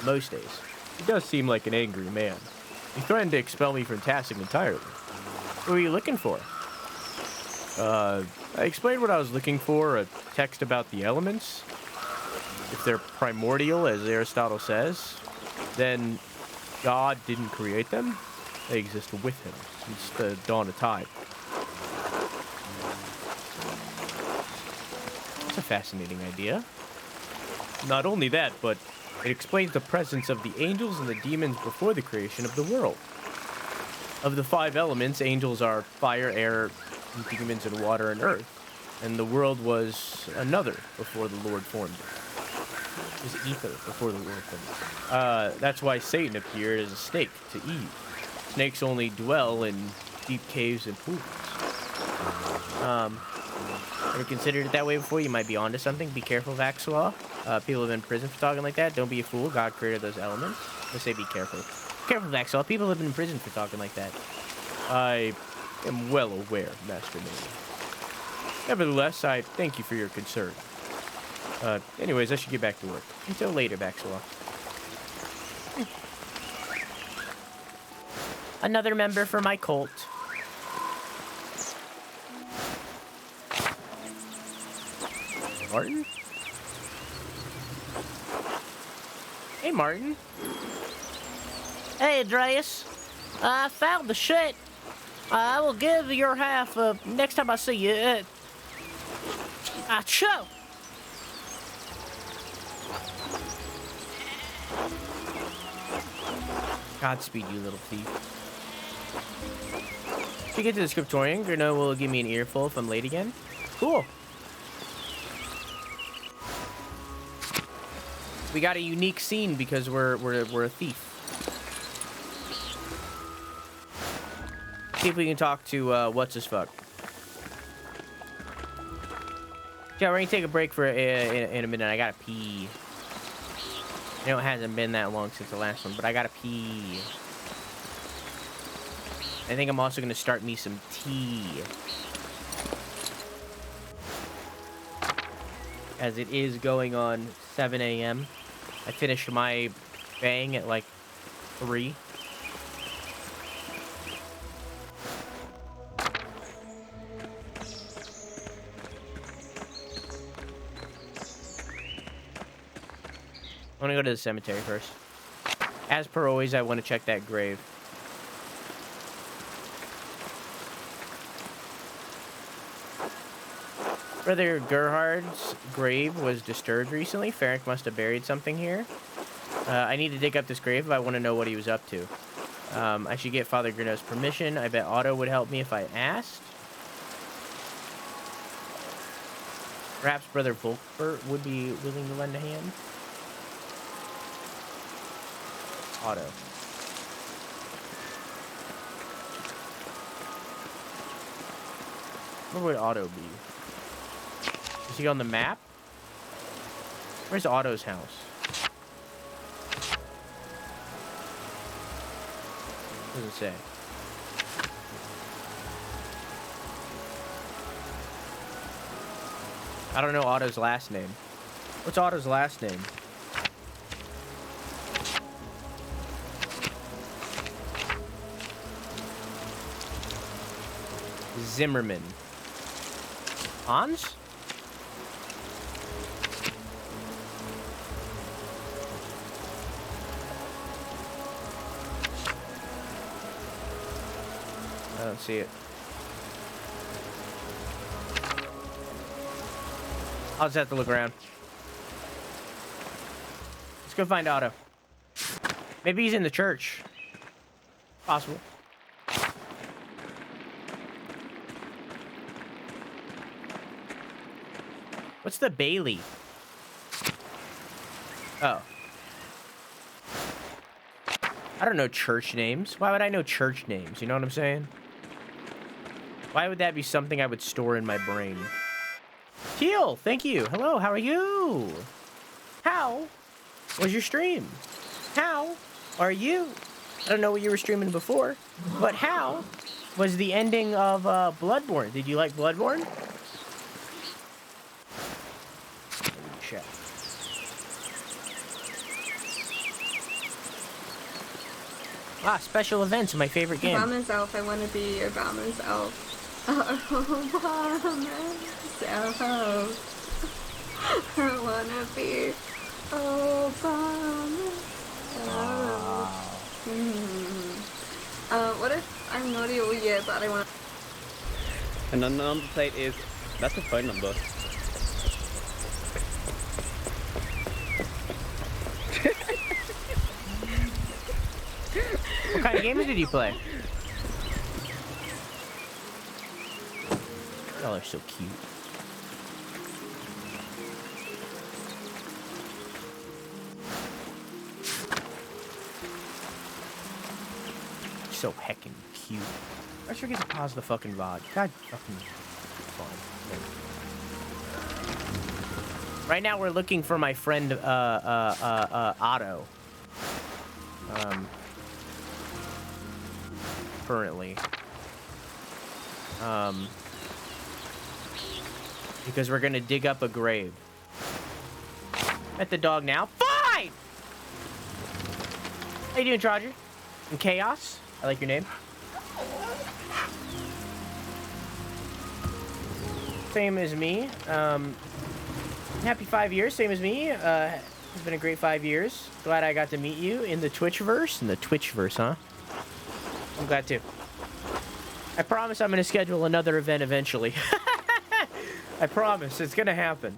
Most days. He does seem like an angry man. He threatened to expel me from Tassing entirely. Who are you looking for? I explained what I was looking for, a text about the elements. If they're primordial, as Aristotle says, then God didn't create them. They exist with him since the dawn of time. That's a fascinating idea. Not only that, but it explains the presence of the angels and the demons before the creation of the world. Of the 5 elements, angels are fire, air, and demons, and water and earth. And the world was another before the Lord formed it. It was ether before the Lord formed it. That's why Satan appeared as a snake to Eve. Snakes only dwell in deep caves and pools. Ever considered it that way before? You might be onto something. Be careful, Vaxlaw. People have been in prison for talking like that. Don't be a fool. God created those elements. I say be careful. Careful, Vaxlaw. People have been in prison for talking like that. I am well aware, Master Maler. Nevertheless, I thank you for your concern. Anyways, I should get back to work. Until later, Vaxlaw. Another member for my cult. Martin? Hey, Martin. Hey, Andreas. I found the shit. I will give your half next time I see you. Achoo! Godspeed, you little thief. If you get to the scriptorium, Grano will give me an earful if I'm late again. Cool. We got a unique scene because we're a thief. See if we can talk to what's his fuck. Yeah, we're gonna take a break for in a minute. I gotta pee. I know it hasn't been that long since the last one, but I gotta pee. I think I'm also gonna start me some tea. As it is going on 7 a.m. I finished my bang at like 3. I want to go to the cemetery first. As per always, I want to check that grave. Brother Gerhard's grave was disturbed recently. Ferenc must have buried something here. I need to dig up this grave if I want to know what he was up to. I should get Father Grino's permission. I bet Otto would help me if I asked. Perhaps Brother Volkbert would be willing to lend a hand. Otto. Where would Otto be? Is he on the map? Where's Otto's house? What does it say? I don't know Otto's last name. What's Otto's last name? Zimmerman. Hans? I don't see it. I'll just have to look around. Let's go find Otto. Maybe he's in the church. Possible. What's the Bailey? Oh. I don't know church names. Why would I know church names? You know what I'm saying? Why would that be something I would store in my brain? Teal, thank you. Hello, how are you? How was your stream? How are you? I don't know what you were streaming before, but how was the ending of Bloodborne? Did you like Bloodborne? Let me check. Ah, special events are my favorite game. Obama's elf. I want to be Obama's elf. Obama's elf. I want to be Obama's elf. What if I'm not ill yet, but I want? And then the number plate is, that's a phone number. What kind of games did you play? Y'all are so cute. So heckin' cute. I always forget to pause the fucking VOD. God fucking fine. Right now we're looking for my friend Otto. Currently. Because we're gonna dig up a grave. Met the dog now. Fine! How you doing, Roger? In Chaos? I like your name. Same as me. Happy 5 years, same as me. It's been a great 5 years. Glad I got to meet you in the Twitchverse. In the Twitchverse, huh? I'm glad to. I promise I'm going to schedule another event eventually. I promise. It's going to happen.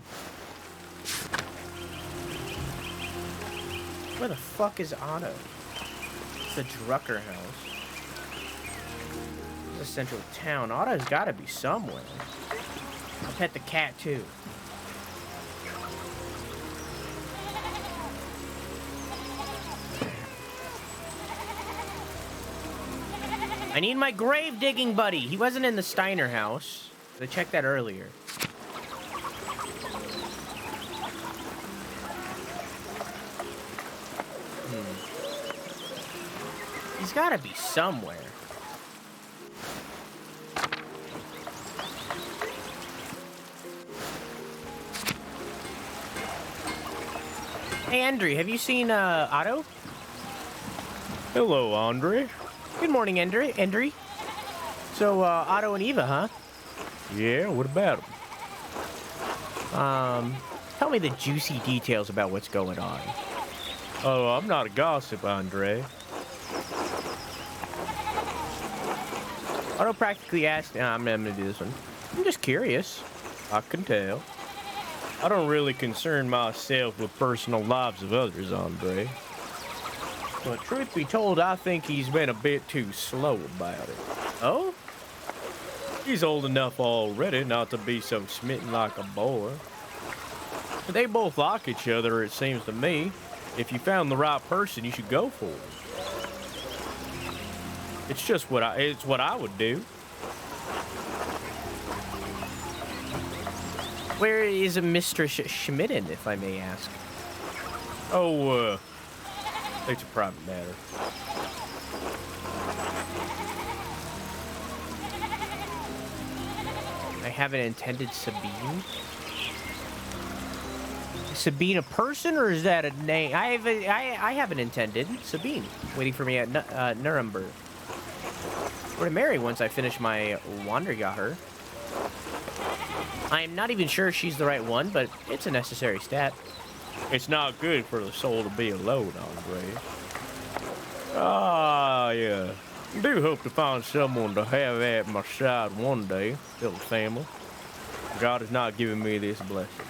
Where the fuck is Otto? It's the Drucker house. This is central town. Otto's got to be somewhere. I'll pet the cat, too. I need my grave digging buddy. He wasn't in the Steiner house. I checked that earlier. He's got to be somewhere. Hey, Andre, have you seen Otto? Hello, Andre. Good morning, Andre. So, Otto and Eva, huh? Yeah, what about him? Tell me the juicy details about what's going on. Oh, I'm not a gossip, Andre. Otto practically asked... I'm gonna do this one. I'm just curious. I can tell. I don't really concern myself with personal lives of others, Andre. But truth be told, I think he's been a bit too slow about it. Oh? He's old enough already not to be so smitten like a boy. But they both like each other, it seems to me. If you found the right person, you should go for it. It's just what I would do. Where is a Mr. Schmidden, if I may ask? Oh, it's a private matter. I haven't intended Sabine. Is Sabine a person, or is that a name? I haven't intended Sabine. Waiting for me at Nuremberg. We're to marry once I finish my Wanderjahr. I am not even sure she's the right one, but it's a necessary stat. It's not good for the soul to be alone, Andre. Ah, yeah. I do hope to find someone to have at my side one day, little family. God has not given me this blessing.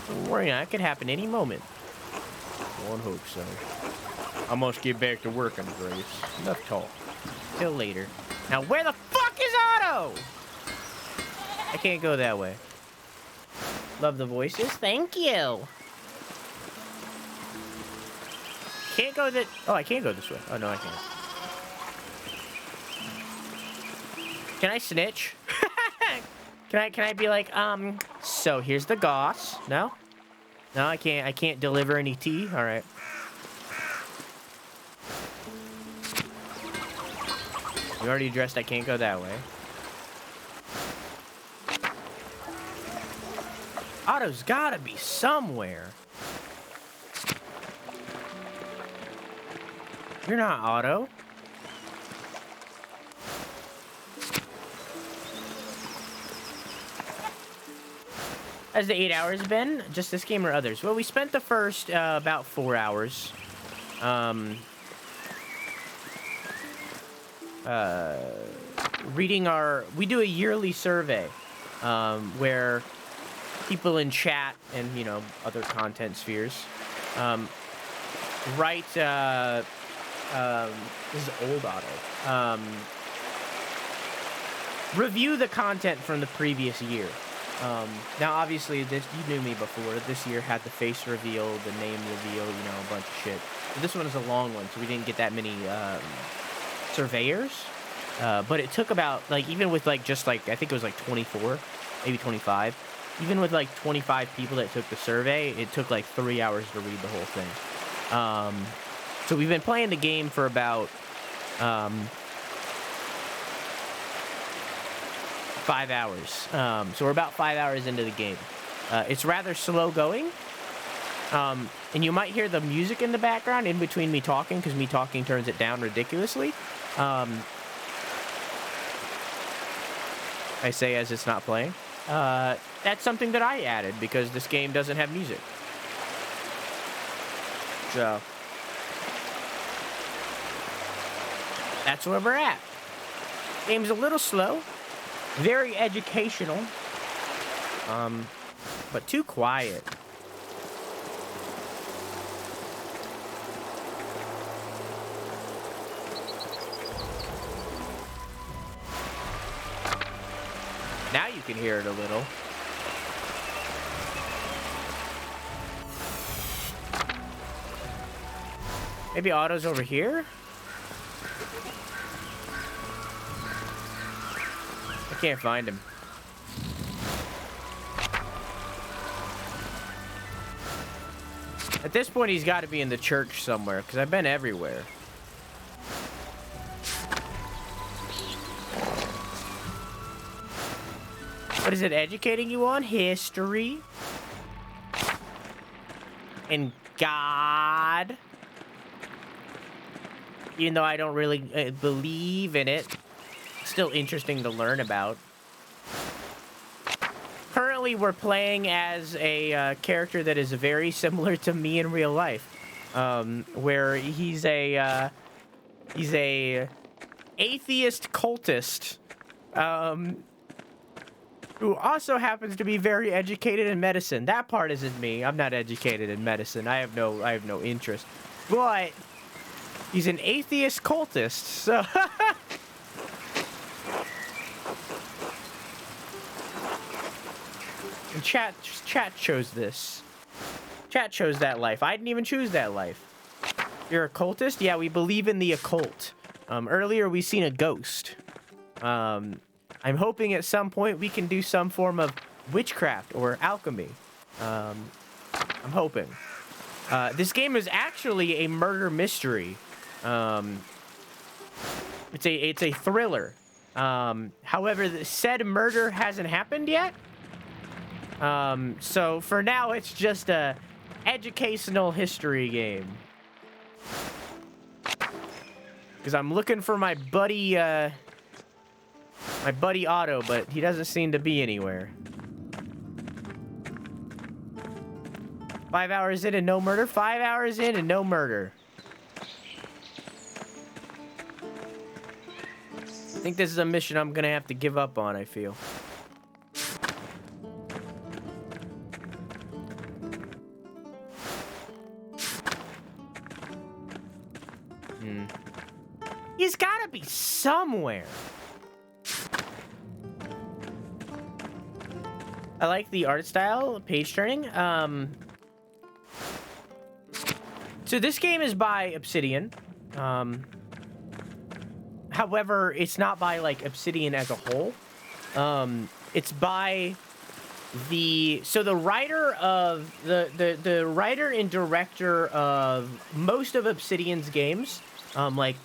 Don't worry, that could happen any moment. One hopes so. I must get back to work, Andreas. Enough talk. Till later. Now, where the fuck is Otto? I can't go that way. Love the voices. Thank you. Can't go that... Oh, I can't go this way. Oh, no, I can't. Can I snitch? Can I be like, so here's the goss. No? No, I can't deliver any tea? All right. You already addressed I can't go that way. Otto's gotta be somewhere. You're not Otto. Has the 8 hours been? Just this game or others? Well, we spent the first about 4 hours. Reading we do a yearly survey where people in chat and, you know, other content spheres write, this is old Otto, review the content from the previous year. Now, obviously, you knew me before. This year had the face reveal, the name reveal, you know, a bunch of shit. But this one is a long one, so we didn't get that many surveyors. But it took about, like, even with, like, just, like, I think it was, like, 24, maybe 25. Even with, like, 25 people that took the survey, it took, like, 3 hours to read the whole thing. So we've been playing the game for about 5 hours. So we're about 5 hours into the game. It's rather slow going. And you might hear the music in the background in between me talking, because me talking turns it down ridiculously. I say as it's not playing. that's something that I added because this game doesn't have music. So that's where we're at. Game's a little slow, very educational, but too quiet. Now you can hear it a little. Maybe Otto's over here? I can't find him. At this point, he's got to be in the church somewhere, because I've been everywhere. What is it educating you on? History. And God. Even though I don't really believe in it. Still interesting to learn about. Currently, we're playing as a character that is very similar to me in real life. Where he's a atheist cultist. Who also happens to be very educated in medicine. That part isn't me. I'm not educated in medicine. I have no interest. But he's an atheist cultist, so and chat chose this. Chat chose that life. I didn't even choose that life. You're a cultist? Yeah, we believe in the occult. Earlier we seen a ghost. I'm hoping at some point we can do some form of witchcraft or alchemy. I'm hoping. This game is actually a murder mystery. It's a thriller. However, the said murder hasn't happened yet. So for now, it's just a educational history game. Because I'm looking for my buddy Otto, but he doesn't seem to be anywhere. 5 hours in and no murder? 5 hours in and no murder. I think this is a mission I'm gonna have to give up on, I feel. He's gotta be somewhere. I like the art style, page turning. So this game is by Obsidian. However, it's not by like Obsidian as a whole. It's by the writer of the writer and director of most of Obsidian's games. What's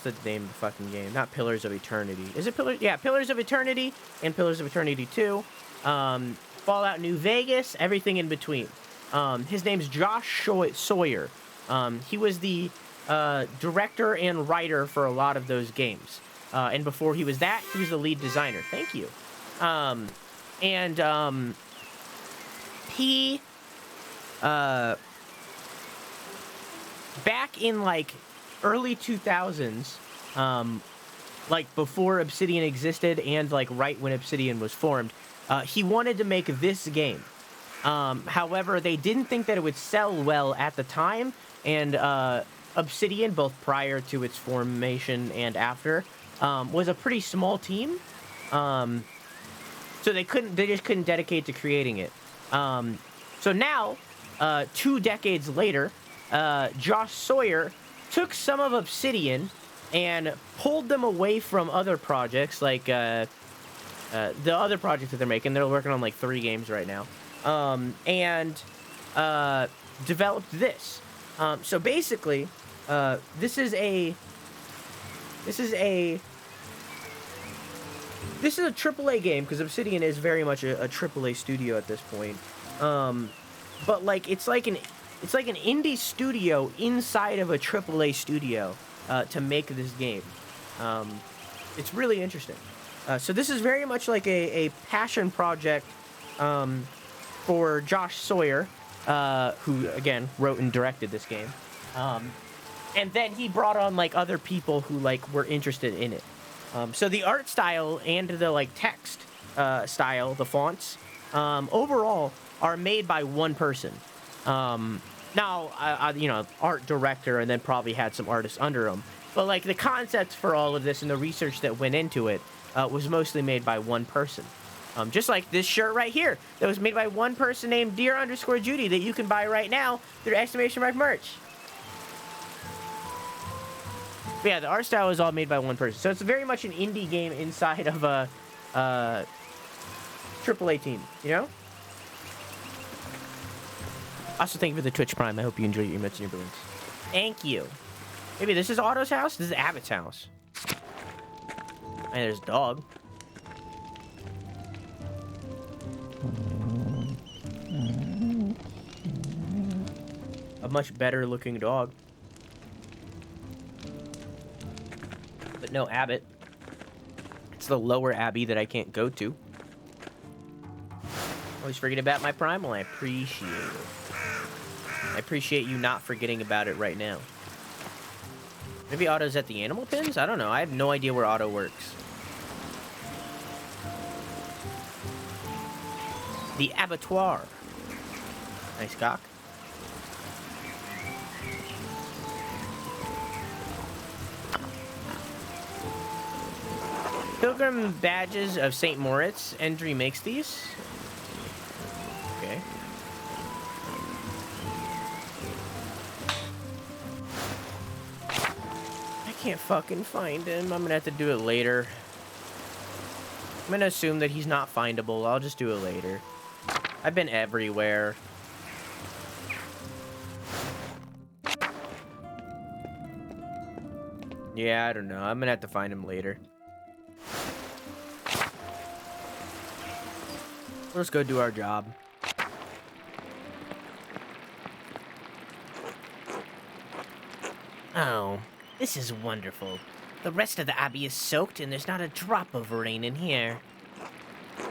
the name of the fucking game? Not Pillars of Eternity. Is it Pillars? Yeah, Pillars of Eternity and Pillars of Eternity 2. Fallout New Vegas, everything in between. His name's Josh Sawyer. He was the director and writer for a lot of those games. And before he was that, he was the lead designer. Thank you. He back in like early 2000s, like before Obsidian existed and like right when Obsidian was formed, he wanted to make this game. However, they didn't think that it would sell well at the time, and Obsidian, both prior to its formation and after, was a pretty small team. So they just couldn't dedicate to creating it. So now, 2 decades later, Josh Sawyer took some of Obsidian and pulled them away from other projects, like the other projects that they're making. They're working on like 3 games right now, and developed this. So basically, this is a AAA game, because Obsidian is very much a AAA studio at this point. But like it's like an indie studio inside of a AAA studio to make this game. It's really interesting. So this is very much like a passion project for Josh Sawyer, who, again, wrote and directed this game. And then he brought on, like, other people who, like, were interested in it. So the art style and the, like, text style, the fonts, overall are made by one person. Now, you know, art director, and then probably had some artists under him. But, like, the concepts for all of this and the research that went into it was mostly made by one person. Just like this shirt right here that was made by one person named Dear_Judy that you can buy right now through ! merch. But yeah, the art style is all made by one person. So it's very much an indie game inside of a AAA team, you know? Also, thank you for the Twitch Prime. I hope you enjoy your emotes and your balloons. Thank you. Maybe this is Otto's house? This is Abbott's house. And there's a dog. A much better looking dog. But no Abbott. It's the lower Abbey that I can't go to. Always forget about my Prime. Well, I appreciate it. I appreciate you not forgetting about it right now. Maybe Otto's at the animal pens? I don't know. I have no idea where Otto works. The abattoir. Nice cock. Pilgrim Badges of St. Moritz. Endry makes these. Okay. I can't fucking find him. I'm gonna have to do it later. I'm gonna assume that he's not findable. I'll just do it later. I've been everywhere. Yeah, I don't know. I'm gonna have to find him later. Let's go do our job. Oh, this is wonderful. The rest of the abbey is soaked and there's not a drop of rain in here.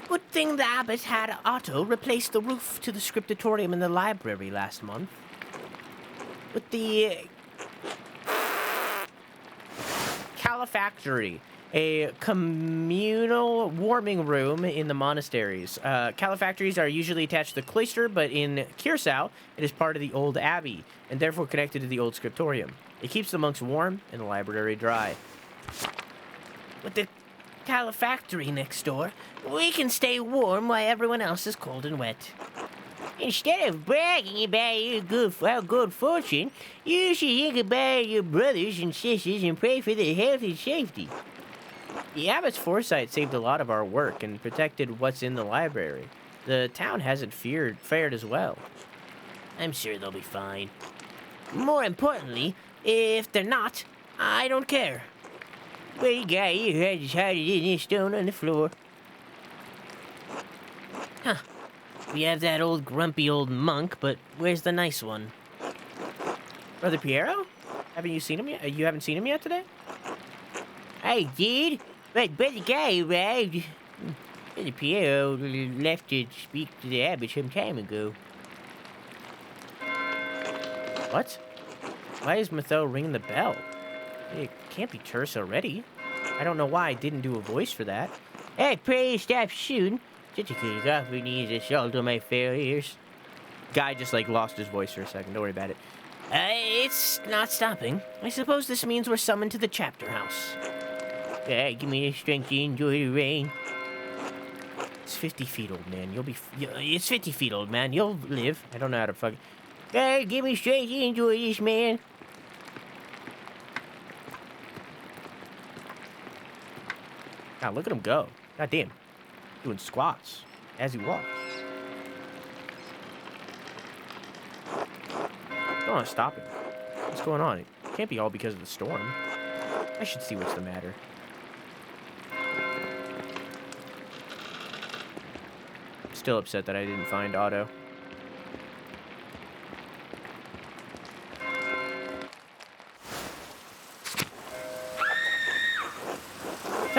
Good thing the abbot had Otto replace the roof to the scriptatorium in the library last month. With the Calefactory, a communal warming room in the monasteries. Calefactories are usually attached to the cloister, but in Kiersau, it is part of the old abbey, and therefore connected to the old scriptorium. It keeps the monks warm and the library dry. With the calefactory next door, we can stay warm while everyone else is cold and wet. Instead of bragging about your good fortune, you should think about your brothers and sisters and pray for their health and safety. The abbot's foresight saved a lot of our work and protected what's in the library. The town hasn't fared as well. I'm sure they'll be fine. More importantly, if they're not, I don't care. Well, you guy here has hiding in this stone on the floor. Huh. We have that old grumpy old monk, but where's the nice one? Brother Piero? Haven't you seen him yet? You haven't seen him yet today? I did, but the guy arrived. Brother Piero left to speak to the abbot some time ago. What? Why is Matho ringing the bell? It can't be Terse already. I don't know why I didn't do a voice for that. I pray you stop soon. Such a good coffee needs a salt on my failures. Guy just like lost his voice for a second. Don't worry about it. It's not stopping. I suppose this means we're summoned to the chapter house. Give me the strength to enjoy the rain. It's 50 feet, old man. It's 50 feet, old man. You'll live. I don't know how to fuck. Give me strength to enjoy this, man. God, look at him go. God damn. Doing squats as he walks. Come on, stop it. What's going on? It can't be all because of the storm. I should see what's the matter. Still upset that I didn't find Otto.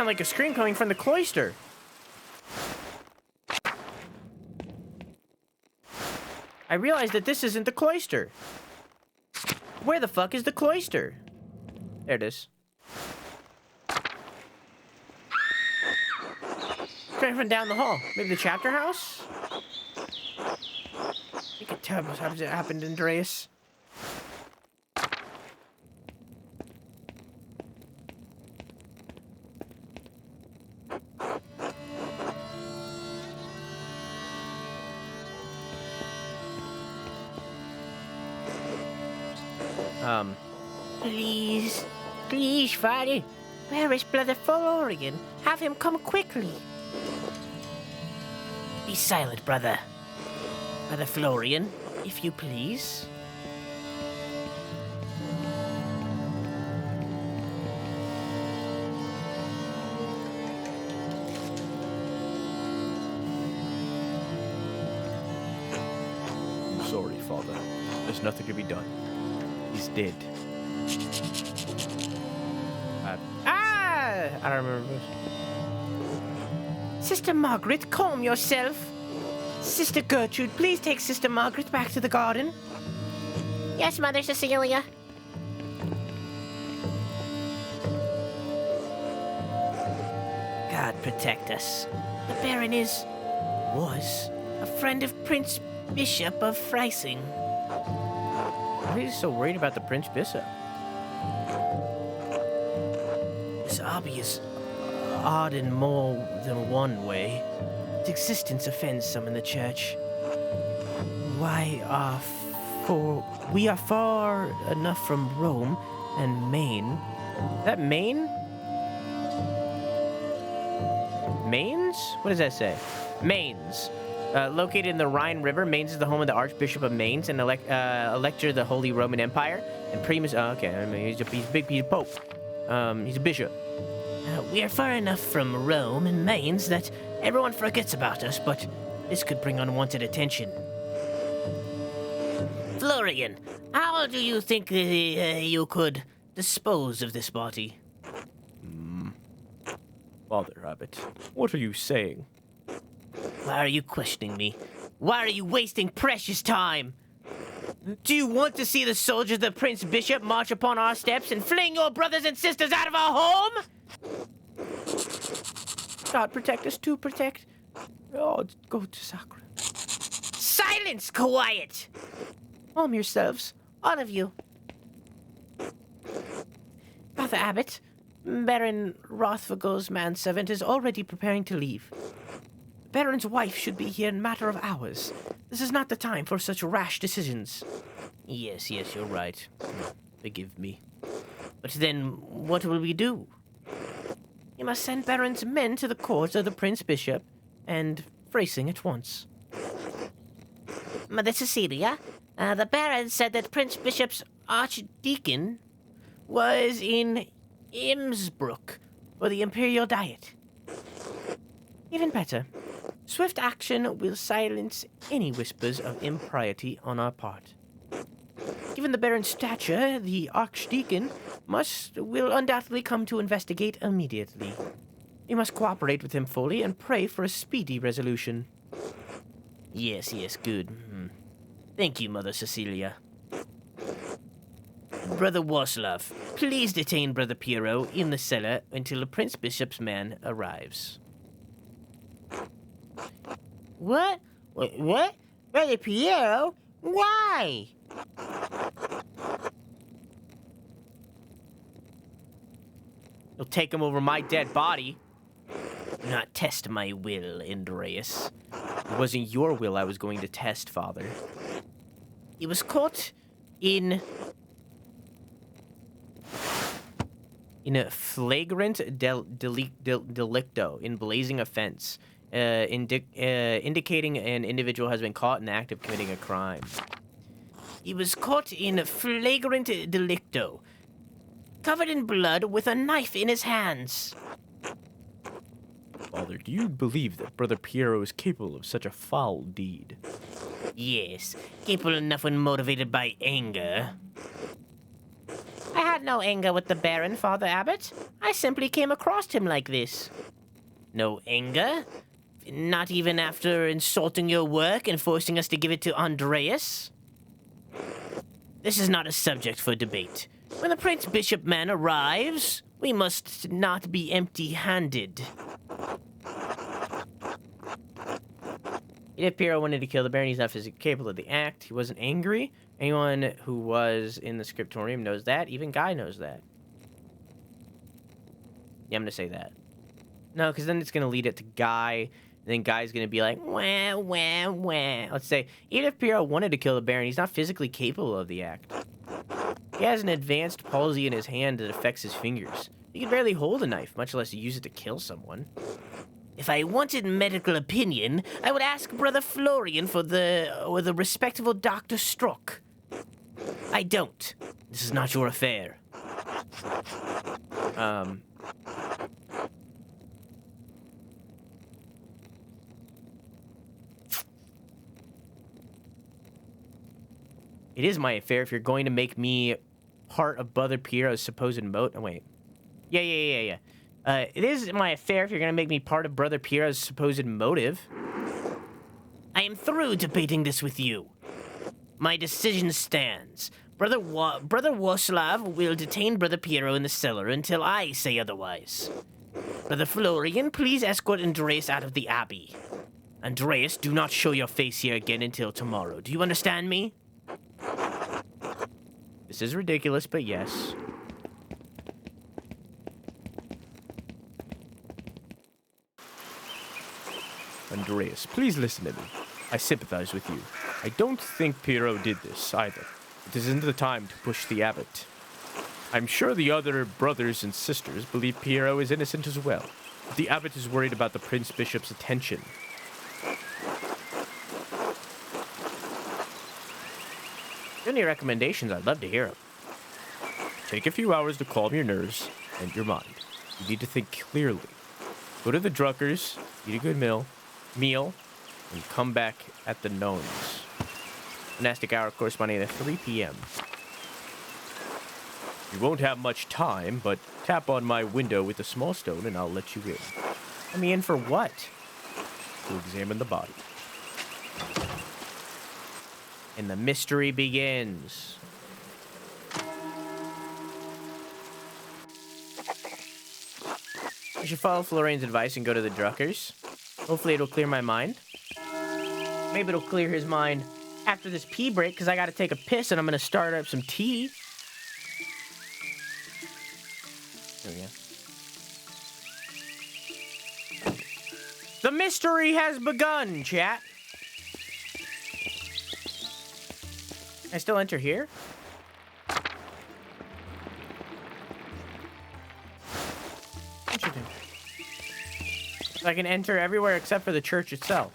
like a scream coming from the cloister. I realized that this isn't the cloister. Where the fuck is the cloister? There it is. Coming from down the hall. Maybe the chapter house? You can tell us how it happened, Andreas. Please, please, Father. Where is Brother Florian? Have him come quickly. Be silent, brother. Brother Florian, if you please. I'm sorry, Father. There's nothing to be done. He's dead. I don't remember this. Sister Margaret, calm yourself. Sister Gertrude, please take Sister Margaret back to the garden. Yes, Mother Cecilia. God protect us. The Baron was a friend of Prince Bishop of Freising. Why are you so worried about the Prince Bishop? This abbey is odd in more than one way. Its existence offends some in the church. We are far enough from Rome and Maine. Is that Maine? Mainz? What does that say? Mainz. Located in the Rhine River, Mainz is the home of the Archbishop of Mainz and elector of the Holy Roman Empire. And primus... okay, I mean, he's a pope. He's a bishop. We are far enough from Rome and Mainz that everyone forgets about us, but this could bring unwanted attention. Florian, how do you think you could dispose of this body? Father Abbot, what are you saying? Why are you questioning me? Why are you wasting precious time? Do you want to see the soldiers of the Prince Bishop march upon our steps and fling your brothers and sisters out of our home? God protect us to protect. Oh, go to Sacra. Silence! Quiet! Calm yourselves, all of you. Brother Abbot, Baron Rothfugel's manservant is already preparing to leave. The Baron's wife should be here in a matter of hours. This is not the time for such rash decisions. Yes, you're right. Forgive me. But then, what will we do? You must send Baron's men to the court of the Prince Bishop and Freising at once. Mother Cecilia, the Baron said that Prince Bishop's archdeacon was in Innsbruck for the Imperial Diet. Even better. Swift action will silence any whispers of impiety on our part. Given the Baron's stature, the Archdeacon will undoubtedly come to investigate immediately. We must cooperate with him fully and pray for a speedy resolution. Yes, good. Thank you, Mother Cecilia. Brother Waslav, please detain Brother Piero in the cellar until the Prince Bishop's man arrives. What? Brother Piero? Why? You'll take him over my dead body. Do not test my will, Andreas. It wasn't your will I was going to test, Father. He was caught in a flagrant delicto, in blazing offense, indicating an individual has been caught in the act of committing a crime. He was caught in flagrant delicto, covered in blood with a knife in his hands. Father, do you believe that Brother Piero is capable of such a foul deed? Yes, capable enough when motivated by anger. I had had no anger with the Baron, Father Abbot. I simply came across him like this. No anger? Not even after insulting your work and forcing us to give it to Andreas? This is not a subject for debate. When the Prince Bishop man arrives, we must not be empty-handed. If Piero wanted to kill the Baron, he's not physically capable of the act. He wasn't angry. Anyone who was in the scriptorium knows that. Even Guy knows that. Yeah, I'm going to say that. No, because then it's going to lead it to Guy. And then Guy's going to be like, wah, wah, wah. Let's say, even if Piero wanted to kill the Baron, he's not physically capable of the act. He has an advanced palsy in his hand that affects his fingers. He can barely hold a knife, much less use it to kill someone. If I wanted medical opinion, I would ask Brother Florian or the respectable Dr. Strook. I don't. This is not your affair. It is my affair if you're going to make me part of Brother Piero's supposed moat. Oh, wait. Yeah. It is my affair if you're going to make me part of Brother Piero's supposed motive. I am through debating this with you. My decision stands. Brother Waslav will detain Brother Piero in the cellar until I say otherwise. Brother Florian, please escort Andreas out of the abbey. Andreas, do not show your face here again until tomorrow. Do you understand me? This is ridiculous, but yes. Andreas, please listen to me. I sympathize with you. I don't think Piero did this, either. It isn't the time to push the abbot. I'm sure the other brothers and sisters believe Piero is innocent as well. The abbot is worried about the Prince Bishop's attention. Any recommendations? I'd love to hear them. Take a few hours to calm your nerves and your mind. You need to think clearly. Go to the Druckers, eat a good meal, and come back at the gnomes. Monastic hour corresponding to 3 p.m. You won't have much time, but tap on my window with a small stone and I'll let you in. Let me in for what? To examine the body. And the mystery begins. I should follow Florian's advice and go to the Druckers. Hopefully it'll clear my mind. Maybe it'll clear his mind after this pee break, because I got to take a piss and I'm going to start up some tea. There we go. The mystery has begun, chat. I still enter here? Interesting. I can enter everywhere except for the church itself.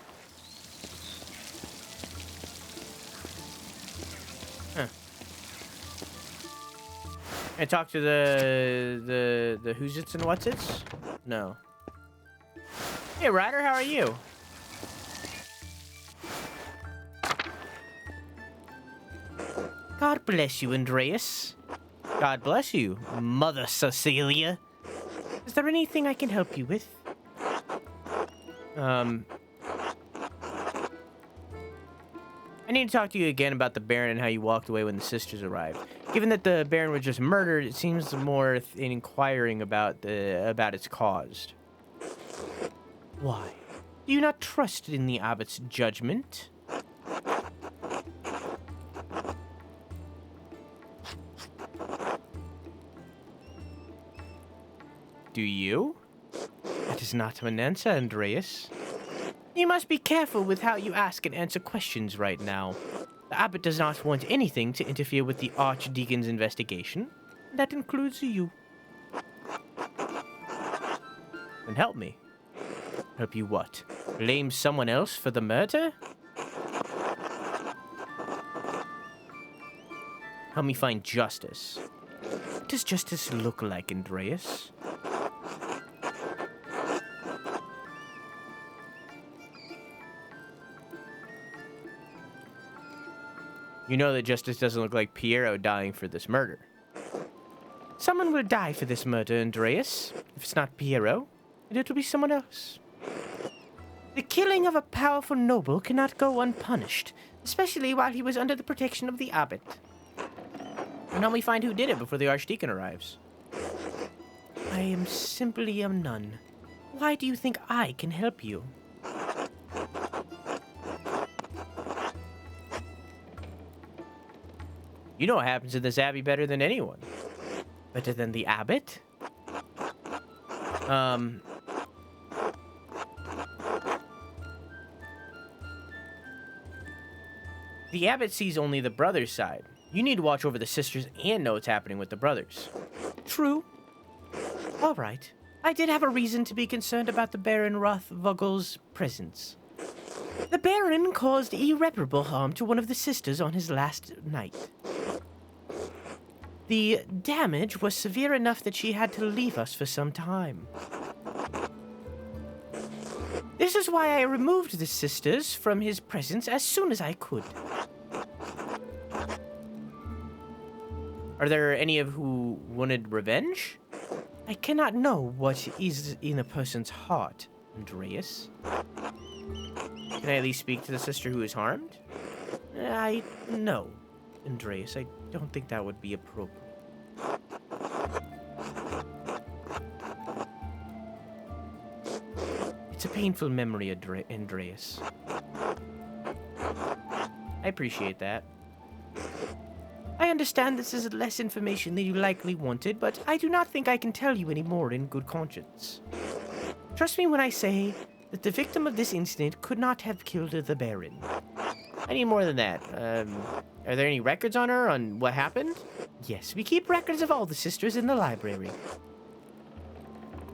Huh. I talk to the who's its and what's its? No. Hey Ryder, how are you? God bless you, Andreas. God bless you, Mother Cecilia. Is there anything I can help you with? I need to talk to you again about the Baron and how you walked away when the sisters arrived. Given that the Baron was just murdered, it seems more in inquiring about its cause. Why? Do you not trust in the abbot's judgment? Do you? That is not an answer, Andreas. You must be careful with how you ask and answer questions right now. The abbot does not want anything to interfere with the Archdeacon's investigation. That includes you. Then help me. Help you what? Blame someone else for the murder? Help me find justice. What does justice look like, Andreas? You know that justice doesn't look like Piero dying for this murder. Someone will die for this murder, Andreas. If it's not Piero, it will be someone else. The killing of a powerful noble cannot go unpunished, especially while he was under the protection of the abbot. And now we find who did it before the archdeacon arrives. I am simply a nun. Why do you think I can help you? You know what happens in this abbey better than anyone. Better than the abbot? The abbot sees only the brother's side. You need to watch over the sisters and know what's happening with the brothers. True. All right. I did have a reason to be concerned about the Baron Rothvogel's presence. The Baron caused irreparable harm to one of the sisters on his last night. The damage was severe enough that she had to leave us for some time. This is why I removed the sisters from his presence as soon as I could. Are there any of who wanted revenge? I cannot know what is in a person's heart, Andreas. Can I at least speak to the sister who is harmed? No, Andreas. I don't think that would be appropriate. It's a painful memory, Andreas. I appreciate that. I understand this is less information than you likely wanted, but I do not think I can tell you any more in good conscience. Trust me when I say that the victim of this incident could not have killed the Baron. I need more than that. Are there any records on her on what happened? Yes, we keep records of all the sisters in the library.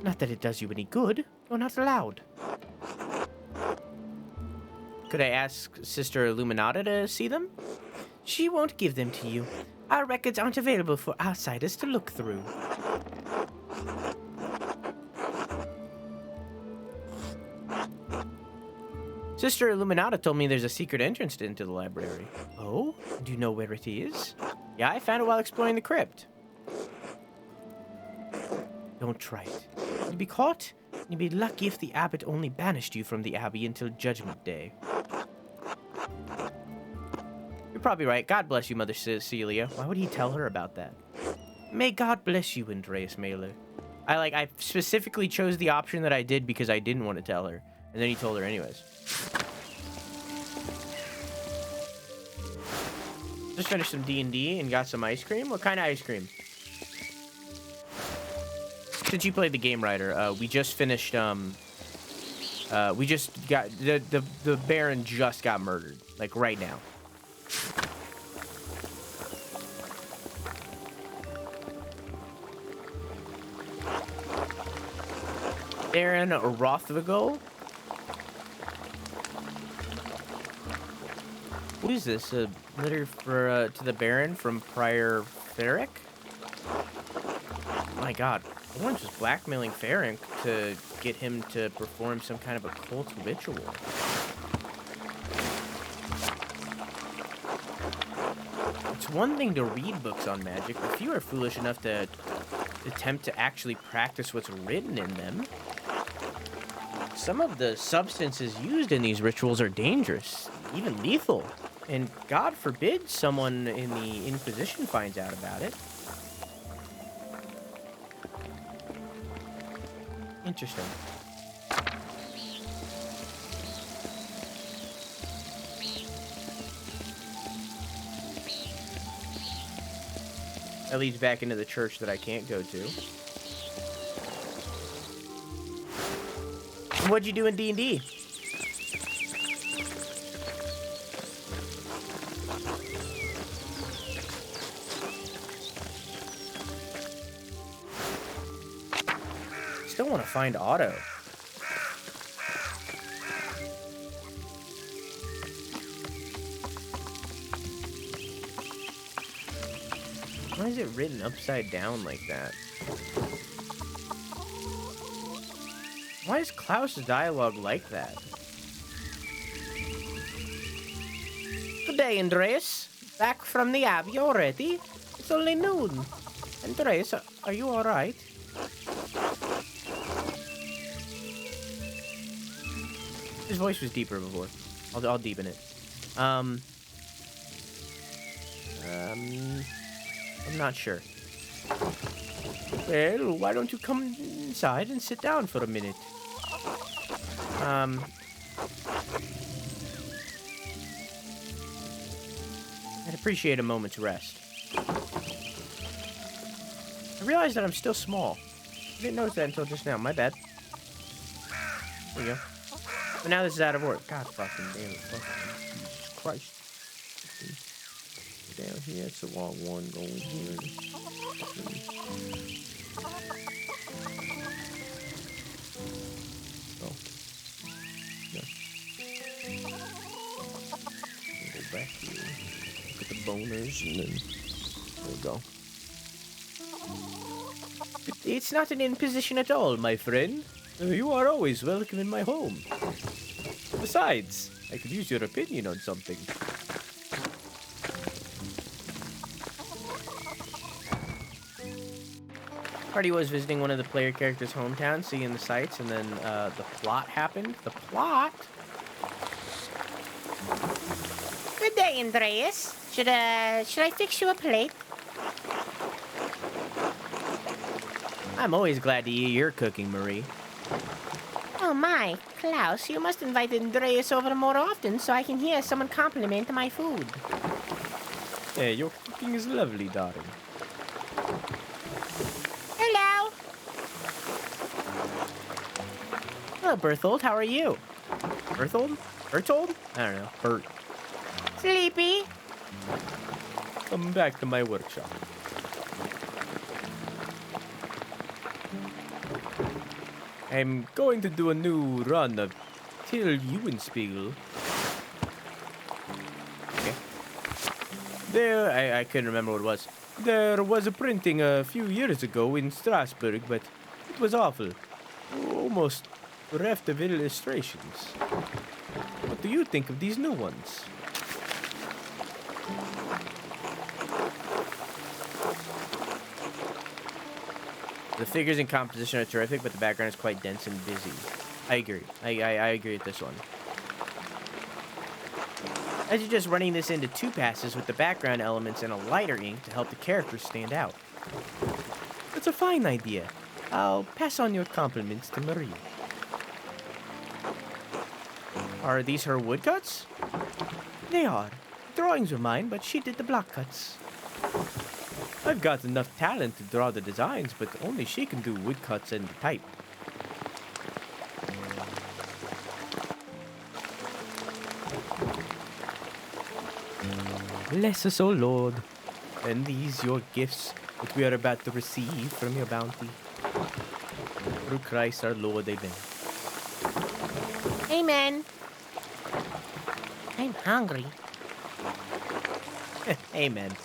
Not that it does you any good. You're not allowed. Could I ask Sister Illuminata to see them? She won't give them to you. Our records aren't available for outsiders to look through. Sister Illuminata told me there's a secret entrance into the library. Oh? Do you know where it is? Yeah, I found it while exploring the crypt. Don't try it. You'd be caught. You'd be lucky if the abbot only banished you from the abbey until Judgment Day. You're probably right. God bless you, Mother Cecilia. Why would he tell her about that? May God bless you, Andreas Maler. I specifically chose the option that I did because I didn't want to tell her. And then he told her anyways. Just finished some D&D and got some ice cream. What kind of ice cream? Since you played the game writer, we just finished, we just got, the Baron just got murdered. Like, right now. Baron Rothvogel? What is this? A letter for to the Baron from Prior Ferric? My God, Orange is blackmailing Ferric to get him to perform some kind of occult ritual. It's one thing to read books on magic, but if you are foolish enough to attempt to actually practice what's written in them, some of the substances used in these rituals are dangerous, even lethal. And God forbid someone in the Inquisition finds out about it. Interesting. That leads back into the church that I can't go to. What'd you do in D&D? Still want to find Otto. Why is it written upside down like that? Why is Klaus's dialogue like that? Good day, Andreas. Back from the Abbey already? It's only noon. Andreas, are you alright? His voice was deeper before. I'll deepen it. I'm not sure. Well, why don't you come inside and sit down for a minute? I'd appreciate a moment's rest. I realized that I'm still small. I didn't notice that until just now. My bad. There you go. But now this is out of order. God fucking damn it. Fucking Jesus Christ. Down here, it's the wrong one. Going here. Oh. Yeah. Go back here. Look at the boners and then there we go. It's not an imposition at all, my friend. You are always welcome in my home. Besides, I could use your opinion on something. Party was visiting one of the player characters' hometowns, seeing the sights, and then the plot happened. The plot? Good day, Andreas. Should I fix you a plate? I'm always glad to eat your cooking, Marie. Oh my, Klaus, you must invite Andreas over more often so I can hear someone compliment my food. Hey, your cooking is lovely, darling. Hello. Hello, Berthold. How are you? Berthold? Berthold? I don't know. Bert. Sleepy? Come back to my workshop. I'm going to do a new run of Till Eulenspiegel. Okay. There, I couldn't remember what it was. There was a printing a few years ago in Strasbourg, but it was awful. Almost bereft of illustrations. What do you think of these new ones? The figures and composition are terrific, but the background is quite dense and busy. I agree. I agree with this one. As you're just running this into 2 passes with the background elements and a lighter ink to help the characters stand out. It's a fine idea. I'll pass on your compliments to Marie. Are these her woodcuts? They are. Drawings are mine, but she did the block cuts. I've got enough talent to draw the designs, but only she can do woodcuts and type. Bless us, O Lord, and these your gifts that we are about to receive from your bounty. Through Christ our Lord, amen. Amen. I'm hungry. Amen.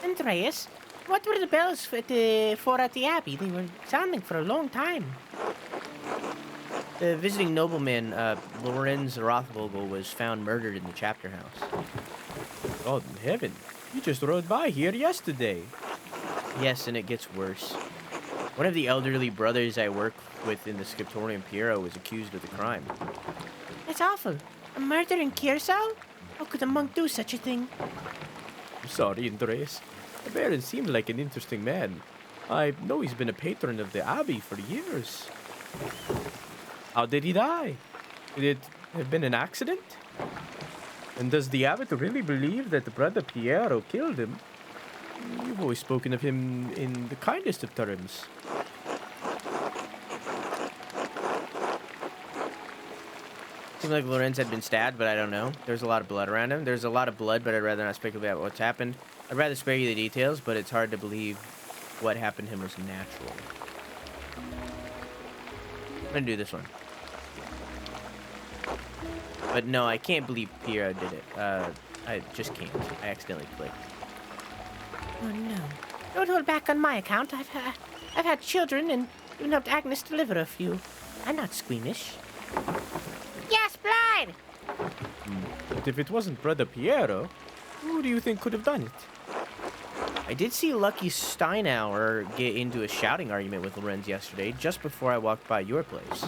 Andreas, what were the bells for at the Abbey? They were sounding for a long time. The visiting nobleman, Lorenz Rothvogel, was found murdered in the chapter house. God in heaven, you just rode by here yesterday. Yes, and it gets worse. One of the elderly brothers I work with in the Scriptorium Piero was accused of the crime. That's awful. A murder in Kiersau? How could a monk do such a thing? I'm sorry, Andreas. The Baron seemed like an interesting man. I know he's been a patron of the Abbey for years. How did he die? Could it have been an accident? And does the abbot really believe that the brother Piero killed him? You've always spoken of him in the kindest of terms. Seemed like Lorenz had been stabbed, but I don't know. There's a lot of blood around him. There's a lot of blood, but I'd rather not speculate about what's happened. I'd rather spare you the details, but it's hard to believe what happened to him was natural. I'm gonna do this one. But no, I can't believe Piero did it. I just can't. I accidentally clicked. Oh no. Don't hold back on my account. I've had children and even helped Agnes deliver a few. I'm not squeamish. Yes, blood! But if it wasn't Brother Piero, Who do you think could have done it? I did see Lucky Steinauer get into a shouting argument with Lorenz yesterday, just before I walked by your place.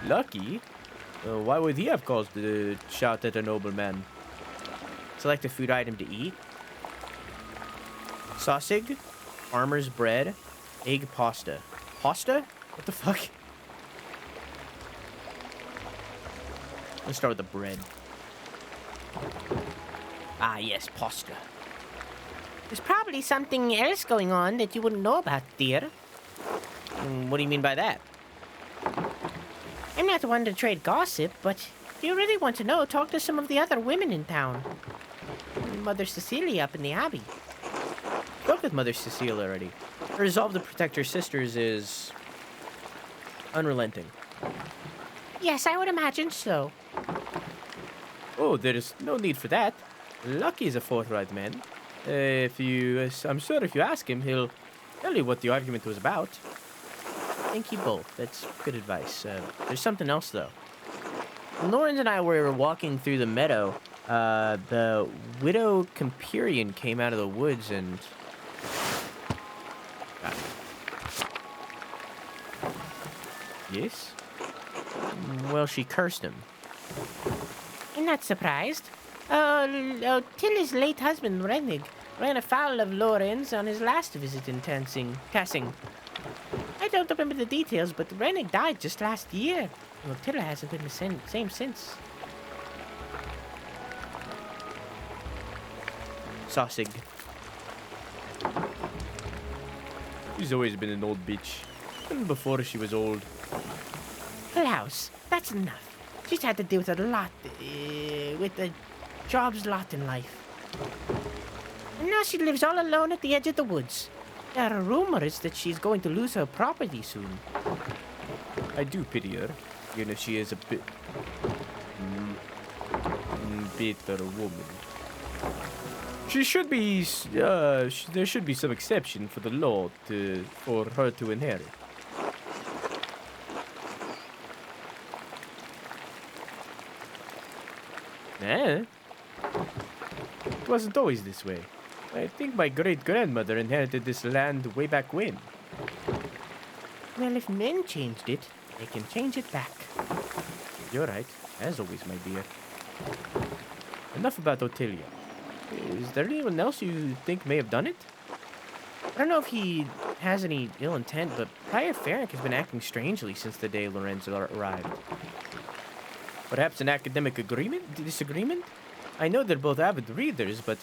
Lucky? Why would he have cause to shout at a nobleman? Select a food item to eat. Sausage, farmer's bread, egg pasta. Pasta? What the fuck? Let's start with the bread. Ah, yes, pasta. There's probably something else going on that you wouldn't know about, dear. What do you mean by that? I'm not one to trade gossip, but if you really want to know, talk to some of the other women in town. Mother Cecilia up in the Abbey. Spoke with Mother Cecile already. Her resolve to protect her sisters is unrelenting. Yes, I would imagine so. Oh, there is no need for that. Lucky is a forthright man. I'm sure if you ask him, he'll tell you what the argument was about. Thank you both. That's good advice. There's something else, though. When Lorenz and I were walking through the meadow, the widow Comperian came out of the woods and... Yes? Well, she cursed him. I'm not surprised. Tilly's late husband, Rennig, ran afoul of Lorenz on his last visit in Tassing. I don't remember the details, but Rennig died just last year. Well, Tilla hasn't been the same since. Sausage. She's always been an old bitch. Even before she was old. Klaus, that's enough. She's had to deal with a lot, with the job's lot in life. And now she lives all alone at the edge of the woods. There are rumors that she's going to lose her property soon. I do pity her, even if she is a bit... bitter woman. She should be... there should be some exception for the law for her to inherit. Eh? It wasn't always this way. I think my great-grandmother inherited this land way back when. Well, if men changed it, they can change it back. You're right, as always, my dear. Enough about Ottilia. Is there anyone else you think may have done it? I don't know if he has any ill intent, but Prior Ferenc has been acting strangely since the day Lorenz arrived. Perhaps an academic disagreement? I know they're both avid readers, but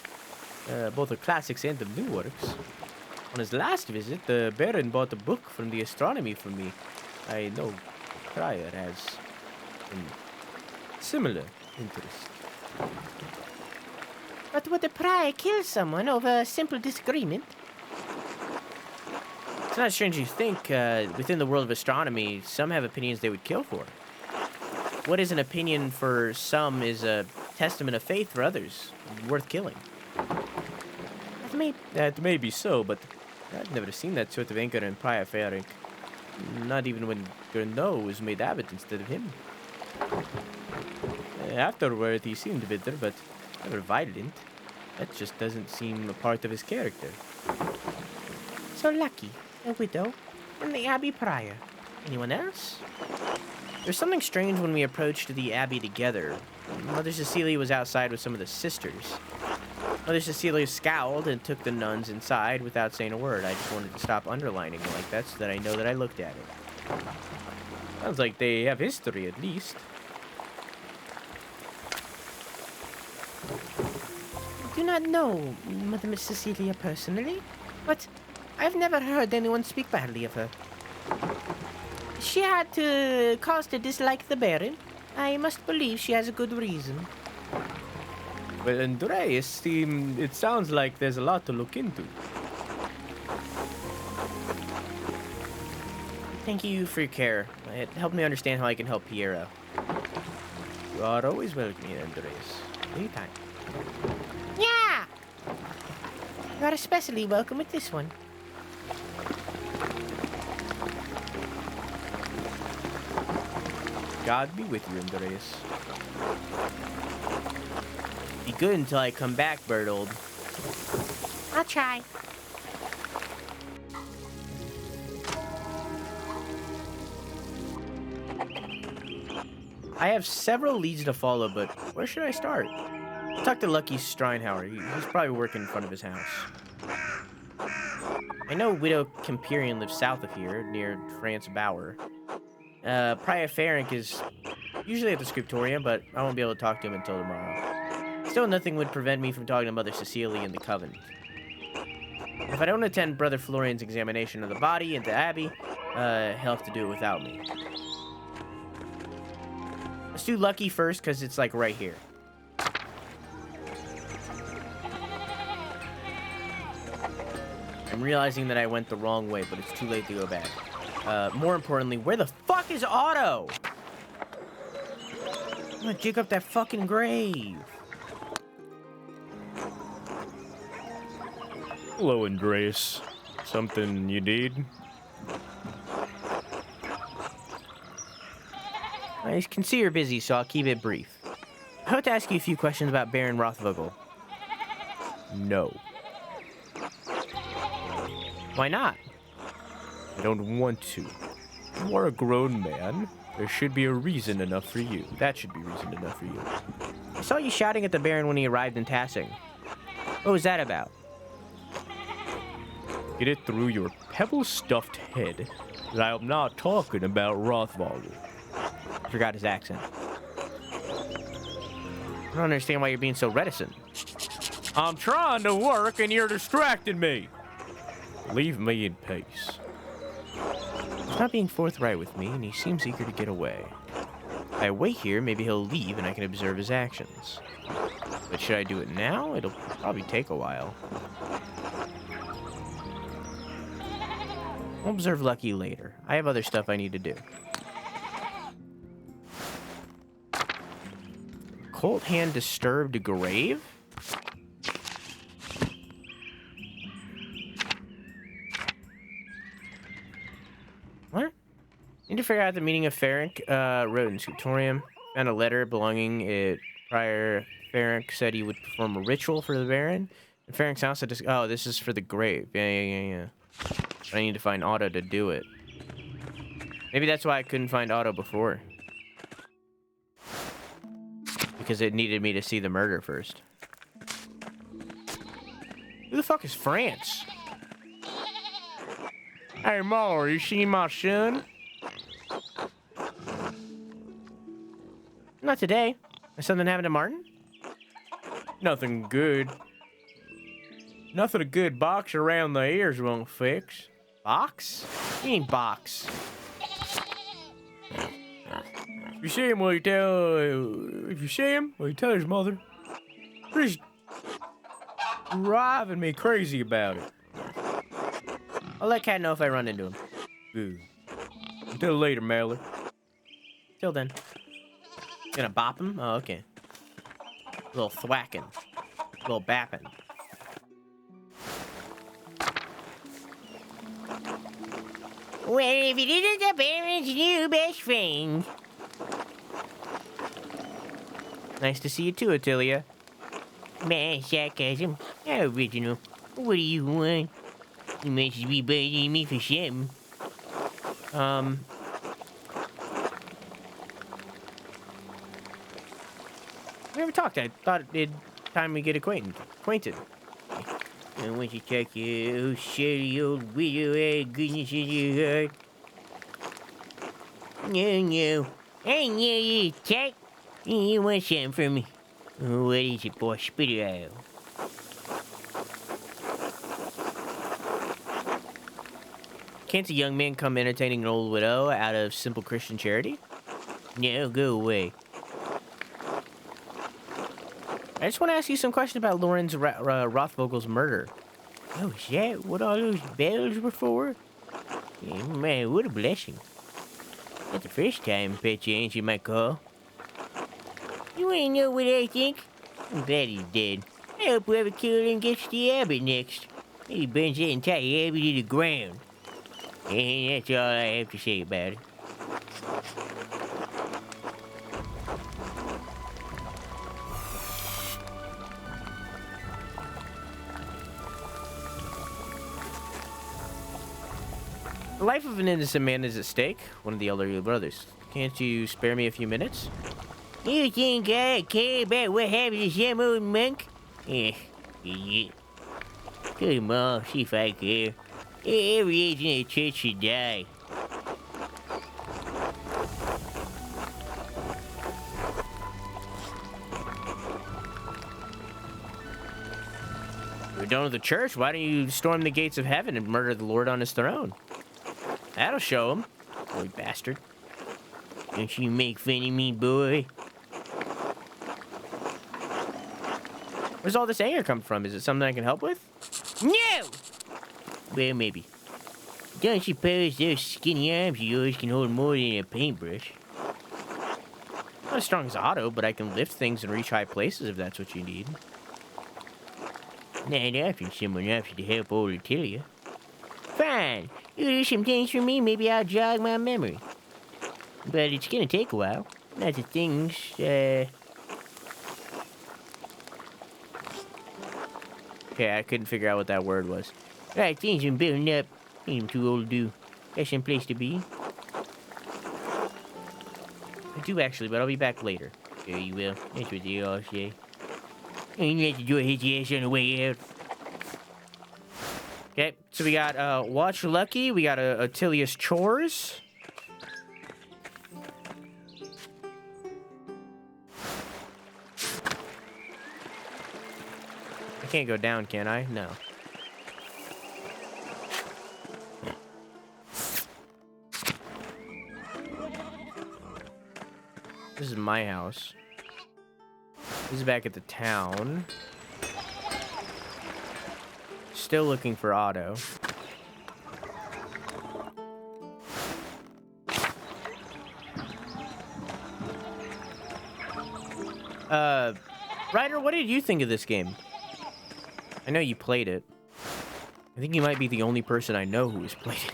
both of classics and of new works. On his last visit, the Baron bought a book from the astronomy for me. I know Prior has a similar interest. But would the prior kill someone over a simple disagreement? It's not strange you think. Within the world of astronomy, some have opinions they would kill for. What is an opinion for some is a testament of faith for others, worth killing. That may be so, but I've never seen that sort of anger in Prior Ferenc. Not even when Gernot was made abbot instead of him. Afterward, he seemed bitter, but never violent. That just doesn't seem a part of his character. So Lucky, a widow, and the Abbey prior. Anyone else? There's something strange when we approached the Abbey together. Mother Cecilia was outside with some of the sisters. Mother Cecilia scowled and took the nuns inside without saying a word. I just wanted to stop underlining it like that so that I know that I looked at it. Sounds like they have history, at least. I do not know Mother Cecilia personally, but I've never heard anyone speak badly of her. She had to cause to dislike the Baron. I must believe she has a good reason. Well, Andreas, it sounds like there's a lot to look into. Thank you for your care. It helped me understand how I can help Piero. You are always welcome here, Andreas. Anytime. Yeah! You are especially welcome with this one. God be with you, Andreas. The good until I come back, Bertold. I'll try. I have several leads to follow, but where should I start? Talk to Lucky Streinhauer. He's probably working in front of his house. I know Widow Camperian lives south of here, near France Bower. Prior Ferenc is usually at the scriptorium, but I won't be able to talk to him until tomorrow. Still, nothing would prevent me from talking to Mother Cecilia in the Coven. If I don't attend Brother Florian's examination of the body at the Abbey, he'll have to do it without me. Let's do Lucky first, because it's, like, right here. I'm realizing that I went the wrong way, but it's too late to go back. More importantly, where the fuck is Otto? I'm gonna dig up that fucking grave. Hello, Andreas. Something you need? I can see you're busy, so I'll keep it brief. I want to ask you a few questions about Baron Rothvogel. No. Why not? I don't want to. You are a grown man. There should be a reason enough for you. That should be reason enough for you. I saw you shouting at the Baron when he arrived in Tassing. What was that about? Get it through your pebble-stuffed head that I am not talking about Rothvogel. I forgot his accent. I don't understand why you're being so reticent. I'm trying to work and you're distracting me. Leave me in peace. He's not being forthright with me, and he seems eager to get away. If I wait here, maybe he'll leave and I can observe his actions. But should I do it now? It'll probably take a while. I'll observe Lucky later. I have other stuff I need to do. Colt hand disturbed grave? What? Need to figure out the meaning of Ferenc. Wrote in Scriptorium. Found a letter belonging it. Prior Ferenc said he would perform a ritual for the Baron. And Ferenc's house said, oh, this is for the grave. Yeah. I need to find Otto to do it. Maybe that's why I couldn't find Otto before. Because it needed me to see the murder first. Who the fuck is France? Hey, Maler, you seen my son? Not today. Has something happened to Martin? Nothing good. Nothing a good box around the ears won't fix. Box? What do you mean box? If you see him, will you tell? If you see him, will you tell his mother? He's driving me crazy about it. I'll let Cat know if I run into him. Good. Until later, Maler. Till then. Gonna bop him? Oh, okay. A little thwacking. A little bapping. Well, if it isn't the Baron's new best friend. Nice to see you too, Attilia. Man, sarcasm. How original. What do you want? You must be bugging me for something. We haven't talked. I thought it'd time we get acquainted. I want to talk to you, silly old widow, goodness in your heart. No. I know you, Jack. You want something from me. What is it, boy? Spit it out. Can't a young man come entertaining an old widow out of simple Christian charity? No, go away. I just want to ask you some questions about Lorenz Rothvogel's murder. Oh, is that what all those bells were for? Yeah, man, what a blessing. Not the first time Petya answered my call. You ain't know what I think? I'm glad he's dead. I hope whoever killed him gets the abbey next. He burns that entire abbey to the ground. And that's all I have to say about it. The life of an innocent man is at stake, one of the elderly brothers. Can't you spare me a few minutes? You think I care about what happened to some old monk? Idiot. Come on, see if I care. Every age in the church should die. We're done with the church. Why don't you storm the gates of heaven and murder the Lord on his throne? That'll show him. Boy bastard. Don't you make fun of me, boy? Where's all this anger come from? Is it something I can help with? No! Well, maybe. Don't suppose those skinny arms of yours can hold more than a paintbrush? Not as strong as Otto, but I can lift things and reach high places if that's what you need. Not often someone offers to help old Attilia. Fine. You do some things for me, maybe I'll jog my memory. But it's gonna take a while. Not the things, Okay, I couldn't figure out what that word was. Right, things been building up. I'm too old to do. Got some place to be. I do actually, but I'll be back later. Sure you will. That's what they all say. And you let the door hit your ass on the way out. Okay, so we got Watch Lucky, we got Attilia's Chores. I can't go down, can I? No. This is my house. This is back at the town. Still looking for Otto. Ryder, what did you think of this game? I know you played it. I think you might be the only person I know who has played it.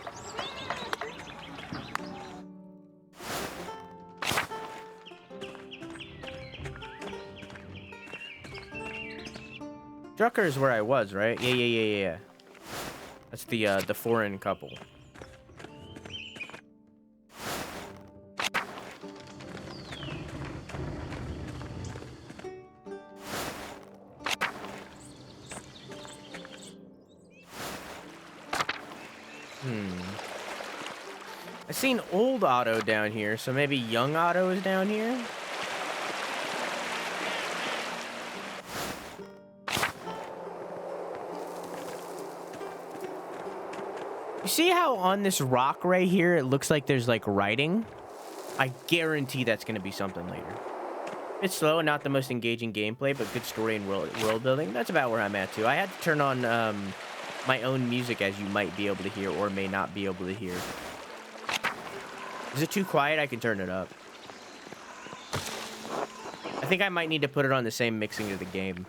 Drucker is where I was, right? Yeah. That's the foreign couple. I've seen old Otto down here, so maybe young Otto is down here? You see how on this rock right here, it looks like there's like writing? I guarantee that's going to be something later. It's slow and not the most engaging gameplay, but good story and world building. That's about where I'm at too. I had to turn on my own music, as you might be able to hear or may not be able to hear. Is it too quiet? I can turn it up. I think I might need to put it on the same mixing as the game.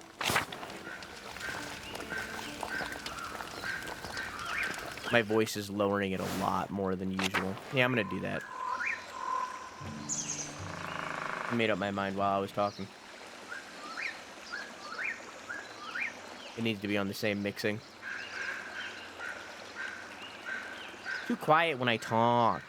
My voice is lowering it a lot more than usual. Yeah, I'm gonna do that. I made up my mind while I was talking. It needs to be on the same mixing. Too quiet when I talk.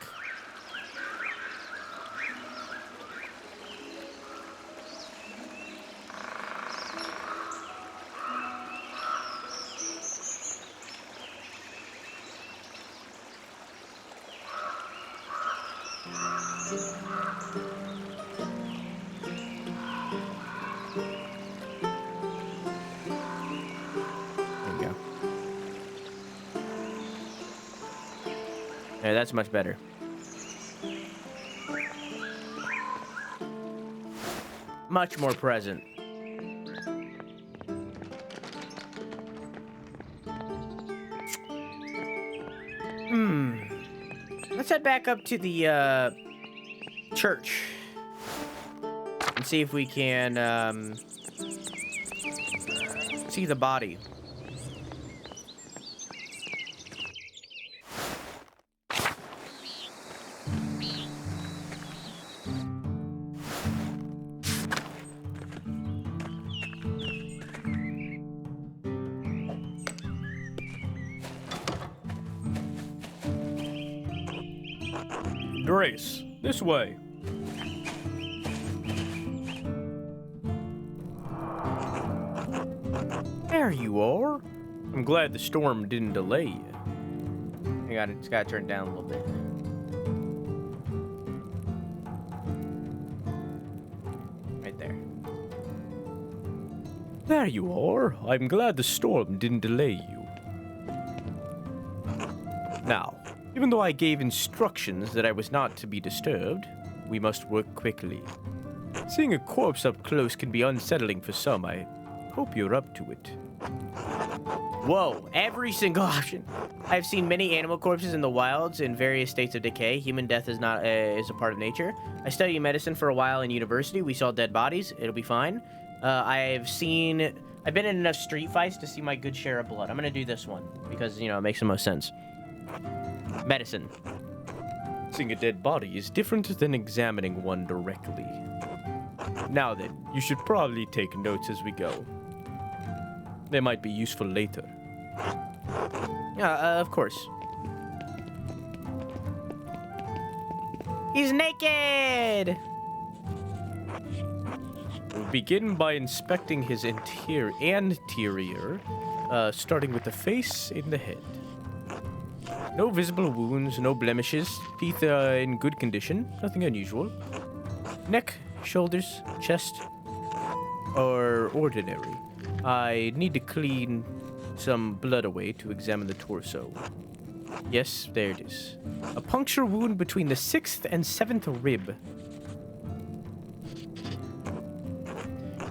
Yeah, that's much better. Much more present. Let's head back up to the church and see if we can see the body. Grace, this way. There you are. I'm glad the storm didn't delay you. Just gotta turn it down a little bit. Right there. There you are. I'm glad the storm didn't delay you. Now, even though I gave instructions that I was not to be disturbed, we must work quickly. Seeing a corpse up close can be unsettling for some. I hope you're up to it. Whoa, every single option. I've seen many animal corpses in the wilds in various states of decay. Human death is not is a part of nature. I studied medicine for a while in university. We saw dead bodies. It'll be fine. I've been in enough street fights to see my good share of blood. I'm gonna do this one because, it makes the most sense. Medicine. Seeing a dead body is different than examining one directly. Now then, you should probably take notes as we go. They might be useful later. Yeah, of course. He's naked! We'll begin by inspecting his anterior, starting with the face and the head. No visible wounds, no blemishes, teeth in good condition, nothing unusual. Neck, shoulders, chest are ordinary. I need to clean some blood away to examine the torso. Yes, there it is. A puncture wound between the 6th and 7th rib.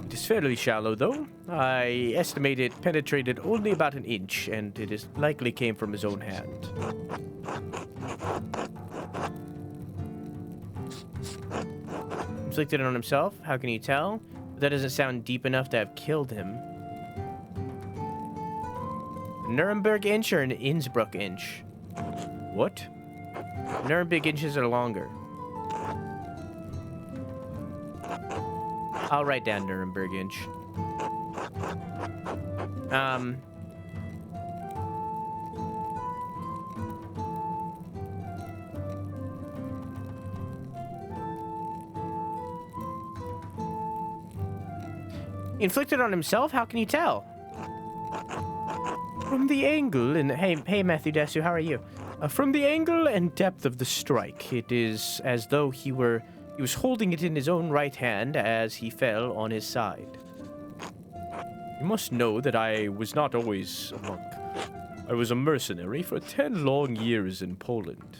It is fairly shallow, though. I estimate it penetrated only about an inch, and it is likely came from his own hand. Inflicted it on himself? How can you tell? That doesn't sound deep enough to have killed him. Nuremberg inch or an Innsbruck inch? What? Nuremberg inches are longer. I'll write down Nuremberg inch. Inflicted on himself? How can you tell? From the angle and hey Matthew Desu, how are you? From the angle and depth of the strike, it is as though he was holding it in his own right hand as he fell on his side. You must know that I was not always a monk. I was a mercenary for 10 long years in Poland.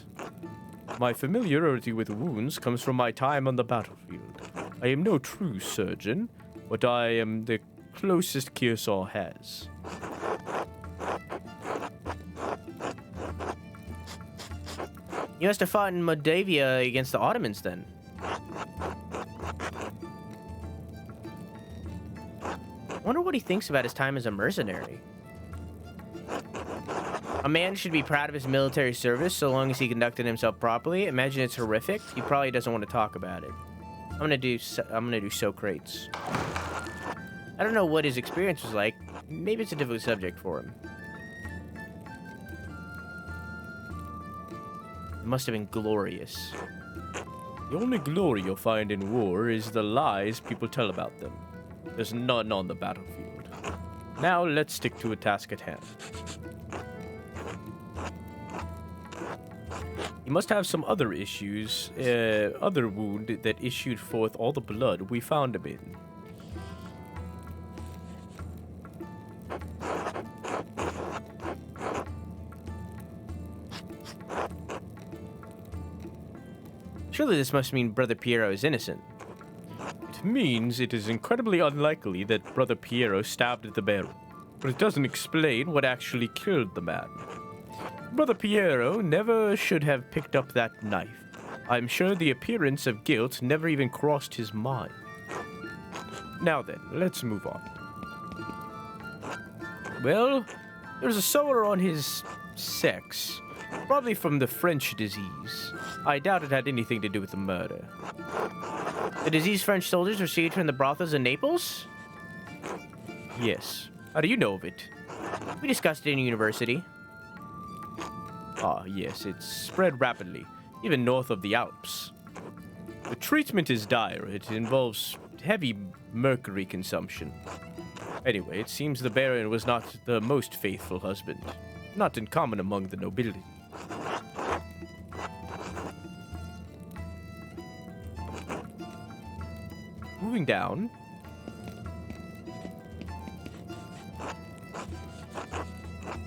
My familiarity with wounds comes from my time on the battlefield. I am no true surgeon, but I am the closest Kiersau has. You must have fought in Moldavia against the Ottomans then. I wonder what he thinks about his time as a mercenary. A man should be proud of his military service so long as he conducted himself properly. Imagine it's horrific. He probably doesn't want to talk about it. I'm gonna do Socrates. I don't know what his experience was like. Maybe it's a difficult subject for him. It must have been glorious. The only glory you'll find in war is the lies people tell about them. There's none on the battlefield. Now let's stick to a task at hand. He must have some other issues, other wound that issued forth all the blood we found him in. Surely this must mean Brother Piero is innocent. It means it is incredibly unlikely that Brother Piero stabbed the barrel, but it doesn't explain what actually killed the man. Brother Piero never should have picked up that knife. I'm sure the appearance of guilt never even crossed his mind. Now then, let's move on. Well, there's a sore on his sex, probably from the French disease. I doubt it had anything to do with the murder. The diseased French soldiers received from the brothels in Naples? Yes. How do you know of it? We discussed it in university. Ah, yes, it's spread rapidly. even north of the Alps. The treatment is dire. It involves heavy mercury consumption. Anyway, it seems the Baron was not the most faithful husband. Not uncommon among the nobility. Moving down.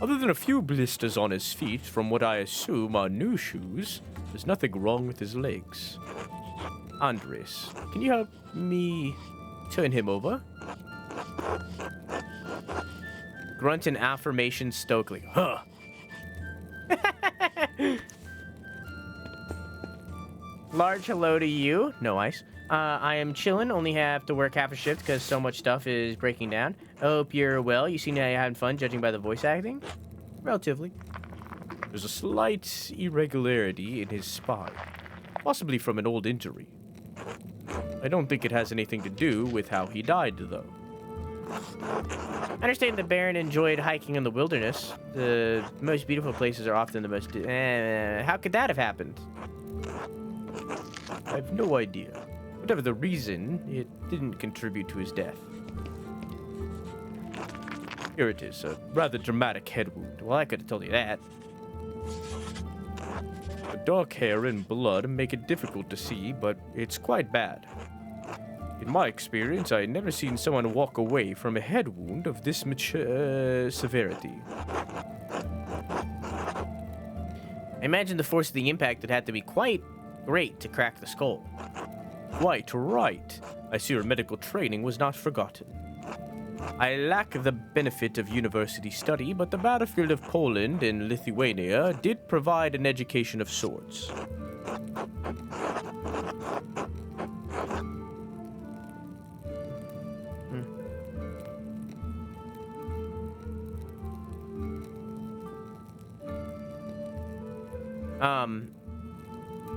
Other than a few blisters on his feet from what I assume are new shoes, there's nothing wrong with his legs. Andreas, can you help me turn him over? Grunt and affirmation Stokely. Huh. Large hello to you. No ice. I am chillin', only have to work half a shift because so much stuff is breaking down. I hope you're well. You seem to be having fun, judging by the voice acting. Relatively. There's a slight irregularity in his spine, possibly from an old injury. I don't think it has anything to do with how he died, though. I understand the Baron enjoyed hiking in the wilderness. The most beautiful places are often the most... how could that have happened? I have no idea. Whatever the reason, it didn't contribute to his death. Here it is, a rather dramatic head wound. Well, I could have told you that. The dark hair and blood make it difficult to see, but it's quite bad. In my experience, I never seen someone walk away from a head wound of this much severity. I imagine the force of the impact would have to be quite great to crack the skull. Quite right. I see your medical training was not forgotten. I lack the benefit of university study, but the battlefield of Poland and Lithuania did provide an education of sorts.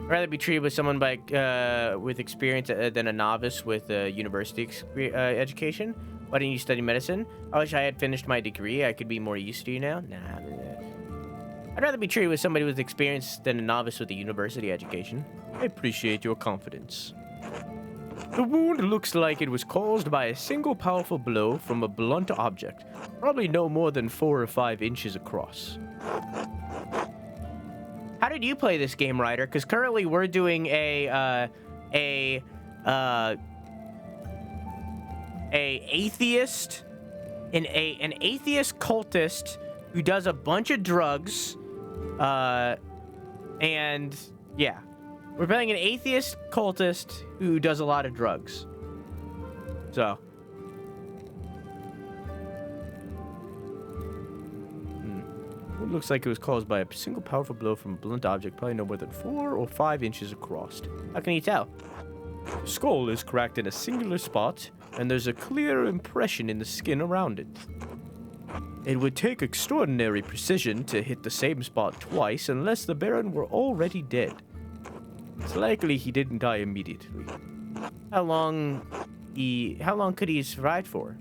I'd rather be treated with someone with experience than a novice with university education. Why didn't you study medicine? I wish I had finished my degree. I could be more used to you now. Nah. I'd rather be treated with somebody with experience than a novice with a university education. I appreciate your confidence. The wound looks like it was caused by a single powerful blow from a blunt object, probably no more than 4 or 5 inches across. How did you play this game, Ryder? Because currently we're doing an atheist cultist who does a bunch of drugs, and yeah, we're playing an atheist cultist who does a lot of drugs. So. It looks like it was caused by a single powerful blow from a blunt object, probably no more than 4 or 5 inches across. How can you tell? The skull is cracked in a singular spot, and there's a clear impression in the skin around it. It would take extraordinary precision to hit the same spot twice unless the Baron were already dead. It's likely he didn't die immediately. How long could he survive for?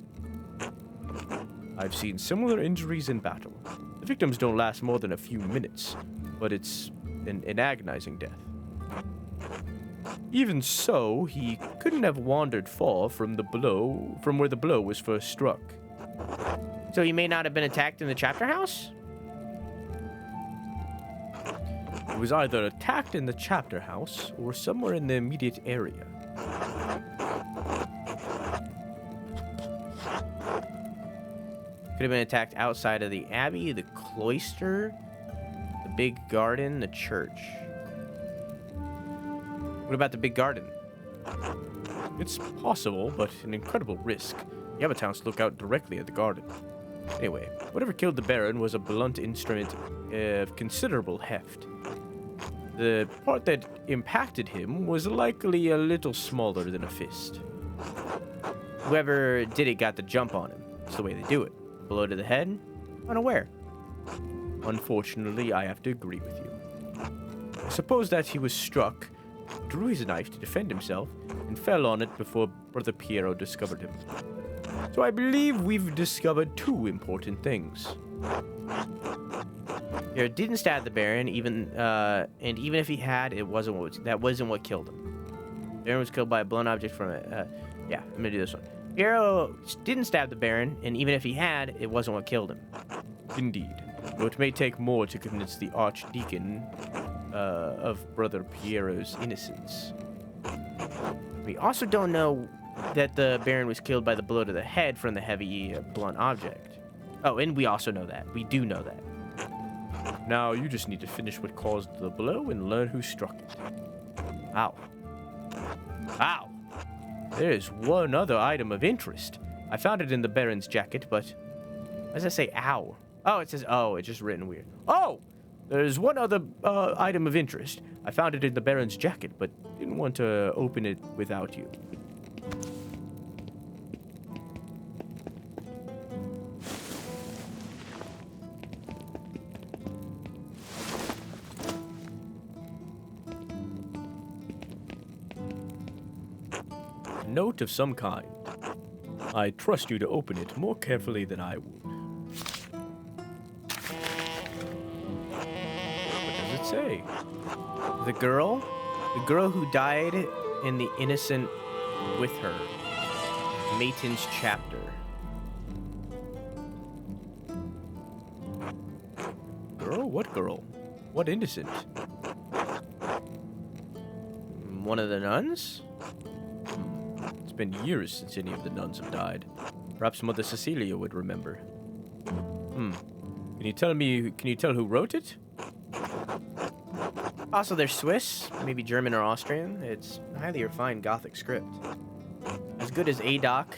I've seen similar injuries in battle. The victims don't last more than a few minutes, but it's an agonizing death. Even so, he couldn't have wandered far from where the blow was first struck. So he may not have been attacked in the chapter house? He was either attacked in the chapter house or somewhere in the immediate area. Could have been attacked outside of the abbey, the cloister, the big garden, the church. What about the big garden? It's possible, but an incredible risk. The inhabitants look out directly at the garden. Anyway, whatever killed the Baron was a blunt instrument of considerable heft. The part that impacted him was likely a little smaller than a fist. Whoever did it got the jump on him. That's the way they do it. Blow to the head? Unaware. Unfortunately, I have to agree with you. I suppose that he was struck, drew his knife to defend himself, and fell on it before Brother Piero discovered him. So I believe we've discovered 2 important things. He didn't stab the Baron, and even if he had, that wasn't what killed him. Baron was killed by a blown object from it. Yeah, I'm gonna do this one. Hero didn't stab the Baron, and even if he had, it wasn't what killed him. Indeed. Though it may take more to convince the Archdeacon of Brother Piero's innocence. We also don't know that the Baron was killed by the blow to the head from the heavy, blunt object. Oh, and we also know that. We do know that. Now you just need to finish what caused the blow and learn who struck it. Ow. Ow. There is one other item of interest. I found it in the Baron's jacket, but... Why does it say ow? Oh, it says, oh, it's just written weird. Oh! There's one other item of interest. I found it in the Baron's jacket, but didn't want to open it without you. A note of some kind. I trust you to open it more carefully than I would. What does it say? The girl who died and the innocent with her. Mayton's chapter. Girl? What girl? What innocent? One of the nuns? It's been years since any of the nuns have died. Perhaps Mother Cecilia would remember. Can you tell who wrote it? Also, they're Swiss, maybe German or Austrian. It's a highly refined Gothic script. As good as Adoc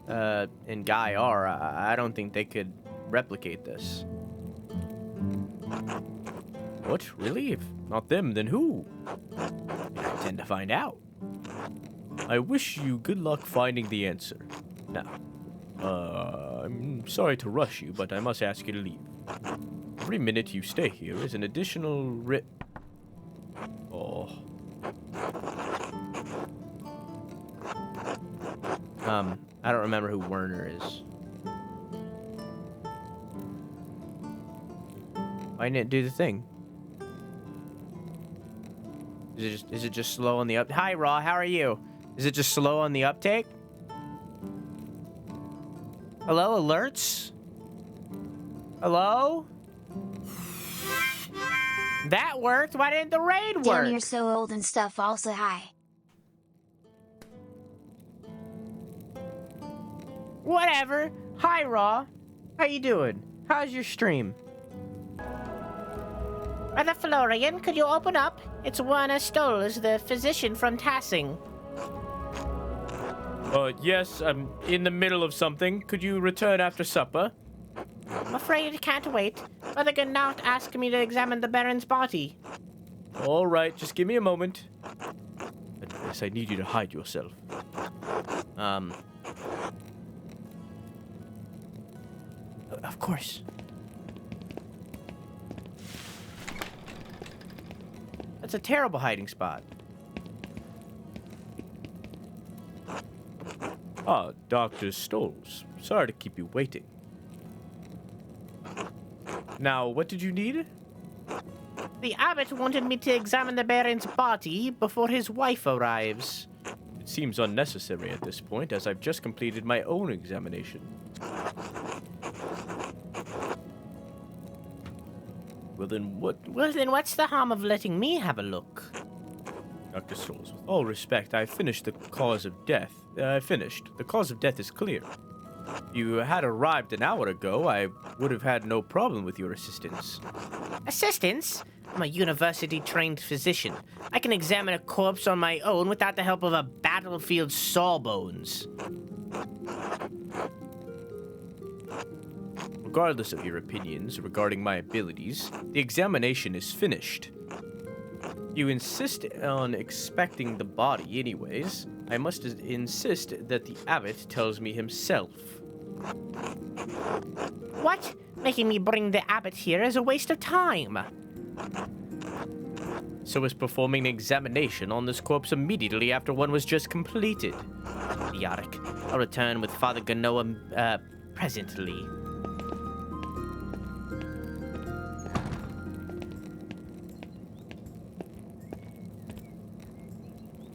and Guy are, I don't think they could replicate this. What? Really? If not them, then who? I intend to find out. I wish you good luck finding the answer. Now, I'm sorry to rush you, but I must ask you to leave. Every minute you stay here is an additional Oh. I don't remember who Werner is. Why didn't it do the thing? Is it just slow on the up? Hi, Raw. How are you? Is it just slow on the uptake? Hello, alerts? Hello? That worked. Why didn't the raid work? Damn, you're so old and stuff. Also, hi. Whatever. Hi, Raw. How you doing? How's your stream? Brother Florian, could you open up? It's Werner Stoles, the physician from Tassing. Yes, I'm in the middle of something. Could you return after supper? I'm afraid it can't wait. Brother Gnaut asked me to examine the Baron's body. All right, just give me a moment. Yes, I need you to hide yourself. Of course. That's a terrible hiding spot. Ah, Dr. Stoles. Sorry to keep you waiting. Now, what did you need? The abbot wanted me to examine the Baron's body before his wife arrives. It seems unnecessary at this point, as I've just completed my own examination. Well, then what's the harm of letting me have a look? Dr. Stoles, with all respect, I finished the cause of death. The cause of death is clear. If you had arrived an hour ago, I would have had no problem with your assistance. Assistance? I'm a university-trained physician. I can examine a corpse on my own without the help of a battlefield sawbones. Regardless of your opinions regarding my abilities, the examination is finished. You insist on inspecting the body anyways. I must insist that the abbot tells me himself. What? Making me bring the abbot here is a waste of time. So is performing an examination on this corpse immediately after one was just completed. Idiotic. I'll return with Father Ganoa presently.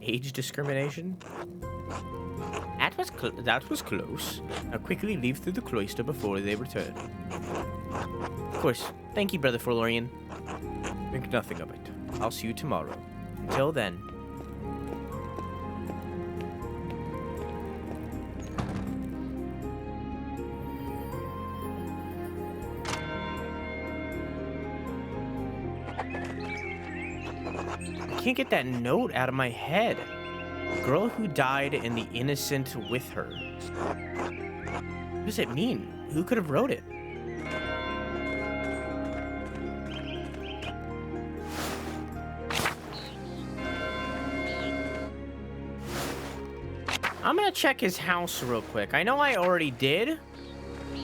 Age discrimination? That was close. Now quickly leave through the cloister before they return. Of course. Thank you, Brother Florian. Think nothing of it. I'll see you tomorrow. Until then. I can't get that note out of my head. The girl who died and the innocent with her. What does it mean? Who could have wrote it? I'm gonna check his house real quick. I know I already did,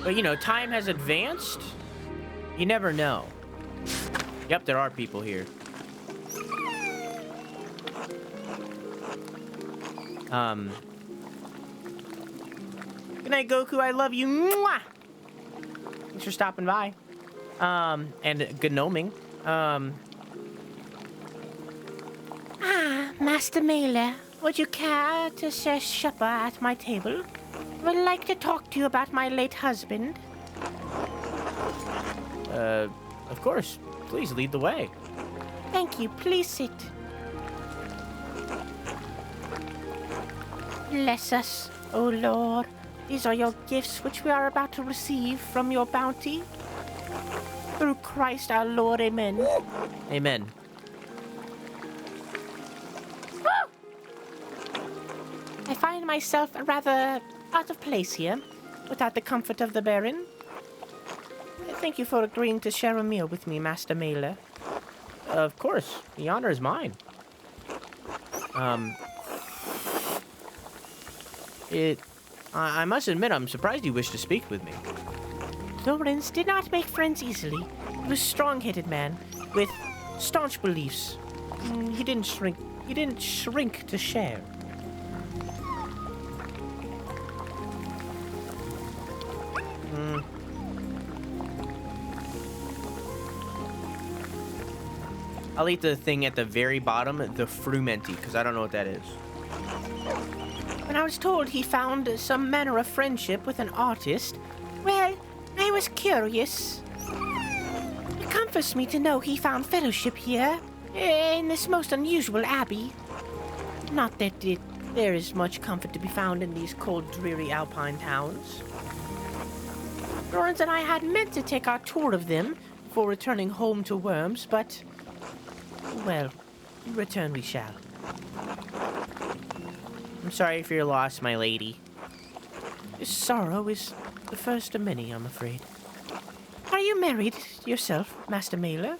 but you know, time has advanced. You never know. Yep, there are people here. Good night, Goku. I love you. Mwah! Thanks for stopping by. And good gnoming. Master Maler, would you care to share supper at my table? I would like to talk to you about my late husband. Of course. Please lead the way. Thank you. Please sit. Bless us, O Lord. These are your gifts which we are about to receive from your bounty. Through Christ our Lord, amen. Amen. I find myself rather out of place here, without the comfort of the Baron. Thank you for agreeing to share a meal with me, Master Maler. Of course. The honor is mine. I must admit, I'm surprised you wish to speak with me. Lawrence did not make friends easily. He was a strong-headed man, with staunch beliefs. He didn't shrink to share. I'll eat the thing at the very bottom, the frumenti, because I don't know what that is. When I was told he found some manner of friendship with an artist, well, I was curious. It comforts me to know he found fellowship here, in this most unusual abbey. Not that there is much comfort to be found in these cold, dreary alpine towns. Lawrence and I had meant to take our tour of them before returning home to Worms, but, well, return we shall. I'm sorry for your loss, my lady. This sorrow is the first of many, I'm afraid. Are you married yourself, Master Maler?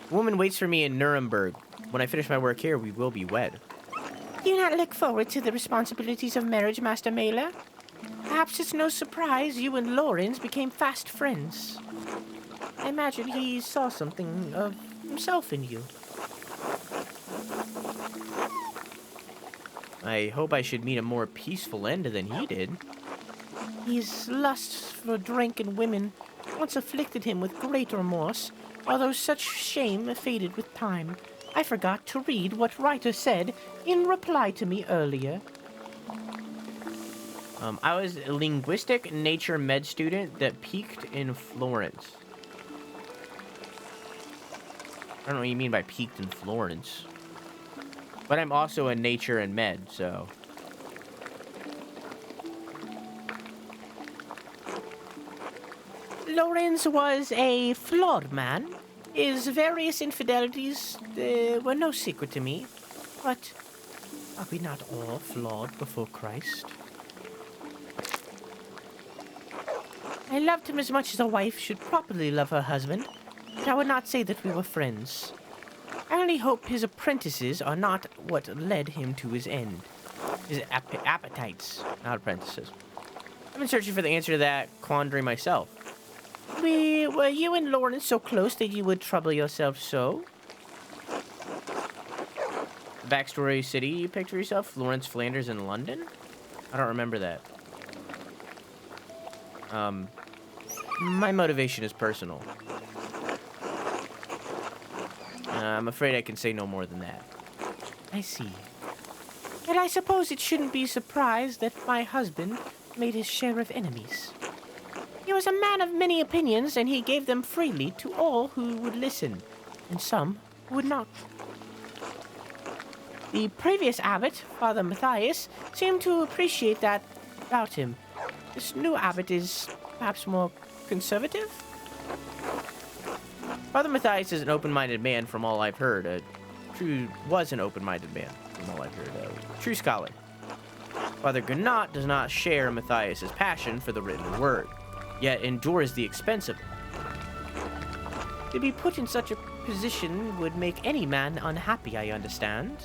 A woman waits for me in Nuremberg. When I finish my work here, we will be wed. Do you not look forward to the responsibilities of marriage, Master Maler? Perhaps it's no surprise you and Lawrence became fast friends. I imagine he saw something of himself in you. I hope I should meet a more peaceful end than he did. His lust for drink and women once afflicted him with great remorse, although such shame faded with time. I forgot to read what writer said in reply to me earlier. I was a linguistic nature med student that peaked in Florence. I don't know what you mean by peaked in Florence. But I'm also a nature and med, so... Lawrence was a flawed man. His various infidelities were no secret to me. But are we not all flawed before Christ? I loved him as much as a wife should properly love her husband, but I would not say that we were friends. I only hope his apprentices are not what led him to his end. His appetites, not apprentices. I've been searching for the answer to that quandary myself. Were you and Lawrence so close that you would trouble yourself so? Backstory city you picked for yourself? Florence, Flanders, and London? I don't remember that. My motivation is personal. I'm afraid I can say no more than that. I see. And I suppose it shouldn't be surprised that my husband made his share of enemies. He was a man of many opinions, and he gave them freely to all who would listen, and some who would not. The previous abbot, Father Matthias, seemed to appreciate that about him. This new abbot is perhaps more conservative? Father Matthias is an open-minded man from all I've heard. Was an open-minded man from all I've heard. True scholar. Father Gannat does not share Matthias's passion for the written word, yet endures the expense of it. To be put in such a position would make any man unhappy, I understand.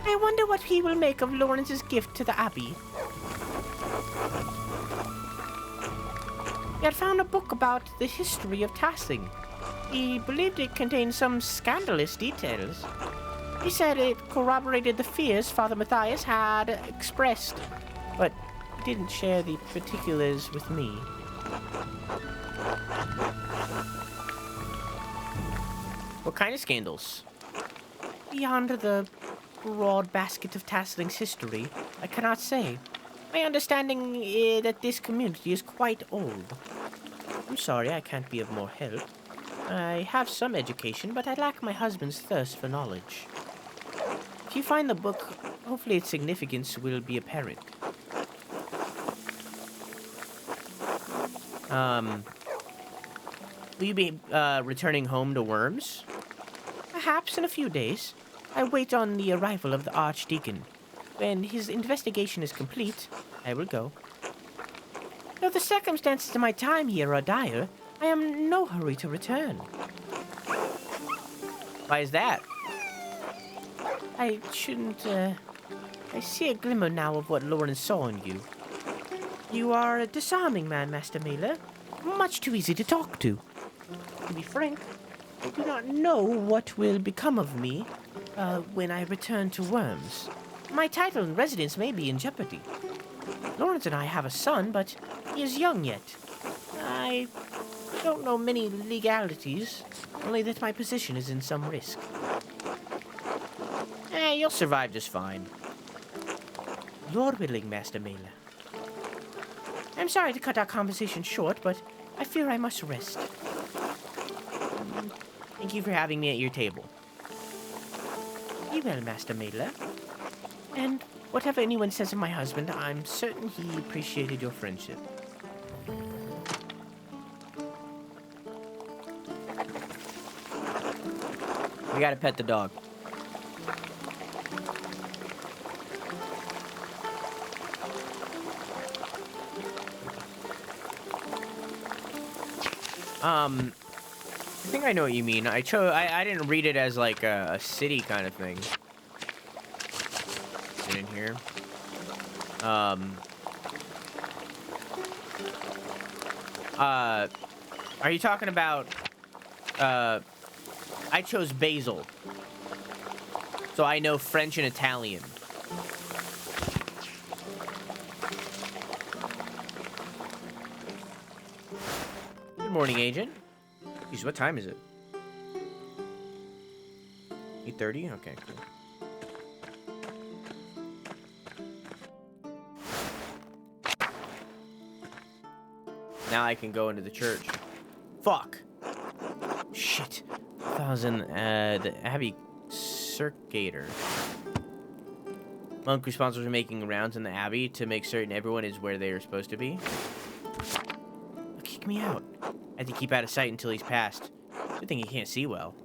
I wonder what he will make of Lawrence's gift to the Abbey. He had found a book about the history of Tassing. He believed it contained some scandalous details. He said it corroborated the fears Father Matthias had expressed, but he didn't share the particulars with me. What kind of scandals? Beyond the broad basket of Tassling's history, I cannot say. My understanding is that this community is quite old. I'm sorry I can't be of more help. I have some education, but I lack my husband's thirst for knowledge. If you find the book, hopefully its significance will be apparent. Will you be returning home to Worms? Perhaps in a few days. I wait on the arrival of the Archdeacon. When his investigation is complete, I will go. Though the circumstances of my time here are dire, I am in no hurry to return. Why is that? I shouldn't, I see a glimmer now of what Lawrence saw in you. You are a disarming man, Master Maler. Much too easy to talk to. To be frank, I do not know what will become of me when I return to Worms. My title and residence may be in jeopardy. Lawrence and I have a son, but he is young yet. I don't know many legalities, only that my position is in some risk. You'll survive just fine. Lord willing, Master Maler. I'm sorry to cut our conversation short, but I fear I must rest. Thank you for having me at your table. Be well, Master Maler. And whatever anyone says of my husband, I'm certain he appreciated your friendship. We gotta pet the dog. I think I know what you mean. I didn't read it as like a city kind of thing. Get in here. Are you talking about, I chose basil. So I know French and Italian. Good morning, Agent. Jeez, what time is it? 8:30? Okay, cool. Now I can go into the church. Fuck. Shit. 1,000, the Abbey Circator. Monk responsible for making rounds in the Abbey to make certain everyone is where they are supposed to be. Kick me out. I have to keep out of sight until he's passed. Good thing he can't see well.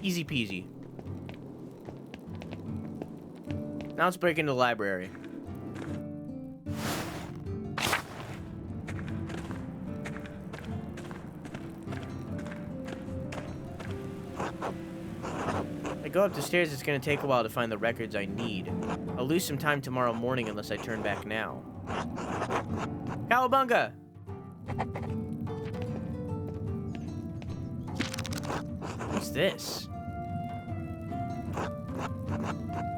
Easy peasy. Now let's break into the library. I go up the stairs, it's gonna take a while to find the records I need. I'll lose some time tomorrow morning unless I turn back now. Cowabunga! What's this?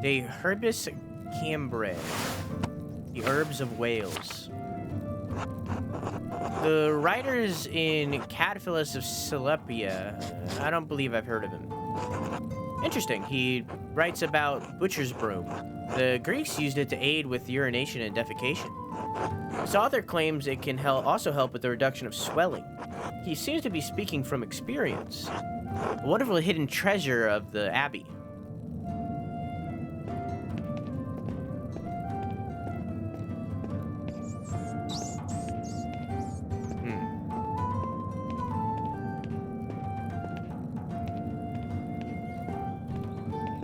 De Herbis Cambrai. The Herbs of Wales. The writers in Cadphilus of Silepia. I don't believe I've heard of him. Interesting. He writes about butcher's broom. The Greeks used it to aid with urination and defecation. This author claims it can also help with the reduction of swelling. He seems to be speaking from experience. A wonderful hidden treasure of the Abbey.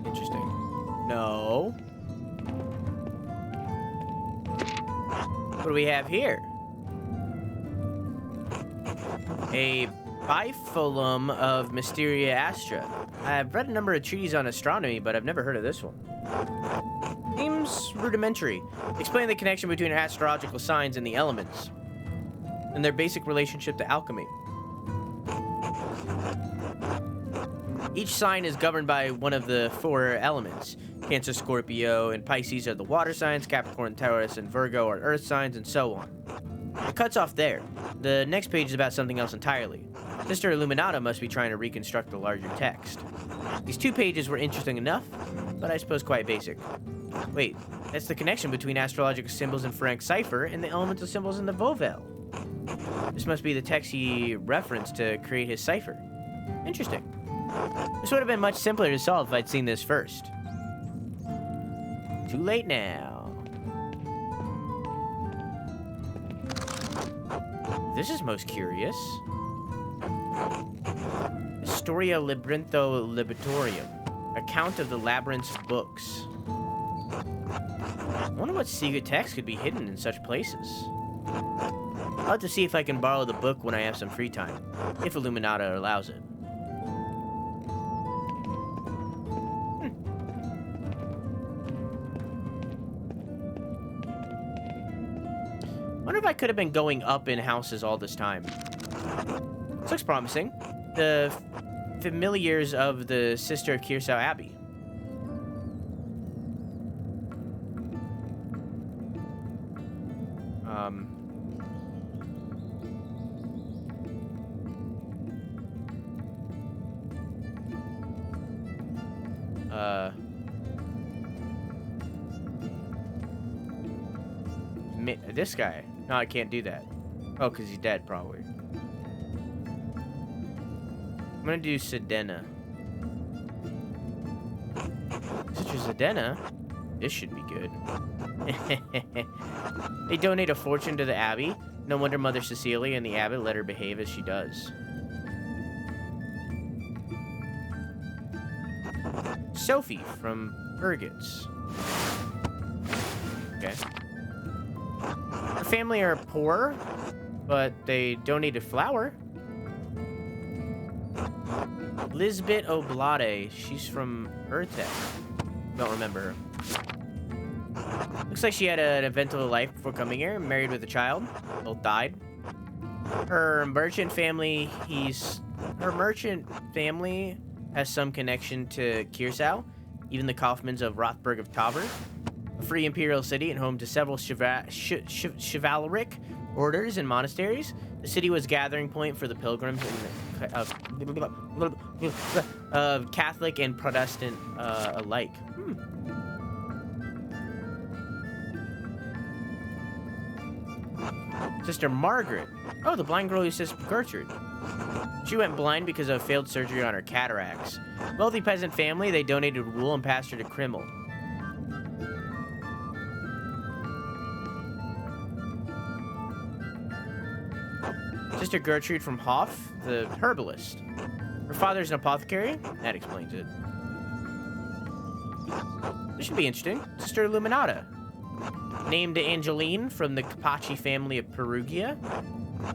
Interesting. No. What do we have here? A biphyllum of Mysteria Astra. I've read a number of treatises on astronomy, but I've never heard of this one. Seems rudimentary. Explain the connection between astrological signs and the elements, and their basic relationship to alchemy. Each sign is governed by one of the 4 elements. Cancer, Scorpio, and Pisces are the water signs, Capricorn, Taurus, and Virgo are earth signs, and so on. It cuts off there. The next page is about something else entirely. Sister Illuminata must be trying to reconstruct the larger text. These 2 pages were interesting enough, but I suppose quite basic. Wait, that's the connection between astrological symbols in Frank cipher and the elemental symbols in the Vauvel. This must be the text he referenced to create his cipher. Interesting. This would have been much simpler to solve if I'd seen this first. Too late now. This is most curious. Historia Labyrintho Libitorium. Account of the Labyrinth's books. I wonder what secret text could be hidden in such places. I'll have to see if I can borrow the book when I have some free time, if Illuminata allows it. Wonder if I could have been going up in houses all this time. This looks promising. The familiars of the Sister of Kiersau Abbey. This guy. No, I can't do that. Oh, because he's dead, probably. I'm gonna do Sedena. Sister Sedena? This should be good. They donate a fortune to the Abbey. No wonder Mother Cecilia and the Abbot let her behave as she does. Sophie from Burgitz. Okay. Her family are poor, but they donated flour. Lisbeth Oblate. She's from Urtec. Don't remember her. Looks like she had an eventful life before coming here. Married with a child. Both died. Her merchant family has some connection to Kiersau. Even the Kaufmans of Rothberg of Tauber. A free imperial city and home to several chivalric orders and monasteries. The city was gathering point for the pilgrims of Catholic and Protestant alike. Sister Margaret. Oh, the blind girl who says Gertrude. She went blind because of failed surgery on her cataracts. Wealthy peasant family, they donated wool and passed her to Krimmel. Sister Gertrude from Hoff, the herbalist. Her father's an apothecary? That explains it. This should be interesting. Sister Illuminata. Named Angeline from the Capacci family of Perugia.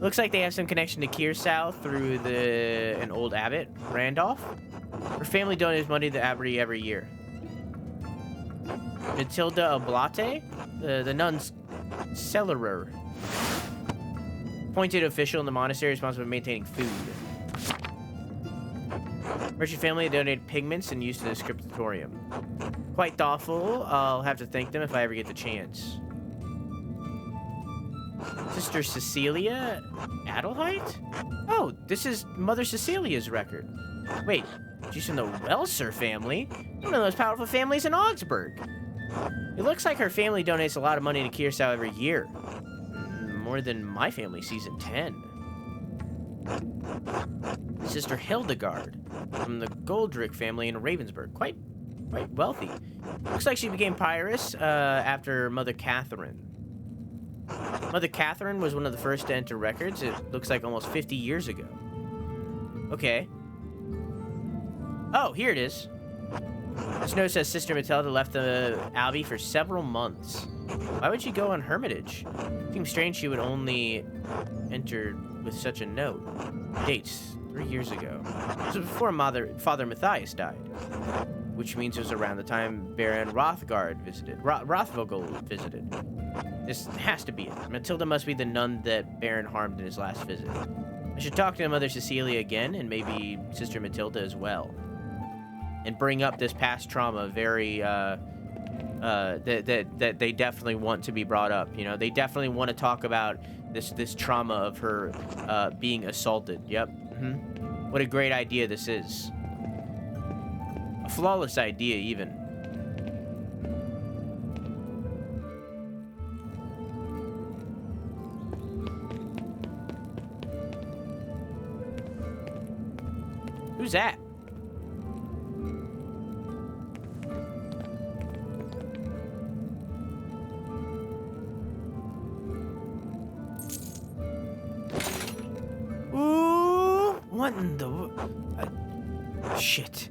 Looks like they have some connection to Kiersau through an old abbot, Randolph. Her family donates money to the abbey every year. Matilda Oblate, the nun's cellarer. Appointed official in the monastery responsible for maintaining food. Merchant family donated pigments and used to the scriptorium. Quite thoughtful. I'll have to thank them if I ever get the chance. Sister Cecilia Adelheid? Oh, this is Mother Cecilia's record. Wait, she's from the Welser family? One of those powerful families in Augsburg. It looks like her family donates a lot of money to Kiersau every year. More than my family sees in 10. Sister Hildegard from the Goldrick family in Ravensburg. Quite wealthy. Looks like she became pious after Mother Catherine. Mother Catherine was one of the first to enter records. It looks like almost 50 years ago. Okay. Oh, here it is. This note says Sister Matilda left the abbey for several months. Why would she go on hermitage? Seems strange she would only enter with such a note. Dates, 3 years ago. This was before Father Matthias died. Which means it was around the time Baron Rothvogel visited. This has to be it. Matilda must be the nun that Baron harmed in his last visit. I should talk to Mother Cecilia again, and maybe Sister Matilda as well. And bring up this past trauma very, that they definitely want to be brought up. You know, they definitely want to talk about this trauma of her being assaulted. Yep. What a great idea this is. A flawless idea, even. Who's that? Ooh, what in the... shit.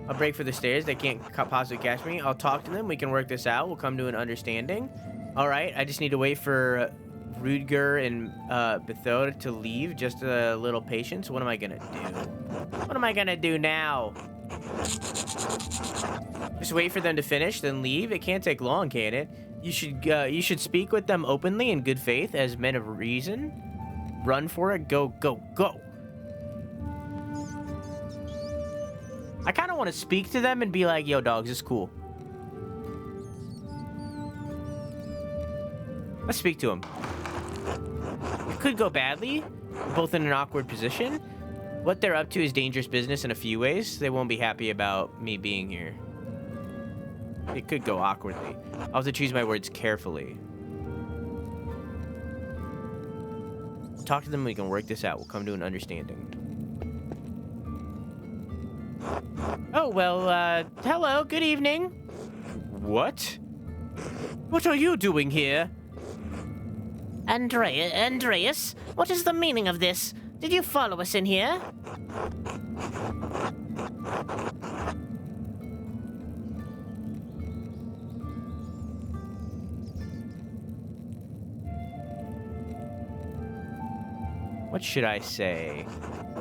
I'll break for the stairs. They can't possibly catch me. I'll talk to them. We can work this out. We'll come to an understanding. All right. I just need to wait for Rudger and Bethode to leave. Just a little patience. What am I gonna do? What am I gonna do now? Just wait for them to finish, then leave. It can't take long, can it? You should speak with them openly in good faith as men of reason. Run for it. Go, go, go. I kind of want to speak to them and be like, yo, dogs, it's cool. Let's speak to them. It could go badly. We're both in an awkward position. What they're up to is dangerous business in a few ways. They won't be happy about me being here. It could go awkwardly. I'll have to choose my words carefully. Talk to them, we can work this out. We'll come to an understanding. Oh, well, hello, good evening. What? What are you doing here? Andreas, what is the meaning of this? Did you follow us in here? What should I say?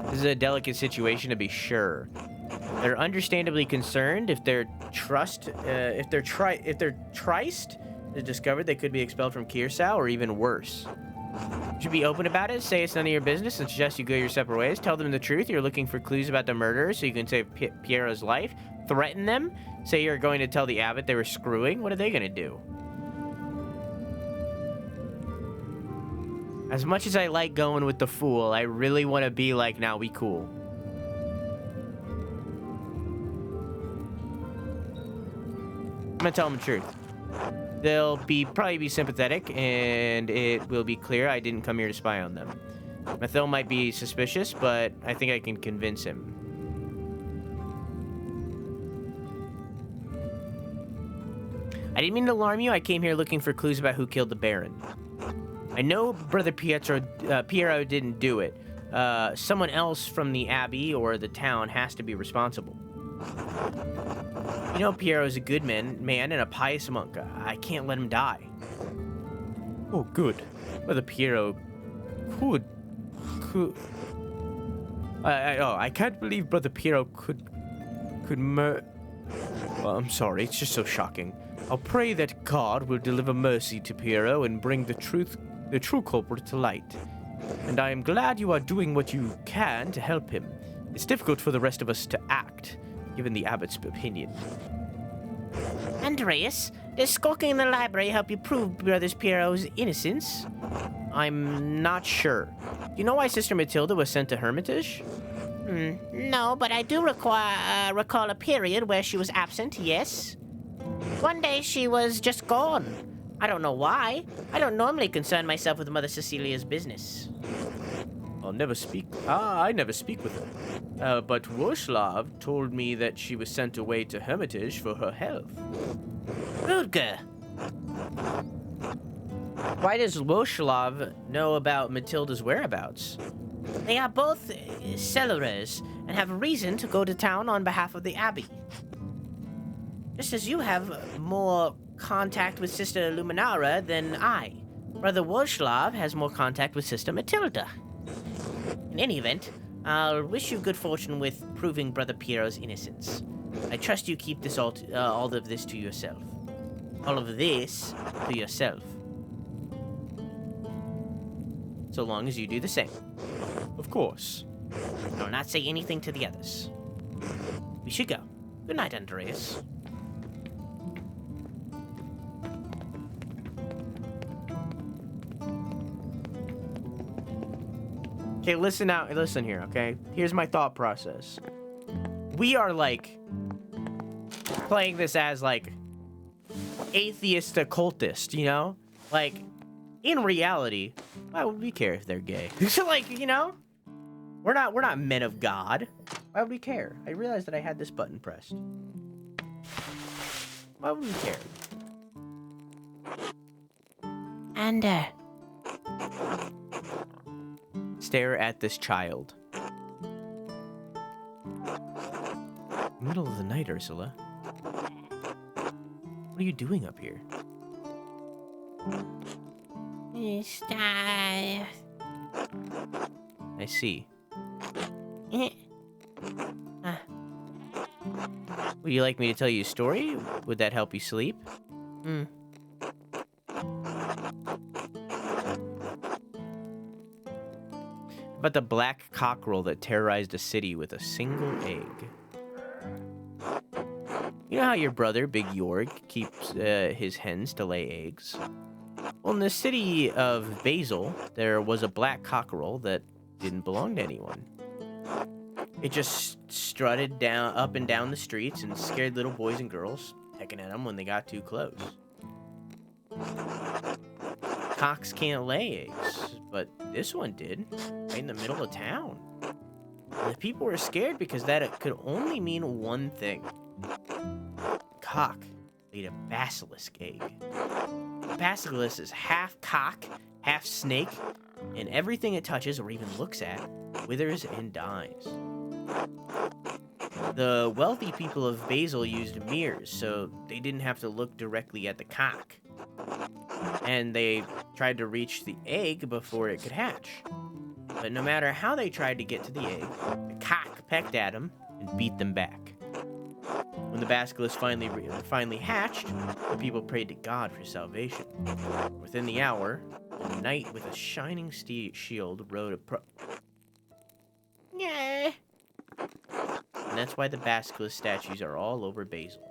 This is a delicate situation, to be sure. They're understandably concerned. If they're triced is discovered, they could be expelled from Kiersau, or even worse. You should be open about it. Say it's none of your business and suggest you go your separate ways. Tell them the truth. You're looking for clues about the murderers so you can save Piero's life. Threaten them. Say you're going to tell the abbot they were screwing. What are they going to do? As much as I like going with the fool, I really want to be like, nah, we cool. I'm gonna tell them the truth. They'll probably be sympathetic, and it will be clear I didn't come here to spy on them. Mathil might be suspicious, but I think I can convince him. I didn't mean to alarm you. I came here looking for clues about who killed the Baron. I know Brother Piero didn't do it. Someone else from the Abbey or the town has to be responsible. You know Piero is a good man and a pious monk. I can't let him die. Oh, good. Brother Piero could... I can't believe Brother Piero could well, I'm sorry, it's just so shocking. I'll pray that God will deliver mercy to Piero and bring the truth the true culprit to light. And I am glad you are doing what you can to help him. It's difficult for the rest of us to act, given the abbot's opinion. Andreas, does skulking in the library help you prove Brother Piero's innocence? I'm not sure. Do you know why Sister Matilda was sent to Hermitage? No, but I do recall a period where she was absent, yes. One day she was just gone. I don't know why. I don't normally concern myself with Mother Cecilia's business. I never speak with her. But Woslav told me that she was sent away to Hermitage for her health. Rudger. Why does Woslav know about Matilda's whereabouts? They are both cellars and have reason to go to town on behalf of the Abbey. Just as you have more contact with Sister Luminara than I. Brother Woslav has more contact with Sister Matilda. In any event, I'll wish you good fortune with proving Brother Piero's innocence. I trust you keep this all of this to yourself. All of this to yourself. So long as you do the same. Of course. I will not say anything to the others. We should go. Good night, Andreas. Okay, listen here, okay? Here's my thought process. We are, like, playing this as, like, atheist occultist, you know? Like, in reality, why would we care if they're gay? So, like, you know? We're not men of God. Why would we care? I realized that I had this button pressed. Why would we care? And, Stare at this child. Middle of the night, Ursula. What are you doing up here? I see. Would you like me to tell you a story? Would that help you sleep? About the black cockerel that terrorized a city with a single egg. You know how your brother, Big Jorg, keeps his hens to lay eggs? Well, in the city of Basel, there was a black cockerel that didn't belong to anyone. It just strutted up and down the streets and scared little boys and girls, pecking at them when they got too close. Cocks can't lay eggs, but this one did, right in the middle of town. And the people were scared because that could only mean one thing. Cock laid a basilisk egg. The basilisk is half cock, half snake, and everything it touches or even looks at withers and dies. The wealthy people of Basel used mirrors, so they didn't have to look directly at the cock. And they tried to reach the egg before it could hatch. But no matter how they tried to get to the egg, the cock pecked at them and beat them back. When the basilisk finally hatched, the people prayed to God for salvation. Within the hour, a knight with a shining shield rode yeah. And that's why the basilisk statues are all over Basel.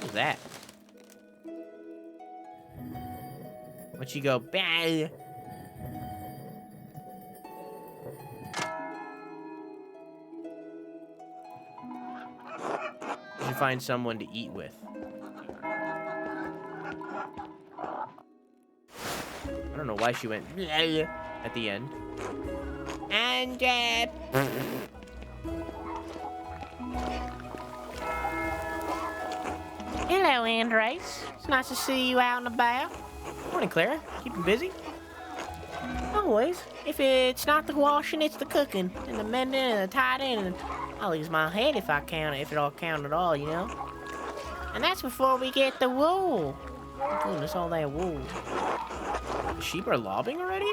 What's that? Once you go, bah! You should find someone to eat with. I don't know why she went at the end. And, hello, Andreas. It's nice to see you out and about. Morning, Clara. Keeping busy? Always. If it's not the washing, it's the cooking, and the mending, and the tidying, and I'll lose my head if it all count at all, you know? And that's before we get the wool. Goodness, all that wool. The sheep are lobbing already?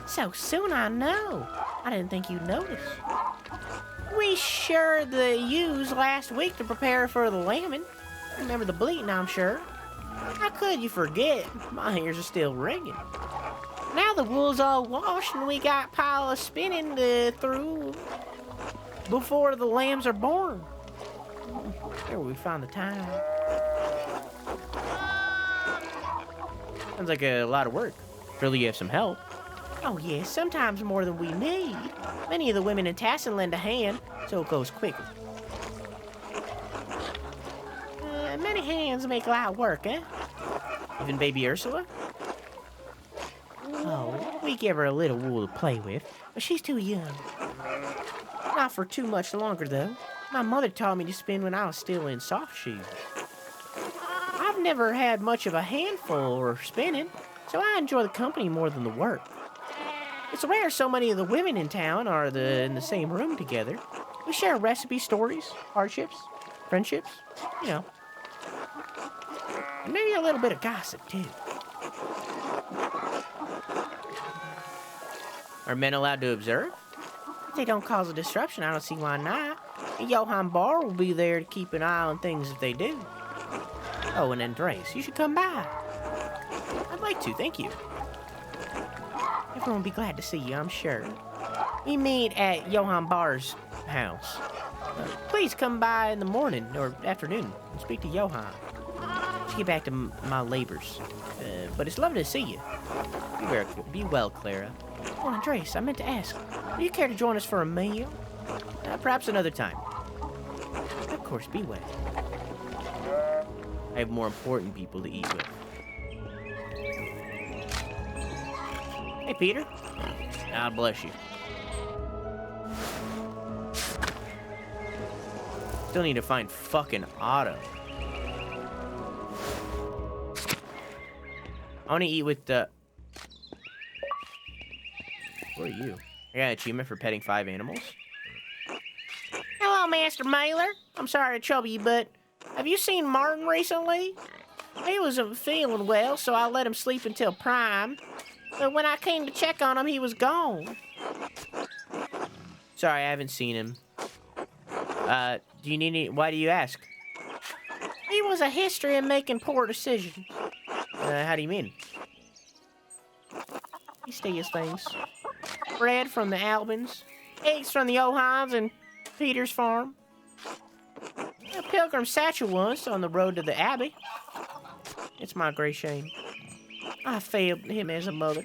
So soon, I know. I didn't think you'd notice. We sheared the ewes last week to prepare for the lambing. Remember the bleating, I'm sure. How could you forget? My ears are still ringing. Now the wool's all washed and we got a pile of spinning through before the lambs are born. Where will we find the time? Sounds like a lot of work. Surely you have some help. Oh yes, sometimes more than we need. Many of the women in Tassing lend a hand, so it goes quicker. Many hands make light work, eh? Even baby Ursula? Oh, we give her a little wool to play with, but she's too young. Not for too much longer, though. My mother taught me to spin when I was still in soft shoes. I've never had much of a handful for spinning, so I enjoy the company more than the work. It's rare so many of the women in town are in the same room together. We share recipe stories, hardships, friendships, you know. And maybe a little bit of gossip, too. Are men allowed to observe? If they don't cause a disruption, I don't see why not. And Johann Bar will be there to keep an eye on things if they do. Oh, and Andreas, you should come by. I'd like to, thank you. Everyone will be glad to see you, I'm sure. We meet at Johann Bar's house. Please come by in the morning or afternoon and speak to Johann. Let's get back to my labors. But it's lovely to see you. Be well, Clara. Oh, Andreas, I meant to ask. Would you care to join us for a meal? Perhaps another time. Of course, be well. I have more important people to eat with. Hey, Peter. God bless you. Still need to find fucking Otto. I want to eat with the... Who are you? I got an achievement for petting 5 animals. Hello, Master Maler. I'm sorry to trouble you, but have you seen Martin recently? He wasn't feeling well, so I let him sleep until prime. But when I came to check on him, he was gone. Sorry, I haven't seen him. Do you need any... Why do you ask? He was a history of making poor decisions. How do you mean? He steals things. Bread from the Albans, eggs from the Ohans and Peter's farm. A pilgrim statue once on the road to the Abbey. It's my great shame. I failed him as a mother.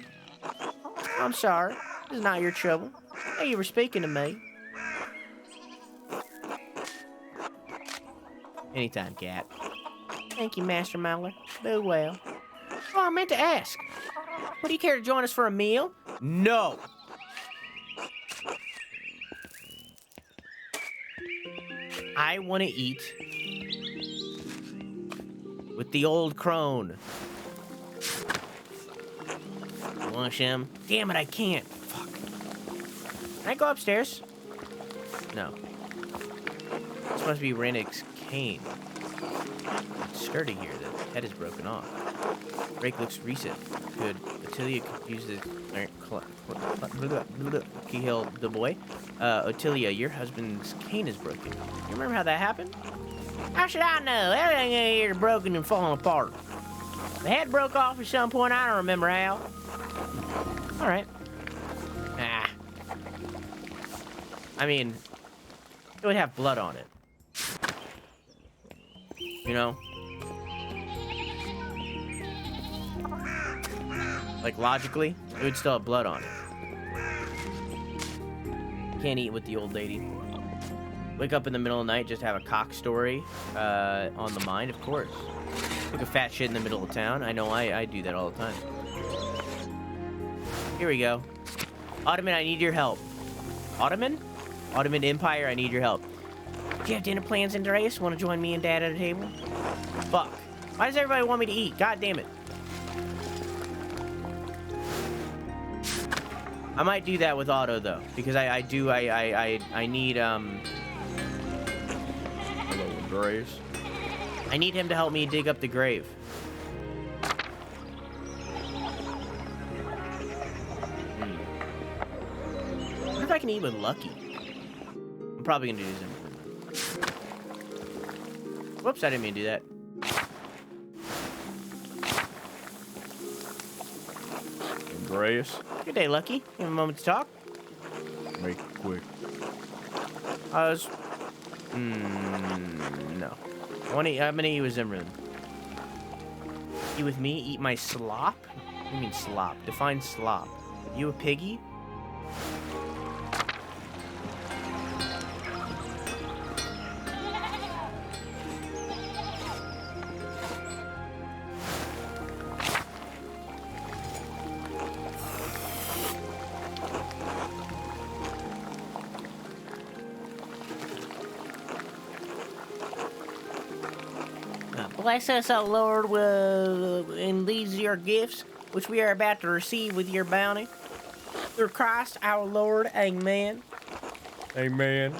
I'm sorry. It's not your trouble. Hey, you were speaking to me. Anytime, cat. Thank you, Master Maler. Do well. Oh, I meant to ask. Would you care to join us for a meal? No. I want to eat with the old crone. Want some? Damn it, I can't. Fuck. Can I go upstairs? No. This must be Rennick's cane. It's sturdy here. The head is broken off. Break looks recent. Good. Ottilia could use the... Keyhill the boy. Ottilia, your husband's cane is broken. You remember how that happened? How should I know? Everything in here is broken and falling apart. The head broke off at some point. I don't remember how. All right. Ah. I mean, it would have blood on it. You know? Like, logically, it would still have blood on it. Can't eat with the old lady. Wake up in the middle of the night, just have a cock story on the mind, of course. Took a fat shit in the middle of town. I know I do that all the time. Here we go. Ottoman, I need your help. Ottoman? Ottoman Empire, I need your help. Do you have dinner plans, Andreas? Want to join me and Dad at a table? Fuck. Why does everybody want me to eat? God damn it. I might do that with Otto, though. Because I need, Hello, Andreas. I need him to help me dig up the grave. I wonder if I can eat with Lucky. I'm probably gonna do this. Whoops, I didn't mean to do that. Andreas. Good day, Lucky. You have a moment to talk? Make it quick. No. I'm gonna eat with Zimmerman. You with me? Eat my slop? What do you mean slop? Define slop. You a piggy? Bless us, O Lord, in these your gifts, which we are about to receive with your bounty. Through Christ our Lord, amen. Amen.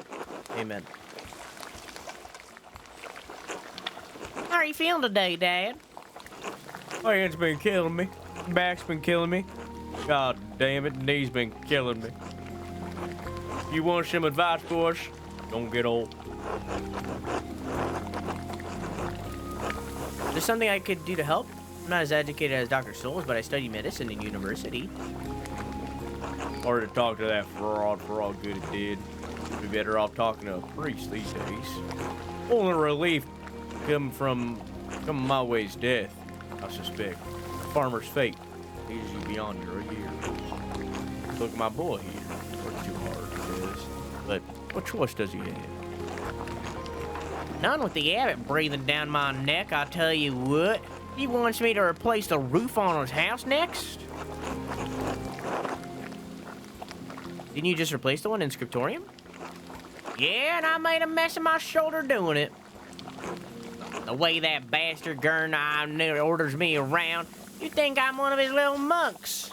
Amen. How are you feeling today, Dad? My hand's been killing me. Back's been killing me. God damn it, knee's been killing me. You want some advice, boys? Don't get old. There's something I could do to help. I'm not as educated as Dr. Souls, but I studied medicine in university. Hard to talk to that fraud for all good it did. Be better off talking to a priest these days. Only relief coming my way is death, I suspect. Farmer's fate leaves you beyond your years. Look at my boy here. Works too hard, he does. But what choice does he have? None with the abbot breathing down my neck, I'll tell you what. He wants me to replace the roof on his house next. Didn't you just replace the one in Scriptorium? Yeah, and I made a mess of my shoulder doing it. The way that bastard Gurn orders me around, you think I'm one of his little monks.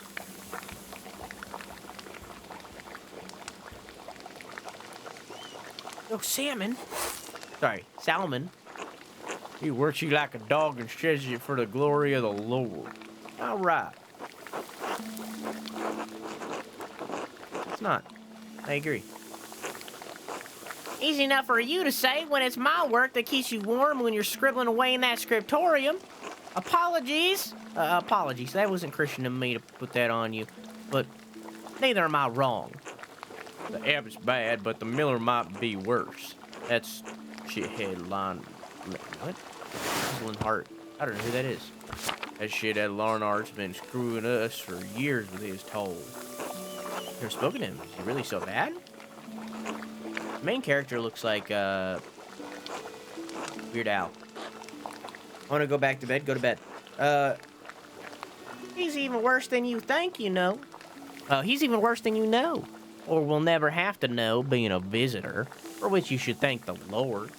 Oh, Salmon. Sorry, Salmon. He works you like a dog and stretches you for the glory of the Lord. All right. It's not. I agree. Easy enough for you to say when it's my work that keeps you warm when you're scribbling away in that scriptorium. Apologies. Apologies. That wasn't Christian of me to put that on you. But neither am I wrong. The abbot's bad, but the miller might be worse. That's shithead line. What? Hazelin Hart. I don't know who that is. That shithead Larnard's been screwing us for years with his toll. Never spoken to him. Is he really so bad? The main character looks like Weird Al. I want to go back to bed. Go to bed. He's even worse than you think, you know. He's even worse than you know. Or will never have to know, being a visitor. For which you should thank the Lord.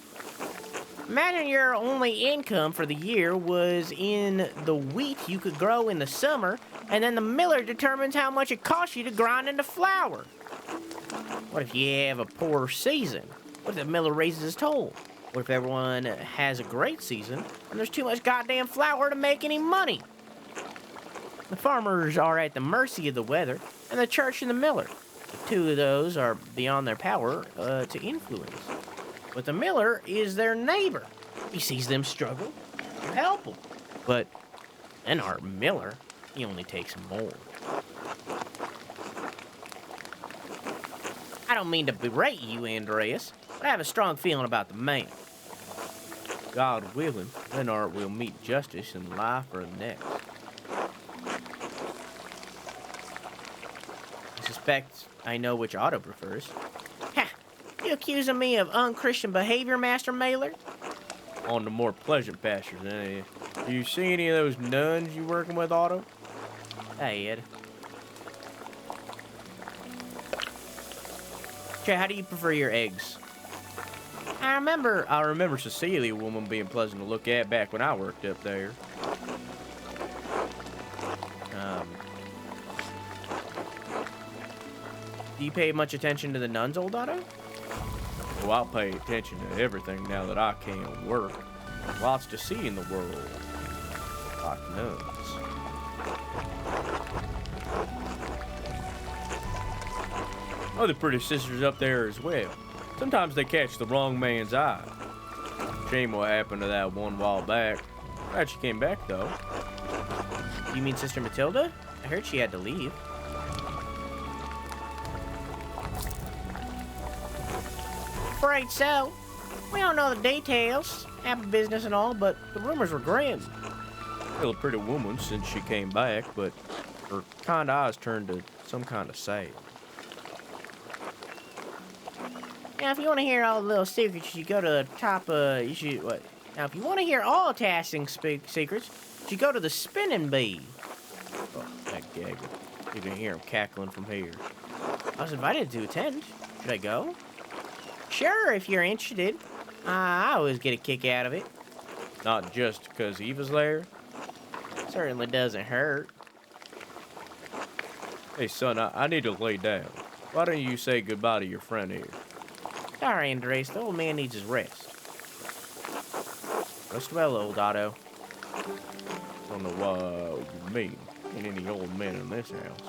Imagine your only income for the year was in the wheat you could grow in the summer, and then the miller determines how much it costs you to grind into flour. What if you have a poor season? What if the miller raises his toll? What if everyone has a great season, and there's too much goddamn flour to make any money? The farmers are at the mercy of the weather, and the church and the miller. The two of those are beyond their power to influence. But the miller is their neighbor. He sees them struggle to help them. But then our miller, he only takes more. I don't mean to berate you, Andreas, but I have a strong feeling about the man. God willing, Leonard will meet justice in life or the next. I suspect I know which Otto prefers. Ha! You accusing me of unchristian behavior, Master Maler? On the more pleasant pastures, eh? Do you see any of those nuns you working with, Otto? Hey, Ed. Okay, how do you prefer your eggs? I remember Cecilia woman being pleasant to look at back when I worked up there. Do you pay much attention to the nuns, old Otto? Well, I'll pay attention to everything now that I can't work. Lots to see in the world. Like nuns. Other pretty sisters up there as well. Sometimes they catch the wrong man's eye. Shame what happened to that one while back. Glad she came back, though. You mean Sister Matilda? I heard she had to leave. Afraid so. We don't know the details. Happy business and all, but the rumors were grim. Still a pretty woman since she came back, but her kind eyes turned to some kind of sad. Now, if you want to hear all the little secrets, you go to the top, you should, what? Now, if you want to hear all Tassing secrets, you go to the spinning bee. Oh, that gaggle. You can hear him cackling from here. I was invited to attend. Should I go? Sure, if you're interested. I always get a kick out of it. Not just because Eva's there. Certainly doesn't hurt. Hey, son, I need to lay down. Why don't you say goodbye to your friend here? Sorry, Andreas, the old man needs his rest. Rest well, old Otto. Don't know what you mean. Ain't any old men in this house.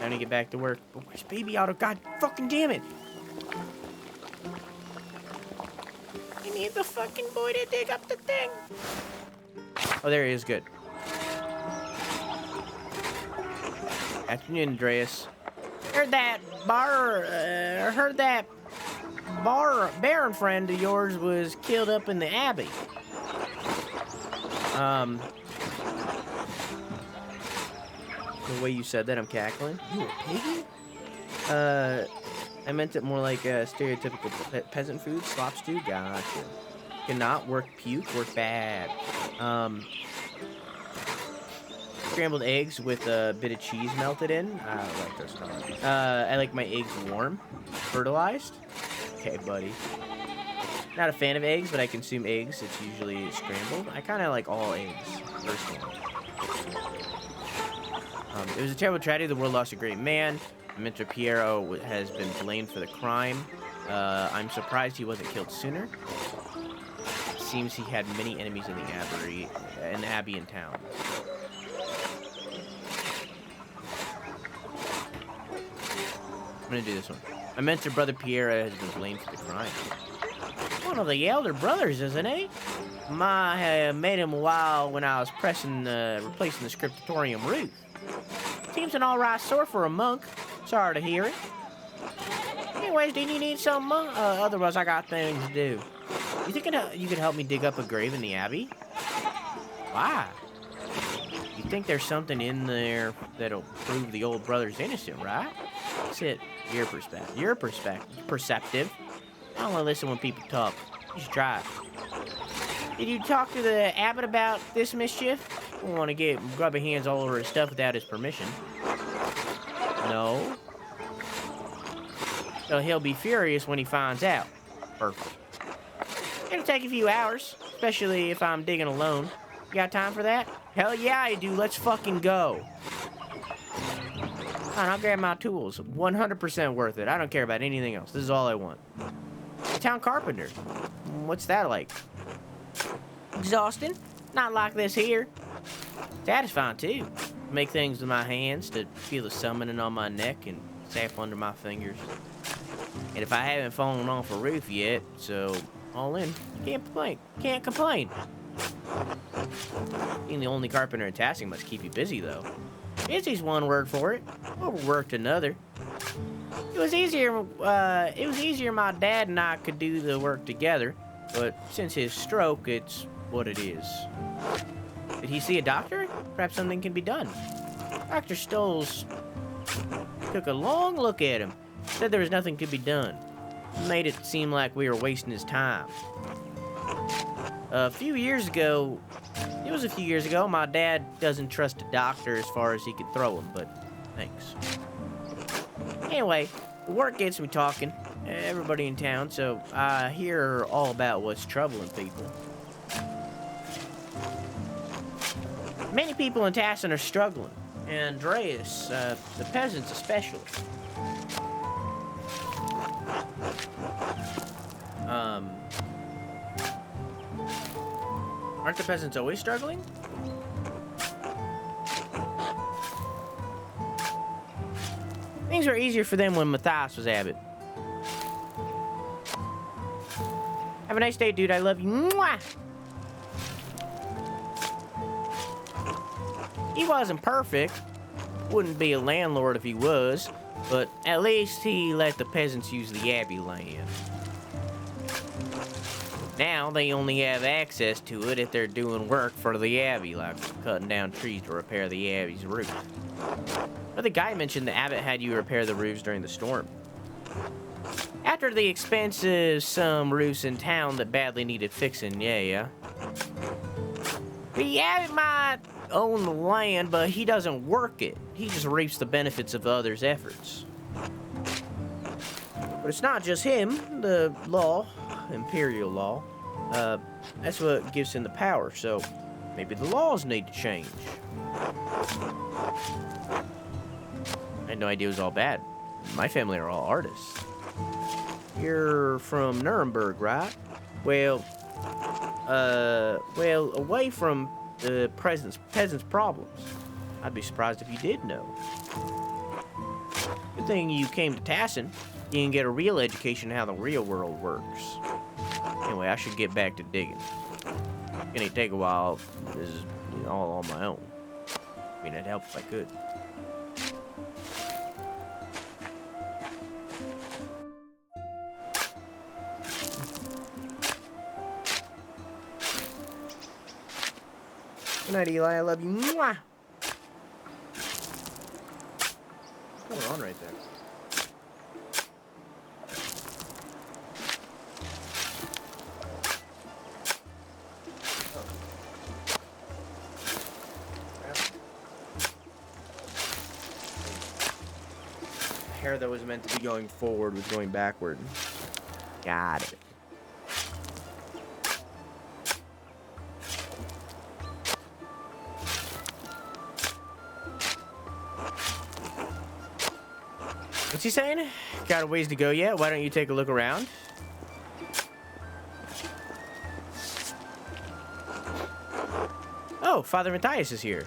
Time to get back to work. But where's baby Otto? God fucking damn it! You need the fucking boy to dig up the thing. Oh, there he is. Good. Afternoon, Andreas. Heard that baron friend of yours was killed up in the Abbey. The way you said that, I'm cackling. You a piggy? I meant it more like a stereotypical peasant food. Slop stew. Gotcha. Cannot work puke. Work bad. Scrambled eggs with a bit of cheese melted in. I like those colors. I like my eggs warm. Fertilized. Okay, buddy. Not a fan of eggs, but I consume eggs. It's usually scrambled. I kind of like all eggs, personally. It was a terrible tragedy. The world lost a great man. Mentor Piero has been blamed for the crime. I'm surprised he wasn't killed sooner. It seems he had many enemies in the abbey in town. I'm gonna do this one. My mentor brother Piero has been blamed for the crime. One of the elder brothers, isn't he? I made him a while when I was replacing the scriptorium roof. Seems an alright sort for a monk. Sorry to hear it. Anyways, didn't you need some monk? Otherwise, I got things to do. You think you could help me dig up a grave in the abbey? Why? You think there's something in there that'll prove the old brother's innocent, right? That's it. Your perceptive. I don't want to listen when people talk. You should try it. Did you talk to the abbot about this mischief? I don't want to get grubby hands all over his stuff without his permission. No. So he'll be furious when he finds out. Perfect. It'll take a few hours, especially if I'm digging alone. You got time for that? Hell yeah, I do. Let's fucking go. Fine, I'll grab my tools. 100% worth it. I don't care about anything else. This is all I want. Town carpenter. What's that like? Exhausting. Not like this here. Satisfying too. Make things with my hands to feel the summoning on my neck and sap under my fingers. And if I haven't fallen off a roof yet, so all in. Can't complain. Can't complain. Being the only carpenter in Tassing must keep you busy though. Busy's one word for it. Overworked another. It was easier my dad and I could do the work together, But since his stroke, it's what it is. Did he see a doctor? Perhaps something can be done. Dr. Stoles took a long look at him, said there was nothing could be done. Made it seem like we were wasting his time. It was a few years ago, my dad doesn't trust a doctor as far as he could throw him, but thanks. Anyway, the work gets me talking. Everybody in town, so I hear all about what's troubling people. Many people in Tassing are struggling. Andreas, the peasants especially. Aren't the peasants always struggling? Things were easier for them when Matthias was abbot. a nice day, dude. I love you. Mwah! He wasn't perfect. Wouldn't be a landlord if he was, but at least he let the peasants use the abbey land. Now they only have access to it if they're doing work for the abbey, like cutting down trees to repair the abbey's roof. But the guy mentioned the abbot had you repair the roofs during the storm. After the expensive some roofs in town that badly needed fixing, yeah. The abbot might own the land, but he doesn't work it. He just reaps the benefits of others' efforts. But it's not just him. The law, imperial law, that's what gives him the power, so maybe the laws need to change. I had no idea it was all bad. My family are all artists. You're from Nuremberg, right? Well, away from the peasants' problems. I'd be surprised if you did know. Good thing you came to Tassing. You can get a real education in how the real world works. Anyway, I should get back to digging. It's gonna take a while. This is all on my own. I mean, it'd help if I could. Good night, Eli. I love you. Mwah! What's going on right there? The hair that was meant to be going forward was going backward. Got it. What's he saying? Got a ways to go yet? Why don't you take a look around? Oh, Father Matthias is here.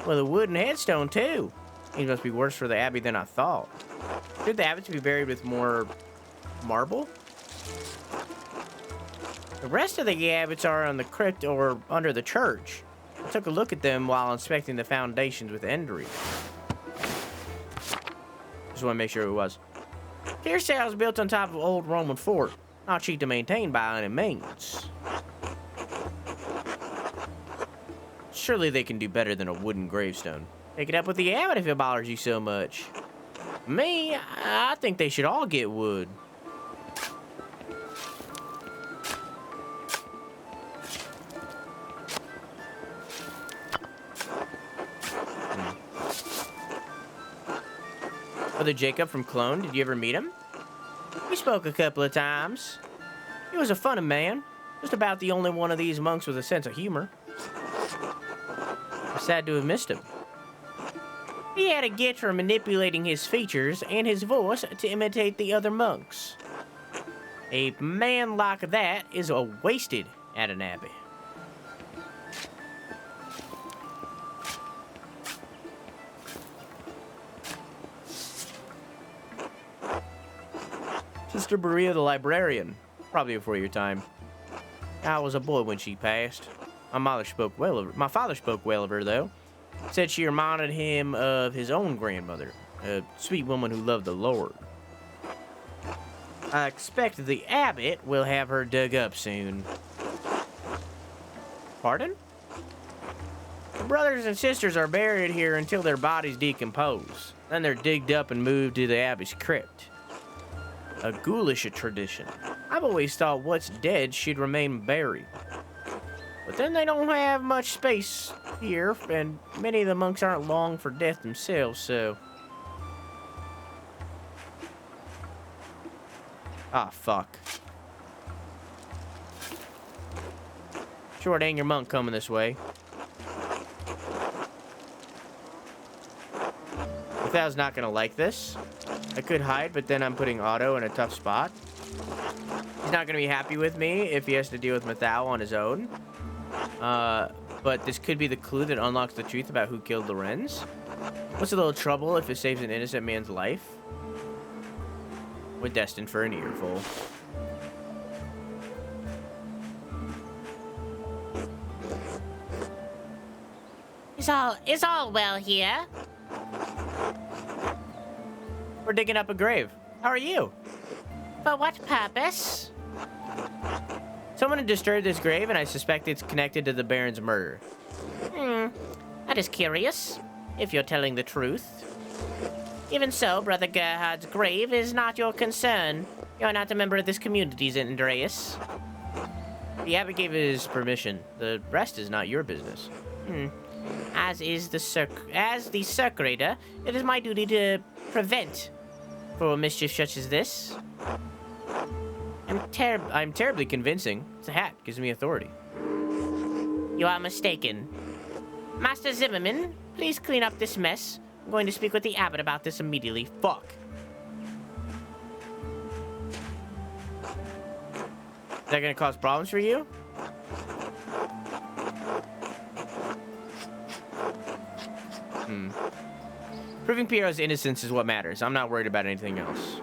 With a wooden headstone, too. He must be worse for the abbey than I thought. Should the abbots be buried with more marble? The rest of the abbots are on the crypt or under the church. I took a look at them while inspecting the foundations with Andreas. Just want to make sure it was. Kiersau is built on top of an old Roman fort. Not cheap to maintain by any means. Surely they can do better than a wooden gravestone. Take it up with the abbot if it bothers you so much. Me, I think they should all get wood. Brother Jacob from Cologne, did you ever meet him? We spoke a couple of times. He was a funny man. Just about the only one of these monks with a sense of humor. I'm sad to have missed him. He had a gift for manipulating his features and his voice to imitate the other monks. A man like that is wasted at an abbey. Sister Maria the librarian, probably before your time. I was a boy when she passed. My father spoke well of her, though. Said she reminded him of his own grandmother, a sweet woman who loved the Lord. I expect the abbot will have her dug up soon. Pardon? The brothers and sisters are buried here until their bodies decompose. Then they're digged up and moved to the abbey's crypt. A ghoulish tradition. I've always thought what's dead should remain buried. But then they don't have much space here, and many of the monks aren't long for death themselves, so... Ah, fuck. Short anger monk coming this way. Without's not gonna like this. I could hide, but then I'm putting Otto in a tough spot. He's not gonna be happy with me if he has to deal with Mathau on his own. But this could be the clue that unlocks the truth about who killed the Wrens. What's a little trouble if it saves an innocent man's life? We're destined for an earful. Is all well here? We're digging up a grave. How are you? For what purpose? Someone had disturbed this grave, and I suspect it's connected to the Baron's murder. That is curious, if you're telling the truth. Even so, Brother Gerhard's grave is not your concern. You're not a member of this community, Andreas. The abbot gave his permission. The rest is not your business. As the circulator, it is my duty to prevent for mischief such as this. I'm terribly convincing. It's a hat. Gives me authority. You are mistaken. Master Zimmerman, please clean up this mess. I'm going to speak with the abbot about this immediately. Fuck. Is that gonna cause problems for you? Proving Piero's innocence is what matters. I'm not worried about anything else.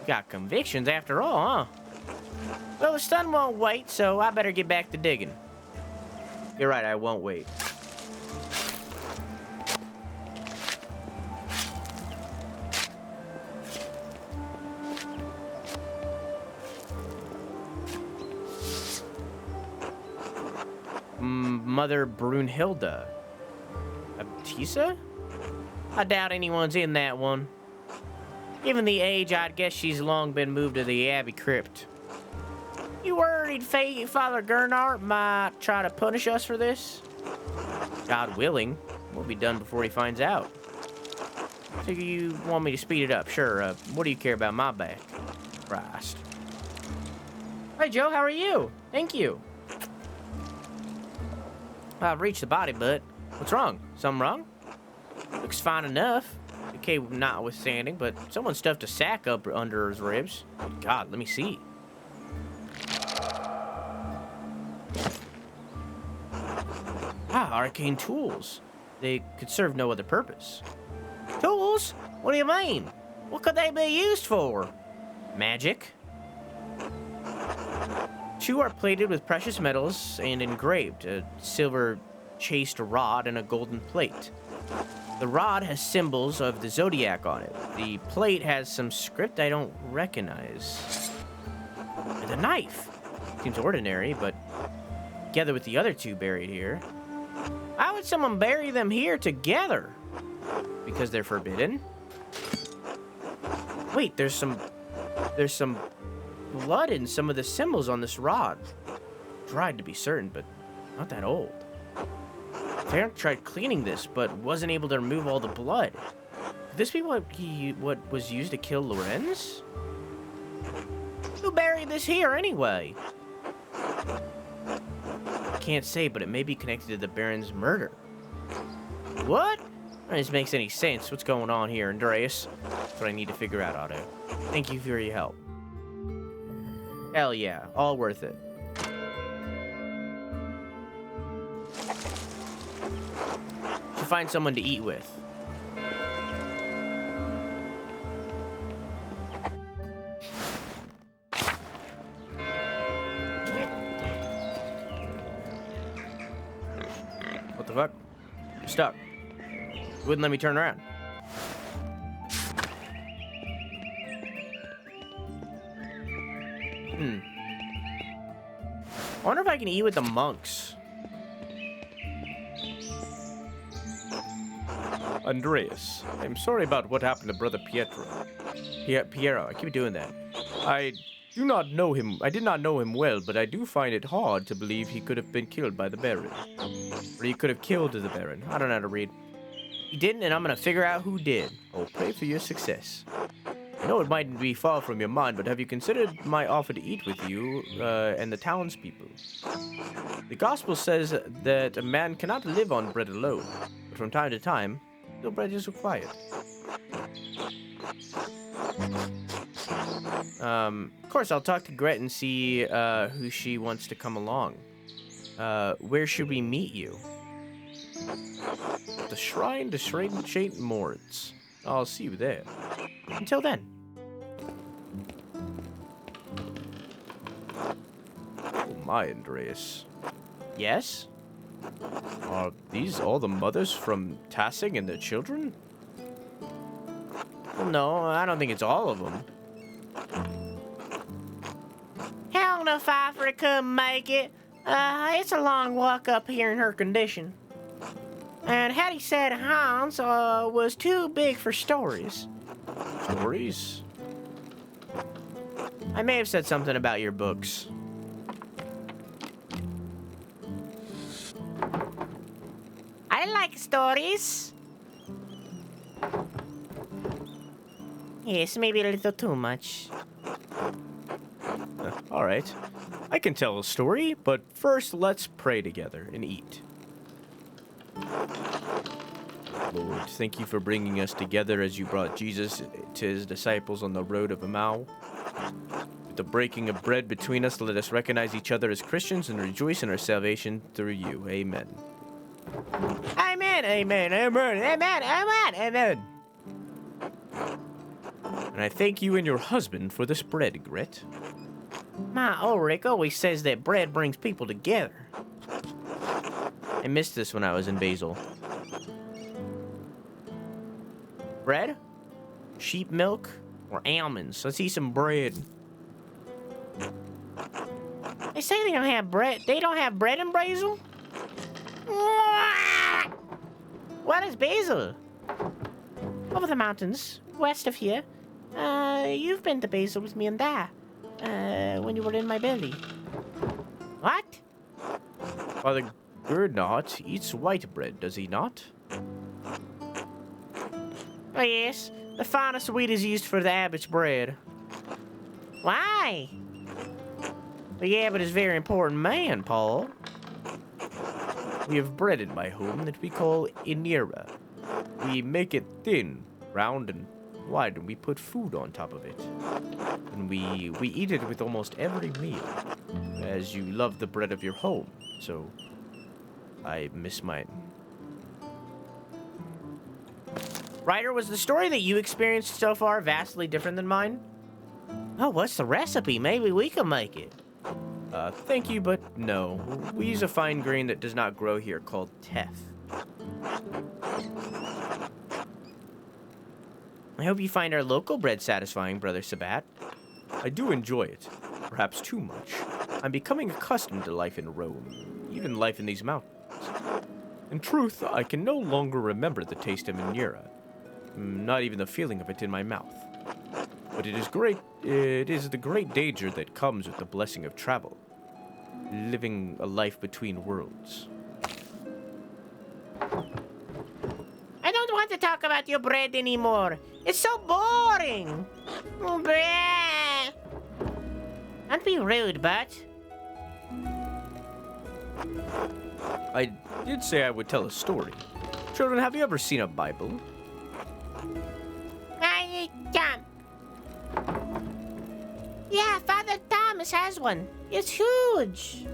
You got convictions after all, huh? Well, the sun won't wait, so I better get back to digging. You're right, I won't wait. Mother Brunhilde. Abtisa? I doubt anyone's in that one. Given the age, I'd guess she's long been moved to the Abbey crypt. You worried Father Gernard might try to punish us for this? God willing, we'll be done before he finds out. So you want me to speed it up? Sure, what do you care about my back? Christ. Hi, Joe, how are you? Thank you. I've reached the body, but what's wrong? Something wrong? Looks fine enough. Okay, notwithstanding, but someone stuffed a sack up under his ribs. God, let me see. Arcane tools. They could serve no other purpose. Tools? What do you mean? What could they be used for? Magic. 2 are plated with precious metals and engraved, a silver chased rod and a golden plate. The rod has symbols of the zodiac on it. The plate has some script I don't recognize. And a knife. Seems ordinary, but together with the other 2 buried here. How would someone bury them here together? Because they're forbidden? Wait, there's some blood in some of the symbols on this rod. Dried to be certain, but not that old. Tarrant tried cleaning this, but wasn't able to remove all the blood. Could this be what was used to kill Lorenz? Who buried this here anyway? Can't say, but it may be connected to the Baron's murder. What? None of this makes any sense. What's going on here, Andreas? That's what I need to figure out, Otto. Thank you for your help. Hell yeah, all worth it. To find someone to eat with. What the fuck? I'm stuck. Wouldn't let me turn around. I wonder if I can eat with the monks. Andreas, I'm sorry about what happened to Brother Pietro. Piero, I keep doing that. I did not know him well, but I do find it hard to believe he could have been killed by the Baron. Or he could have killed the Baron. I don't know how to read. He didn't, and I'm gonna figure out who did. I'll pray for your success. I know it mightn't be far from your mind, but have you considered my offer to eat with you and the townspeople? The gospel says that a man cannot live on bread alone, but from time to time, no bread is required. Of course, I'll talk to Gret and see who she wants to come along. Where should we meet you? The shrine to Saint Moritz. I'll see you there. Until then. Oh my, Andreas. Yes? Are these all the mothers from Tassing and their children? Well, no, I don't think it's all of them. Hell no, if I couldn't make it. It's a long walk up here in her condition. And Hattie said Hans was too big for stories. Stories? I may have said something about your books. I like stories. Yes, maybe a little too much. All right. I can tell a story, but first let's pray together and eat. Lord, thank you for bringing us together as you brought Jesus to his disciples on the road of Emmaus. With the breaking of bread between us, let us recognize each other as Christians and rejoice in our salvation through you. Amen. Amen, amen, amen, amen, amen, amen. And I thank you and your husband for this bread, Grit. My Ulrich always says that bread brings people together. I missed this when I was in Basel. Bread? Sheep milk? Or almonds? Let's eat some bread. They say they don't have bread. They don't have bread in Basel? What is Basel? Over the mountains, west of here. You've been to Basel with me and Dad. When you were in my belly. What? Father Gernot eats white bread, does he not? Oh, yes. The finest wheat is used for the abbot's bread. Why? The abbot is a very important man, Paul. We have bread in my home that we call inira. We make it thin, round, and wide, and we put food on top of it. And we eat it with almost every meal, as you love the bread of your home, so I miss mine. Ryder, was the story that you experienced so far vastly different than mine? Oh, what's the recipe? Maybe we can make it. Thank you, but no. We use a fine grain that does not grow here called teff. I hope you find our local bread satisfying, Brother Sabat. I do enjoy it, perhaps too much. I'm becoming accustomed to life in Rome, even life in these mountains. In truth, I can no longer remember the taste of Inira, not even the feeling of it in my mouth. But it is the great danger that comes with the blessing of travel, living a life between worlds. I don't want to talk about your bread anymore. It's so boring. Bleh. Don't be rude, but... I did say I would tell a story. Children, have you ever seen a Bible? I can't. Yeah, Father Thomas has one. It's huge.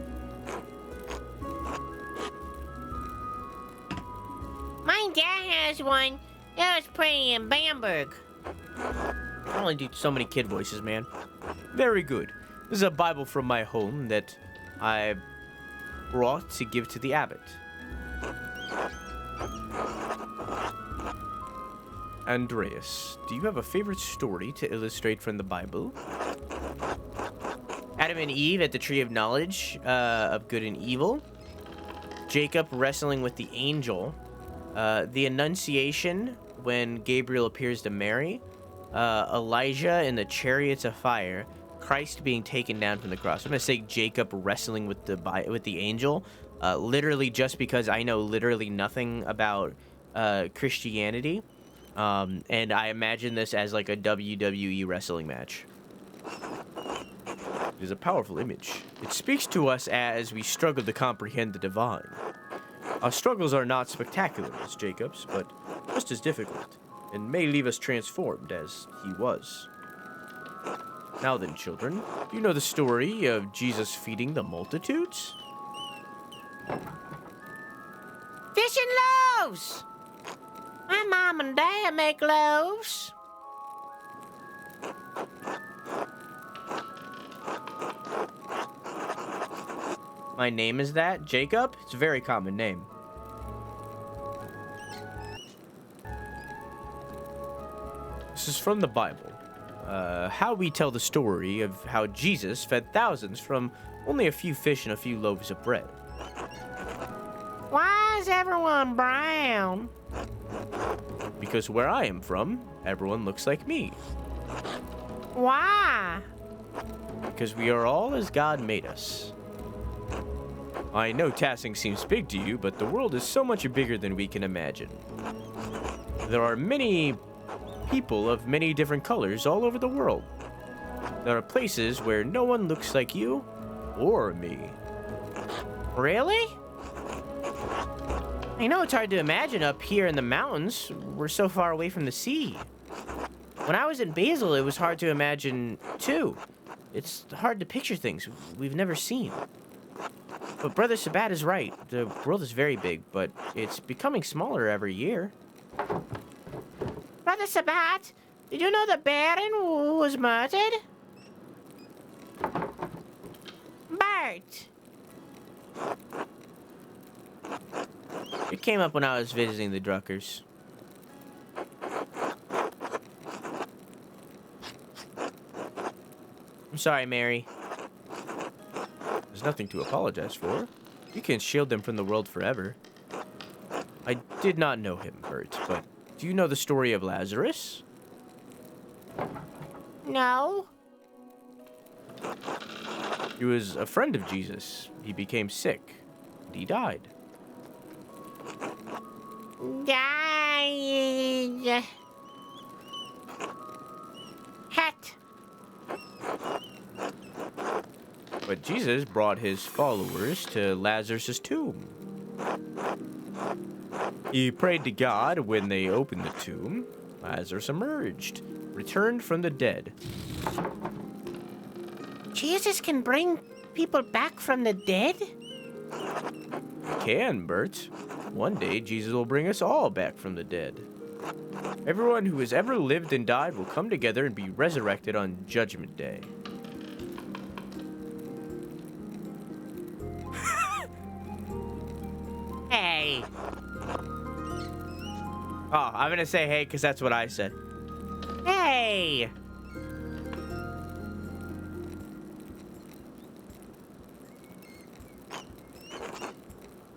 My dad has one. It was pretty in Bamberg. I only do so many kid voices, man. Very good. This is a Bible from my home that I brought to give to the abbot. Andreas, do you have a favorite story to illustrate from the Bible? Adam and Eve at the tree of knowledge of good and evil. Jacob wrestling with the angel. The Annunciation when Gabriel appears to Mary. Elijah in the chariots of fire. Christ being taken down from the cross. I'm going to say Jacob wrestling with the angel. Literally just because I know literally nothing about Christianity. And I imagine this as like a WWE wrestling match. It is a powerful image. It speaks to us as we struggle to comprehend the divine. Our struggles are not spectacular as Jacob's, but just as difficult, and may leave us transformed as he was. Now then, children, do you know the story of Jesus feeding the multitudes? Fish and loaves. My mom and dad make loaves. My name is that? Jacob? It's a very common name. This is from the Bible. How we tell the story of how Jesus fed thousands from only a few fish and a few loaves of bread. Why is everyone brown? Because where I am from, everyone looks like me. Why? Because we are all as God made us. I know Tassing seems big to you, but the world is so much bigger than we can imagine. There are many people of many different colors all over the world. There are places where no one looks like you or me. Really? I know it's hard to imagine up here in the mountains. We're so far away from the sea. When I was in Basel, it was hard to imagine, too. It's hard to picture things we've never seen. But Brother Sabat is right. The world is very big, but it's becoming smaller every year. Brother Sabat, did you know the Baron was murdered? Bert! It came up when I was visiting the Druckers. I'm sorry, Mary. There's nothing to apologize for. You can shield them from the world forever. I did not know him, Bert, but do you know the story of Lazarus? No. He was a friend of Jesus. He became sick, and he died. Died. Hat. But Jesus brought his followers to Lazarus' tomb. He prayed to God when they opened the tomb. Lazarus emerged, returned from the dead. Jesus can bring people back from the dead? Can, Bert. One day, Jesus will bring us all back from the dead. Everyone who has ever lived and died will come together and be resurrected on Judgment Day. Hey. Oh, I'm gonna say hey because that's what I said. Hey.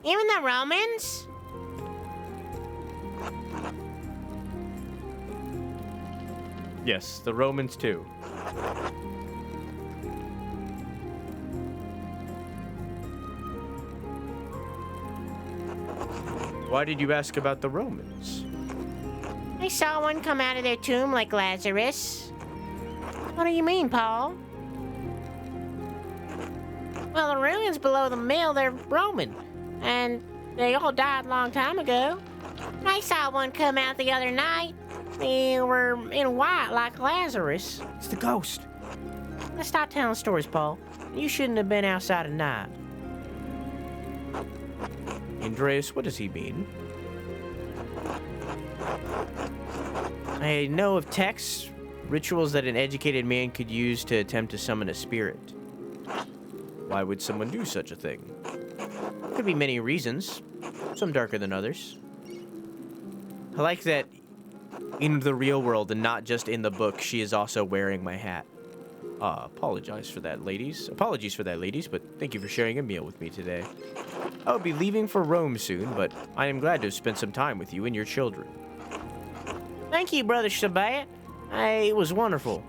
Even the Romans? Yes, the Romans too. Why did you ask about the Romans? I saw one come out of their tomb like Lazarus. What do you mean, Paul? Well, the ruins below the mill, they're Roman. And they all died a long time ago. I saw one come out the other night. They were in white like Lazarus. It's the ghost. Let's stop telling stories, Paul. You shouldn't have been outside at night. Andreas, what does he mean? I know of texts, rituals that an educated man could use to attempt to summon a spirit. Why would someone do such a thing? Could be many reasons, some darker than others. I like that in the real world and not just in the book, she is also wearing my hat. Apologies for that, ladies, but thank you for sharing a meal with me today. I will be leaving for Rome soon, but I am glad to have spent some time with you and your children. Thank you, Brother Sabat. It was wonderful.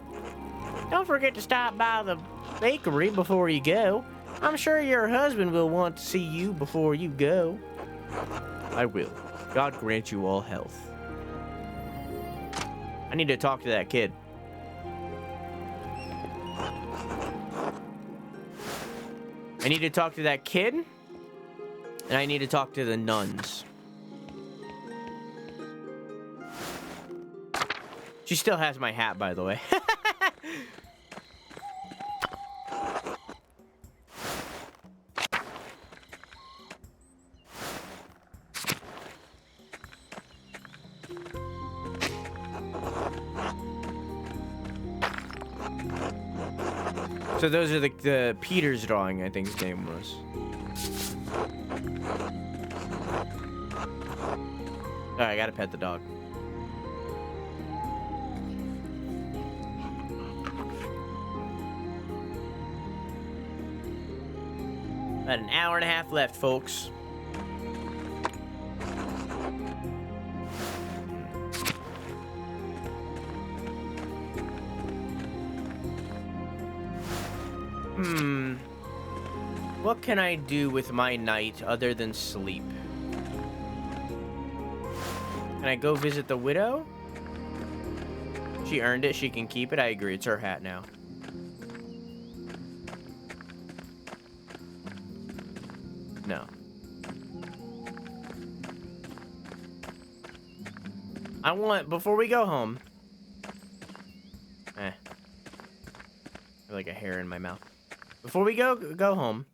Don't forget to stop by the bakery before you go. I'm sure your husband will want to see you before you go. I will. God grant you all health. I need to talk to that kid. I need to talk to that kid, and I need to talk to the nuns. She still has my hat, by the way. So those are the Peter's drawing, I think his name was. Alright, I gotta pet the dog. About an hour and a half left, folks. What can I do with my night other than sleep? Can I go visit the widow? She earned it. She can keep it. I agree. It's her hat now. No. I want, before we go home. I feel like a hair in my mouth. Before we go home.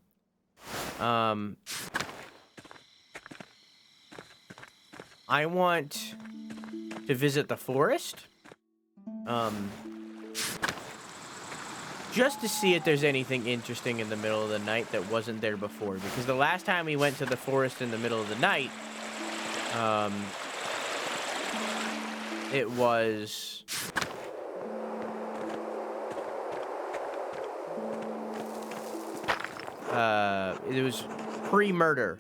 I want to visit the forest. Just to see if there's anything interesting in the middle of the night that wasn't there before. Because the last time we went to the forest in the middle of the night, it was... it was pre-murder.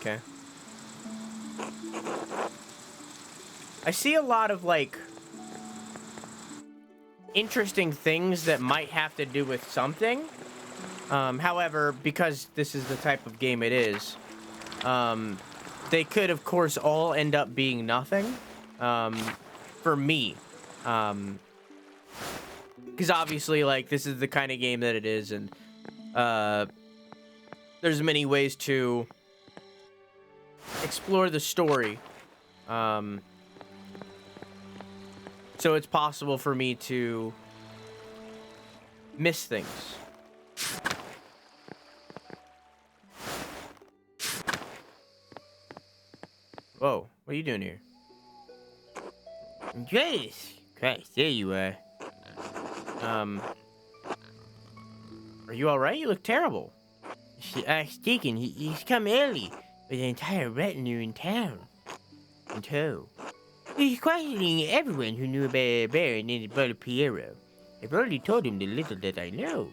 Okay. I see a lot of, like, interesting things that might have to do with something. However, because this is the type of game it is, they could, of course, all end up being nothing. For me. Because obviously, like, this is the kind of game that it is, and there's many ways to explore the story. So it's possible for me to miss things. Whoa, what are you doing here? Andreas! Christ, there you are. Are you alright? You look terrible. Archdeacon, he's come early with an entire retinue in town. In tow. He's questioning everyone who knew about a Baron named his brother Piero. I've already told him the little that I know.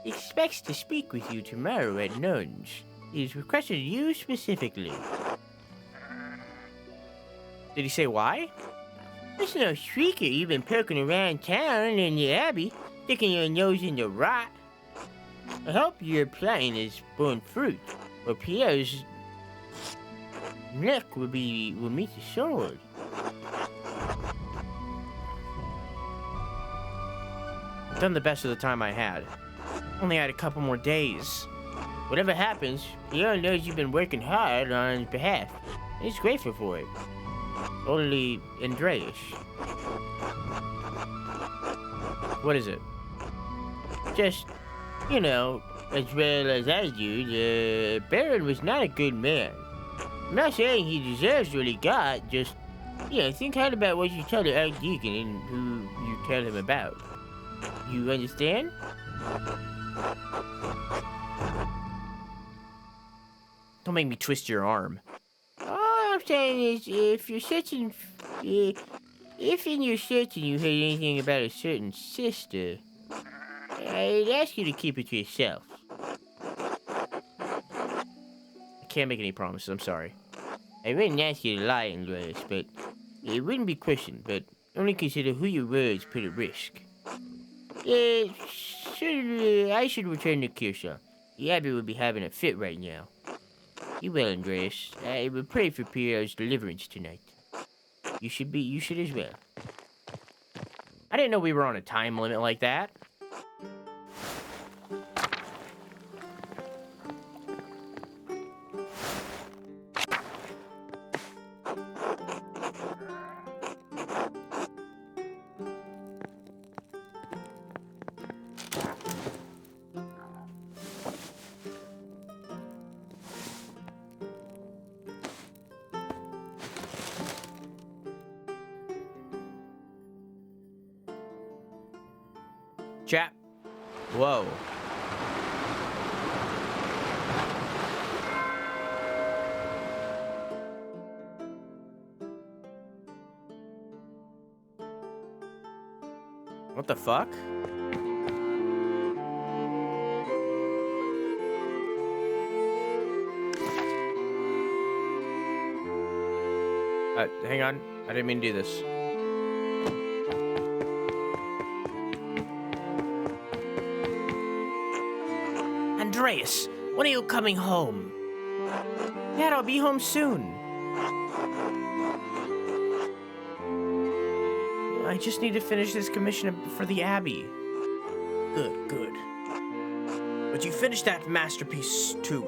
He expects to speak with you tomorrow at Nunn's. He's requested you specifically. Did he say why? There's no shrieker you've been poking around town and in the Abbey, sticking your nose in the rot. I hope your plan has borne fruit, or Piero's neck will meet the sword. I've done the best of the time I had. Only had a couple more days. Whatever happens, Piero knows you've been working hard on his behalf. And he's grateful for it. Only Andreas. What is it? Just, you know, as well as I do, the Baron was not a good man. I'm not saying he deserves what he got, just, you know, think hard about what you tell the Archdeacon and who you tell him about. You understand? Don't make me twist your arm. All I'm saying is, if in your searching you heard anything about a certain sister, I'd ask you to keep it to yourself. I can't make any promises, I'm sorry. I wouldn't ask you to lie, Andreas, but it wouldn't be questioned, but only consider who your words put at risk. I should return to Kiersau. The Abbey would be having a fit right now. You will, Andreas. I will pray for Piero's deliverance tonight. You should as well. I didn't know we were on a time limit like that. Chap. Whoa. What the fuck? Hang on. I didn't mean to do this. Andreas, when are you coming home? Dad, I'll be home soon. I just need to finish this commission for the Abbey. Good, good. But you finished that masterpiece too.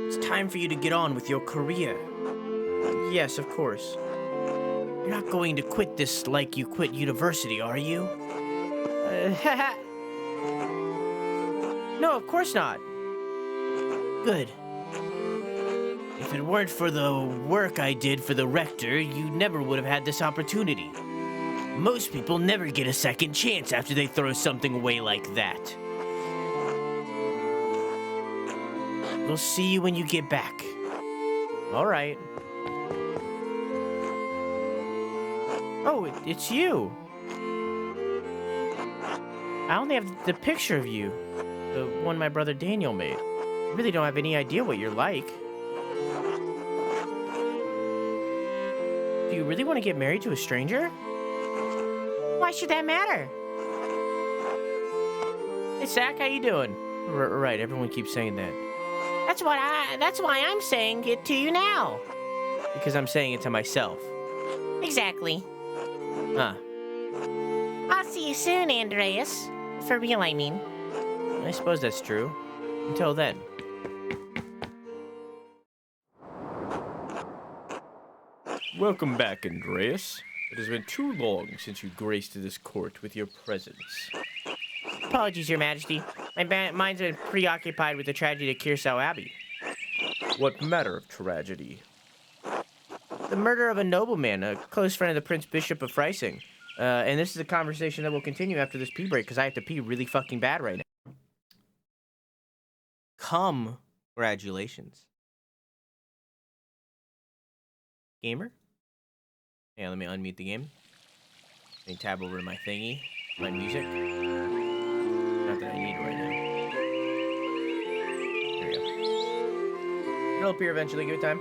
It's time for you to get on with your career. Yes, of course. You're not going to quit this like you quit university, are you? No, of course not. Good. If it weren't for the work I did for the rector, you never would have had this opportunity. Most people never get a second chance after they throw something away like that. We'll see you when you get back. All right. Oh, it's you. I only have the picture of you. The one my brother Daniel made. I really don't have any idea what you're like. Do you really want to get married to a stranger? Why should that matter? Hey, Zach, how you doing? Right, everyone keeps saying that. That's why I'm saying it to you now. Because I'm saying it to myself. Exactly. Huh. I'll see you soon, Andreas. For real, I mean. I suppose that's true. Until then. Welcome back, Andreas. It has been too long since you graced this court with your presence. Apologies, Your Majesty. My mind's been preoccupied with the tragedy at Kiersau Abbey. What matter of tragedy? The murder of a nobleman, a close friend of the Prince Bishop of Freising. And this is a conversation that will continue after this pee break, because I have to pee really fucking bad right now. Congratulations. Gamer? Yeah, let me unmute the game. Let me tab over to my thingy, my music. Not that I need it right now. There we go. It'll appear eventually, give it time.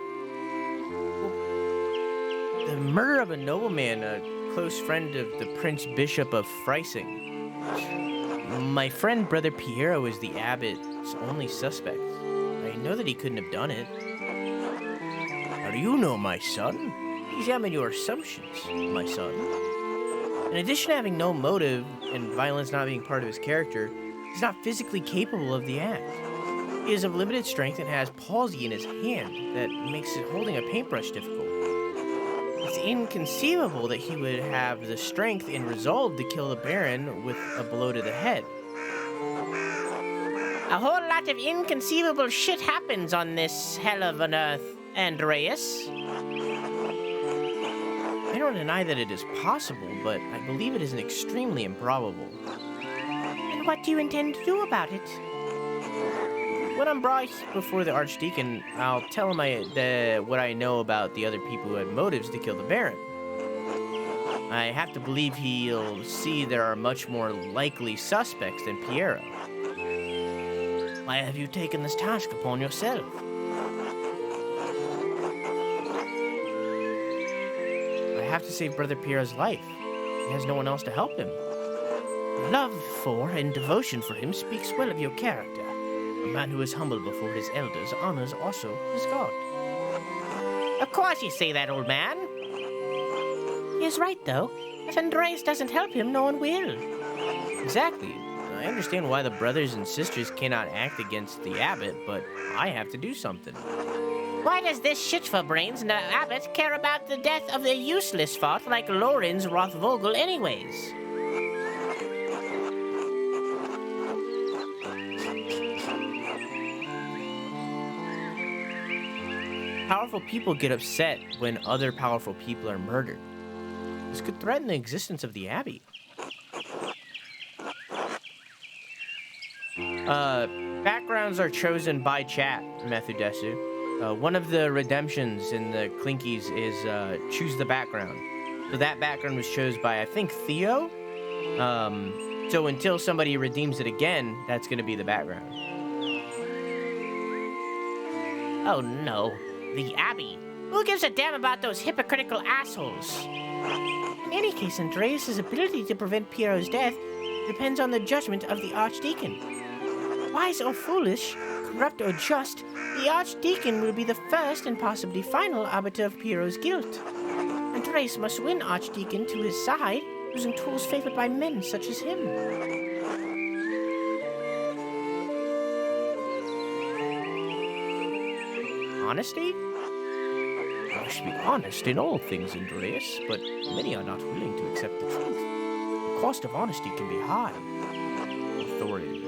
The murder of a nobleman, a close friend of the Prince Bishop of Freising. My friend Brother Piero is the abbot's only suspect. I know that he couldn't have done it. How do you know, my son? Examine your assumptions, my son. In addition to having no motive and violence not being part of his character, he's not physically capable of the act. He is of limited strength and has palsy in his hand that makes it holding a paintbrush difficult. It's inconceivable that he would have the strength and resolve to kill the Baron with a blow to the head. A whole lot of inconceivable shit happens on this hell of an earth, Andreas. I don't deny that it is possible, but I believe it is extremely improbable. And what do you intend to do about it? When I'm brought before the Archdeacon, I'll tell him what I know about the other people who had motives to kill the Baron. I have to believe he'll see there are much more likely suspects than Piero. Why have you taken this task upon yourself? I have to save Brother Piero's life. He has no one else to help him. Love for and devotion for him speaks well of your character. A man who is humble before his elders honors also his God. Of course you say that, old man. He is right, though. If Andreas doesn't help him, no one will. Exactly. I understand why the brothers and sisters cannot act against the abbot, but I have to do something. Why does this shit-for-brains and the abbot care about the death of the useless fart like Lorenz Rothvogel anyways? Powerful people get upset when other powerful people are murdered. This could threaten the existence of the Abbey. Backgrounds are chosen by chat, Methudesu. One of the redemptions in the Clinkies is choose the background. So that background was chosen by, I think, Theo. So until somebody redeems it again, that's going to be the background. Oh no, the Abbey. Who gives a damn about those hypocritical assholes? In any case, Andreas' ability to prevent Piero's death depends on the judgment of the Archdeacon. Wise or foolish, corrupt or just, the Archdeacon will be the first and possibly final arbiter of Piero's guilt. Andreas must win Archdeacon to his side, using tools favored by men such as him. Honesty? I should be honest in all things, Andreas, but many are not willing to accept the truth. The cost of honesty can be high. Authority.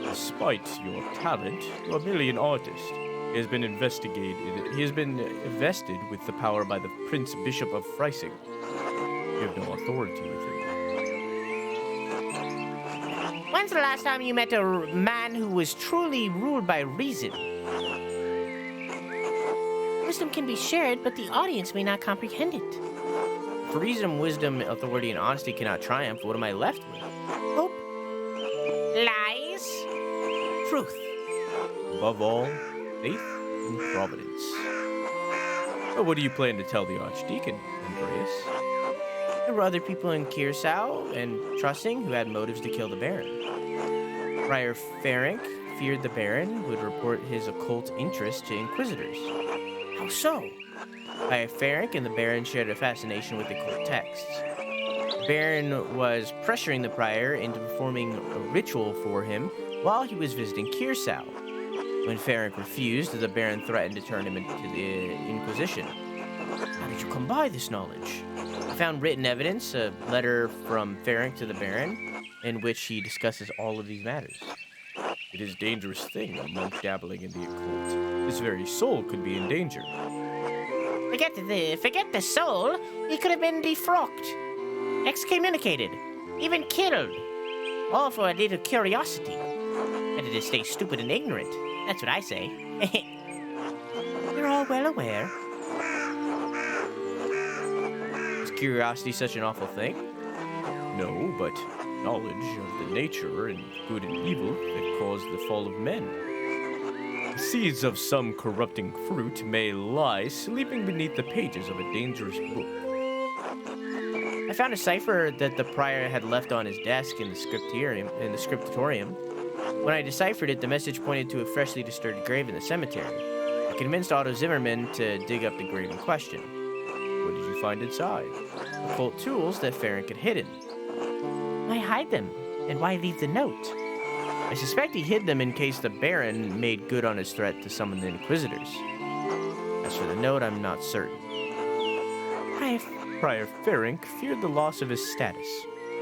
Despite your talent, you are merely an artist. He has been invested with the power by the Prince Bishop of Freising. You have no authority with him. When's the last time you met a man who was truly ruled by reason? Wisdom can be shared, but the audience may not comprehend it. If reason, wisdom, authority, and honesty cannot triumph, what am I left with? Hope. Lies. Truth. Above all, faith and providence. But what do you plan to tell the Archdeacon, Andreas? There were other people in Kiersau and Tassing who had motives to kill the Baron. Prior Ferenc feared the Baron would report his occult interest to Inquisitors. How so? Prior Ferenc and the Baron shared a fascination with occult texts. The Baron was pressuring the Prior into performing a ritual for him while he was visiting Kiersau. When Ferenc refused, the Baron threatened to turn him into the Inquisition. How did you come by this knowledge? I found written evidence, a letter from Ferenc to the Baron, in which he discusses all of these matters. It is a dangerous thing, a monk dabbling in the occult. His very soul could be in danger. Forget the soul. He could have been defrocked, excommunicated, even killed. All for a little curiosity. Better to stay stupid and ignorant. That's what I say. You're all well aware. Is curiosity such an awful thing? No, but knowledge of the nature and good and evil that caused the fall of men. The seeds of some corrupting fruit may lie sleeping beneath the pages of a dangerous book. I found a cipher that the Prior had left on his desk in the scriptorium. When I deciphered it, the message pointed to a freshly disturbed grave in the cemetery. I convinced Otto Zimmerman to dig up the grave in question. What did you find inside? Occult tools that Ferenc had hidden. Why hide them? And why leave the note? I suspect he hid them in case the Baron made good on his threat to summon the Inquisitors. As for the note, I'm not certain. Prior Ferenc feared the loss of his status,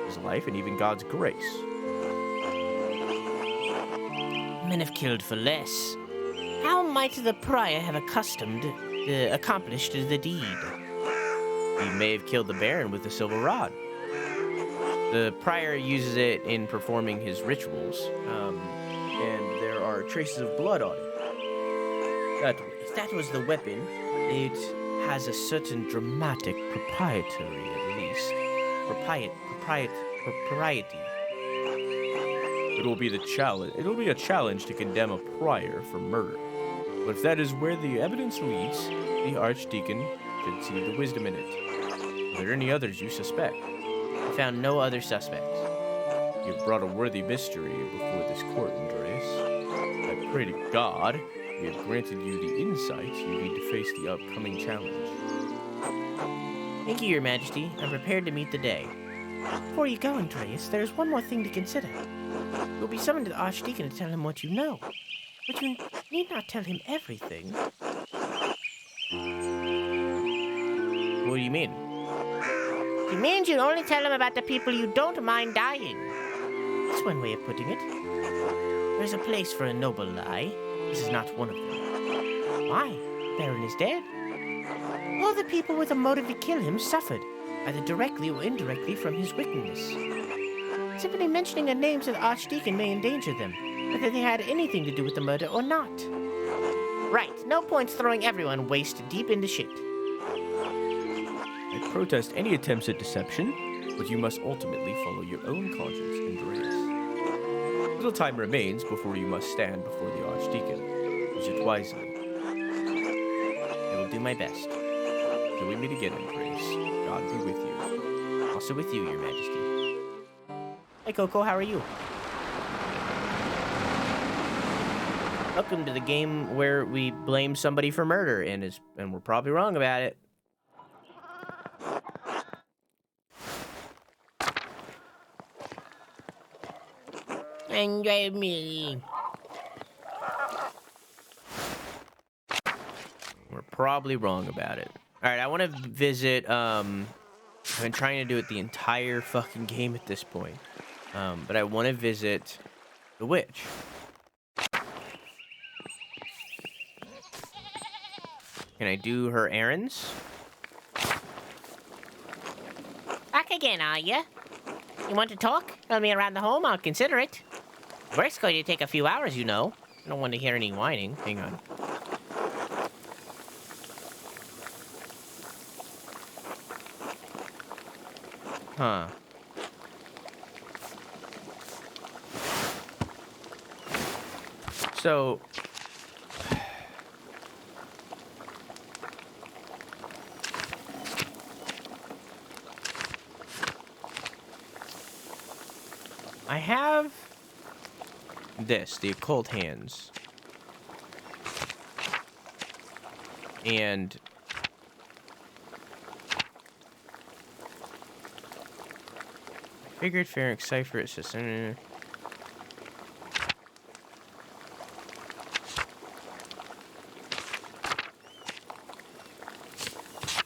his life, and even God's grace. Men have killed for less. How might the Prior have accomplished the deed? He may have killed the Baron with the silver rod. The Prior uses it in performing his rituals, and there are traces of blood on it. If that was the weapon, it has a certain dramatic propriety, at least. Propriety. It'll be a challenge to condemn a Prior for murder. But if that is where the evidence leads, the Archdeacon should see the wisdom in it. Are there any others you suspect? I found no other suspects. You've brought a worthy mystery before this court, Andreas. I pray to God we have granted you the insight you need to face the upcoming challenge. Thank you, Your Majesty. I'm prepared to meet the day. Before you go, Andreas, there's one more thing to consider. You'll be summoned to the Archdeacon to tell him what you know. But you need not tell him everything. What do you mean? It means you only tell him about the people you don't mind dying. That's one way of putting it. There's a place for a noble lie. This is not one of them. Why? Baron is dead. All the people with a motive to kill him suffered, either directly or indirectly, from his wickedness. Simply mentioning a name to the Archdeacon may endanger them. whether they had anything to do with the murder or not. Right, no points throwing everyone waist deep into shit. I protest any attempts at deception, but you must ultimately follow your own conscience, Andreas. Little time remains before you must stand before the Archdeacon. Use it wisely. I will do my best. Till we meet again, Andreas. God be with you. Also with you, Your Majesty. Hey, Coco, how are you? Welcome to the game where we blame somebody for murder, and we're probably wrong about it. Enjoy me. We're probably wrong about it. All right, I want to visit. I've been trying to do it the entire fucking game at this point, but I want to visit the witch. Can I do her errands? Back again, are ya? You want to talk? Tell me around the home, I'll consider it. Work's going to take a few hours, you know. I don't want to hear any whining. Hang on. Huh. So... I have this, the occult hands. And I figured Pharynx Cipher it says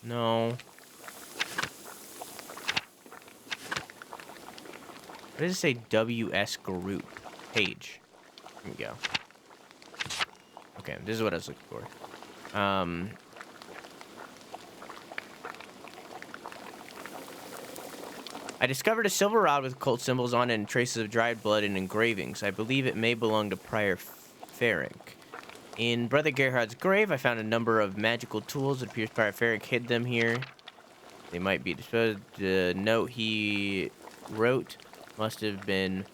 no. What does it say? WS group page. Here we go. Okay, this is what I was looking for. I discovered a silver rod with occult symbols on it and traces of dried blood and engravings. I believe it may belong to Prior Pharynx. In Brother Gerhard's grave, I found a number of magical tools. It appears Prior Pharynx hid them here. They might be disposed. The note he wrote must have been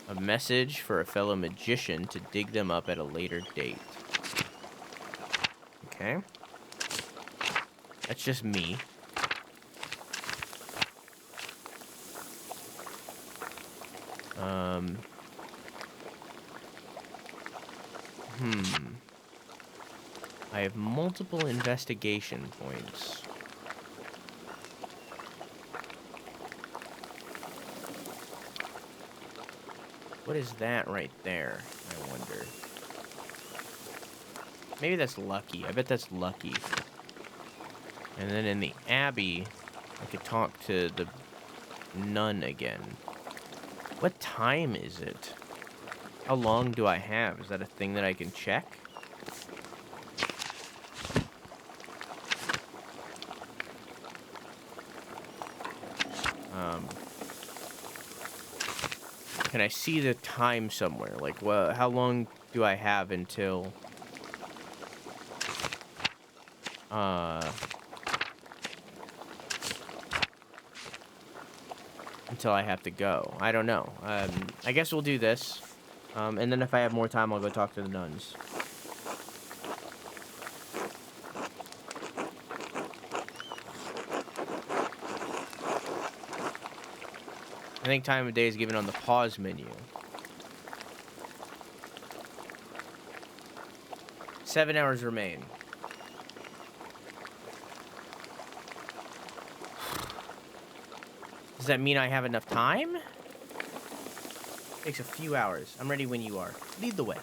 a message for a fellow magician to dig them up at a later date. Okay. That's just me. I have multiple investigation points. What is that right there, I wonder? Maybe that's lucky. I bet that's lucky. And then in the Abbey, I could talk to the nun again. What time is it? How long do I have? Is that a thing that I can check? Can I see the time somewhere? Like, well, how long do I have until... until I have to go. I don't know. I guess we'll do this. And then if I have more time, I'll go talk to the nuns. I think time of day is given on the pause menu. 7 hours remain. Does that mean I have enough time? Takes a few hours. I'm ready when you are. Lead the way.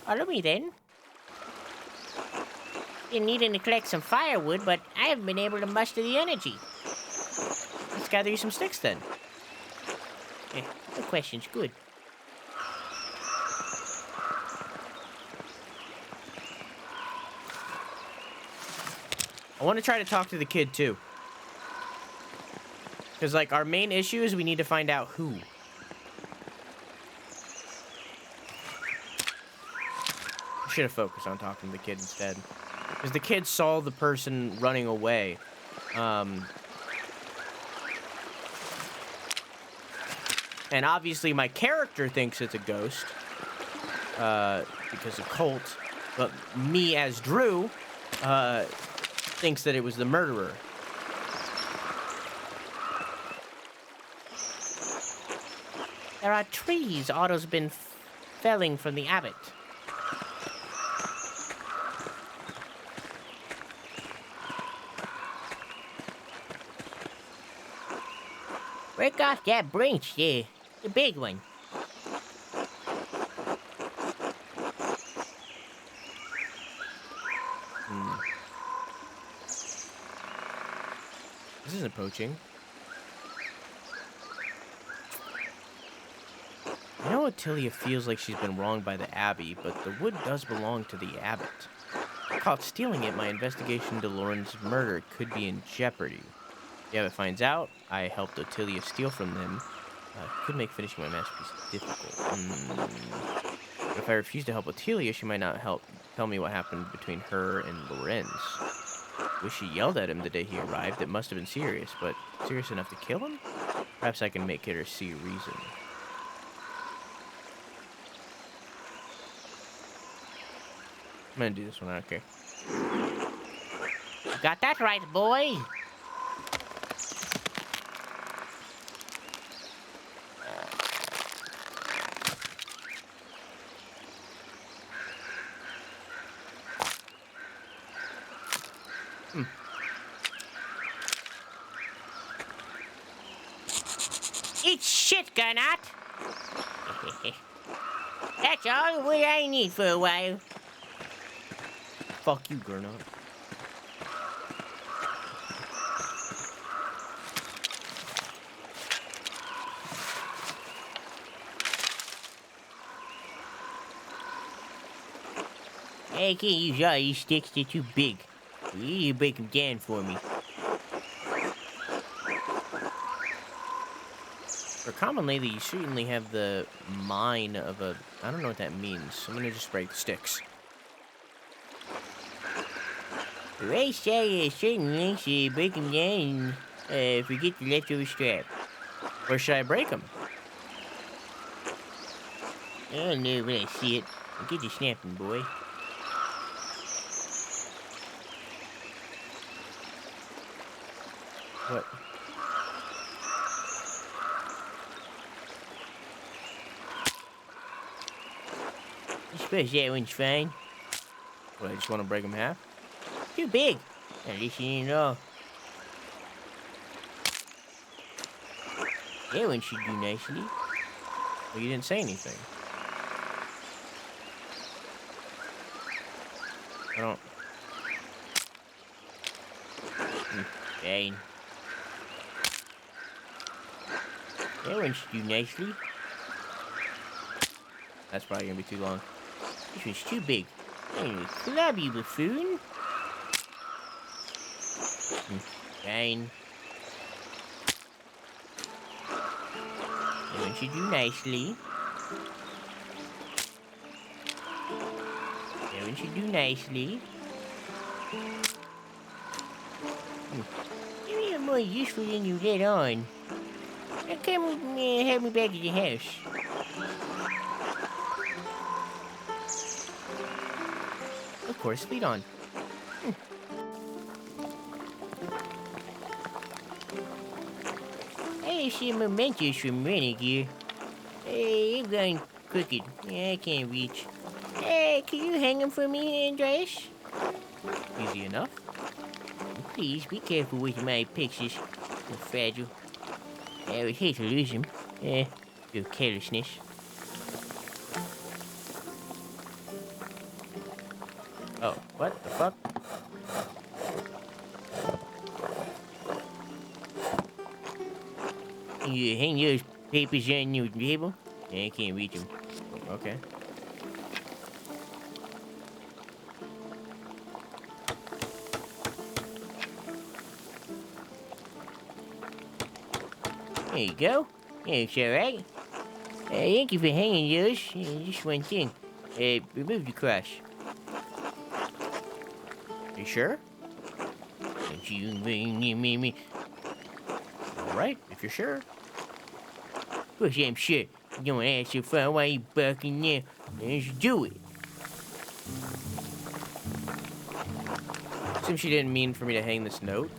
Follow me then. Been needing to collect some firewood, but I haven't been able to muster the energy. Let's gather you some sticks then. No questions, good. I want to try to talk to the kid too. Because, like, our main issue is we need to find out who. should have focused on talking to the kid instead. Because the kid saw the person running away. And obviously my character thinks it's a ghost. Because of Colt. But me as Drew, thinks that it was the murderer. There are trees Otto's been felling from the abbot. Break off that branch there, the big one. This isn't poaching. I know Attilia feels like she's been wronged by the Abbey, but the wood does belong to the abbot. Caught stealing it, my investigation into Lauren's murder could be in jeopardy. If the abbot finds out I helped Attilia steal from them, could make finishing my masterpiece difficult. If I refuse to help Attilia, she might not tell me what happened between her and Lorenz. Wish she yelled at him the day he arrived. It must have been serious, but serious enough to kill him? Perhaps I can make her see reason. I'm gonna do this one, I don't care. You got that right, boy. Eat shit, Gernot. That's all the wood I need for a while. Fuck you, Gernot. I can't use all these sticks, they're too big. You need to break them down for me. For a common lady, you certainly have the mind of a... I don't know what that means. I'm gonna just break the sticks. The race say certain lengths, break them down and forget the leftover strap. Where should I break them? I don't know when I see it. I'll get you snapping, boy. What? I suppose that one's fine. What, I just want to break them half? Too big. Not listening at all. That one should do nicely. Well, you didn't say anything. I don't... Fine. That one should do nicely. That's probably gonna be too long. This one's too big. I'm gonna club you, buffoon. Fine. That one should do nicely. That one should do nicely. You're even more useful than you let on. Now come help me back to the house. Of course, lead on. I see mementos from Renegade. Hey, you've gone crooked. I can't reach. Hey, can you hang him for me, Andreas? Easy enough. Please, be careful with my pictures. They're fragile. I would hate to lose him. Through carelessness. Oh, what the fuck? You hang those papers on your table? I can't reach them. Okay. There you go. That's alright. Thank you for hanging those. Just one thing. Remove the cross. You sure? All right, if you're sure. Of course I'm sure. You don't ask so far, why you barking now? Let's do it. Seems she didn't mean for me to hang this note.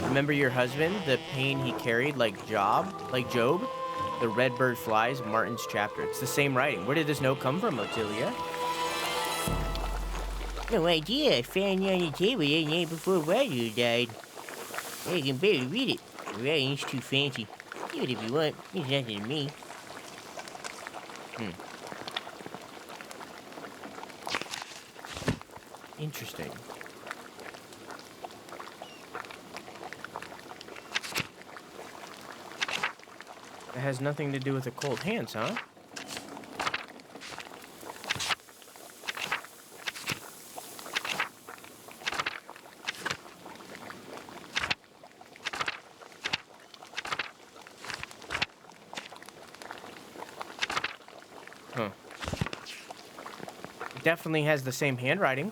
Remember your husband, the pain he carried like Job? The red bird flies, Martin's chapter. It's the same writing. Where did this note come from, Ottilia? No idea. I found it on the table the night before Roger died. I can barely read it. The writing's too fancy. Do it if you want. It's nothing to me. Interesting. It has nothing to do with the cold hands, huh? Huh. It definitely has the same handwriting.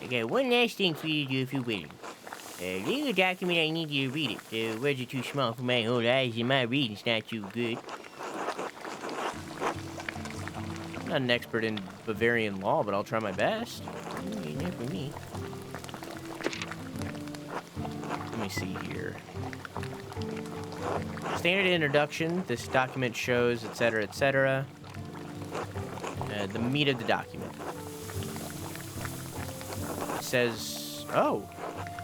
I got one last thing for you to do if you're willing. A legal document, I need you to read it. The words are too small for my old eyes and my reading's not too good. I'm not an expert in Bavarian law, but I'll try my best. Enough for me. Let me see here. Standard introduction. This document shows, etc., etc. The meat of the document. It says, oh,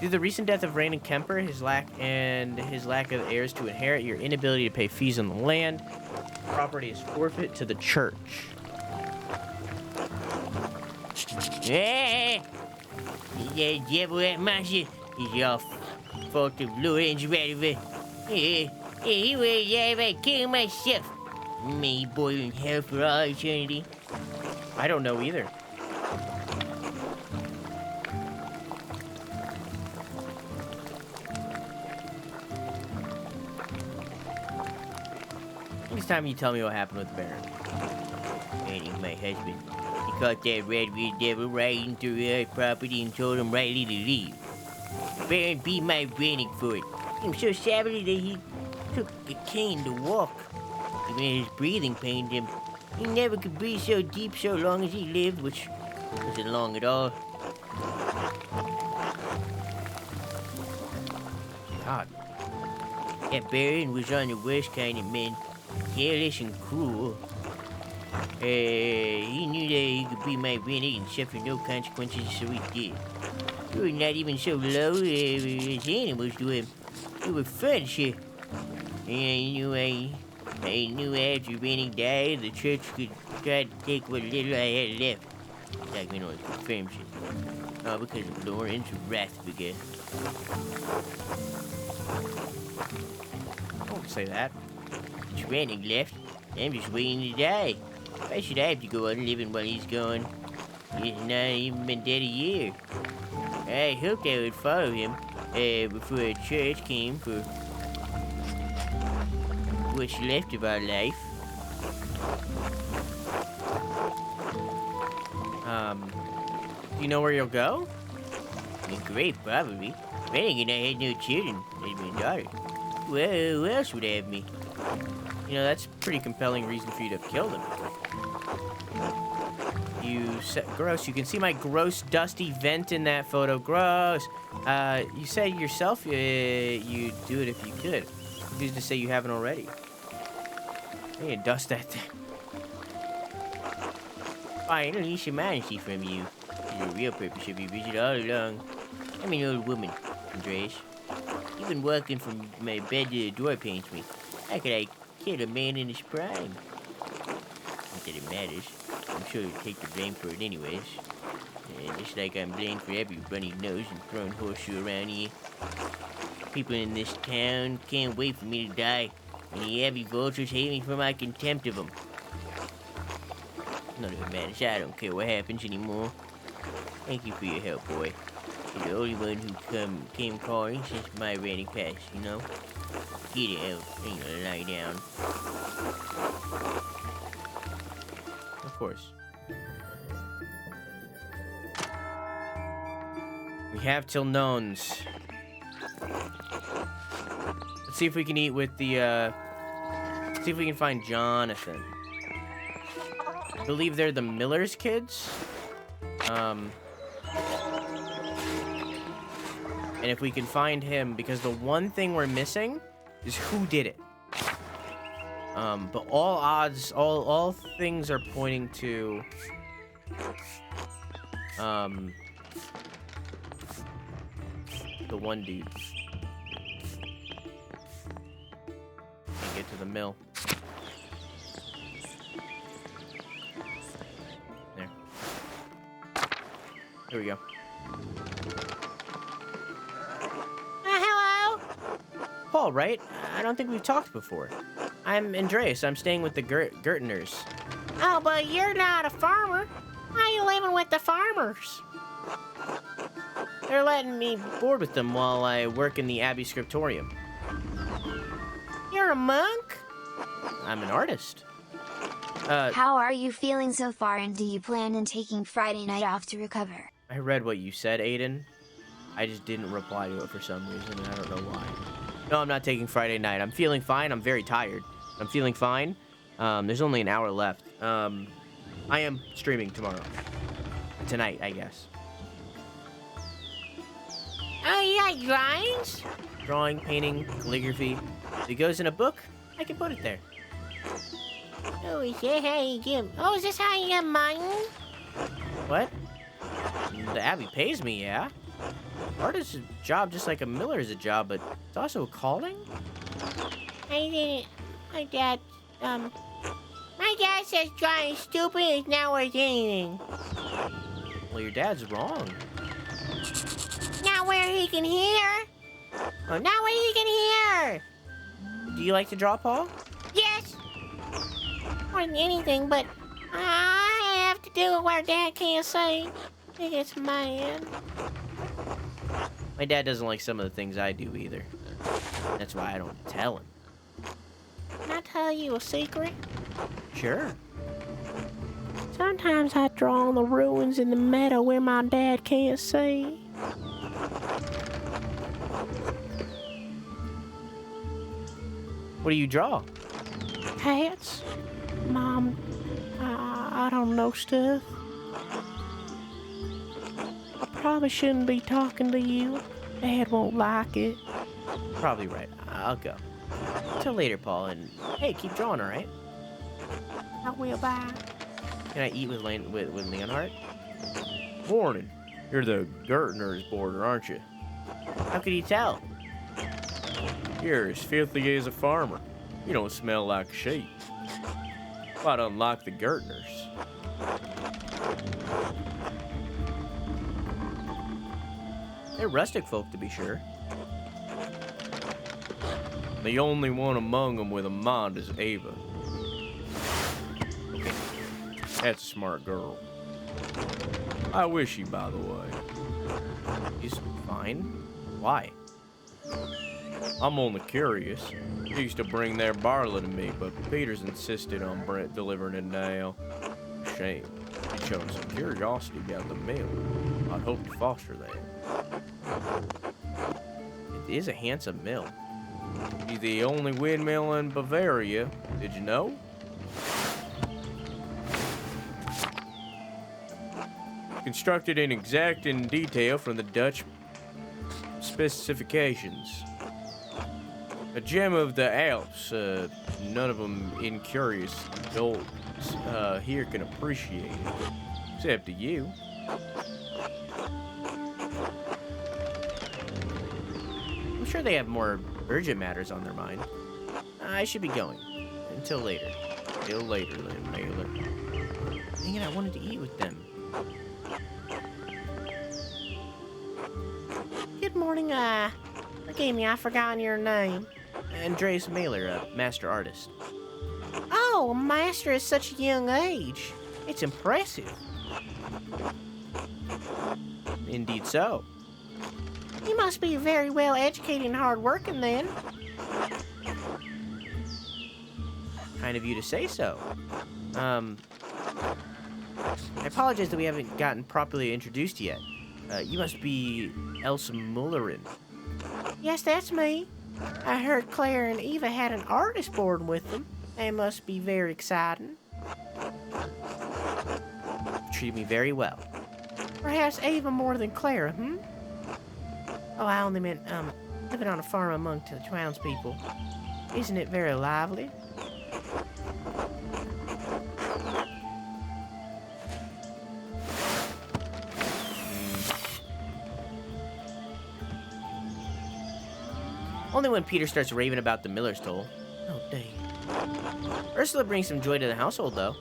due to the recent death of Raymond Kemper, his lack of heirs to inherit, your inability to pay fees on the land, property is forfeit to the church. Ah! The devil at Marcia is your fault of Lawrence Radiver. He was I kill myself. May he boil in hell for all eternity. I don't know either. Next time you tell me what happened with the Baron. Manning, my husband. He caught that red devil riding through our property and told him rightly to leave. The Baron beat my Brannick for it. He was so savagely that he took a cane to walk. Even his breathing pained him. He never could breathe so deep so long as he lived, which wasn't long at all. God. That Baron was on the worst kind of men. Careless and cruel. He knew that he could be my Brannick and suffer no consequences, so he did. We were not even so low as animals to him. We were furniture. And I knew after Brannick died, the church could try to take what little I had left. Document always confirms it. All because of Lawrence Rathbigger. Don't say that. Brannick left. I'm just waiting to die. Why should I have to go on living while he's gone? He's not even been dead a year. I hoped I would follow him before a church came for what's left of our life. Do you know where you'll go? In grave, probably. Brannick and I had no children. There's my daughter. Well, who else would have me? You know, that's a pretty compelling reason for you to have killed him. You said, gross, you can see my gross, dusty vent in that photo. Gross. You said yourself you'd do it if you could. You just say you haven't already. I need to dust that thing. Finally, some honesty from you. The real purpose of your visit all along. I'm an old woman, Andreas. Even walking from my bed to the door pains me. How could I kill a man in his prime? Not that it matters. I'm sure you'll take the blame for it anyways. Just like I'm blamed for every runny nose and throwing horseshoe around here. People in this town can't wait for me to die. And the heavy vultures hate me for my contempt of them. None of it matters. I don't care what happens anymore. Thank you for your help, boy. You're the only one who came calling since my Brannick passed, you know? Get out. Ain't gonna lie down. Of course. We have till nones. Let's see if we can eat with the, let's see if we can find Jonathan. I believe they're the Miller's kids. And if we can find him, because the one thing we're missing is who did it. But all odds, all things are pointing to, the one dude. Can't get to the mill. There. Here we go. Hello? Paul, right? I don't think we've talked before. I'm Andreas. I'm staying with the Gertners. Oh, but you're not a farmer. How are you living with the farmers? They're letting me board with them while I work in the Abbey scriptorium. You're a monk? I'm an artist. How are you feeling so far, and do you plan on taking Friday night off to recover? I read what you said, Aiden. I just didn't reply to it for some reason, and I don't know why. No, I'm not taking Friday night. I'm feeling fine. I'm very tired. I'm feeling fine. There's only an hour left. I am streaming tomorrow. Tonight, I guess. Oh, you got drawings? Drawing, painting, calligraphy. If it goes in a book, I can put it there. Oh, is that how you get... Oh, is this how you get money? What? The Abbey pays me, yeah. Artist's a job just like a miller is a job, but it's also a calling? I didn't... My dad says drawing stupid is not worth anything. Well, your dad's wrong. Not where he can hear. Oh, Not where he can hear. do you like to draw, Paul? Yes. More than anything, but I have to do it where Dad can't see. He gets mad. My dad doesn't like some of the things I do either. That's why I don't tell him. Can I tell you a secret? Sure. Sometimes I draw on the ruins in the meadow where my dad can't see. What do you draw? Cats? Mom, I don't know stuff. I probably shouldn't be talking to you. Dad won't like it. Probably right. I'll go. Till later, Paul, and hey, keep drawing, all right? I will bye. Can I eat with Leonhardt? Morning. You're the Gertner's boarder, aren't you? How could you tell? You're as filthy as a farmer. You don't smell like sheep. Quite unlike the Gertners. They're rustic folk, to be sure. The only one among them with a mind is Ava. Okay. That's a smart girl. I wish you, by the way. He's fine? Why? I'm only curious. They used to bring their barley to me, but Peter's insisted on delivering it now. Shame. He's showing some curiosity about the mill. I'd hope to foster that. It is a handsome mill. He's the only windmill in Bavaria. Did you know? Constructed in exact in detail from the Dutch specifications. A gem of the Alps, none of them incurious adults here can appreciate it. Except to you. I'm sure they have more urgent matters on their mind. I should be going. Until later. Till later, Maler. Dang it, I wanted to eat with them. Good morning, forgive me, I've forgotten your name. Andreas Maler, a master artist. Oh, a master at such a young age. It's impressive. Indeed so. You must be very well educated and hardworking then. Kind of you to say so. I apologize that we haven't gotten properly introduced yet. You must be Elsa Mullerin. Yes, that's me. I heard Claire and Eva had an artist board with them. They must be very exciting. Treat me very well. Perhaps Eva more than Clara, hmm? Oh, I only meant, living on a farm among the townspeople. Isn't it very lively? Only when Peter starts raving about the miller's toll. Oh, dang. Ursula brings some joy to the household, though.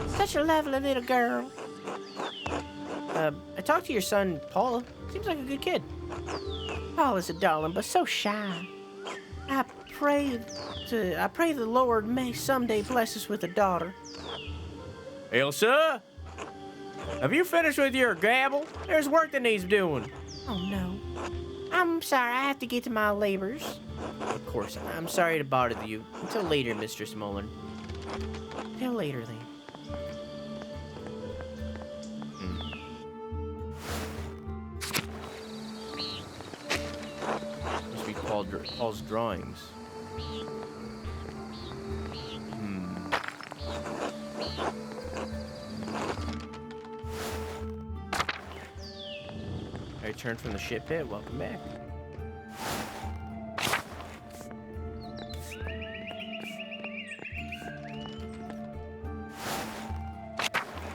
Such a lovely little girl. I talked to your son, Paul. Seems like a good kid. Paul is a darling, but so shy. I pray the Lord may someday bless us with a daughter. Elsa? Have you finished with your gabble? There's work that needs doing. Oh, no. I'm sorry, I have to get to my labors. Of course, I'm sorry to bother you. Until later, Mistress Mullen. Till later, then. Must be Paul's drawings. I returned from the ship pit. Welcome back.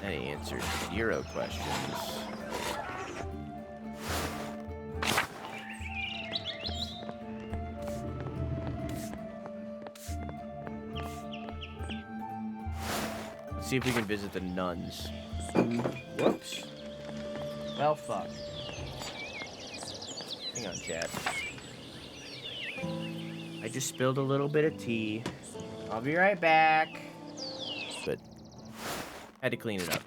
That answers 0 questions. Let's see if we can visit the nuns. Whoops. Well, fuck. Hang on, chat. I just spilled a little bit of tea. I'll be right back. Good. Had to clean it up.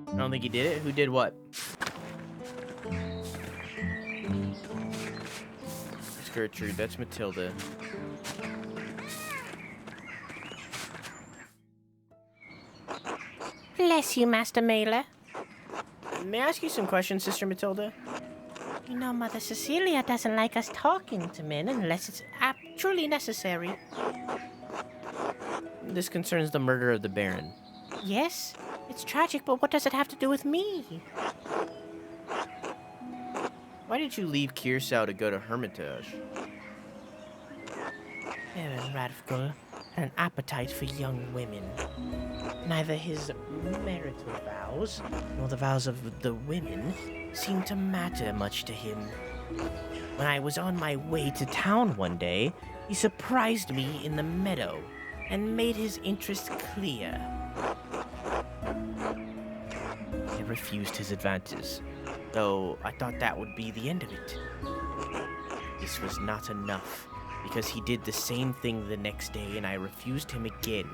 I don't think he did it. Who did what? That's Gertrude. That's Matilda. Bless you, Master Maler. May I ask you some questions, Sister Matilda? You know, Mother Cecilia doesn't like us talking to men unless it's truly necessary. This concerns the murder of the Baron. Yes, it's tragic, but what does it have to do with me? Why did you leave Kiersau to go to Hermitage? Baron Radfgul had an appetite for young women. Neither his marital vows nor the vows of the women seemed to matter much to him. When I was on my way to town one day, he surprised me in the meadow and made his interest clear. I refused his advances, though I thought that would be the end of it. This was not enough, because he did the same thing the next day and I refused him again.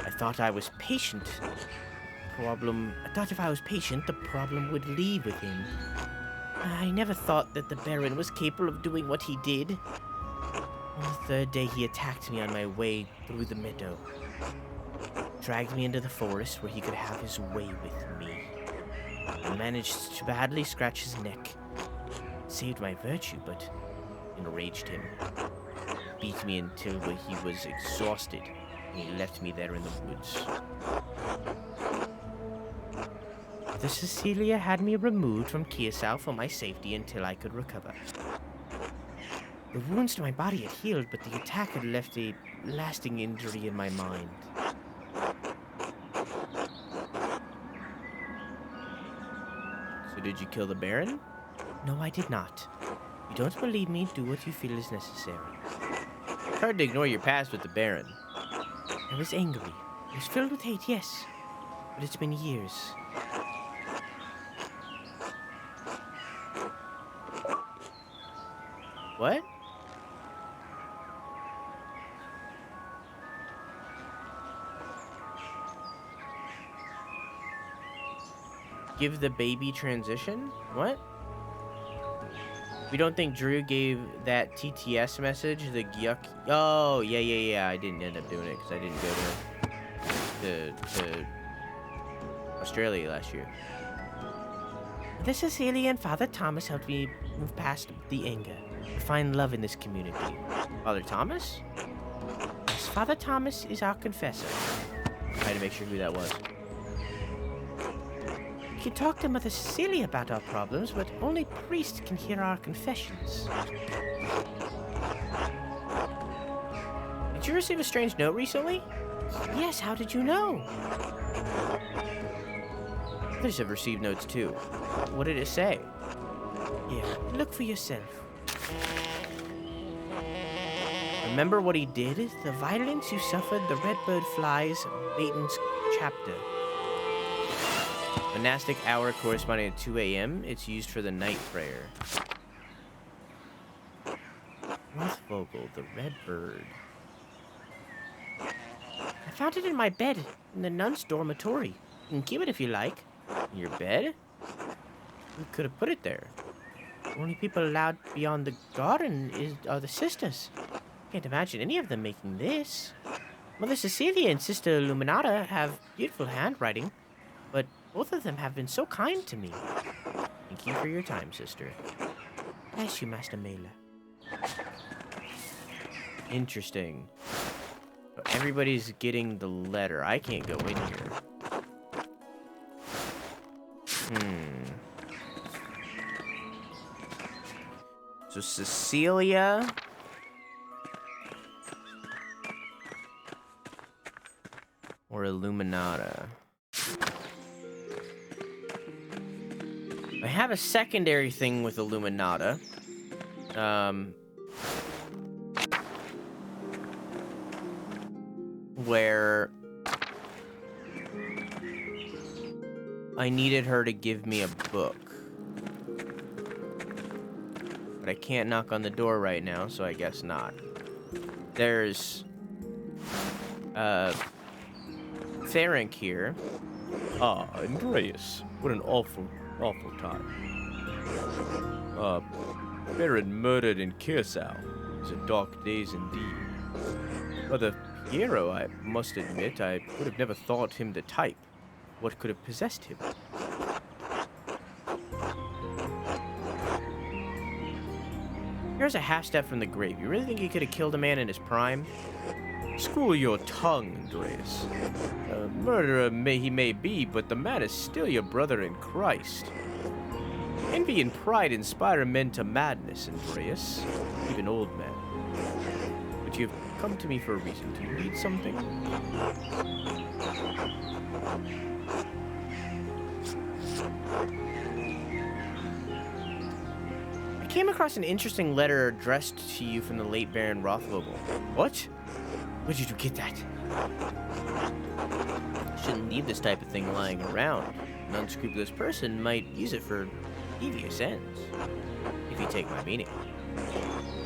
I thought I was patient. I thought if I was patient, the problem would leave with him. I never thought that the Baron was capable of doing what he did. On the third day, he attacked me on my way through the meadow. Dragged me into the forest where he could have his way with me. I managed to badly scratch his neck. Saved my virtue, but enraged him. Beat me until he was exhausted, and he left me there in the woods. Mother Cecilia had me removed from Kiersau for my safety until I could recover. The wounds to my body had healed, but the attack had left a lasting injury in my mind. So did you kill the Baron? No, I did not. If you don't believe me, do what you feel is necessary. It's hard to ignore your past with the Baron. I was angry. I was filled with hate, yes. But it's been years. What? Give the baby transition? What? We don't think Drew gave that TTS message, the Gyuk. Oh, yeah. I didn't end up doing it because I didn't go to Australia last year. The Cecilia and Father Thomas helped me move past the anger. Find love in this community. Father Thomas? Yes, Father Thomas is our confessor. I had to make sure who that was. We can talk to Mother Cecilia about our problems, but only priests can hear our confessions. Did you receive a strange note recently? Yes, how did you know? Others have received notes too. What did it say? Here, look for yourself. Remember what he did? The violence you suffered, the redbird flies, Baton's chapter. Monastic hour corresponding at 2 a.m. It's used for the night prayer. Rothvogel, the red bird. I found it in my bed in the nun's dormitory. You can keep it if you like. In your bed? Who could have put it there? The only people allowed beyond the garden are the sisters. Can't imagine any of them making this. Mother Cecilia and Sister Illuminata have beautiful handwriting, but both of them have been so kind to me. Thank you for your time, sister. Bless you, Master Maler. Interesting. Everybody's getting the letter. I can't go in here. So Cecilia... or Illuminata. I have a secondary thing with Illuminata. Where I needed her to give me a book. But I can't knock on the door right now, so I guess not. There's Ferenc here. Ah, Andreas. What an awful time. Baron murdered in Kiersau. It was a dark days indeed. Brother Piero, I must admit, I would have never thought him the type. What could have possessed him? Here's a half step from the grave. You really think he could have killed a man in his prime? School your tongue, Andreas. A murderer he may be, but the man is still your brother in Christ. Envy and pride inspire men to madness, Andreas. Even old men. But you have come to me for a reason. Do you need something? I came across an interesting letter addressed to you from the late Baron Rothvogel. What? Where did you get that? Shouldn't leave this type of thing lying around. An unscrupulous person might use it for devious ends, if you take my meaning.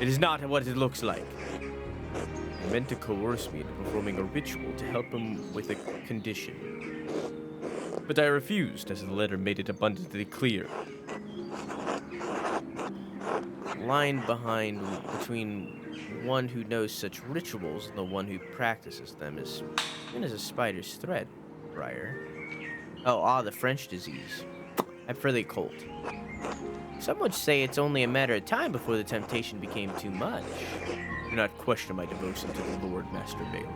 It is not what it looks like. He meant to coerce me into performing a ritual to help him with a condition. But I refused, as the letter made it abundantly clear. Line between one who knows such rituals and the one who practices them is thin as a spider's thread, Briar. Oh, the French disease. I prefer the occult. Some would say it's only a matter of time before the temptation became too much. Do not question my devotion to the Lord, Master Maler.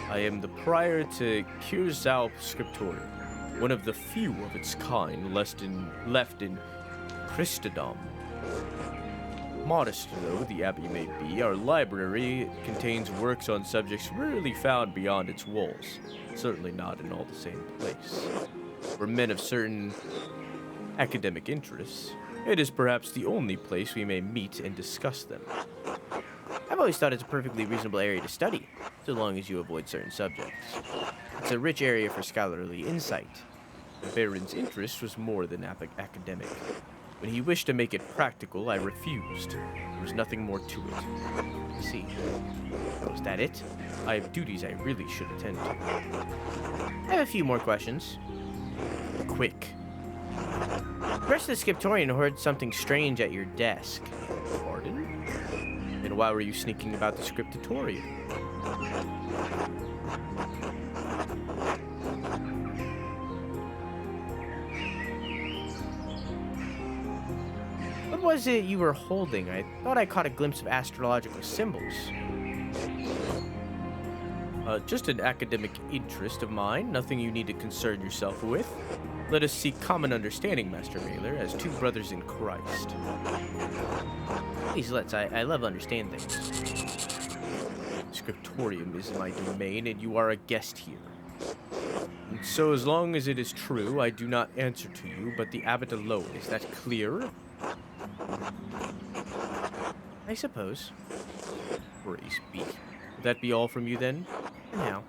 I am the prior to Kiersau Scriptorium, one of the few of its kind left in Christendom. Modest though the abbey may be, our library contains works on subjects rarely found beyond its walls, certainly not in all the same place. For men of certain academic interests, it is perhaps the only place we may meet and discuss them. I've always thought it's a perfectly reasonable area to study, so long as you avoid certain subjects. It's a rich area for scholarly insight. The Baron's interest was more than academic. When he wished to make it practical, I refused. There was nothing more to it. I see. Oh, is that it? I have duties I really should attend to. I have a few more questions. Quick. The rest of the Scriptorian heard something strange at your desk. Pardon? Then why were you sneaking about the Scriptorium? What was it you were holding? I thought I caught a glimpse of astrological symbols. Just an academic interest of mine. Nothing you need to concern yourself with. Let us seek common understanding, Master Maler, as two brothers in Christ. Please, let's. I love understanding things. Scriptorium is my domain, and you are a guest here. And so, as long as it is true, I do not answer to you, but the abbot alone. Is that clear? I suppose. Praise be. Would that be all from you, then? For now.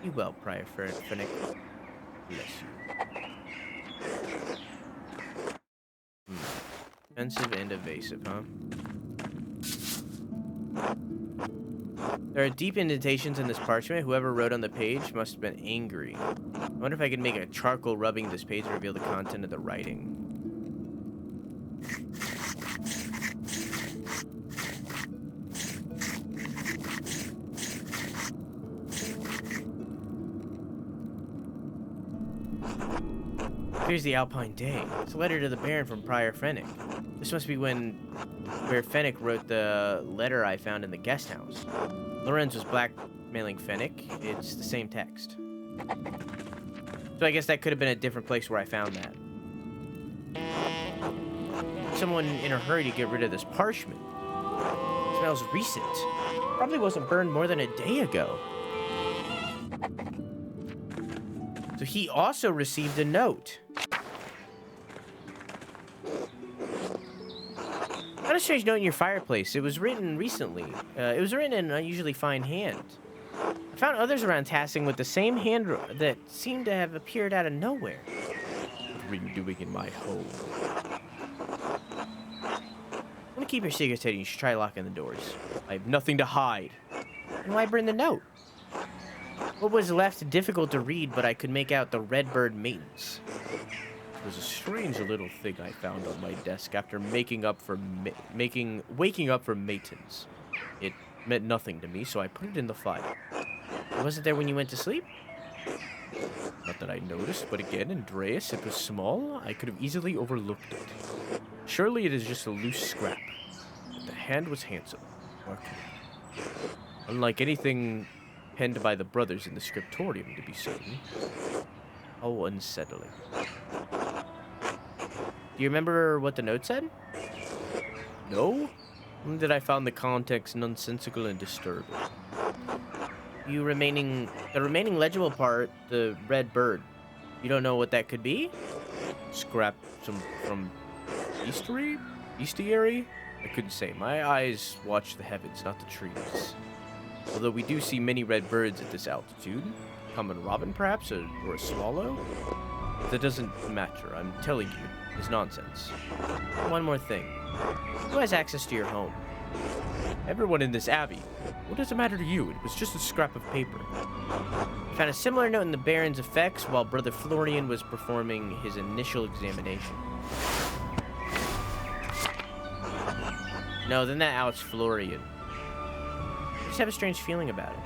Be well, Prior Fennick. Bless you. Offensive and evasive, huh? There are deep indentations in this parchment. Whoever wrote on the page must have been angry. I wonder if I could make a charcoal rubbing this page to reveal the content of the writing. Here's the Alpine Day. It's a letter to the Baron from Prior Fennick. This must be where Fennick wrote the letter I found in the guest house. Lorenz was blackmailing Fennick. It's the same text. So I guess that could have been a different place where I found that. Someone in a hurry to get rid of this parchment. It smells recent. Probably wasn't burned more than a day ago. So he also received a note. Not a strange note in your fireplace. It was written recently. It was written in an unusually fine hand. I found others around Tassing with the same hand that seemed to have appeared out of nowhere. What were you doing in my home? I want to keep your secrets hidden. You should try locking the doors. I have nothing to hide. And why burn the note? What was left difficult to read, but I could make out the Redbird Matins. It was a strange little thing I found on my desk after waking up from matins. It meant nothing to me, so I put it in the fire. Was it there when you went to sleep? Not that I noticed, but again, Andreas, it was small. I could have easily overlooked it. Surely it is just a loose scrap. But the hand was handsome. Unlike anything penned by the brothers in the Scriptorium, to be certain. How unsettling. Do you remember what the note said? No? Only that I found the context nonsensical and disturbing. The remaining legible part, the red bird. You don't know what that could be? Scrap from bestiary? I couldn't say. My eyes watch the heavens, not the trees. Although we do see many red birds at this altitude. Common robin, perhaps, or a swallow? That doesn't matter. I'm telling you, it's nonsense. One more thing. Who has access to your home? Everyone in this abbey. What does it matter to you? It was just a scrap of paper. I found a similar note in the Baron's effects while Brother Florian was performing his initial examination. No, then that out's Florian. I just have a strange feeling about it.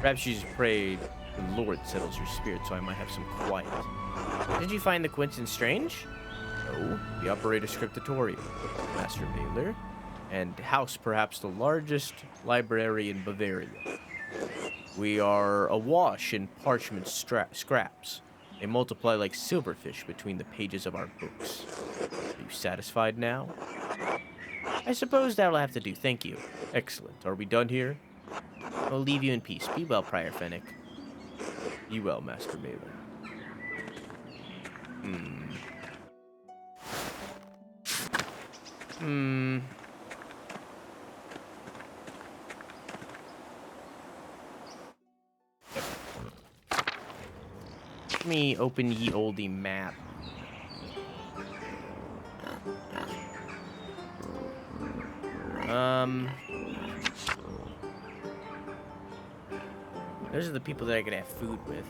Perhaps she's afraid the Lord settles her spirit, so I might have some quiet. Did you find the coincidence strange? No, we operate a scriptorium, Master Maler, and house perhaps the largest library in Bavaria. We are awash in parchment scraps. They multiply like silverfish between the pages of our books. Are you satisfied now? I suppose that'll have to do, thank you. Excellent. Are we done here? I'll leave you in peace. Be well, Prior Fennick. Be well, Master Maler. Let me open ye olde map. Those are the people that I could have food with.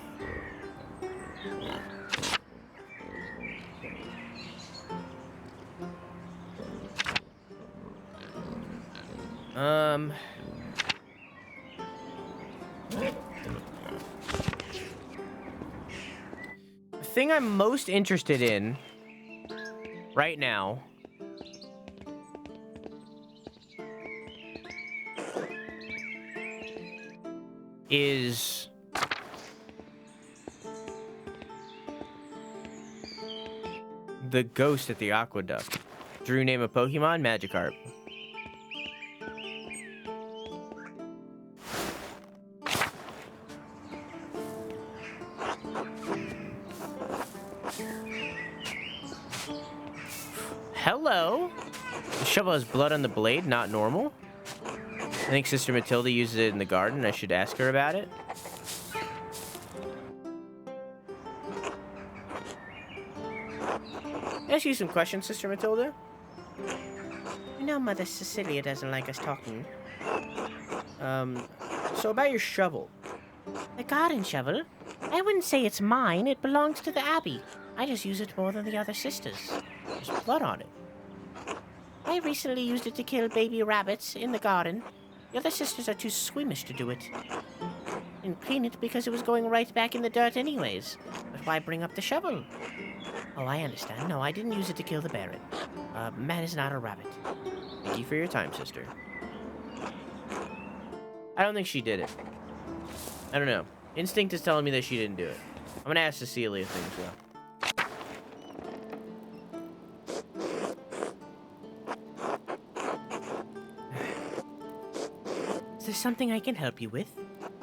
The thing I'm most interested in right now is the ghost at the aqueduct. Drew name of Pokemon, Magikarp. Hello? The shovel has blood on the blade, not normal. I think Sister Matilda uses it in the garden. I should ask her about it. Ask you some questions, Sister Matilda. You know Mother Cecilia doesn't like us talking. So about your shovel. The garden shovel? I wouldn't say it's mine. It belongs to the Abbey. I just use it more than the other sisters. There's blood on it. I recently used it to kill baby rabbits in the garden. The other sisters are too squeamish to do it. Didn't clean it because it was going right back in the dirt anyways. But why bring up the shovel? Oh, I understand. No, I didn't use it to kill the Baron. Man is not a rabbit. Thank you for your time, sister. I don't think she did it. I don't know. Instinct is telling me that she didn't do it. I'm gonna ask Cecilia things, though. Is there something I can help you with?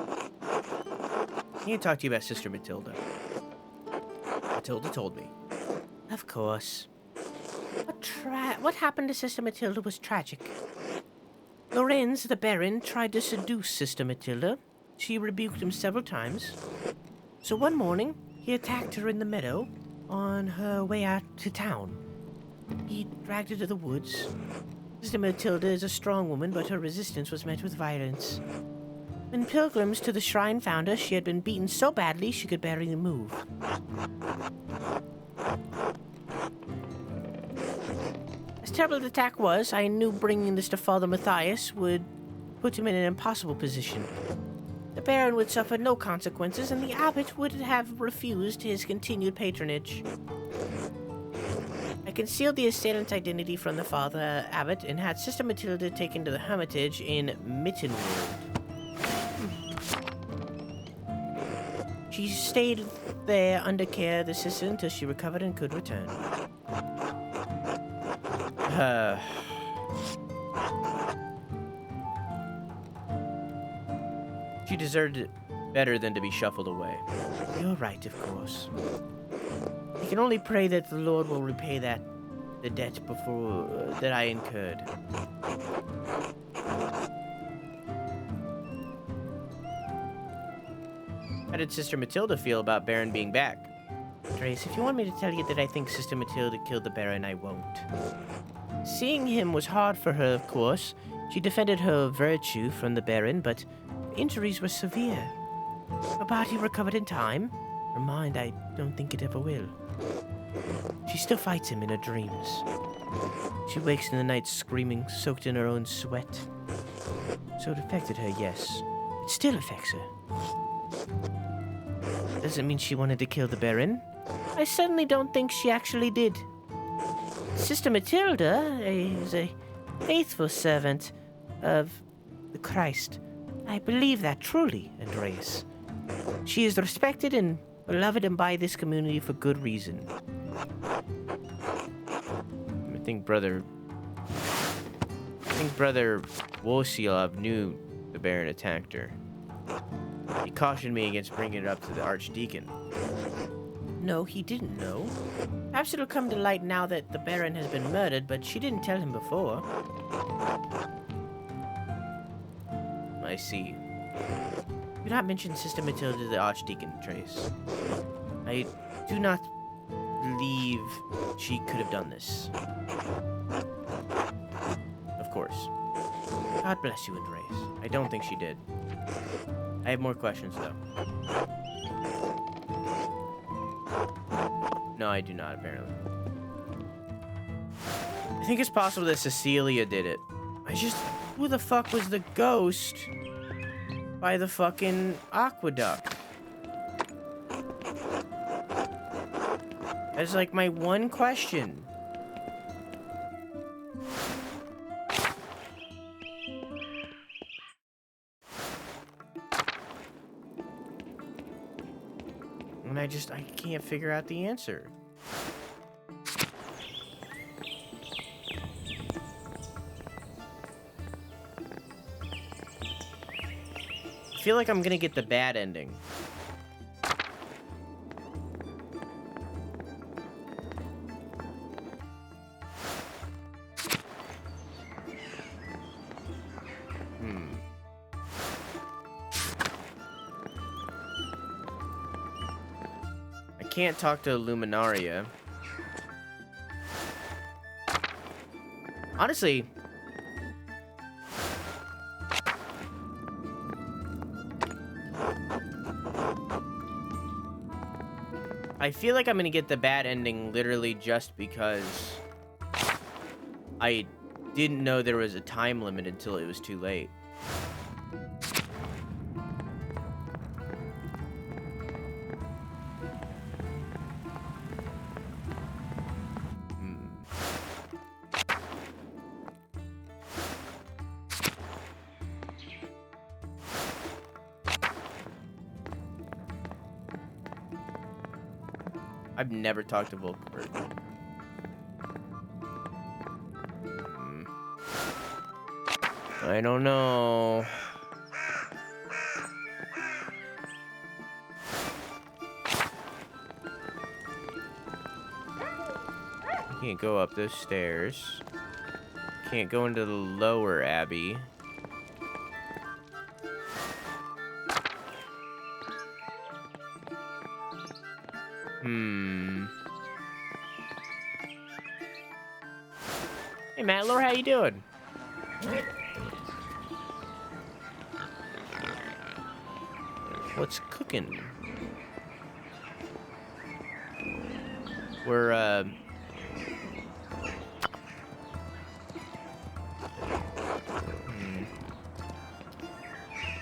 I need to talk to you about Sister Matilda. Matilda told me. Of course. What happened to Sister Matilda was tragic. Lorenz, the Baron, tried to seduce Sister Matilda. She rebuked him several times. So one morning, he attacked her in the meadow on her way out to town. He dragged her to the woods. Sister Matilda is a strong woman, but her resistance was met with violence. When pilgrims to the shrine found her, she had been beaten so badly she could barely move. As terrible the attack was, I knew bringing this to Father Matthias would put him in an impossible position. The Baron would suffer no consequences, and the abbot would have refused his continued patronage. I concealed the assailant's identity from the Father Abbot and had Sister Matilda taken to the hermitage in Mittenwood. She stayed there under care of the sister until she recovered and could return. She deserved it better than to be shuffled away. You're right, of course. I can only pray that the Lord will repay the debt before that I incurred. How did Sister Matilda feel about Baron being back? Trace, if you want me to tell you that I think Sister Matilda killed the Baron, I won't. Seeing him was hard for her, of course. She defended her virtue from the Baron, but injuries were severe. Her body recovered in time. Her mind, I don't think it ever will. She still fights him in her dreams. She wakes in the night screaming, soaked in her own sweat. So it affected her, yes. It still affects her. Doesn't mean she wanted to kill the Baron. I certainly don't think she actually did. Sister Matilda is a faithful servant of the Christ. I believe that truly, Andreas. She is respected and beloved and by this community for good reason. I think Brother Wosielov knew the Baron attacked her. He cautioned me against bringing it up to the Archdeacon. No, he didn't know. Perhaps it'll come to light now that the Baron has been murdered, but she didn't tell him before. I see. Do not mention Sister Matilda to the Archdeacon, Trace. I do not believe she could have done this. Of course. God bless you, Andreas. I don't think she did. I have more questions, though. No, I do not, apparently. I think it's possible that Cecilia did it. Who the fuck was the ghost by the fucking aqueduct? That's like my one question. And I can't figure out the answer. I feel like I'm gonna get the bad ending. I can't talk to Luminaria. Honestly, I feel like I'm gonna get the bad ending literally just because I didn't know there was a time limit until it was too late. I've never talked to Volkberg. I don't know. Can't go up those stairs. Can't go into the lower abbey. Hey, Maler, how you doing? What's cooking? We're,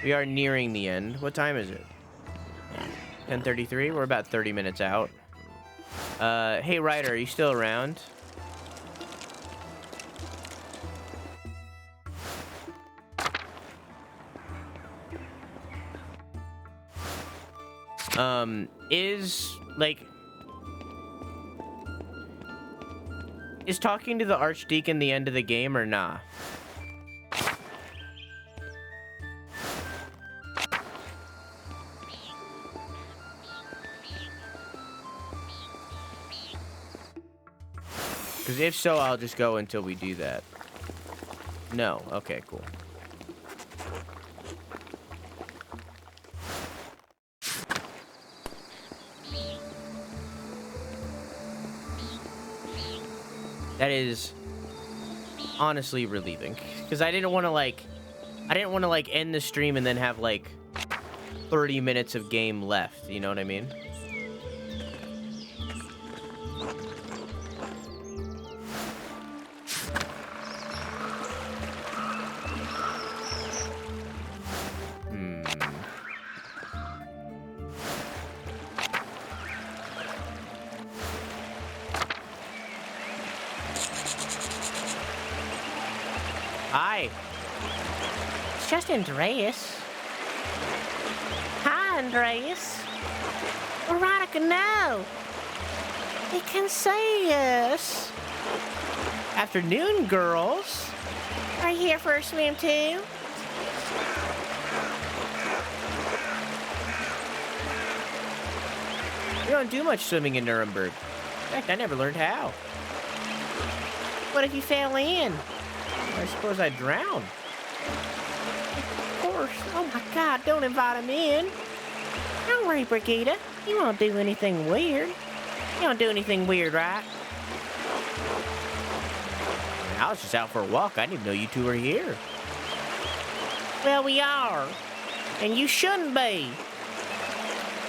we are nearing the end. What time is it? 10:33? We're about 30 minutes out. Hey, Ryder, are you still around? Is talking to the Archdeacon the end of the game or nah? Because if so, I'll just go until we do that. No. Okay, cool. That is honestly relieving. Because I didn't want to, end the stream and then have, 30 minutes of game left. You know what I mean? Hi. It's just Andreas. Hi, Andreas. Veronica, no. They can see us. Afternoon, girls. Are you here for a swim, too? We don't do much swimming in Nuremberg. In fact, I never learned how. What if you fell in? I suppose I'd drown. Of course. Oh, my God, don't invite him in. Don't worry, Brigitte. You won't do anything weird. You don't do anything weird, right? I was just out for a walk. I didn't even know you two were here. Well, we are. And you shouldn't be.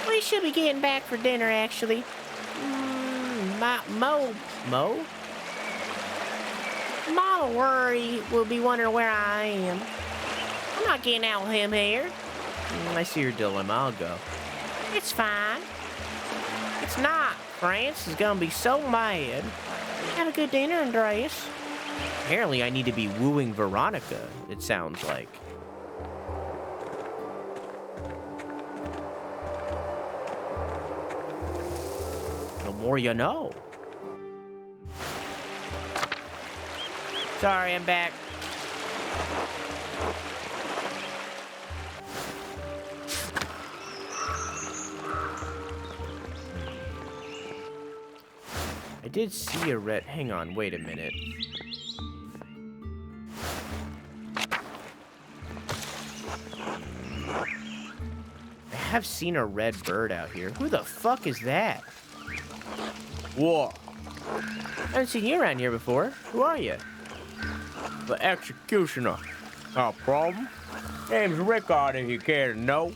We should be getting back for dinner, actually. Mo? Mama worry will be wondering where I am. I'm not getting out with him here. I see your dilemma. I'll go. It's fine. It's not. France is gonna be so mad. Have a good dinner, Andreas. Apparently, I need to be wooing Veronica, it sounds like. The more you know. Sorry, I'm back. I did see a red... Hang on, wait a minute. I have seen a red bird out here. Who the fuck is that? Whoa. I haven't seen you around here before. Who are you? The executioner. No problem. Name's Rickard, if you care to know.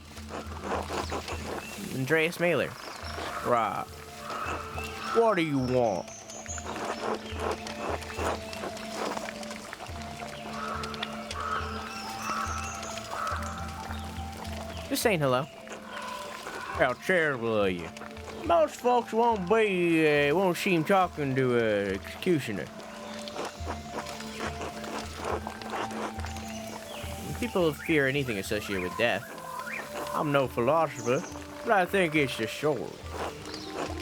Andreas Maler. Right. What do you want? Just saying hello. How charitable of you. Most folks won't seem talking to an executioner. People fear anything associated with death. I'm no philosopher, but I think it's the sword.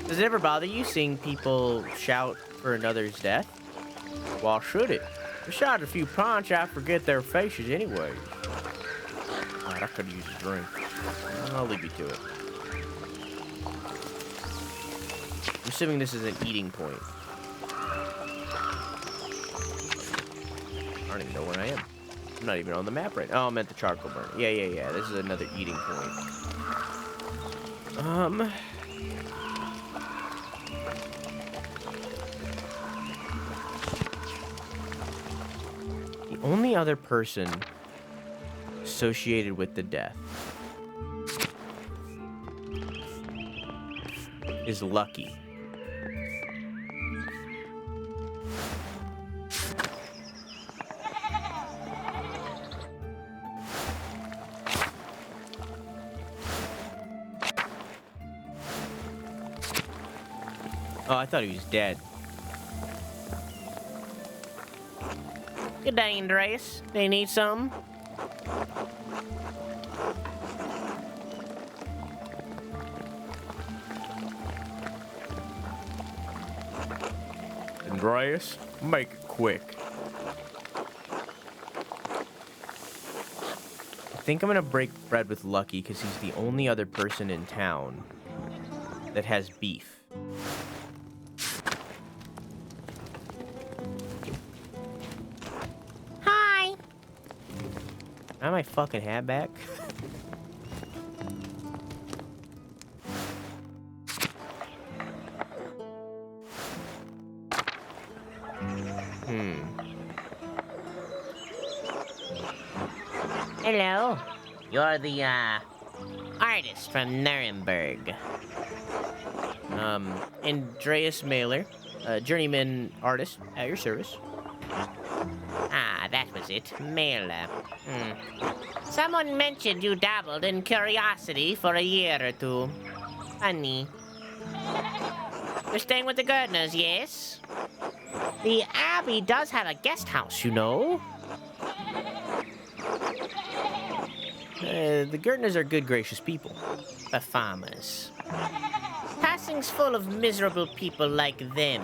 Does it ever bother you seeing people shout for another's death? Why should it? Besides a few punch, I forget their faces anyway. Alright, I could use a drink. I'll leave you to it. I'm assuming this is an eating point. I don't even know where I am. I'm not even on the map right now. Oh, I'm at the charcoal burner. Yeah. This is another eating point. The only other person associated with the death is Lucky. Oh, I thought he was dead. Good day, Andreas. They need something? Andreas, make it quick. I think I'm gonna break bread with Lucky because he's the only other person in town that has beef. Hi. I have my fucking hat back. Hello. You're the, artist from Nuremberg. Andreas Maler, journeyman artist at your service. Ah, that was it. Maler. Someone mentioned you dabbled in curiosity for a year or two. Funny. You're staying with the Gardners, yes? The Abbey does have a guest house, you know. The Gertners are good, gracious people. The farmers. Tassing's full of miserable people like them.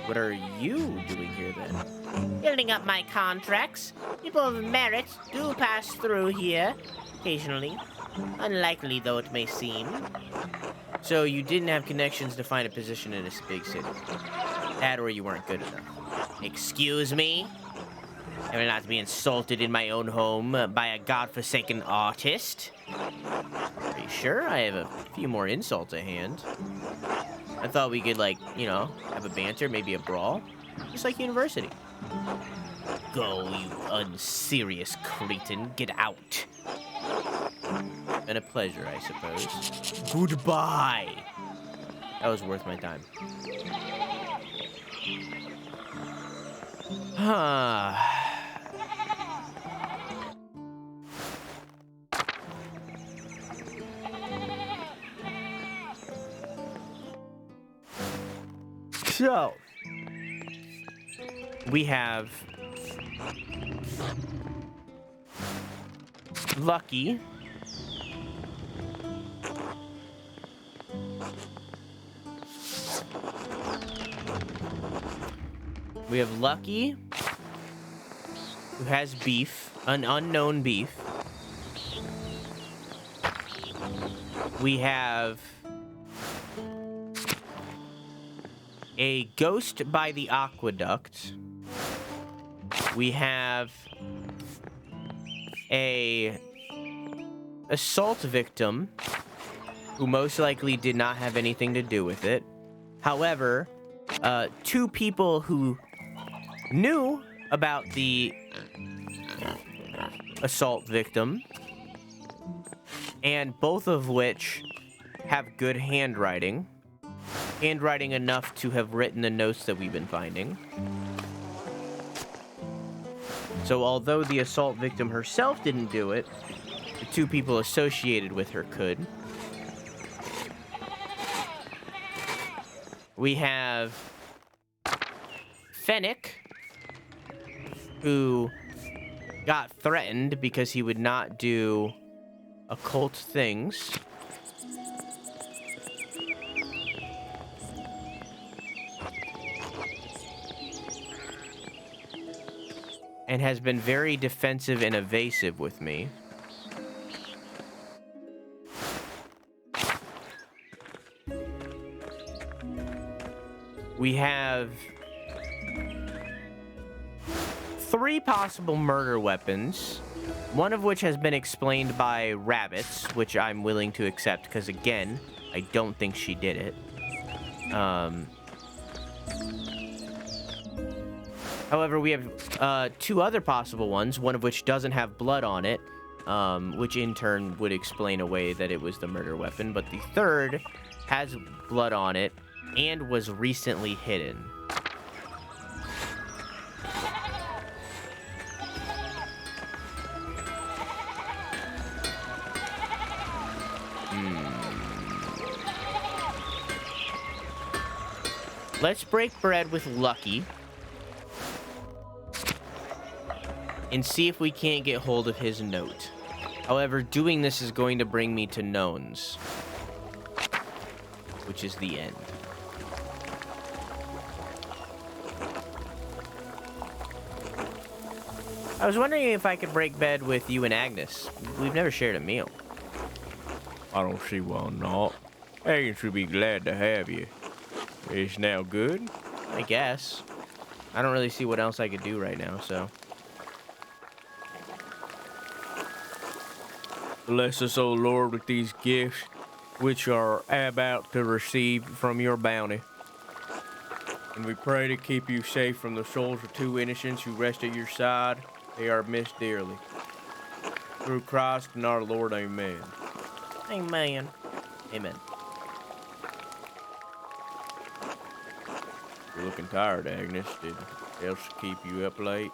What are you doing here, then? Building up my contracts. People of merit do pass through here, occasionally. Unlikely, though it may seem. So you didn't have connections to find a position in this big city? That or you weren't good enough? Excuse me? I will not be insulted in my own home by a godforsaken artist. Are you sure? I have a few more insults at hand. I thought we could, like, you know, have a banter, maybe a brawl. Just like university. Go, you unserious cretin. Get out. Been a pleasure, I suppose. Goodbye! That was worth my time. So, we have Lucky. We have Lucky, who has beef, an unknown beef. We have a ghost by the aqueduct. We have a assault victim who most likely did not have anything to do with it. However, two people who knew about the assault victim, and both of which have good handwriting. Handwriting enough to have written the notes that we've been finding. So although the assault victim herself didn't do it, the two people associated with her could. We have Fennec, who got threatened because he would not do occult things. And has been very defensive and evasive with me. We have 3 possible murder weapons, one of which has been explained by rabbits, which I'm willing to accept because, again, I don't think she did it. However, we have 2 other possible ones, one of which doesn't have blood on it, which in turn would explain away that it was the murder weapon, but the third has blood on it and was recently hidden. Let's break bread with Lucky and see if we can't get hold of his note. However, doing this is going to bring me to Nones, which is the end. I was wondering if I could break bed with you and Agnes. We've never shared a meal. I don't see why not. Agnes would be glad to have you. It's now good? I guess. I don't really see what else I could do right now, so. Bless us, O Lord, with these gifts, which are about to receive from your bounty. And we pray to keep you safe from the souls of 2 innocents who rest at your side. They are missed dearly. Through Christ and our Lord, amen. Amen. Amen. You're looking tired, Agnes. Did else keep you up late?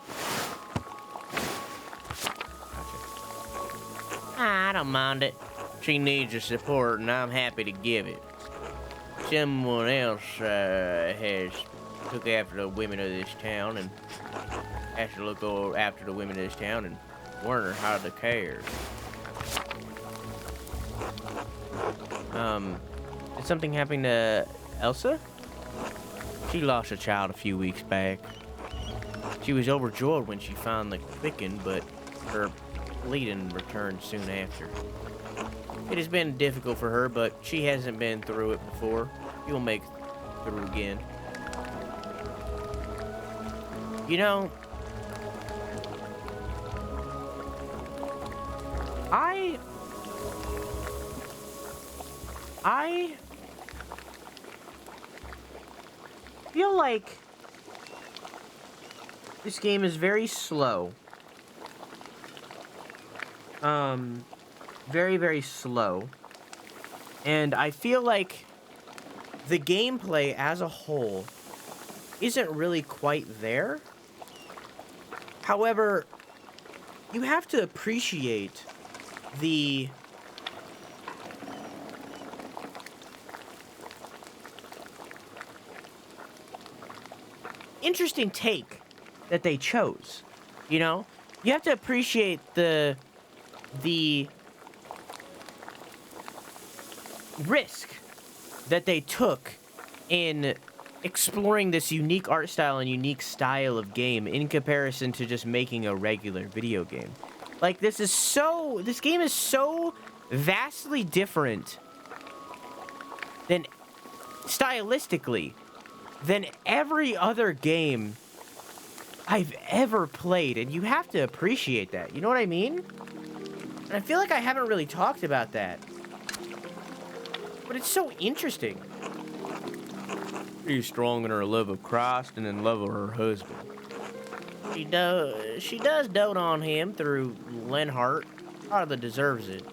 I don't mind it. She needs the support, and I'm happy to give it. Someone else has took after the women of this town and has to look after the women of this town and Werner hardly cares. Did something happen to Elsa? She lost a child a few weeks back. She was overjoyed when she found the quickened, but her bleeding returned soon after. It has been difficult for her, but she hasn't been through it before. You'll make it through again. You know, I feel like this game is very slow. Very, very slow. And I feel like the gameplay as a whole isn't really quite there. However, you have to appreciate the interesting take that they chose. You know, you have to appreciate the risk that they took in exploring this unique art style and unique style of game in comparison to just making a regular video game. Like, this game is so vastly different than, stylistically, than every other game I've ever played, and you have to appreciate that. You know what I mean? And I feel like I haven't really talked about that. But it's so interesting. She's strong in her love of Christ and in love of her husband. She does dote on him through Lenhart. Hardly deserves it.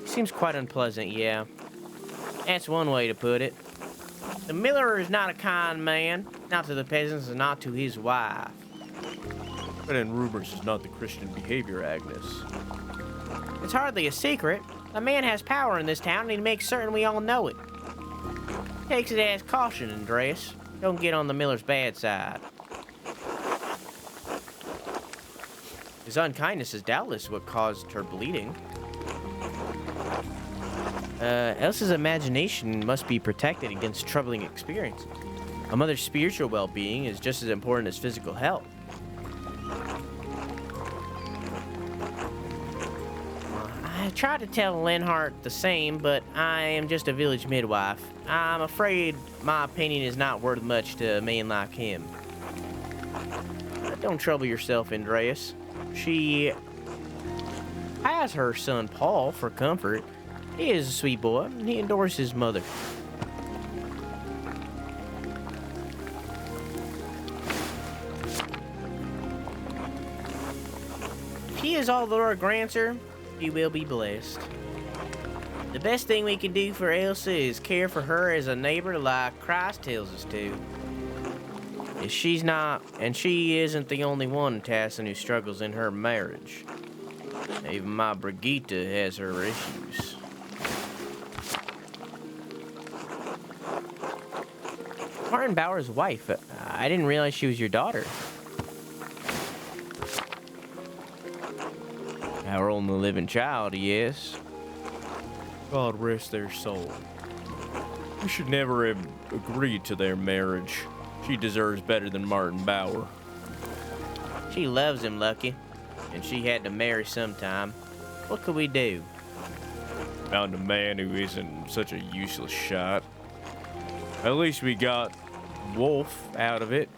Seems quite unpleasant, yeah. That's one way to put it. The miller is not a kind man, not to the peasants and not to his wife. But in rumors is not the Christian behavior, Agnes. It's hardly a secret. The man has power in this town, and he makes certain we all know it. Takes it as caution, Andreas. Don't get on the miller's bad side. His unkindness is doubtless what caused her bleeding. Elsa's imagination must be protected against troubling experiences. A mother's spiritual well-being is just as important as physical health. I tried to tell Lenhart the same, but I am just a village midwife. I'm afraid my opinion is not worth much to a man like him. Don't trouble yourself, Andreas. She has her son Paul for comfort. He is a sweet boy, and he adores his mother. If he is all the Lord grants her, she will be blessed. The best thing we can do for Elsa is care for her as a neighbor like Christ tells us to. She's not, and she isn't the only one, Tassing, who struggles in her marriage. Even my Brigitte has her issues. Martin Bauer's wife. I didn't realize she was your daughter. Our only living child, yes. God rest their soul. We should never have agreed to their marriage. She deserves better than Martin Bauer. She loves him, Lucky, and she had to marry sometime. What could we do? Found a man who isn't such a useless shot. At least we got Wolf out of it.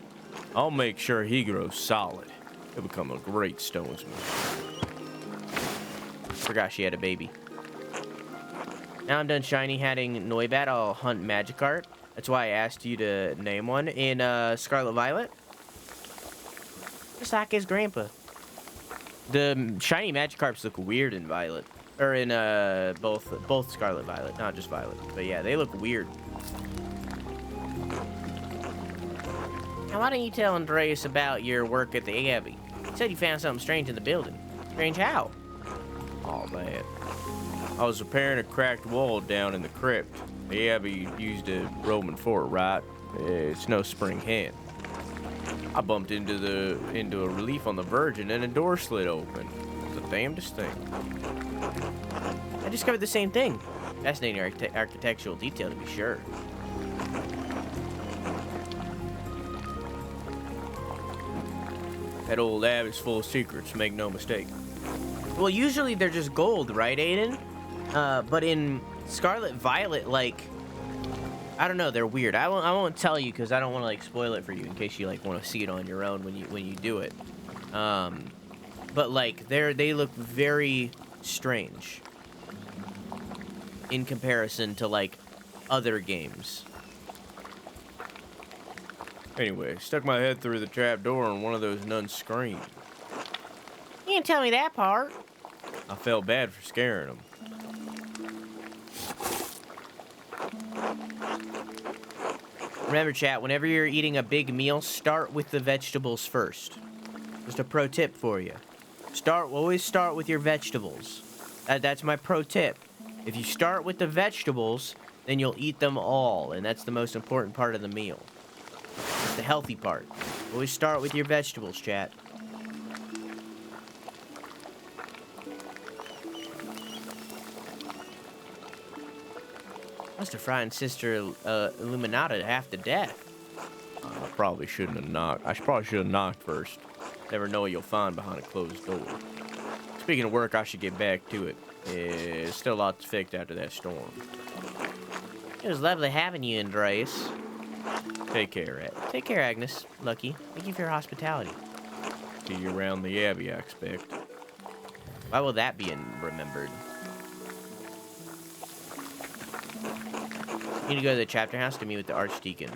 I'll make sure he grows solid. He'll become a great stonesman. Forgot she had a baby. Now I'm done shiny hatting Noibat, I'll hunt Magikarp. That's why I asked you to name one in Scarlet Violet. Just like his grandpa. The shiny Magikarps look weird in Violet. Or in both Scarlet Violet, not just Violet. But yeah, they look weird. Now why don't you tell Andreas about your work at the Abbey? You said you found something strange in the building. Strange how? All that. I was repairing a cracked wall down in the crypt. The Abbey used a Roman fort, right? It's no spring hand. I bumped into a relief on the Virgin and a door slid open. It was the damnedest thing. I discovered the same thing. Fascinating architectural detail, to be sure. That old Abbey's full of secrets, make no mistake. Well, usually they're just gold, right, Aiden? But in Scarlet Violet, like, I don't know, they're weird. I won't tell you because I don't want to like spoil it for you in case you like want to see it on your own when you do it. But like they look very strange in comparison to like other games. Anyway, stuck my head through the trap door and one of those nuns screamed. You didn't tell me that part. I felt bad for scaring them. Remember, chat, whenever you're eating a big meal, start with the vegetables first. Just a pro tip for you. Always start with your vegetables. That's my pro tip. If you start with the vegetables, then you'll eat them all, and that's the most important part of the meal. It's the healthy part. Always start with your vegetables, chat. Must have frightened Sister Illuminata half to death. I probably shouldn't have knocked. I probably should have knocked first. Never know what you'll find behind a closed door. Speaking of work, I should get back to it. There's still a lot to fix after that storm. It was lovely having you, Andreas. Take care, Rat. Take care, Agnes. Lucky. Thank you for your hospitality. See you around the Abbey, I expect. Why will that be remembered? You need to go to the chapter house to meet with the Archdeacon.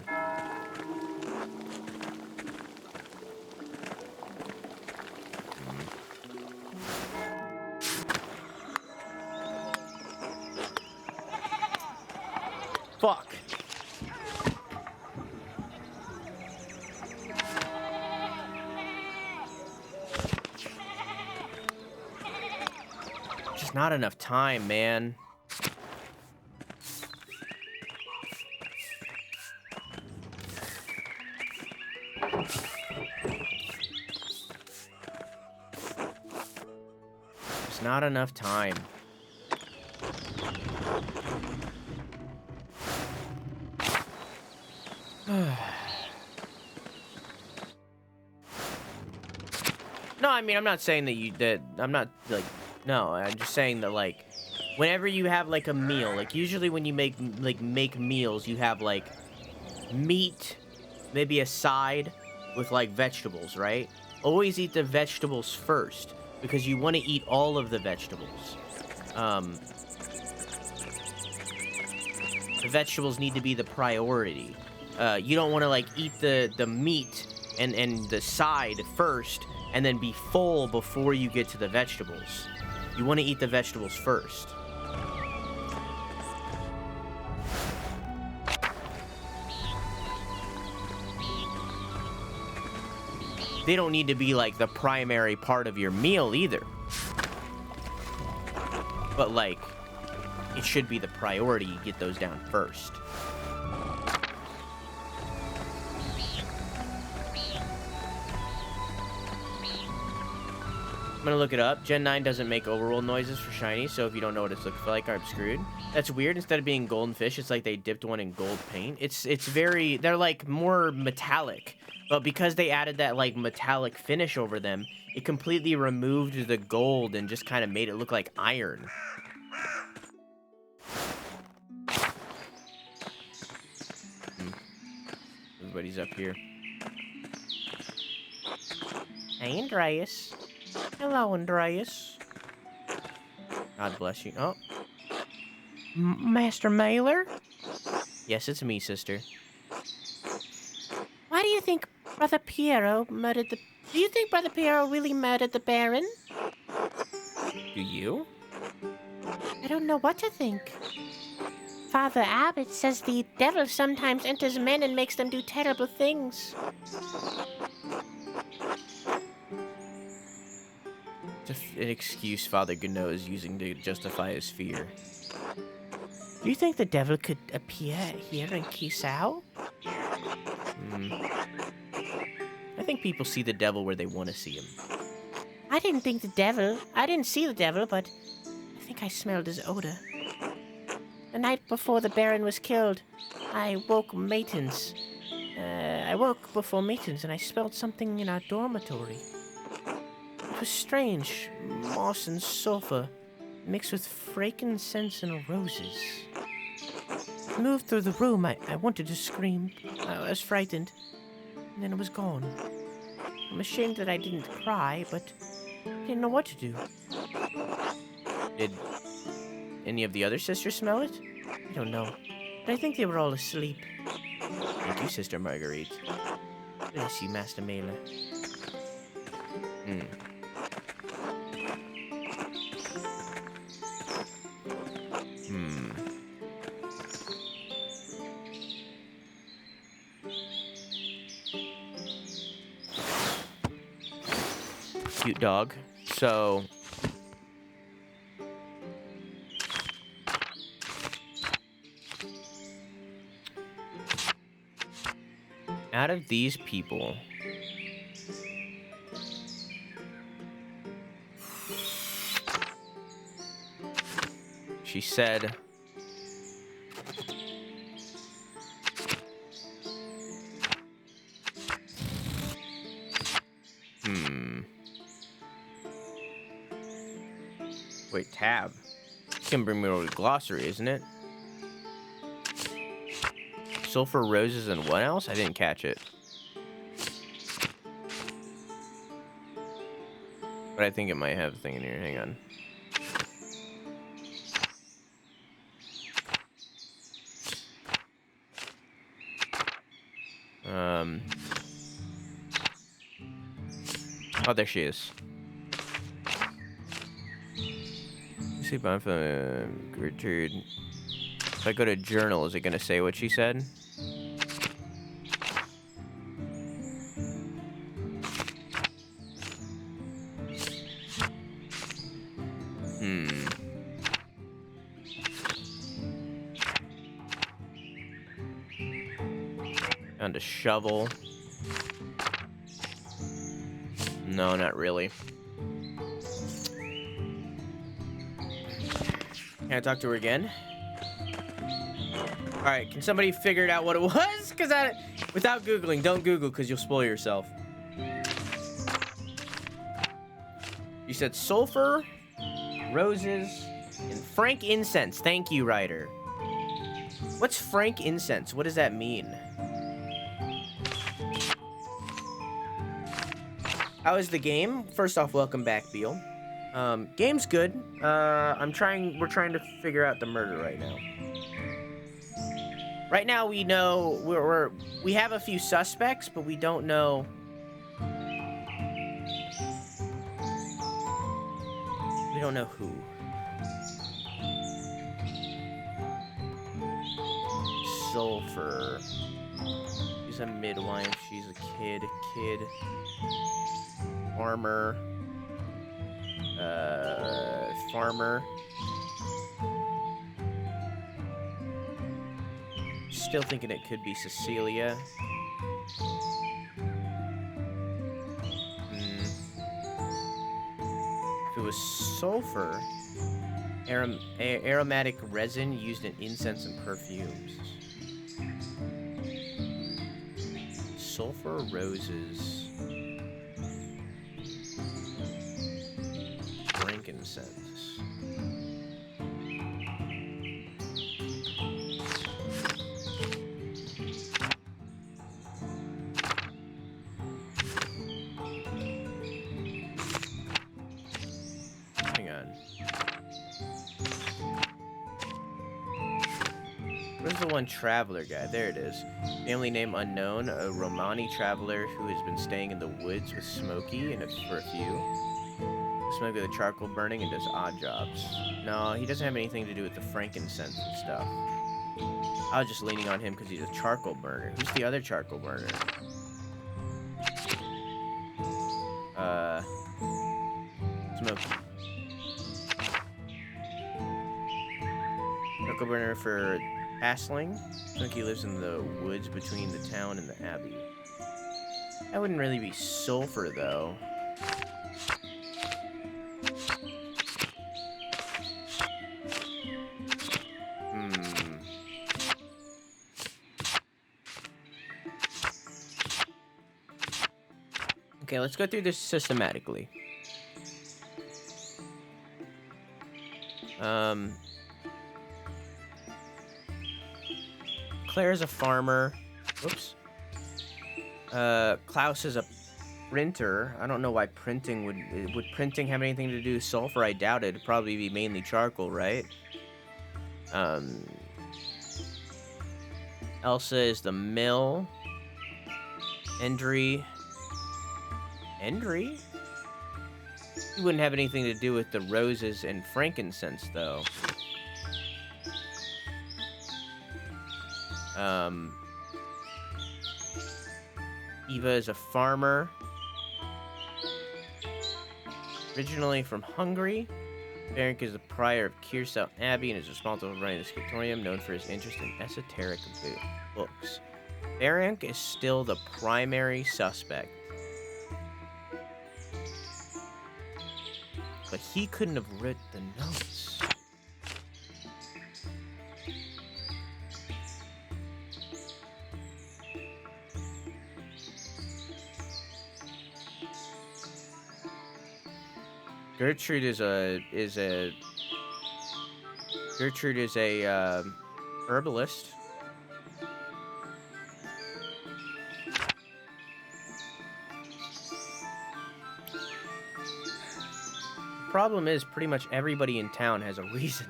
Fuck! Just not enough time, man. There's not enough time. No, I mean, I'm not saying I'm not, like, no, I'm just saying that, like, whenever you have, like, a meal, like, usually when you make meals, you have, like, meat, maybe a side with, like, vegetables, right? Always eat the vegetables first, because you want to eat all of the vegetables. The vegetables need to be the priority. You don't want to, like, eat the meat and the side first, and then be full before you get to the vegetables. You want to eat the vegetables first. They don't need to be, like, the primary part of your meal either. But, like, it should be the priority. You get those down first. I'm gonna look it up. Gen 9 doesn't make overworld noises for shiny, so if you don't know what it's looking like, I'm screwed. That's weird. Instead of being golden fish, it's like they dipped one in gold paint. It's very... They're, like, more metallic. But because they added that, like, metallic finish over them, it completely removed the gold and just kind of made it look like iron. Everybody's up here. Hey, Andreas. Hello, Andreas. God bless you. Oh. Master Maler? Yes, it's me, sister. Why do you think Brother Piero murdered the... Do you think Brother Piero really murdered the Baron? Do you? I don't know what to think. Father Abbot says the devil sometimes enters men and makes them do terrible things. It's an excuse Father Gano is using to justify his fear. Do you think the devil could appear here in Kiersau? I think people see the devil where they want to see him. I didn't see the devil, but I think I smelled his odor. The night before the Baron was killed, I woke before matins, and I smelled something in our dormitory. It was strange, moss and sulfur, mixed with frankincense and roses. I moved through the room. I wanted to scream. I was frightened, and then it was gone. I'm ashamed that I didn't cry, but I didn't know what to do. Did any of the other sisters smell it? I don't know, but I think they were all asleep. Thank you, Sister Marguerite. Bless you, Master Maler. cute dog. So out of these people, she said wait, tab. It's gonna bring me over to glossary, isn't it? Sulfur, roses, and what else? I didn't catch it. But I think it might have a thing in here. Hang on. Oh, there she is. Let's see if I'm Gertrude. If I go to journal, is it gonna say what she said? Found a shovel. No, not really. Can I talk to her again? Alright, can somebody figure out what it was? Because without Googling, don't Google because you'll spoil yourself. You said sulfur, roses, and frankincense. Thank you, writer. What's frankincense? What does that mean? How is the game? First off, welcome back, Beal. Game's good. We're trying to figure out the murder right now. Right now, we know we have a few suspects, but we don't know. We don't know who. Sulfur. She's a midwife. She's a kid. Farmer. Farmer. Still thinking it could be Cecilia. If it was sulfur, aromatic resin used in incense and perfumes. Sulfur, roses, frankincense. Hang on. Where's the one traveler guy? There it is. Family name unknown. A Romani traveler who has been staying in the woods with Smokey and for a few. Smokey with the charcoal burning and does odd jobs. No, he doesn't have anything to do with the frankincense and stuff. I was just leaning on him because he's a charcoal burner. Who's the other charcoal burner? Smokey. Charcoal burner for Hassling. Smokey lives in the woods between the town and the abbey. That wouldn't really be sulfur, though. Okay, let's go through this systematically. Claire's a farmer. Whoops. Klaus is a printer. I don't know why printing would printing have anything to do with sulfur? I doubt it. It'd probably be mainly charcoal, right? Elsa is the mill. Endry? He wouldn't have anything to do with the roses and frankincense, though. Eva is a farmer. Originally from Hungary, Ferenc is the prior of Kiersau Abbey and is responsible for running the scriptorium, known for his interest in esoteric books. Ferenc is still the primary suspect. But he couldn't have read the notes. Gertrude is a herbalist. Problem is, pretty much everybody in town has a reason.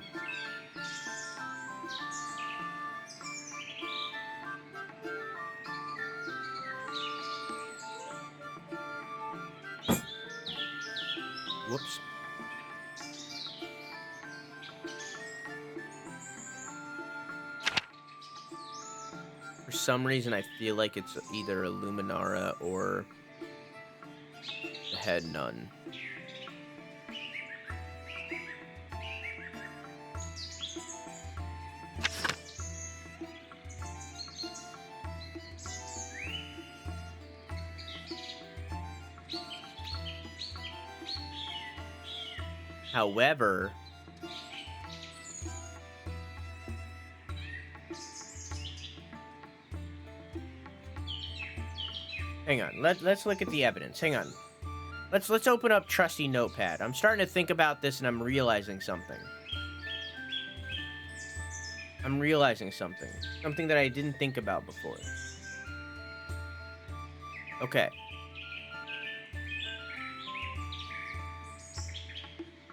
Whoops. For some reason, I feel like it's either a Luminara or the head nun. However, hang on. Let's look at the evidence. Hang on. Let's open up trusty notepad. I'm starting to think about this and I'm realizing something. Something that I didn't think about before. Okay.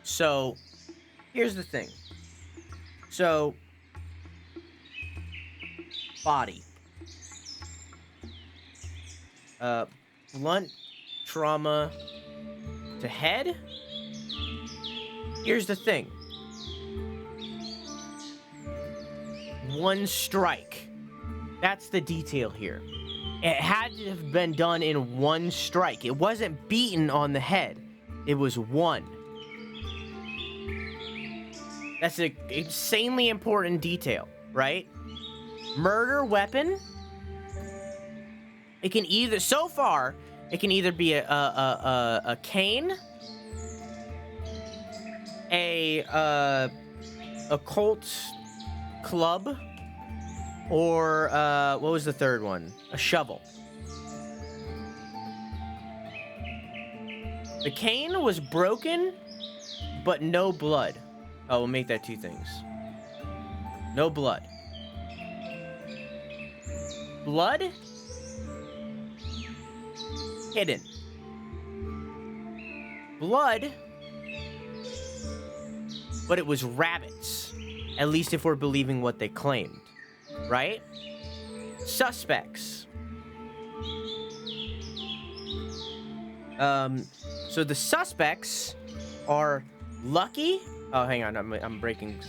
So, here's the thing. So, body. Blunt trauma to head. Here's the thing. One strike. That's the detail here. It had to have been done in one strike. It wasn't beaten on the head. It was one. That's an insanely important detail, right? Murder weapon. It can either, so far, it can either be a cane, a occult club, or what was the third one? A shovel. The cane was broken, but no blood. Oh, we'll make that two things. No blood. Blood? Hidden. Blood? But it was rabbits. At least if we're believing what they claimed. Right? Suspects. So the suspects are Lucky. Oh, hang on, I'm breaking.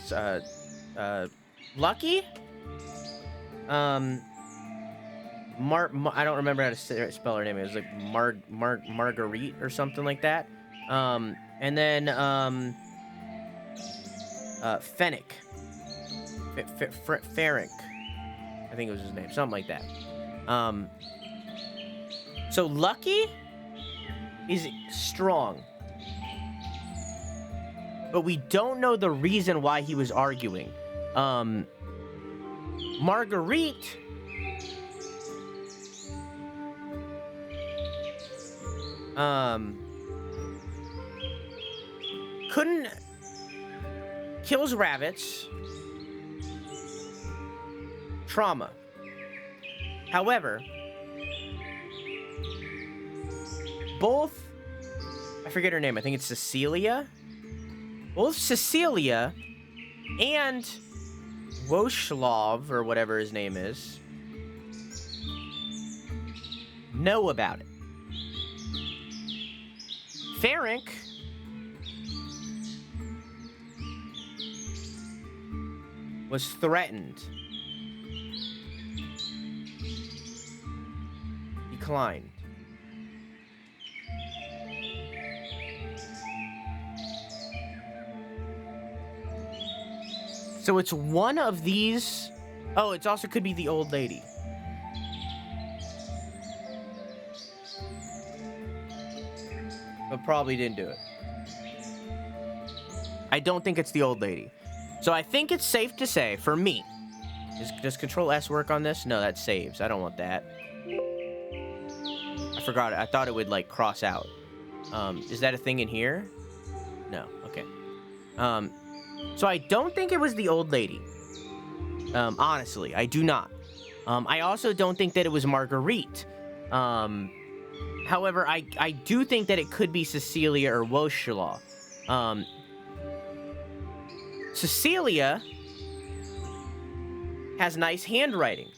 Lucky. I don't remember how to spell her name. It was like Marguerite or something like that. And then Fennec. Ferenc. I think it was his name, something like that. So Lucky is strong. But we don't know the reason why he was arguing. Marguerite couldn't kills rabbits. Trauma. However, both, I forget her name, I think it's Cecilia. Both Cecilia and Woslov, or whatever his name is, know about it. Ferenc was threatened. Declined. So it's one of these. Oh, it also could be the old lady. But probably didn't do it. I don't think it's the old lady. So I think it's safe to say, for me, does Control S work on this? No, that saves. I don't want that. I forgot it. I thought it would, like, cross out. Is that a thing in here? No. Okay. So I don't think it was the old lady. Honestly, I do not. I also don't think that it was Marguerite. However, I do think that it could be Cecilia or Woshelaw. Cecilia has nice handwriting,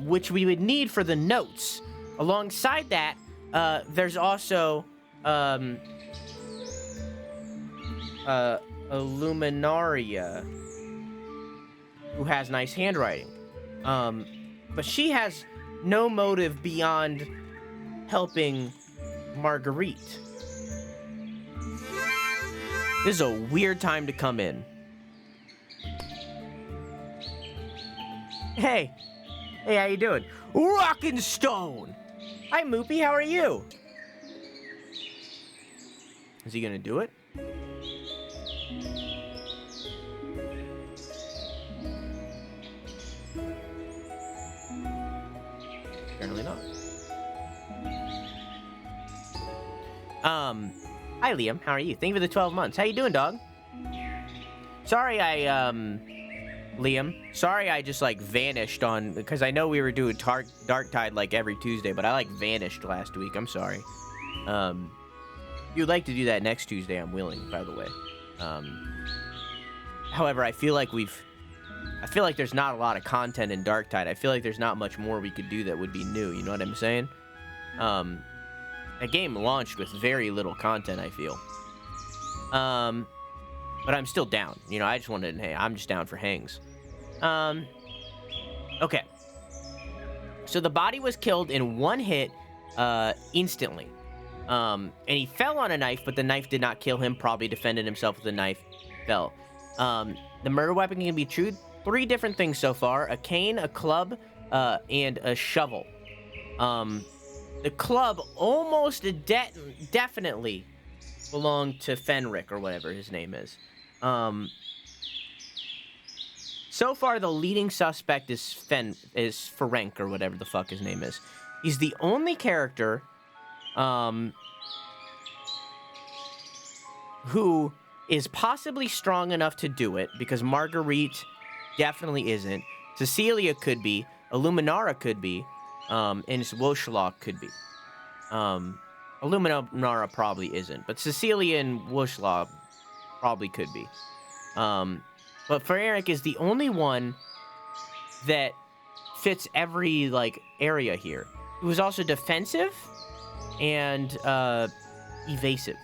which we would need for the notes. Alongside that, there's also Illuminaria, who has nice handwriting. But she has no motive beyond helping Marguerite. This is a weird time to come in. Hey, how you doing? Rockin' Stone! Hi, Moopy, how are you? Is he gonna do it? Apparently not. Hi, Liam. How are you? Thank you for the 12 months. How you doing, dog? Sorry Liam. Sorry I just, like, vanished on... Because I know we were doing Dark Tide, like, every Tuesday, but I, like, vanished last week. I'm sorry. If you'd like to do that next Tuesday, I'm willing, by the way. However, I feel like there's not a lot of content in Dark Tide. I feel like there's not much more we could do that would be new. You know what I'm saying? That game launched with very little content, I feel. But I'm still down. You know, I just wanted... Hey, I'm just down for hangs. Okay. So the body was killed in one hit, instantly. And he fell on a knife, but the knife did not kill him. Probably defended himself with the knife. Fell. The murder weapon can be three different things so far. A cane, a club, and a shovel. The club almost definitely belonged to Fenric, or whatever his name is. So far, the leading suspect is Ferenc, or whatever the fuck his name is. He's the only character, who is possibly strong enough to do it, because Marguerite definitely isn't. Cecilia could be. Illuminara could be. And Woshelaw could be. Illuminara probably isn't, but Cecilia and Woshelaw probably could be. But Ferenc is the only one that fits every, like, area here. He was also defensive and evasive.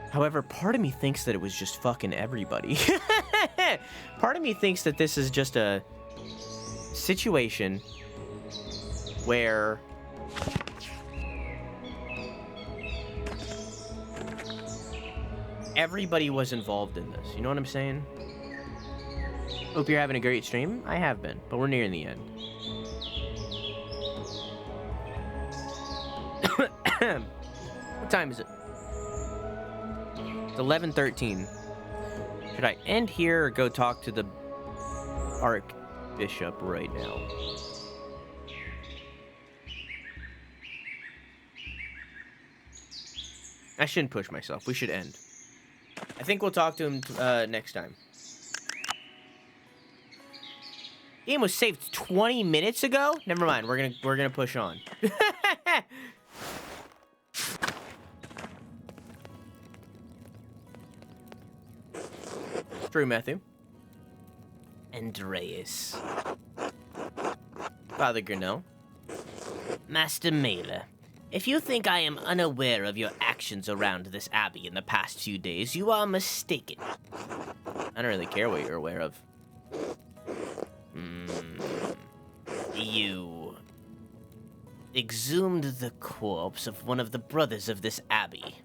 However, part of me thinks that it was just fucking everybody. Part of me thinks that this is just a situation where everybody was involved in this. You know what I'm saying? Hope you're having a great stream. I have been, but we're nearing the end. What time is it? It's 11:13. Should I end here or go talk to the Archbishop right now? I shouldn't push myself. We should end. I think we'll talk to him next time. Game was saved 20 minutes ago? Never mind. We're gonna push on. True, Matthew. Andreas. Father Grinnell. Master Maler, if you think I am unaware of your actions around this abbey in the past few days, you are mistaken. I don't really care what you're aware of. You exhumed the corpse of one of the brothers of this abbey.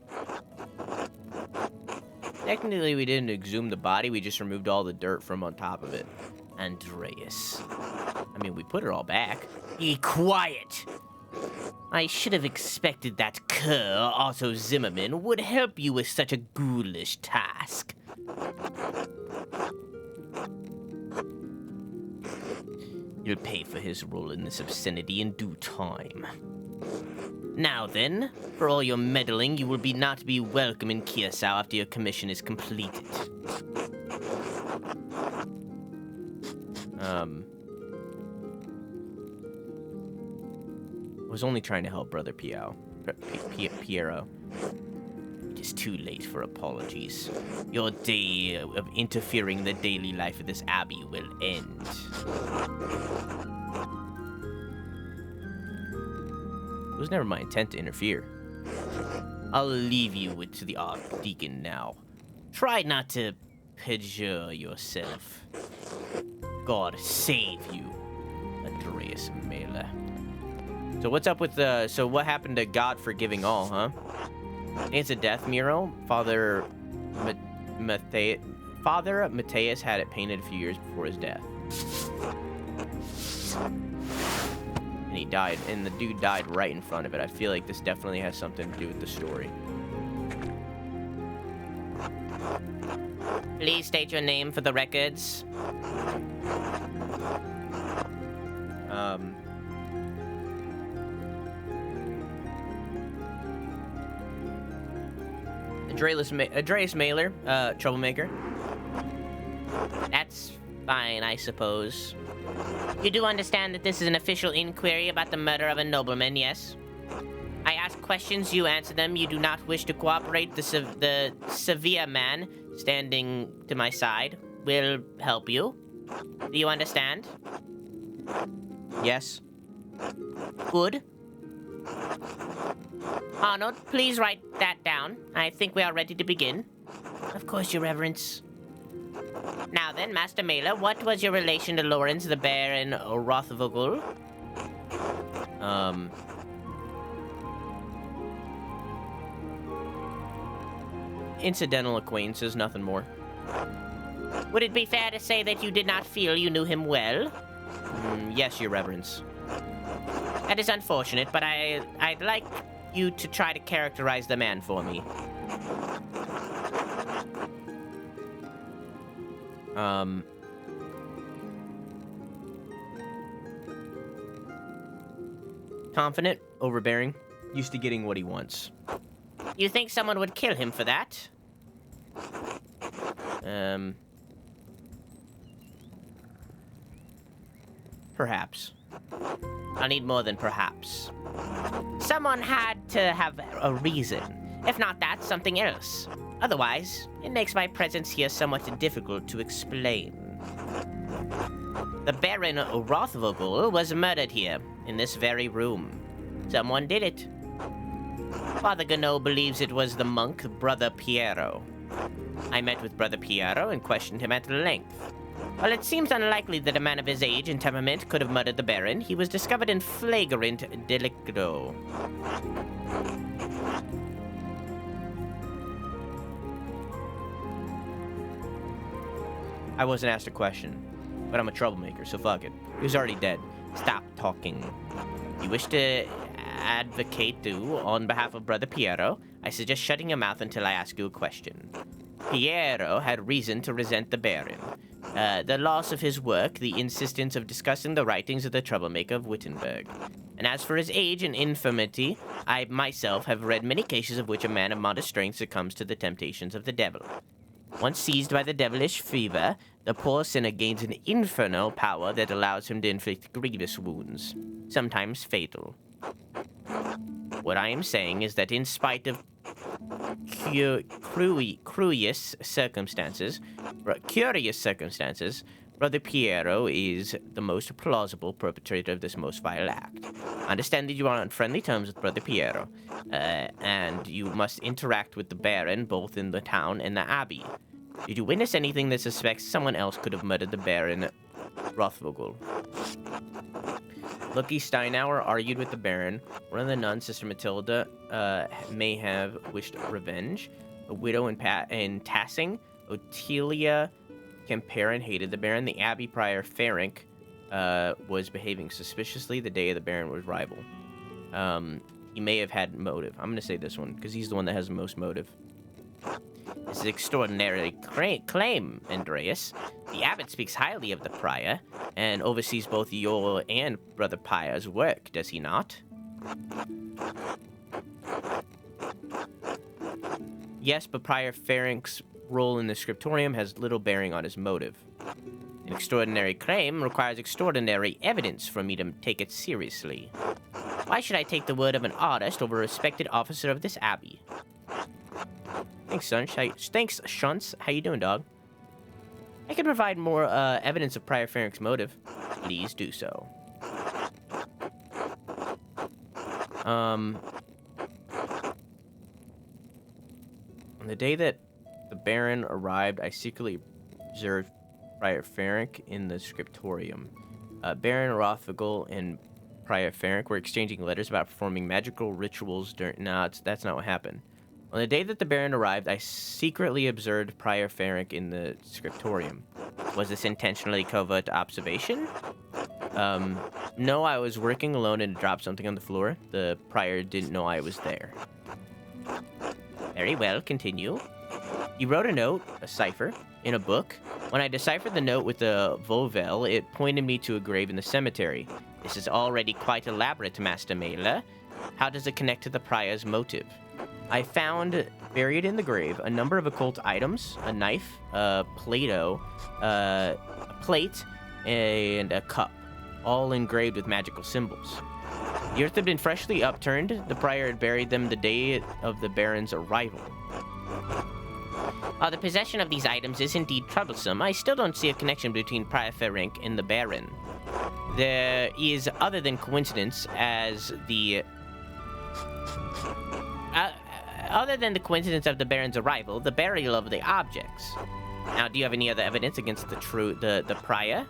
Technically, we didn't exhume the body, we just removed all the dirt from on top of it. Andreas. I mean, we put it all back. Be quiet! I should have expected that cur, Otto Zimmerman, would help you with such a ghoulish task. You'll pay for his role in this obscenity in due time. Now then, for all your meddling, you will not be welcome in Kiersau after your commission is completed. I was only trying to help Brother Piero. It is too late for apologies. Your day of interfering in the daily life of this abbey will end. It was never my intent to interfere. I'll leave you to the Archdeacon now. Try not to perjure yourself. God save you, Andreas Maler. So what's up with the... So what happened to God forgiving all, huh? It's a death mural. Father Matthias had it painted a few years before his death. And he died, and the dude died right in front of it. I feel like this definitely has something to do with the story. Please state your name for the records. Andreas Maler, troublemaker. That's fine, I suppose. You do understand that this is an official inquiry about the murder of a nobleman, yes? I ask questions, you answer them. You do not wish to cooperate. The severe man standing to my side will help you. Do you understand? Yes. Good. Arnold, please write that down. I think we are ready to begin. Of course, Your Reverence. Now then, Master Maler, what was your relation to Lorenz the Baron Rothvogel? Incidental acquaintances, nothing more. Would it be fair to say that you did not feel you knew him well? Yes, Your Reverence. That is unfortunate, but I'd like you to try to characterize the man for me. Confident, overbearing, used to getting what he wants. You think someone would kill him for that? Perhaps. I'll need more than perhaps. Someone had to have a reason. If not that, something else. Otherwise, it makes my presence here somewhat difficult to explain. The Baron Rothvogel was murdered here, in this very room. Someone did it. Father Gano believes it was the monk, Brother Piero. I met with Brother Piero and questioned him at length. While it seems unlikely that a man of his age and temperament could have murdered the Baron, he was discovered in flagrant delicto. I wasn't asked a question, but I'm a troublemaker, so fuck it. He was already dead. Stop talking. You wish to advocate on behalf of Brother Piero? I suggest shutting your mouth until I ask you a question. Piero had reason to resent the Baron. The loss of his work, the insistence of discussing the writings of the troublemaker of Wittenberg. And as for his age and infirmity, I myself have read many cases of which a man of modest strength succumbs to the temptations of the devil. Once seized by the devilish fever, the poor sinner gains an infernal power that allows him to inflict grievous wounds, sometimes fatal. What I am saying is that in spite of curious circumstances, Brother Piero is the most plausible perpetrator of this most vile act. Understand that you are on friendly terms with Brother Piero, and you must interact with the Baron both in the town and the Abbey. Did you witness anything that suspects someone else could have murdered the Baron Rothvogel? Lucky Steinauer argued with the Baron. One of the nuns, Sister Matilda, may have wished revenge. A widow in Tassing, Otelia Kemperin hated the Baron. The Abbey Prior Ferenc was behaving suspiciously the day of the Baron's arrival. He may have had motive. I'm going to say this one, because he's the one that has the most motive. This is extraordinary claim, Andreas. The abbot speaks highly of the prior, and oversees both your and Brother Pire's work, does he not? Yes, but Prior Ferenc's role in the scriptorium has little bearing on his motive. An extraordinary claim requires extraordinary evidence for me to take it seriously. Why should I take the word of an artist over a respected officer of this abbey? Thanks, Sunn. Thanks, Shunts. How you doing, dog? I can provide more evidence of Prior Ferenc's motive. Please do so. On the day that the Baron arrived, I secretly observed Prior Ferenc in the scriptorium. Baron Rothvigel and Prior Ferenc were exchanging letters about performing magical rituals during... No, that's not what happened. On the day that the Baron arrived, I secretly observed Prior Ferenc in the scriptorium. Was this intentionally covert observation? No, I was working alone and dropped something on the floor. The Prior didn't know I was there. Very well, continue. You wrote a note, a cipher, in a book. When I deciphered the note with the Vauvel, it pointed me to a grave in the cemetery. This is already quite elaborate, Master Maler. How does it connect to the Prior's motive? I found buried in the grave a number of occult items, a knife, a Play-Doh, a plate, and a cup, all engraved with magical symbols. The earth had been freshly upturned. The Prior had buried them the day of the Baron's arrival. While the possession of these items is indeed troublesome, I still don't see a connection between Prior Ferenc and the Baron. There is, other than coincidence, other than the coincidence of the Baron's arrival, the burial of the objects. Now, do you have any other evidence against the Prior?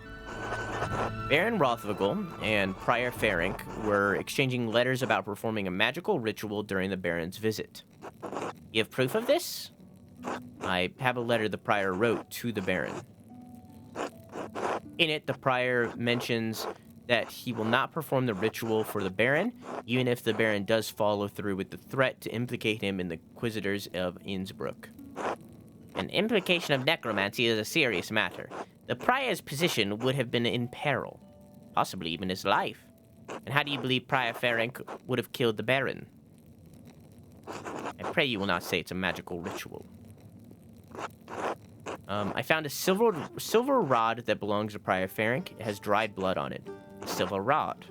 Baron Rothvigel and Prior Ferenc were exchanging letters about performing a magical ritual during the Baron's visit. You have proof of this? I have a letter the Prior wrote to the Baron. In it, the Prior mentions that he will not perform the ritual for the Baron, even if the Baron does follow through with the threat to implicate him in the Inquisitors of Innsbruck. An implication of necromancy is a serious matter. The Prior's position would have been in peril, possibly even his life. And how do you believe Prior Ferenc would have killed the Baron? I pray you will not say it's a magical ritual. I found a silver rod that belongs to Prior Ferenc. It has dried blood on it. A silver rod.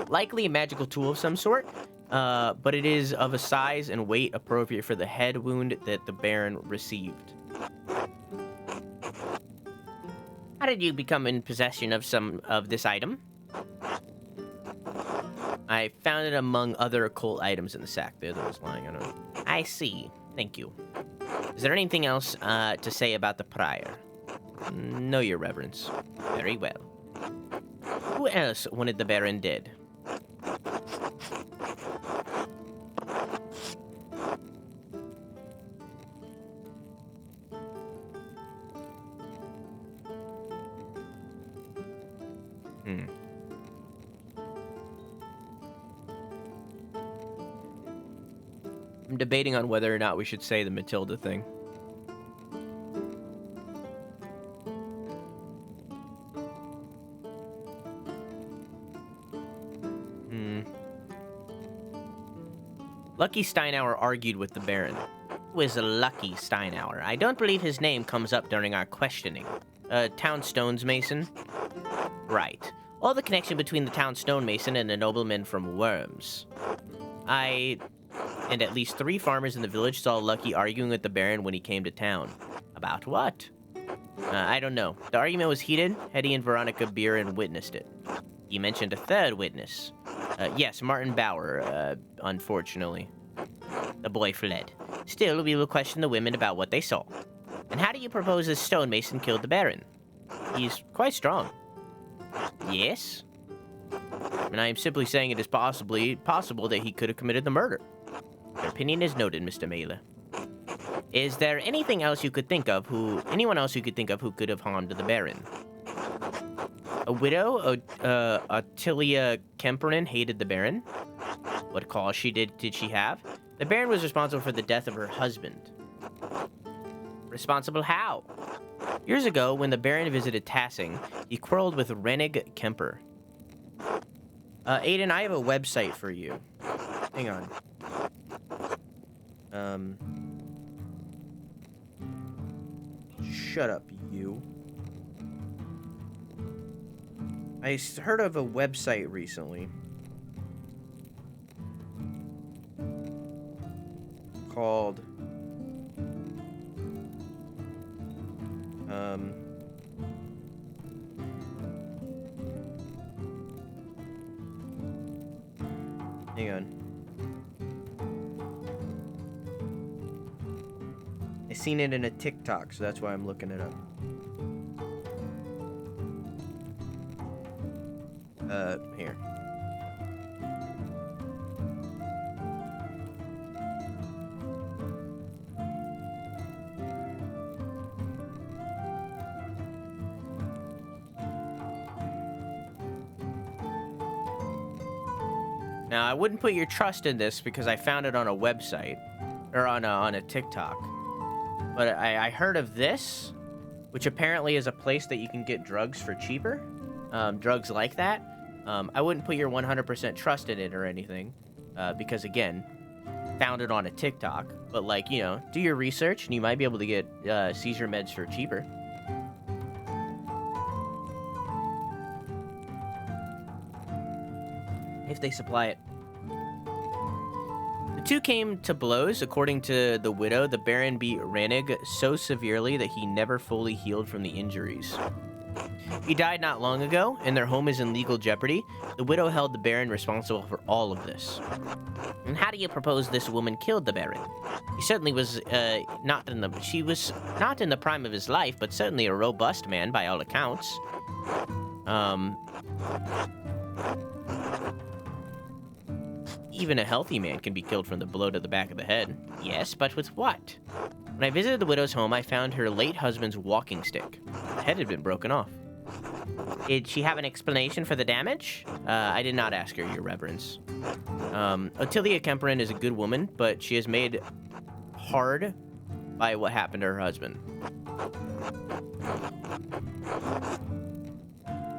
Likely a magical tool of some sort, but it is of a size and weight appropriate for the head wound that the Baron received. How did you become in possession of some of this item? I found it among other occult items in the sack. There that was lying on it. I see. Thank you. Is there anything else to say about the Prior? No, Your Reverence. Very well. Who else wanted the Baron dead? I'm debating on whether or not we should say the Matilda thing. Lucky Steinauer argued with the Baron. Who is Lucky Steinauer? I don't believe his name comes up during our questioning. Town stonemason? Right. All the connection between the town stonemason and a nobleman from Worms. And at least 3 farmers in the village saw Lucky arguing with the Baron when he came to town. About what? I don't know. The argument was heated. Hetty and Veronica Buren witnessed it. You mentioned a 3rd witness. Yes, Martin Bauer, unfortunately. The boy fled. Still, we will question the women about what they saw. And how do you propose this stonemason killed the Baron? He's quite strong. Yes? And I am simply saying it is possible that he could have committed the murder. Your opinion is noted, Mr. Maler. Is there anything else you could think of anyone else you could think of who could have harmed the Baron? A widow, Ottilia Kemperin, hated the Baron. What cause did she have? The Baron was responsible for the death of her husband. Responsible how? Years ago, when the Baron visited Tassing, he quarreled with Rennig Kemper. Aiden, I have a website for you. Hang on. Shut up, you. I heard of a website recently called hang on. I seen it in a TikTok, so that's why I'm looking it up. Here. Now, I wouldn't put your trust in this because I found it on a website, or on a TikTok. But I heard of this, which apparently is a place that you can get drugs for cheaper. Drugs like that. I wouldn't put your 100% trust in it or anything, because again, found it on a TikTok. But like, you know, do your research and you might be able to get seizure meds for cheaper. If they supply it. The two came to blows. According to the widow, the Baron beat Rennig so severely that he never fully healed from the injuries. He died not long ago, and their home is in legal jeopardy. The widow held the Baron responsible for all of this. And how do you propose this woman killed the Baron? He certainly was she was not in the prime of his life, but certainly a robust man by all accounts. Even a healthy man can be killed from the blow to the back of the head. Yes, but with what? When I visited the widow's home, I found her late husband's walking stick. The head had been broken off. Did she have an explanation for the damage? I did not ask her, Your Reverence. Ottilia Kemperin is a good woman, but she is made hard by what happened to her husband.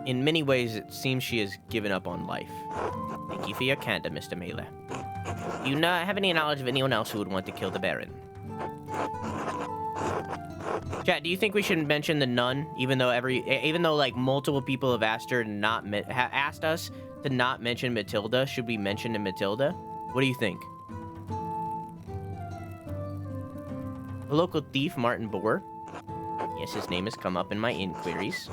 In many ways, it seems she has given up on life. Thank you for your candor, Mr. Maler. Do you have any knowledge of anyone else who would want to kill the Baron? Chat, do you think we should mention the nun, even though like multiple people have asked her to asked us to not mention Matilda? Should we mention Matilda? What do you think? A local thief, Martin Bohr. Yes, his name has come up in my inquiries.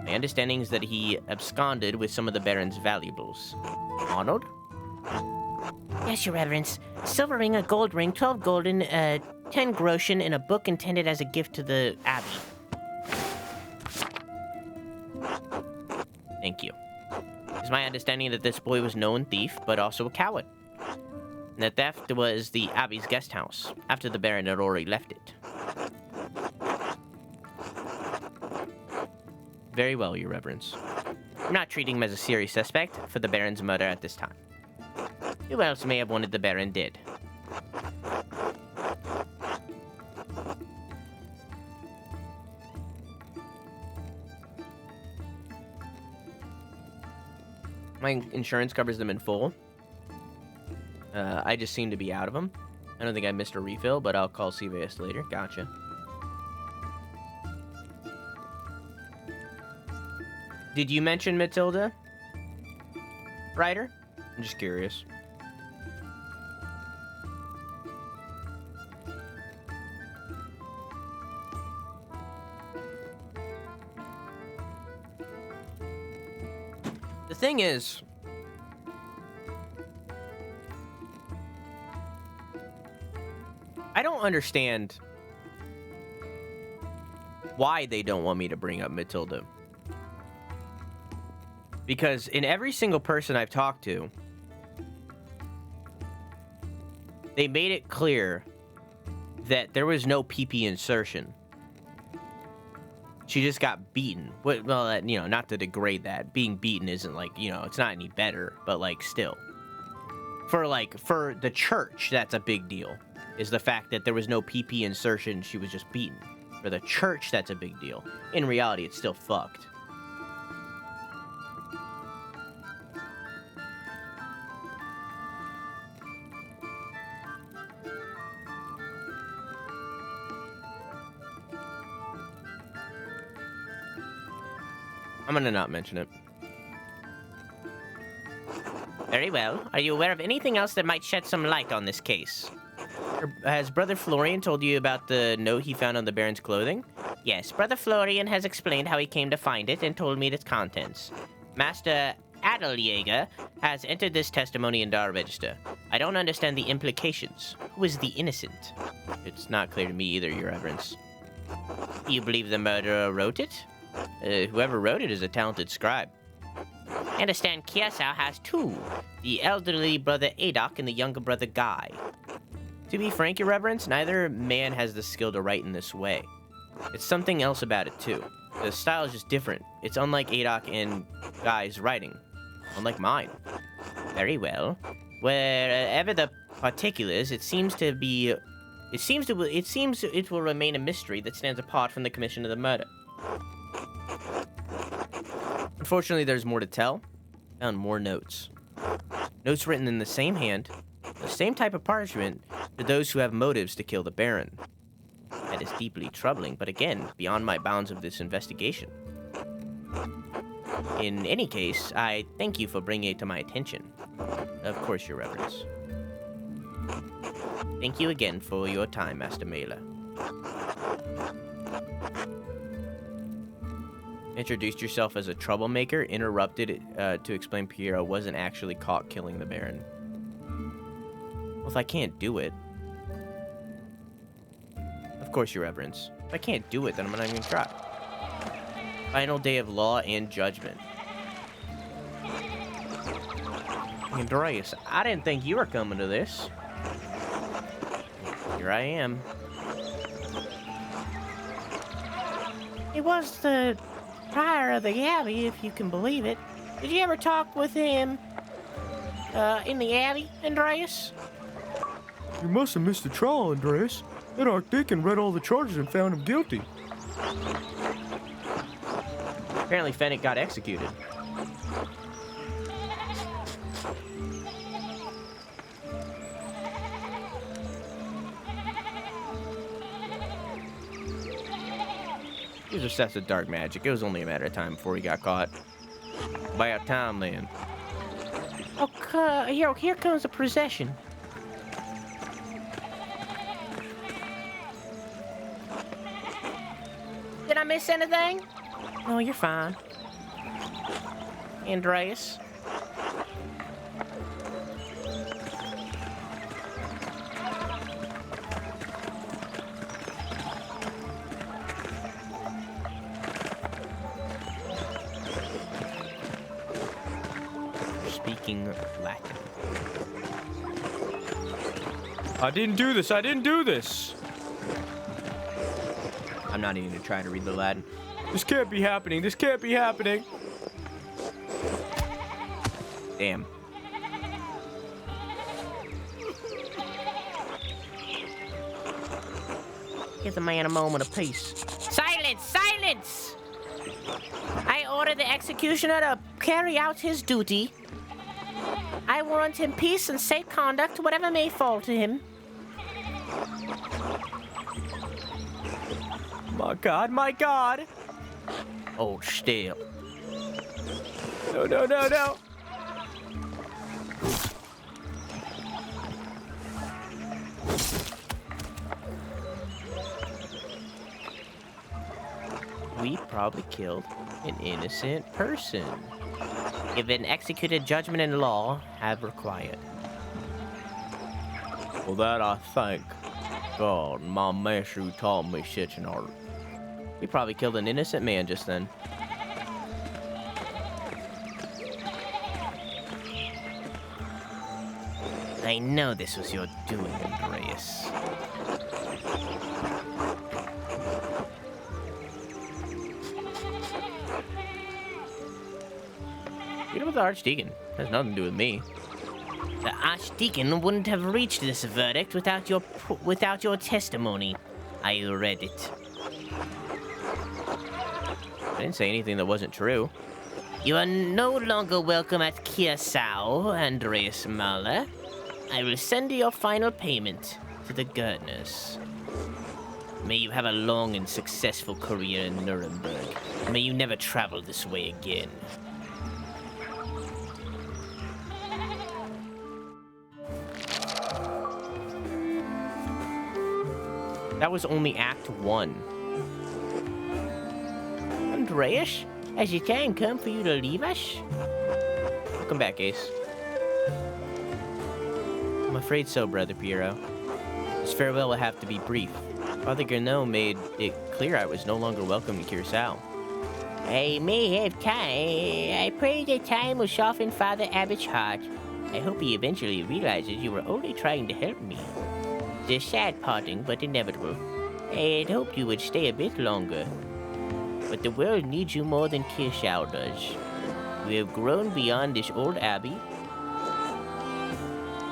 My understanding is that he absconded with some of the Baron's valuables. Arnold? Yes, Your Reverence. A silver ring, a gold ring, 12 golden, 10 groschen, and a book intended as a gift to the Abbey. Thank you. It's my understanding that this boy was a known thief, but also a coward. And the theft was the Abbey's guest house, after the Baron had already left it. Very well, Your Reverence. I'm not treating him as a serious suspect for the Baron's murder at this time. Who else may have wanted the Baron dead? My insurance covers them in full. I just seem to be out of them. I don't think I missed a refill, but I'll call CVS later. Gotcha. Did you mention Matilda? Ryder? I'm just curious. The thing is, I don't understand why they don't want me to bring up Matilda. Because in every single person I've talked to, they made it clear that there was no PP insertion. She just got beaten. Well, you know, not to degrade that. Being beaten isn't like, you know, it's not any better, but like still. For the church, that's a big deal. Is the fact that there was no PP insertion, she was just beaten. For the church, that's a big deal. In reality, it's still fucked. I'm gonna not mention it. Very well. Are you aware of anything else that might shed some light on this case? Has Brother Florian told you about the note he found on the Baron's clothing? Yes, Brother Florian has explained how he came to find it and told me its contents. Master Adeljäger has entered this testimony into our register. I don't understand the implications. Who is the innocent? It's not clear to me either, Your Reverence. Do you believe the murderer wrote it? Whoever wrote it is a talented scribe. I understand Kiersau has two, the elderly brother Adok and the younger brother Guy. To be frank, Your Reverence, neither man has the skill to write in this way. It's something else about it, too. The style is just different. It's unlike Adok and Guy's writing. Unlike mine. Very well. Wherever the particulars, it will remain a mystery that stands apart from the commission of the murder. Unfortunately, there's more to tell. Found more notes. Notes written in the same hand, the same type of parchment, to those who have motives to kill the Baron. That is deeply troubling, but again, beyond my bounds of this investigation. In any case, I thank you for bringing it to my attention. Of course, Your Reverence. Thank you again for your time, Master Maler. Introduced yourself as a troublemaker, interrupted to explain Piero wasn't actually caught killing the Baron. Well, if I can't do it... Of course, Your Reverence. If I can't do it, then I'm not even gonna try. Final day of law and judgment. Andreas, I didn't think you were coming to this. Here I am. He was the prior of the Abbey, if you can believe it. Did you ever talk with him in the Abbey, Andreas? You must have missed the trial, Andreas. That archdeacon read all the charges and found him guilty. Apparently Fennec got executed. He was obsessed with dark magic. It was only a matter of time before he got caught. About time, then. Oh, here comes the procession. Did I miss anything? No, you're fine. Andreas? Speaking Latin. I didn't do this. I didn't do this. I'm not even gonna try to read the Latin. This can't be happening. This can't be happening. Damn. Give the man a moment of peace. Silence! Silence! I order the executioner to carry out his duty. I warrant him peace and safe conduct, whatever may fall to him. My God, my God. Oh, still. No, no, no, no. We probably killed an innocent person. Give an executed judgment in law have required. Well, that I thank God, my master who taught me such an art. We probably killed an innocent man just then. I know this was your doing, Andreas. You know what the Archdeacon has nothing to do with me. The Archdeacon wouldn't have reached this verdict without your testimony. I read it. I didn't say anything that wasn't true. You are no longer welcome at Kiersau, Andreas Maler. I will send your final payment to the gardeners. May you have a long and successful career in Nuremberg. May you never travel this way again. That was only Act 1. Andreas, has the time come for you to leave us? Welcome back, Ace. I'm afraid so, Brother Piero. This farewell will have to be brief. Father Gernot made it clear I was no longer welcome to Kiersau. I may have time. I pray that time will soften Father Abbott's heart. I hope he eventually realizes you were only trying to help me. It's a sad parting, but inevitable. I had hoped you would stay a bit longer. But the world needs you more than Kiersau does. We have grown beyond this old abbey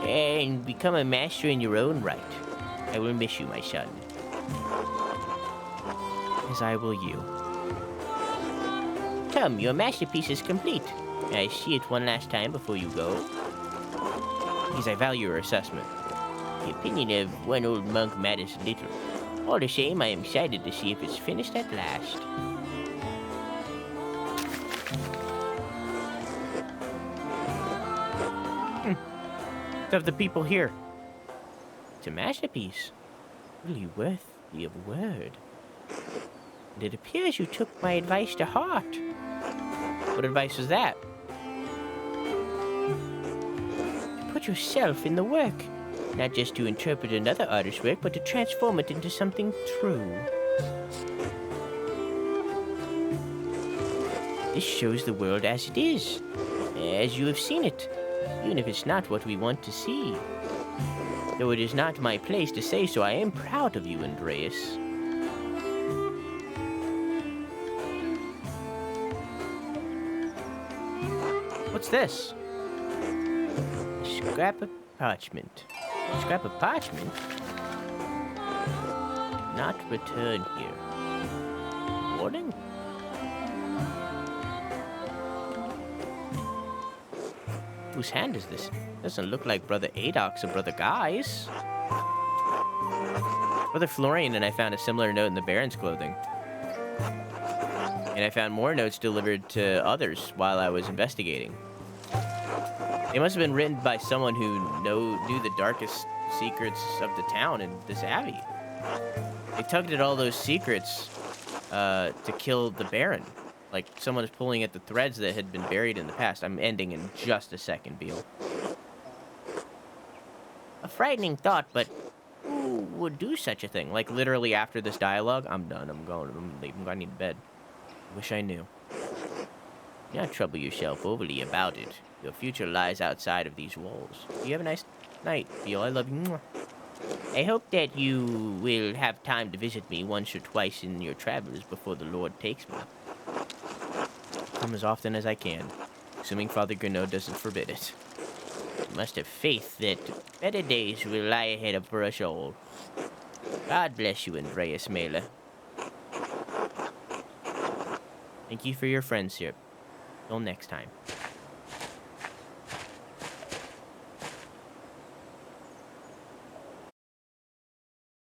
and become a master in your own right. I will miss you, my son. As I will you. Come, your masterpiece is complete. May I see it one last time before you go? Because I value your assessment. The opinion of one old monk matters little. All the same, I am excited to see if it's finished at last. Of the people here. It's a masterpiece. Really worthy of word. And it appears you took my advice to heart. What advice was that? To put yourself in the work. Not just to interpret another artist's work, but to transform it into something true. This shows the world as it is. As you have seen it. Even if it's not what we want to see. Though it is not my place to say so, I am proud of you, Andreas. What's this? A scrap of parchment. A scrap of parchment? Not return here. Warning? Whose hand is this? Doesn't look like Brother Adoc's or Brother Guy's. Brother Florian and I found a similar note in the Baron's clothing. And I found more notes delivered to others while I was investigating. They must have been written by someone who knew the darkest secrets of the town and this abbey. They tugged at all those secrets to kill the Baron. Like someone is pulling at the threads that had been buried in the past. I'm ending in just a second, Beal. A frightening thought, but who would do such a thing? Like literally after this dialogue, I'm done. I'm going. I'm leaving. I need to bed. Wish I knew. Do not trouble yourself overly about it. Your future lies outside of these walls. You have a nice night, Beal. I love you. Mwah. I hope that you will have time to visit me once or twice in your travels before the Lord takes me. Come as often as I can, assuming Father Gernot doesn't forbid it. You must have faith that better days will lie ahead for us all. God bless you, Andreas Maler. Thank you for your friendship. Till next time.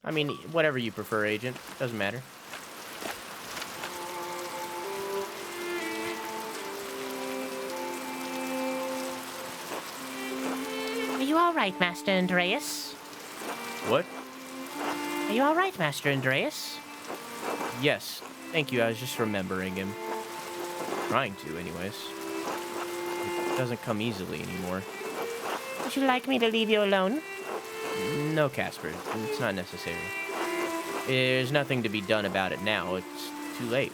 I mean, whatever you prefer, Agent. Doesn't matter. Are you all right, Master Andreas? What? Are you all right, Master Andreas? Yes. Thank you. I was just remembering him. Trying to, anyways. It doesn't come easily anymore. Would you like me to leave you alone? No, Casper. It's not necessary. There's nothing to be done about it now. It's too late.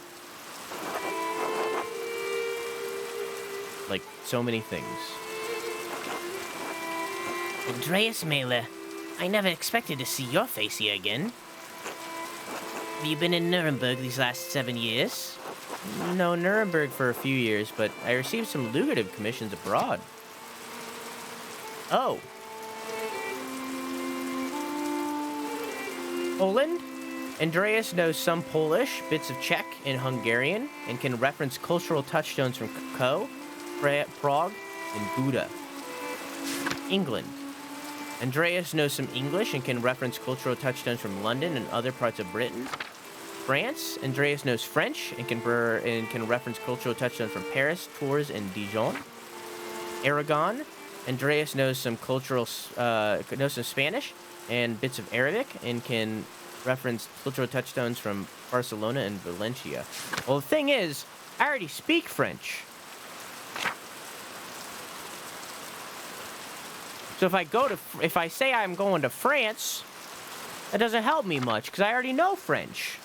Like, so many things. Andreas Maler, I never expected to see your face here again. Have you been in Nuremberg these last 7 years? No, Nuremberg for a few years, but I received some lucrative commissions abroad. Oh. Poland? Andreas knows some Polish, bits of Czech and Hungarian, and can reference cultural touchstones from Krakow, Prague, and Buda. England. Andreas knows some English and can reference cultural touchstones from London and other parts of Britain. France. Andreas knows French and can reference cultural touchstones from Paris, Tours, and Dijon. Aragon. Andreas knows some Spanish and bits of Arabic and can reference cultural touchstones from Barcelona and Valencia. Well, the thing is, I already speak French. So if I say I'm going to France, that doesn't help me much because I already know French.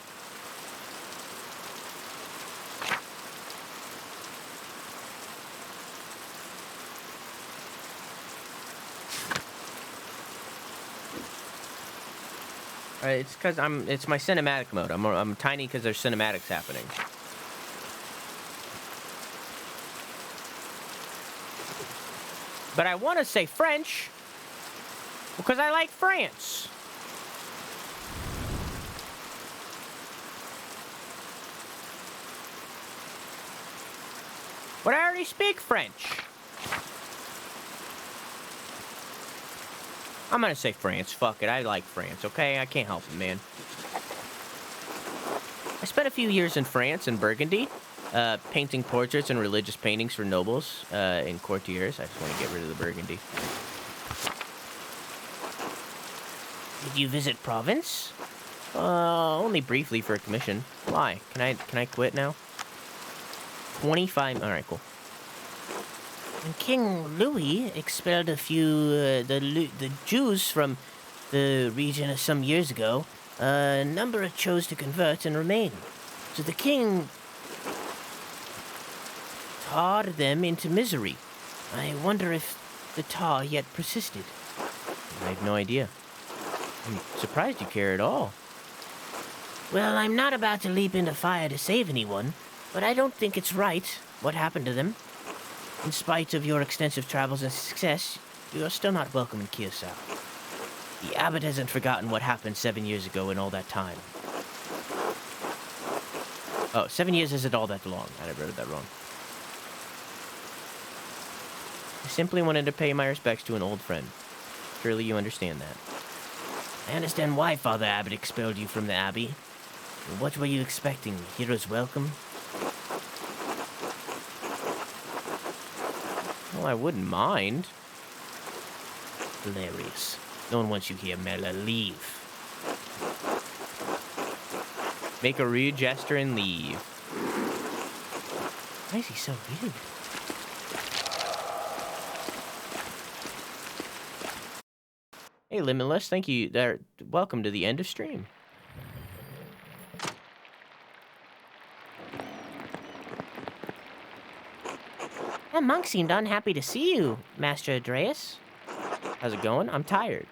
It's because it's my cinematic mode. I'm tiny because there's cinematics happening. But I want to say French because I like France. But I already speak French. I'm gonna say France. Fuck it. I like France, okay? I can't help it, man. I spent a few years in France, in Burgundy, painting portraits and religious paintings for nobles and courtiers. I just want to get rid of the Burgundy. Did you visit Provence? Only briefly for a commission. Why? Can I quit now? 25. All right, cool. When King Louis expelled a few the Jews from the region some years ago, a number chose to convert and remain. So the king tarred them into misery. I wonder if the tar yet persisted. I have no idea. I'm surprised you care at all. Well, I'm not about to leap into fire to save anyone, but I don't think it's right what happened to them. In spite of your extensive travels and success, you are still not welcome in Kiersau. The abbot hasn't forgotten what happened 7 years ago in all that time. Oh, 7 years isn't all that long. I read that wrong. I simply wanted to pay my respects to an old friend. Surely you understand that. I understand why Father Abbot expelled you from the abbey. What were you expecting? Hero's welcome? Well, I wouldn't mind. Hilarious. No one wants you here, Mela. Leave. Make a rude gesture and leave. Why is he so rude? Hey, Limitless, thank you. Welcome to the end of stream. That monk seemed unhappy to see you, Master Andreas. How's it going? I'm tired.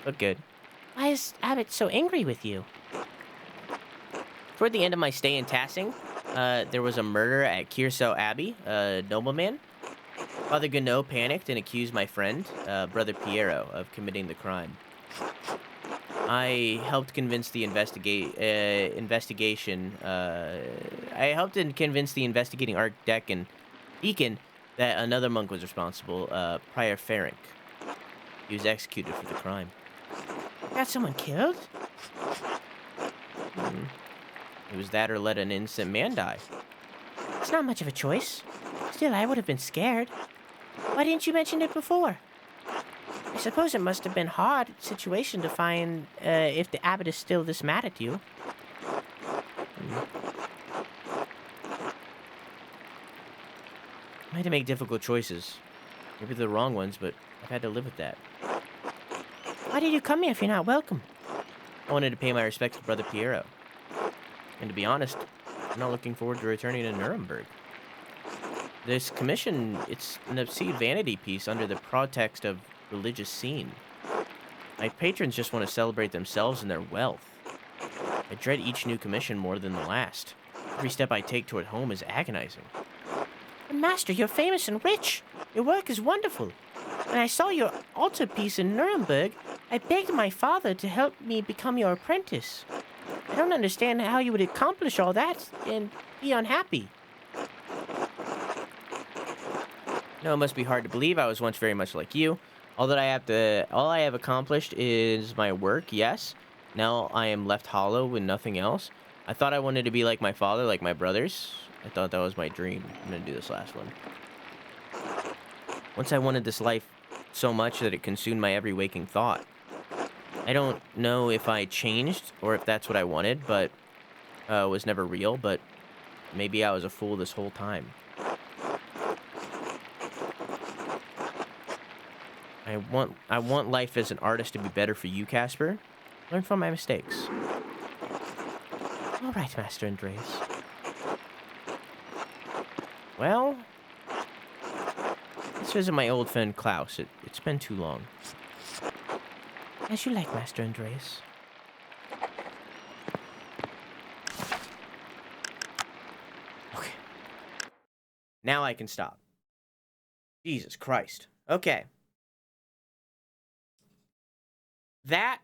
But good. Why is Abbot so angry with you? Toward the end of my stay in Tassing, there was a murder at Kiersau Abbey, a nobleman. Father Gonneau panicked and accused my friend, Brother Piero, of committing the crime. I helped convince the investigation. I helped convince the investigating archdeacon deacon that another monk was responsible, Prior Ferenc. He was executed for the crime. Got someone killed? It was that or let an innocent man die. It's not much of a choice. Still, I would have been scared. Why didn't you mention it before? I suppose it must have been a hard situation to find if the abbot is still this mad at you. I had to make difficult choices. Maybe the wrong ones, but I've had to live with that. Why did you come here if you're not welcome? I wanted to pay my respects to Brother Piero. And to be honest, I'm not looking forward to returning to Nuremberg. This commission, it's an obscene vanity piece under the pretext of religious scene. My patrons just want to celebrate themselves and their wealth. I dread each new commission more than the last. Every step I take toward home is agonizing. Master, you're famous and rich. Your work is wonderful. When I saw your altarpiece in Nuremberg, I begged my father to help me become your apprentice. I don't understand how you would accomplish all that and be unhappy. No, it must be hard to believe I was once very much like you. All I have accomplished is my work, yes. Now I am left hollow with nothing else. I thought I wanted to be like my father, like my brothers. I thought that was my dream. I'm gonna do this last one. Once I wanted this life so much that it consumed my every waking thought. I don't know if I changed or if that's what I wanted, but was never real, but maybe I was a fool this whole time. I want life as an artist to be better for you, Casper. Learn from my mistakes. All right, Master Andreas. Well, let's visit my old friend Klaus. It's been too long. As you like, Master Andreas. Okay. Now I can stop. Jesus Christ. Okay. That